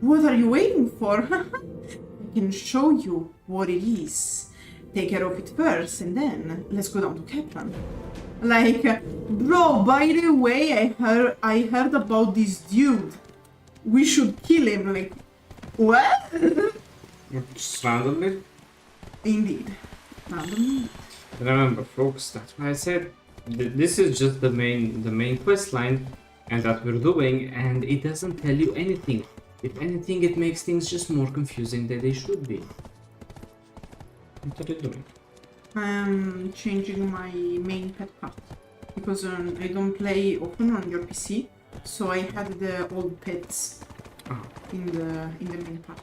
What are you waiting for? I can show you what it is. Take care of it first and then let's go down to Keplan. Like, bro, by the way, I heard about this dude. we should kill him. Like, what? Just randomly. Indeed. Randomly. Remember, folks, that's why I said this is just the main quest line, and that we're doing, and it doesn't tell you anything. If anything, it makes things just more confusing than they should be. What are you doing? I'm changing my main pet card because I don't play often on your PC, so I had the old pets in the main part.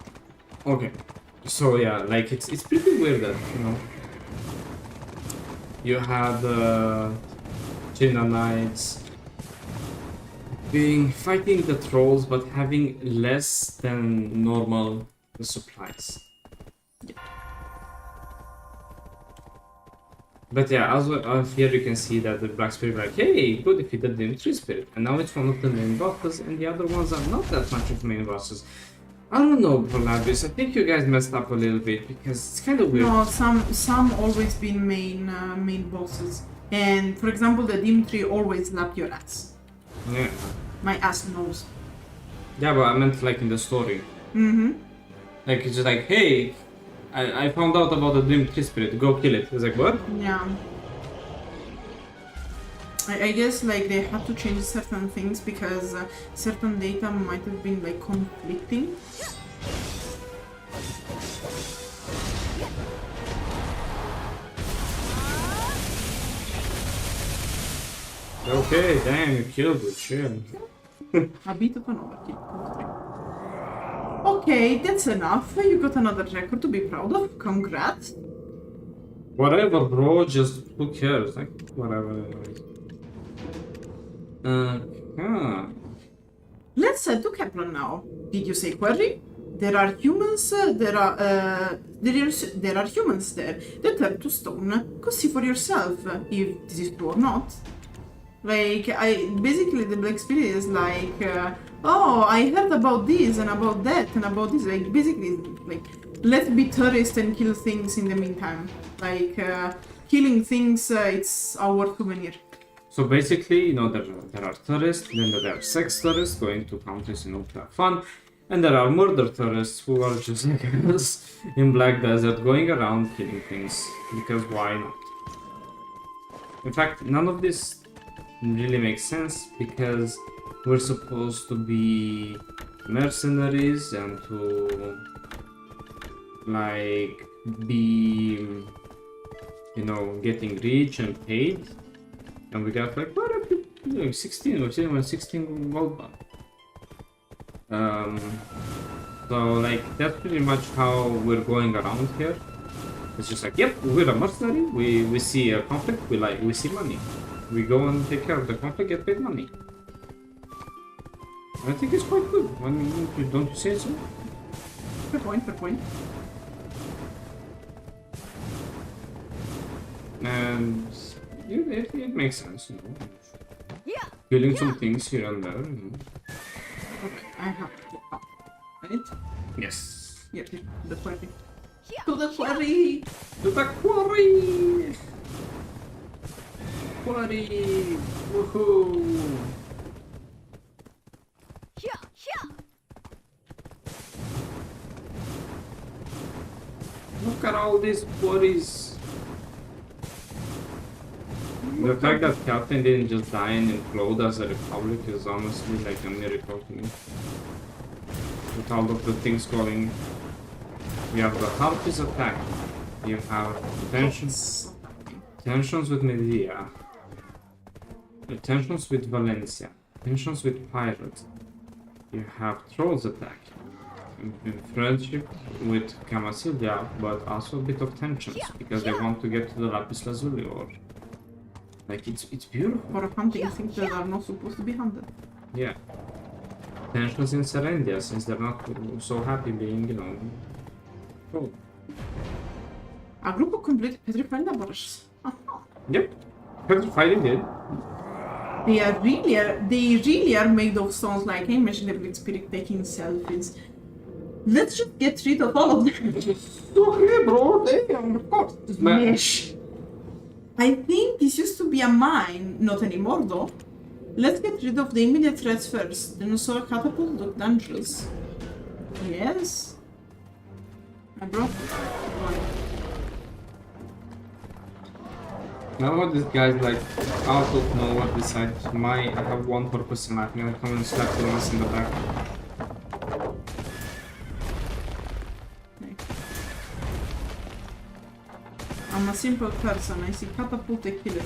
Okay, so yeah, like it's pretty weird that you have the China Knights fighting the trolls, but having less than normal supplies. But yeah, also here you can see that the Black Spirit like, hey, good, defeated the Tree Spirit, and now it's one of the main bosses, and the other ones are not that much of main bosses. I don't know, Prolabius, I think you guys messed up a little bit, because it's kind of weird. No, some always been main bosses, and for example, the Dimitri always lap your ass. Yeah. My ass knows. Yeah, but I meant like in the story. Mm-hmm. Like it's just like, hey, I found out about the Dream Tree Spirit, go kill it. It's like, what? Yeah. I guess like they had to change certain things because certain data might have been like conflicting. Okay, damn, you killed it, shit. A bit of an overkill. Okay, that's enough. You got another record to be proud of. Congrats. Whatever, bro, just who cares? Like, whatever. Let's head to Kaplan now. Did you say query? There are humans. There are humans there that turn to stone. Go see for yourself if this is true or not. Like, basically the Black Spirit is like, oh, I heard about this and about that and about this. Like, basically, like, let's be tourists and kill things in the meantime. Like, killing things, it's our souvenir. So basically, there are tourists, then there are sex tourists going to countries, to have fun, and there are murder tourists who are just like us in Black Desert going around killing things, because why not? In fact, none of this really makes sense, because we're supposed to be mercenaries and to like be getting rich and paid, and we got like, what are you doing? 16 gold bar. So like that's pretty much how we're going around here. It's just like, yep, we're a mercenary, we see a conflict, we see money. We go and take care of the conflict, get paid money. I think it's quite good. I mean, don't you say so? Fair point, fair point. And it makes sense, Killing some things here and there, Okay, I have to go up. Right? Yes. Yeah, to the quarry. To the quarry! To the quarry! Quarry! Woohoo! Look at all these quarries! The fact that Calpheon didn't just die and implode as a republic is honestly like a miracle to me. With all of the things going. You have the Harpies attack. You have tensions with Medea. Tensions with Valencia. Tensions with Pirates. You have Trolls attack. In friendship with Camasildia, but also a bit of tensions because they want to get to the Lapis Lazuli ore. Like it's beautiful. For hunting things that are not supposed to be hunted. Yeah. Tensions in Serendia, since they're not so happy being, trolled. A group of complete petrified laborers. Yep. Petrified indeed. They really are made of stones. Like, I imagine the Black Spirit taking selfies. Let's just get rid of all of them. Okay, bro, damn, of course. Smash. I think this used to be a mine, not anymore though. Let's get rid of the immediate threats first. Dinosaur catapult look dangerous. Yes. I brought one. Now what this guy's like out of nowhere decides I have one purpose in life, I'm gonna come and slap the ones in the back. I'm a simple person, I see catapult, I kill it.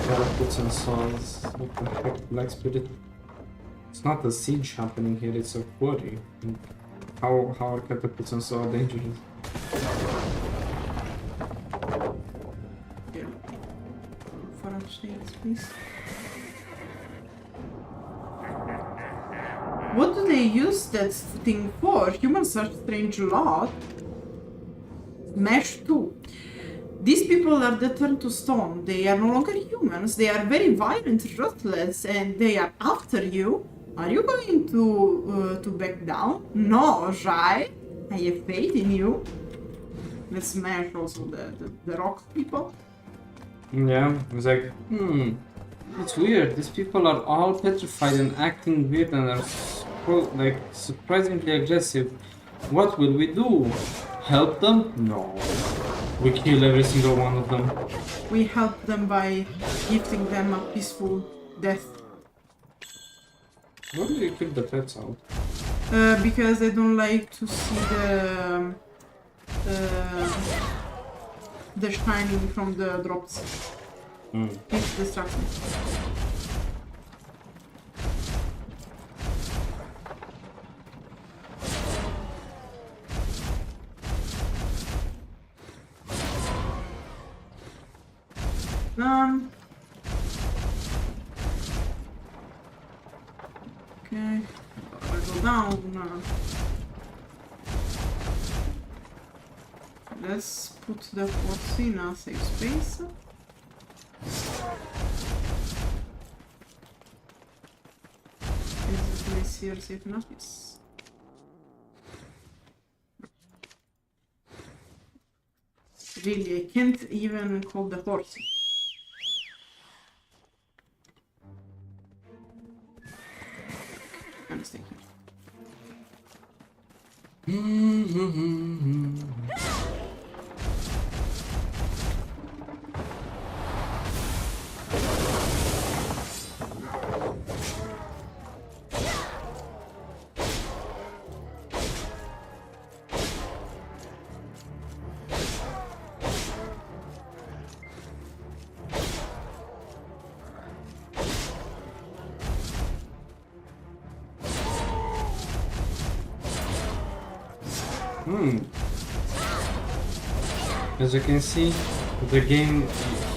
Catapults and swords, what the heck, Black Spirit? It's not a siege happening here, it's a quarry. How are catapults and swords dangerous? Please. What do they use that thing for? Humans are strange lot. Smash 2. These people are turned to stone. They are no longer humans. They are very violent, ruthless, and they are after you. Are you going to back down? No, right? I have faith in you. Let's smash also the rock people. Yeah, it's like, it's weird. These people are all petrified and acting weird and are like surprisingly aggressive. What will we do? Help them? No. We kill every single one of them. We help them by gifting them a peaceful death. Why do you kill the pets out? Because they don't like to see the shining from the drops. It's distracting. Okay, I'll go down. Let's put the force in a safe space. Is this place here safe enough? Yes. Really, I can't even call the horse. I'm staying here. As you can see, the game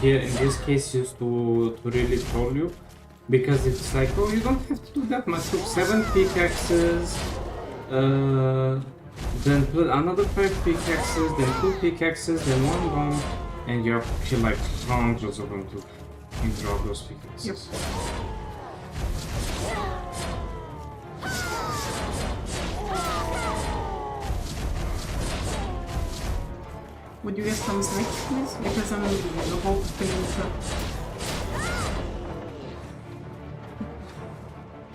here in this case used to really troll you, because it's like, oh, you don't have to do that much. Took 7 pickaxes, then put another 5 pickaxes, then 2 pickaxes, then 1 bomb, and you have to kill like hundreds of them to drop those pickaxes. Yep. Would you get some snacks, please? Because I'm about to finish up.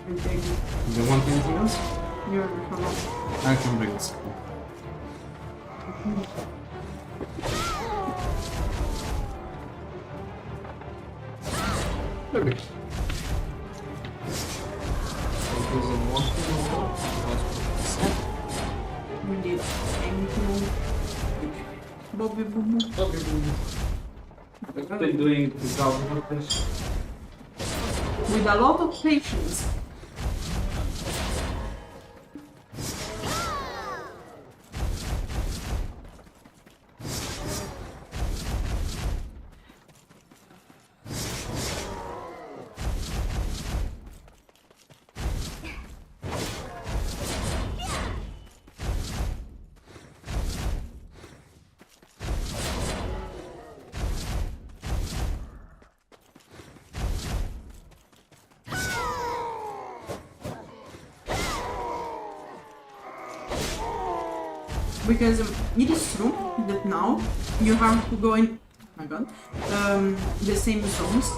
Do you want anything else? You're hello. I can bring this. Okay. We need anything. Bobby Boo Boo. Bobby Boo Boo. I've been doing this all with a lot of patience. Because it is true that now you have to go in my god, the same zones.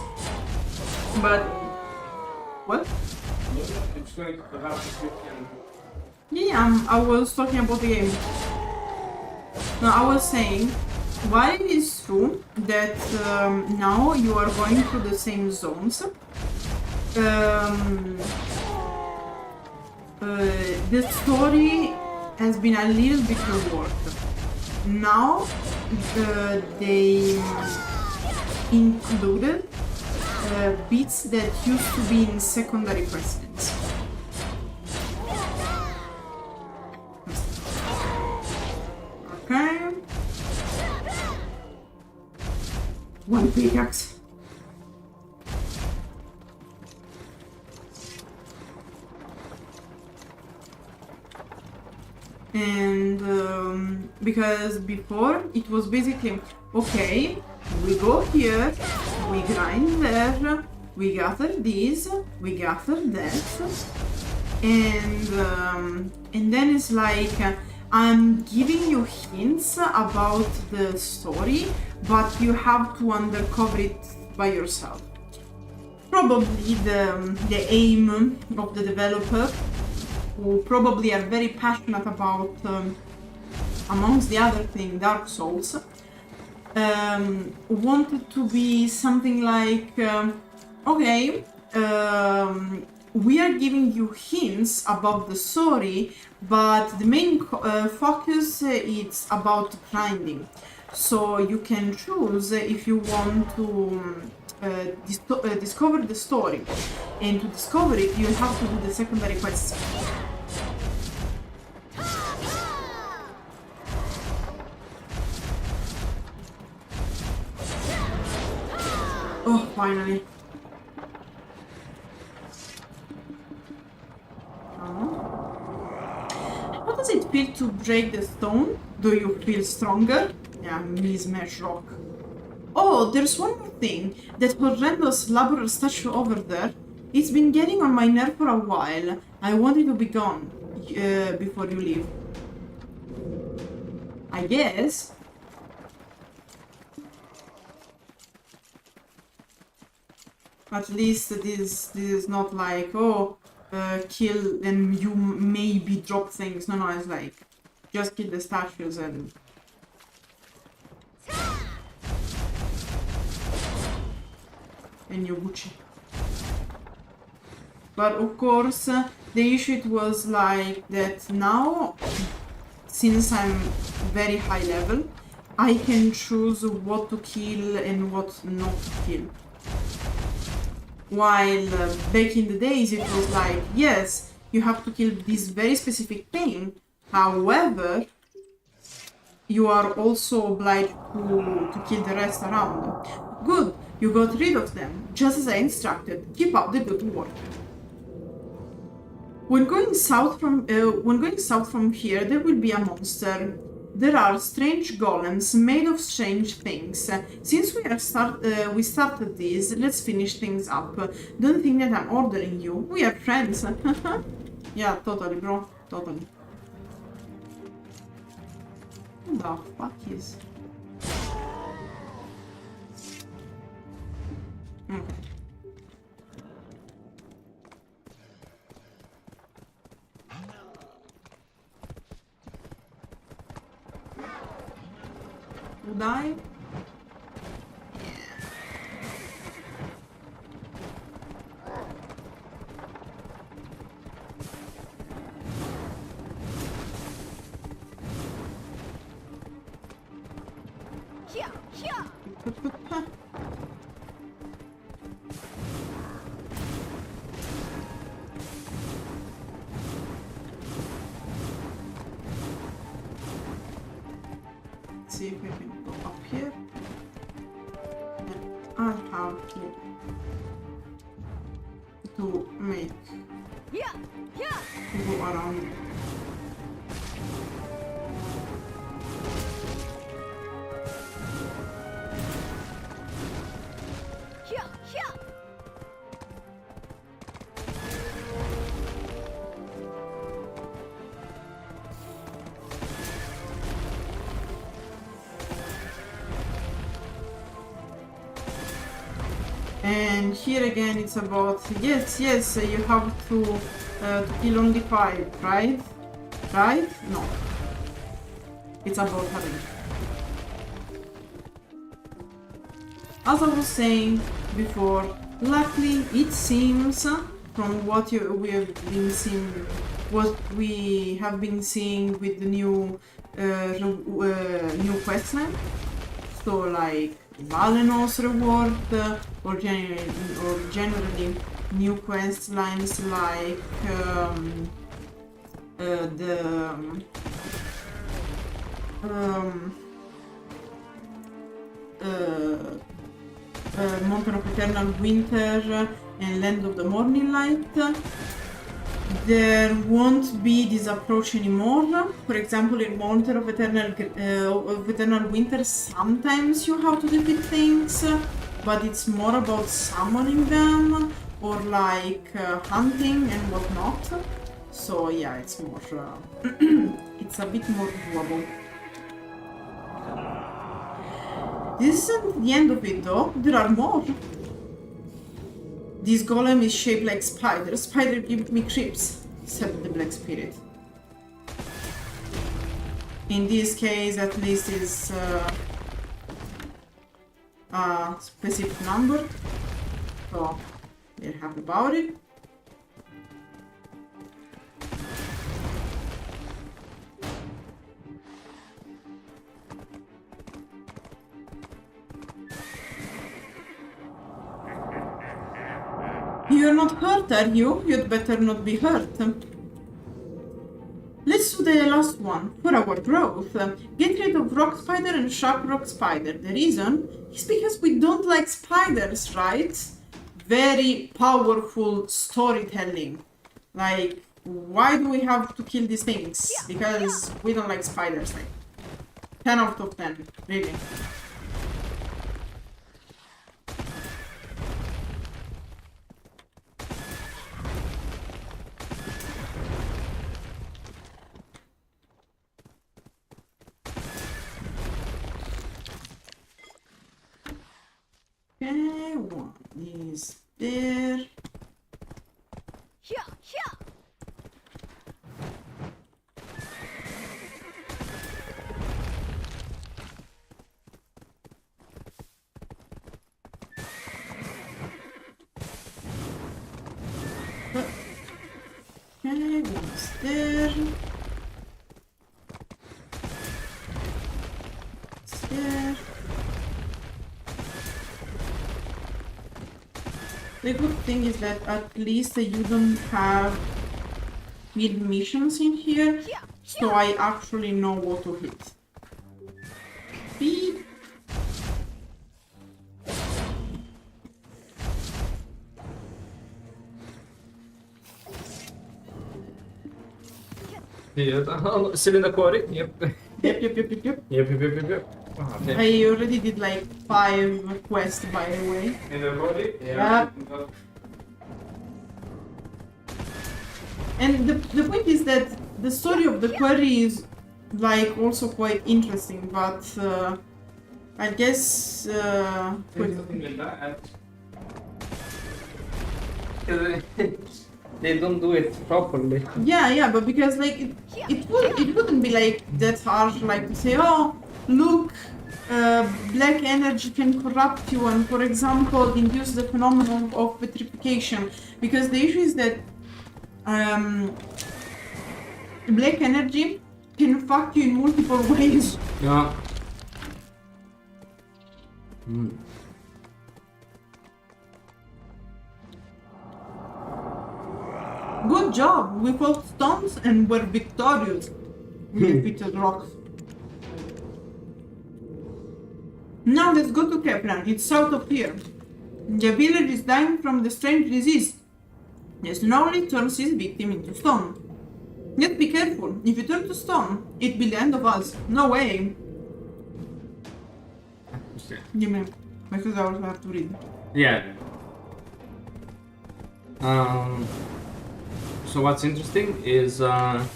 But what? Explain about the description. Yeah, I was talking about the game. No, I was saying, while it is true that now you are going through the same zones, the story has been a little bit reworked. Now they included bits that used to be in secondary quests. Okay. One pickaxe. And because before it was basically okay, we go here, we grind there, we gather this, we gather that, and then it's like I'm giving you hints about the story, but you have to uncover it by yourself. Probably the aim of the developer, who probably are very passionate about, amongst the other thing, Dark Souls, wanted to be something like, okay, we are giving you hints about the story, but the main focus is about grinding. So you can choose if you want to discover the story, and to discover it you have to do the secondary quests. Oh, finally. How does it feel to break the stone? Do you feel stronger? Yeah, me smash rock. Oh, there's one more thing. That horrendous laborer statue over there. It's been getting on my nerve for a while. I want it to be gone before you leave. I guess. At least this is not like, oh, kill and you maybe drop things. No, it's like, just kill the statues and... and you Gucci. But of course, the issue it was like that now, since I'm very high level, I can choose what to kill and what not to kill. While back in the days it was like, yes, you have to kill this very specific thing, however, you are also obliged to kill the rest around. Good, you got rid of them, just as I instructed. Keep up the good work. When going south from here, there will be a monster. There are strange golems made of strange things. Since we started this, let's finish things up. Don't think that I'm ordering you. We are friends. Yeah, totally, bro. Totally. What the fuck is... Okay. Die. See if we can go up here. And I have to make go around. And here again it's about, yes, you have to kill only 5, right? Right? No. It's about having. As I was saying before, luckily it seems from what we have been seeing, what we have been seeing with the new questline, so like Balenos reward, or generally new quest lines like Mountain of Eternal Winter and Land of the Morning Light. There won't be this approach anymore. For example, in Mountain of Eternal Winter, sometimes you have to defeat things, but it's more about summoning them or like hunting and whatnot. So yeah, it's more, it's a bit more doable. This isn't the end of it though, there are more. This golem is shaped like spider. Spider give me creeps, said the Black Spirit. In this case, at least is a specific number, so they're happy about it. You're not hurt, are you? You'd better not be hurt. Let's do the last one, for our growth. Get rid of rock spider and sharp rock spider. The reason is because we don't like spiders, right? Very powerful storytelling. Like, why do we have to kill these things? Because we don't like spiders. Like, 10 out of 10, really. Okay, one is there. Okay, one's there. It's there. The good thing is that at least you don't have hid missions in here, so I actually know what to hit. Beep. Still in the quarry? Yep. Yep. I already did like 5 quests, by the way. In the quarry? Yeah. And the point is that the story of the quarry is like also quite interesting, but I guess they don't do it properly. Yeah, but because like it wouldn't be like that harsh, like to say, oh look, black energy can corrupt you and, for example, induce the phenomenon of petrification, because the issue is that black energy can fuck you in multiple ways. Yeah. Good job! We fought stones and were victorious. We defeated rocks. Now let's go to Calpheon. It's south of here. The village is dying from the strange disease. The snow turns his victim into stone. Just be careful. If you turn to stone, it'll be the end of us. No way. Give me, because I also have to read. Yeah. So what's interesting is I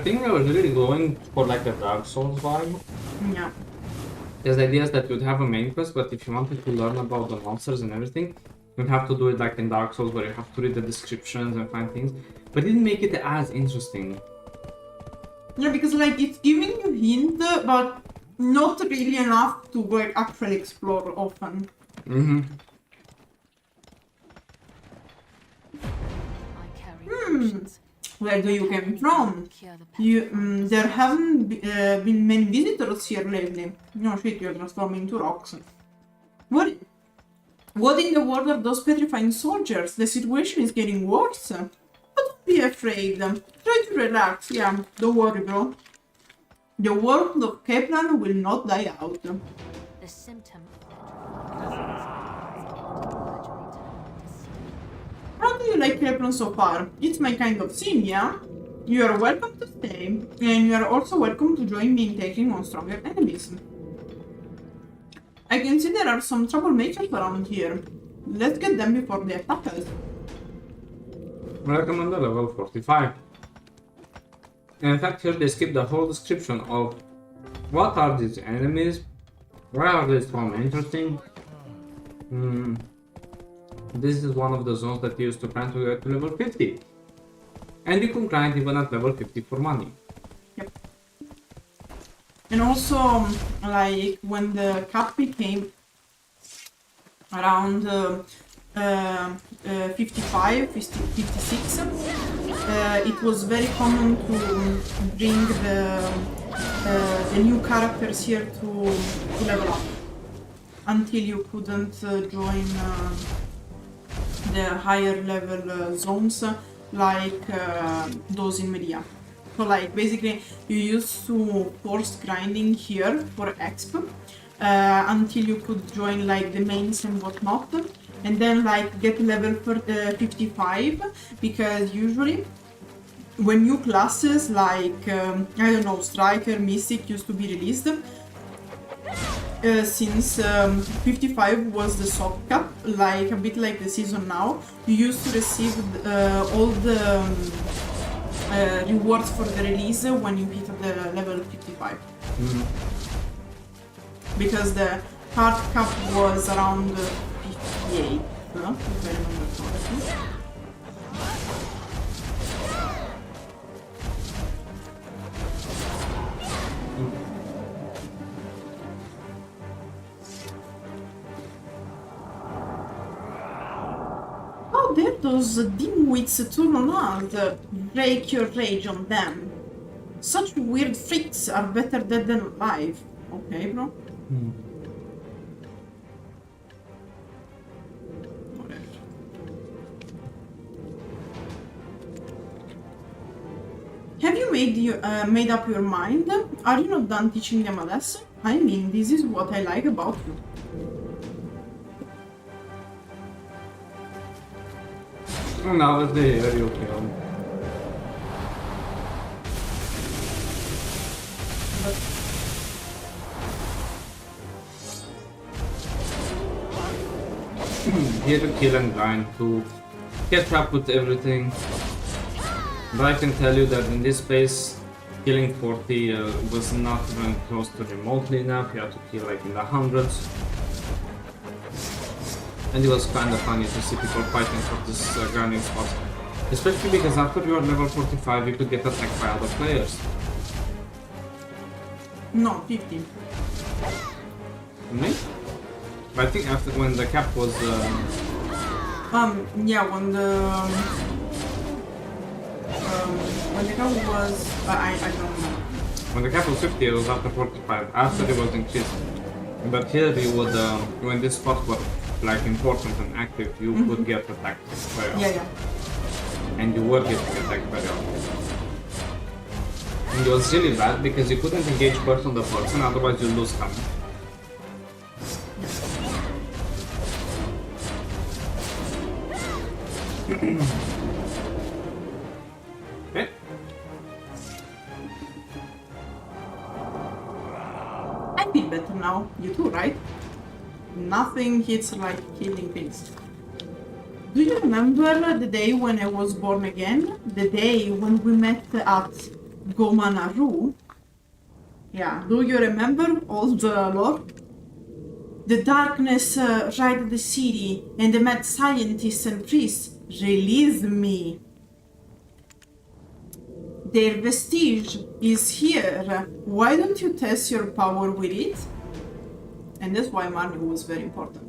think I was really going for like a Dark Souls vibe. Yeah. There's ideas that you'd have a main quest, but if you wanted to learn about the monsters and everything, you'd have to do it like in Dark Souls, where you have to read the descriptions and find things. But it didn't make it as interesting. Yeah, because like it's giving you hint, but not really enough to like actually explore often. Mm-hmm. Where do you come from? There haven't been many visitors here lately. No shit, you're transforming into rocks. What in the world are those petrifying soldiers? The situation is getting worse. But don't be afraid. Try to relax, yeah. Don't worry, bro. The world of Calpheon will not die out. The symptom How do you like Calpheon so far? It's my kind of scene, yeah? You are welcome to stay, and you are also welcome to join me in taking on stronger enemies. I can see there are some troublemakers around here. Let's get them before they attack us. Welcome on the level 45. In fact, here they skip the whole description of what are these enemies, why are they so interesting. This is one of the zones that you used to grind to get to level 50. And you can grind even at level 50 for money. Yep. And also, like, when the cap became around 55, 56, it was very common to bring the new characters here to level up. Until you couldn't join the higher level zones like those in Media. So like basically you used to force grinding here for exp until you could join like the mains and whatnot, and then like get level 55, because usually when new classes like I don't know, Striker, Mystic used to be released, since 55 was the soft cap, like a bit like the season now, you used to receive all the rewards for the release when you hit the level 55. Because the hard cap was around 58, if I remember correctly. How dare those dimwits turn on us? Break your rage on them. Such weird freaks are better dead than alive. Okay, bro. Whatever. Have you made up your mind? Are you not done teaching them a lesson? I mean, this is what I like about you. Now it's the area you kill. Here to kill and grind to catch up with everything. But I can tell you that in this space, killing 40 was not even close to remotely enough. You had to kill like in the hundreds. And it was kind of funny to see people fighting for this grinding spot. Especially because after you are level 45, you could get attacked by other players. No, 50. Me? But I think after when the cap was... yeah, when the cap was... I don't know. When the cap was 50, it was after 45. After it was increased. But here you would, when this spot was like important and active, you could get attacked very often. Yeah. And you were getting attacked very often. And it was really bad because you couldn't engage person to person, otherwise you lose stamina. Okay. I feel better now. You too, right? Nothing hits like killing things. Do you remember the day when I was born again? The day when we met at Gomanaru? Yeah, do you remember old lore? The darkness raided the city, and the mad scientists and priests released me. Their vestige is here. Why don't you test your power with it? And that's why Marnie was very important.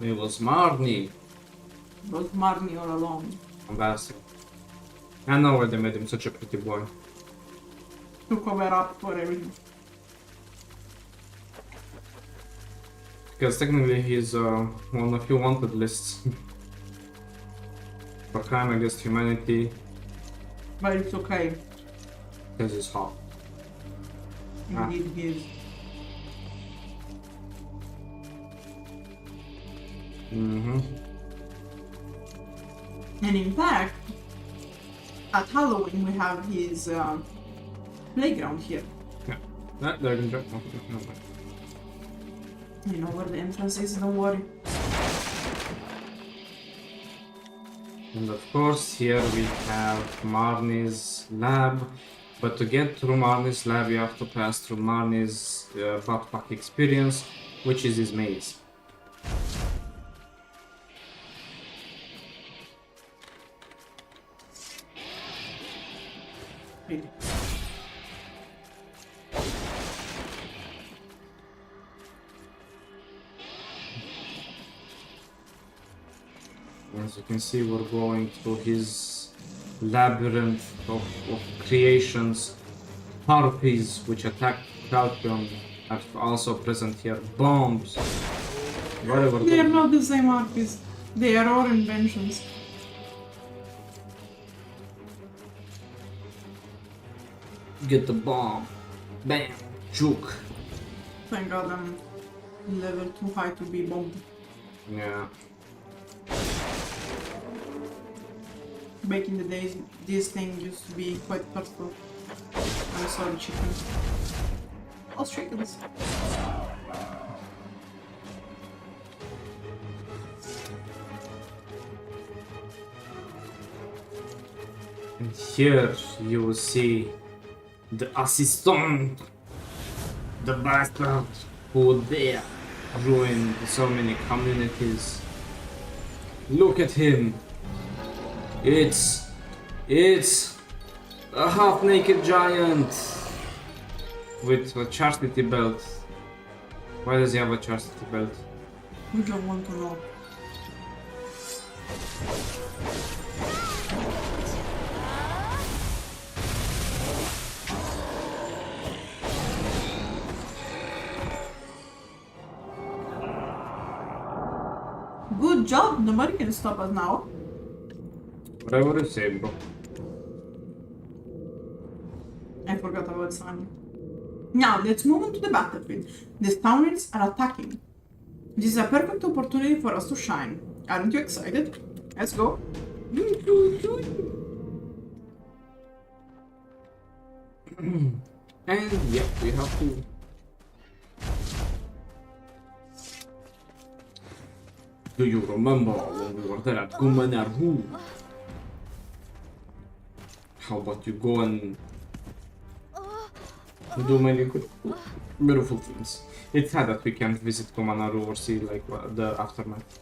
It was Marnie. It was Marnie all along. Embarrassing. I know why they made him such a pretty boy. To cover up for everything. Because technically he's on a few wanted lists. For crime against humanity. But it's okay. Because he's hot. Indeed he is. And in fact, at Halloween we have his playground here. Yeah. There can jump. No. You know where the entrance is, don't worry. And of course here we have Marnie's lab. But to get through Marnie's lab you have to pass through Marnie's buttpack experience, which is his maze. As you can see, we're going through his labyrinth of creations. Harpies, which attack Calpheon, are also present here. Bombs. Whatever. They are not the same Harpies. They are all inventions. Get the bomb. Bam. Juke. Thank God I'm level too high to be bombed. Yeah. Back in the days, this thing used to be quite hurtful. I'm sorry, chicken. All chickens. And here you will see the assistant, the bastard who dare ruin so many communities. Look at him. It's a half-naked giant with a chastity belt. Why does he have a chastity belt? We don't want to know. Good job, nobody can stop us now. Whatever you say, bro. I forgot about Sunny. Now, let's move on to the battlefield. The Stowners are attacking. This is a perfect opportunity for us to shine. Aren't you excited? Let's go. And yep, we have to. Do you remember when we were there at Gumanarhu? How about you go and do many good, beautiful things. It's sad that we can't visit Kumanaru or see like the aftermath.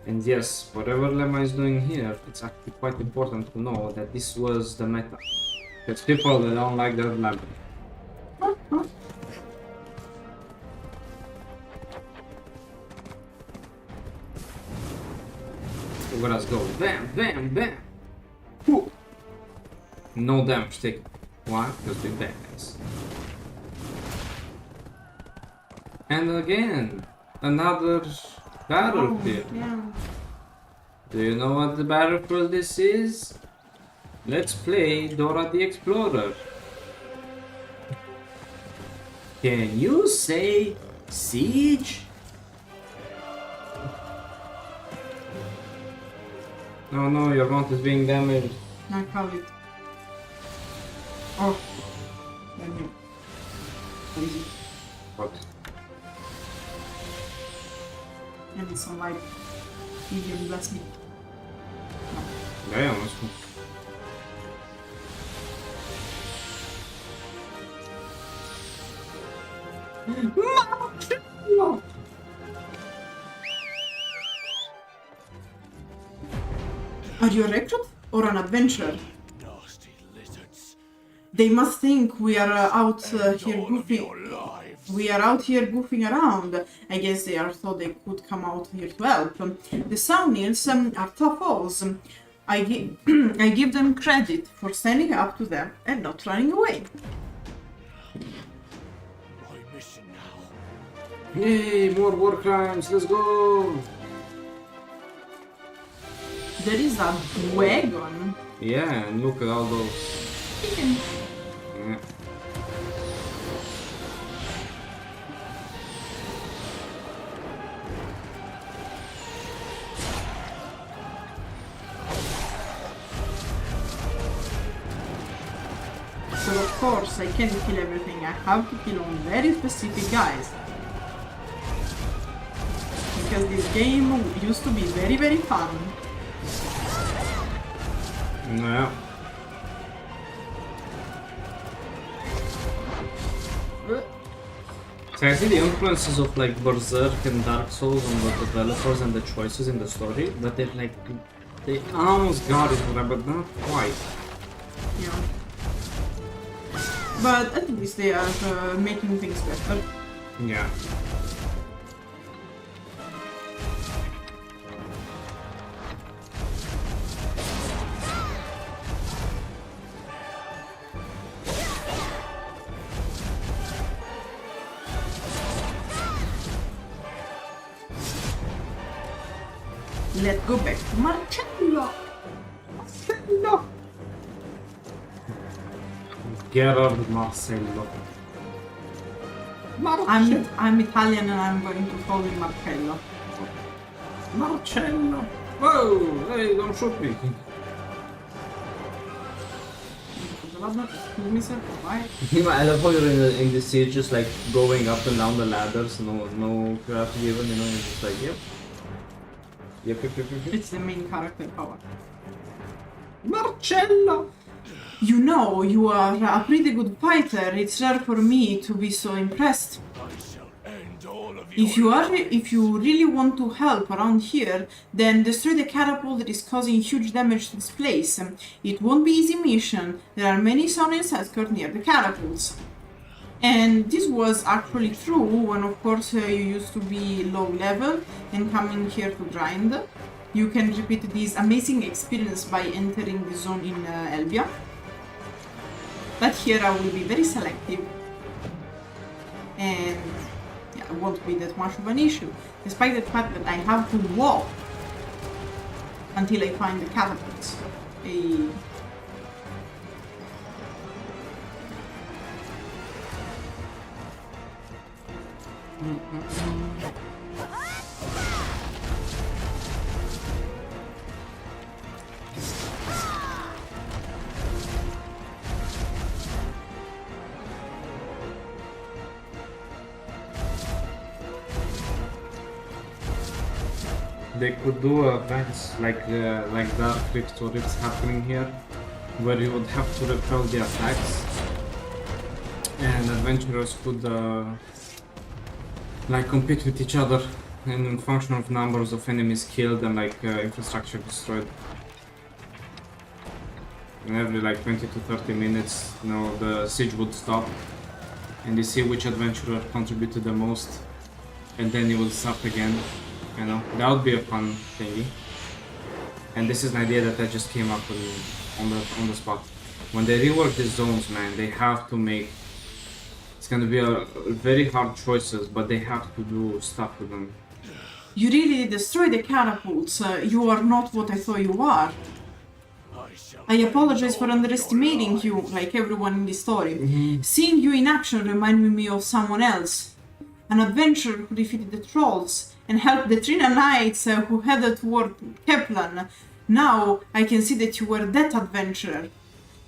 And yes, whatever Lema is doing here, it's actually quite important to know that this was the meta. Because people that don't like their labyrinth. Let us go. Bam, bam, bam. Whew. No damage taken. Why? Because we're badass. And again, another battlefield. Yeah. Do you know what the battlefield this is? Let's play Dora the Explorer. Can you say siege? No, no, your mount is being damaged. I call it. Oh. Thank you. What? And it's not like you bless me. Yeah, honestly. No. Are you a recruit or an adventurer? They must think we are out here goofing. We are out here goofing around. I guess they are thought they could come out here to help. The Sawnils are tough foes. I give them credit for standing up to them and not running away. Yay, more war crimes, let's go! There is a wagon. Yeah, and look at all those. Yeah. So of course I can't kill everything. I have to kill on very specific guys. Because this game used to be very, very fun. Yeah. So I see the influences of like Berserk and Dark Souls on the developers and the choices in the story, but they almost got it, but not quite. Yeah. But at least they are making things better. Yeah. Let's go back to Marcello. Marcello. Gerard Marcello. I'm Italian and I'm going to call him Marcello. Marcello. Whoa! Hey, don't shoot me. Excuse me, sir. Why? I love how you're in the siege, just like going up and down the ladders, no craft given, you know, you're just like, yep. Yep. It's the main character power. Marcello! You know, you are a pretty good fighter. It's rare for me to be so impressed. If you really want to help around here, then destroy the catapult that is causing huge damage to this place. It won't be easy mission. There are many Sawnils escort near the catapults. And this was actually true when, of course, you used to be low level and coming here to grind. You can repeat this amazing experience by entering the zone in Elbia. But here I will be very selective. And yeah, it won't be that much of an issue, despite the fact that I have to walk until I find the catapults. They could do events like Dark Rifts or Rifts happening here, where you would have to repel the attacks, and adventurers could like compete with each other in function of numbers of enemies killed and like infrastructure destroyed. And every like 20 to 30 minutes, you know, the siege would stop, and you see which adventurer contributed the most, and then it will start again. You know, that would be a fun thingy. And this is an idea that I just came up with on the spot. When they rework these zones, man, they have to make. It's gonna be a very hard choices, but they have to do stuff with them. You really destroy the catapults. You are not what I thought you are. I apologize for underestimating you, like everyone in this story. Seeing you in action reminded me of someone else. An adventurer who defeated the trolls and helped the Trina Knights who headed toward Keplan. Now I can see that you were that adventurer.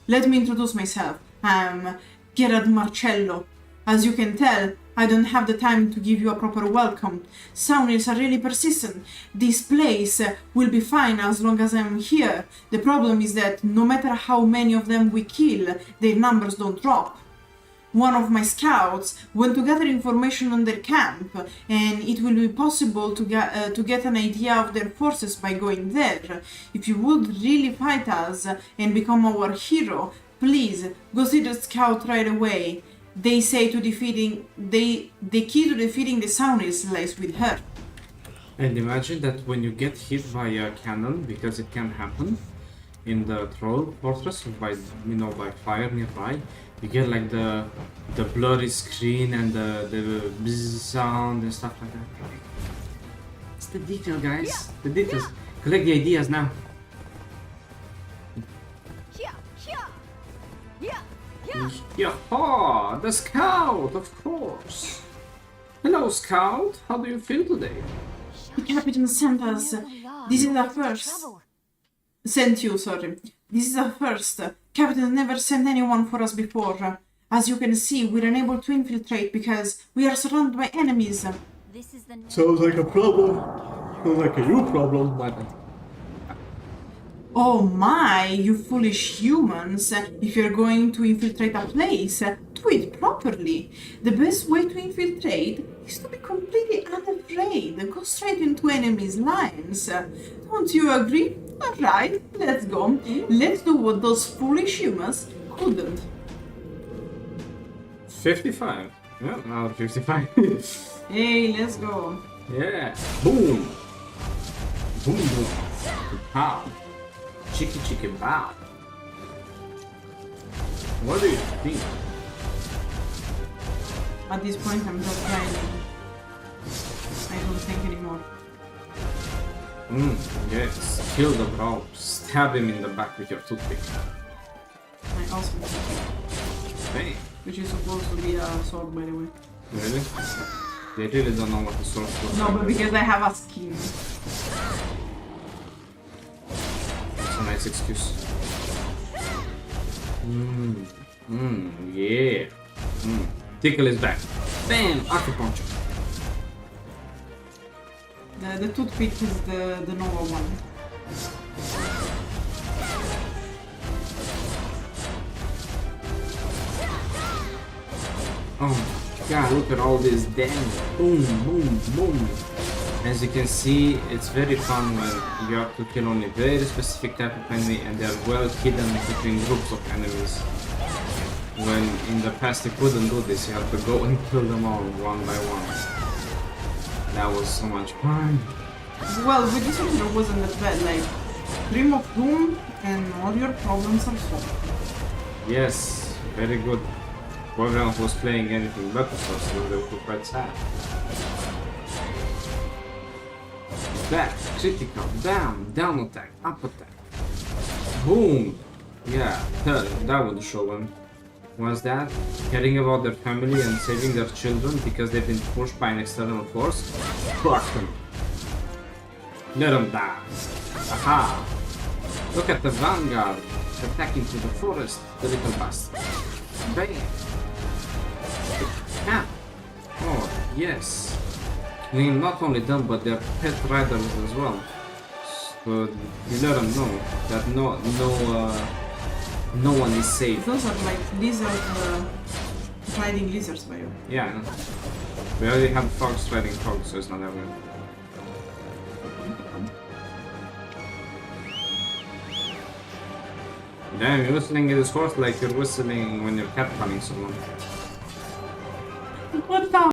Let me introduce myself. I'm Gerard Marcello, As you can tell, I don't have the time to give you a proper welcome. Saunirs are really persistent. This place will be fine as long as I'm here. The problem is that no matter how many of them we kill, their numbers don't drop. One of my scouts went to gather information on their camp, and it will be possible to get an idea of their forces by going there. If you would really fight us and become our hero, please go see the scout right away. They say to defeating the key to defeating the Saunirs lies with her. And imagine that when you get hit by a cannon, because it can happen in the troll fortress by by fire nearby, you get like the blurry screen and the bzz sound and stuff like that. It's the detail, guys. Yeah. The details. Yeah. Collect the ideas now. Yaha! The scout, of course. Hello, scout. How do you feel today? The captain sent us. This is our first. Sent you, sorry. This is our first. Captain never sent anyone for us before. As you can see, we're unable to infiltrate because we are surrounded by enemies. Sounds like a problem. Sounds like a you problem, my bad. Oh my, you foolish humans. If you're going to infiltrate a place, do it properly. The best way to infiltrate is to be completely unafraid. Go straight into enemies' lines. Don't you agree? Alright, let's go. Let's do what those foolish humans couldn't. 55. Yeah, now 55. Hey, let's go. Yeah. Boom. Boom, boom. Pow. Chicky chicky bow. What do you think? At this point, I'm just grinding. I don't think anymore. Yes. Kill the bro. Stab him in the back with your toothpick. My awesome. Hey. Which is supposed to be a sword, by the way. Really? They really don't know what the sword is. No, but because I have a skin. That's a nice excuse. Yeah. Tickle is back. Bam! Acupuncture. The toothpick is the normal one. Oh my god, look at all this damage. Boom, boom, boom. As you can see, it's very fun when you have to kill only very specific type of enemy and they are well hidden between groups of enemies. When in the past you couldn't do this, you had to go and kill them all one by one. That was so much fun. Well, with this one it wasn't that bad, like Dream of Doom and all your problems are solved. Yes, very good. Whoever was playing anything but the source, they would be quite sad. Back, critical, down attack, up attack. Boom! Yeah, that would show them. What's that? Caring about their family and saving their children because they've been pushed by an external force? Fuck them. Let them die. Aha! Look at the vanguard attacking through the forest, the little bastard. Bam! Ah. Oh, yes. Not only them, but their pet riders as well. So you let them know that no one is safe. Those are like lizard, riding lizards by you. Yeah, we already have frogs riding frogs, so it's not that weird. Damn, you're whistling at this horse like you're whistling when you're cat punning someone. What the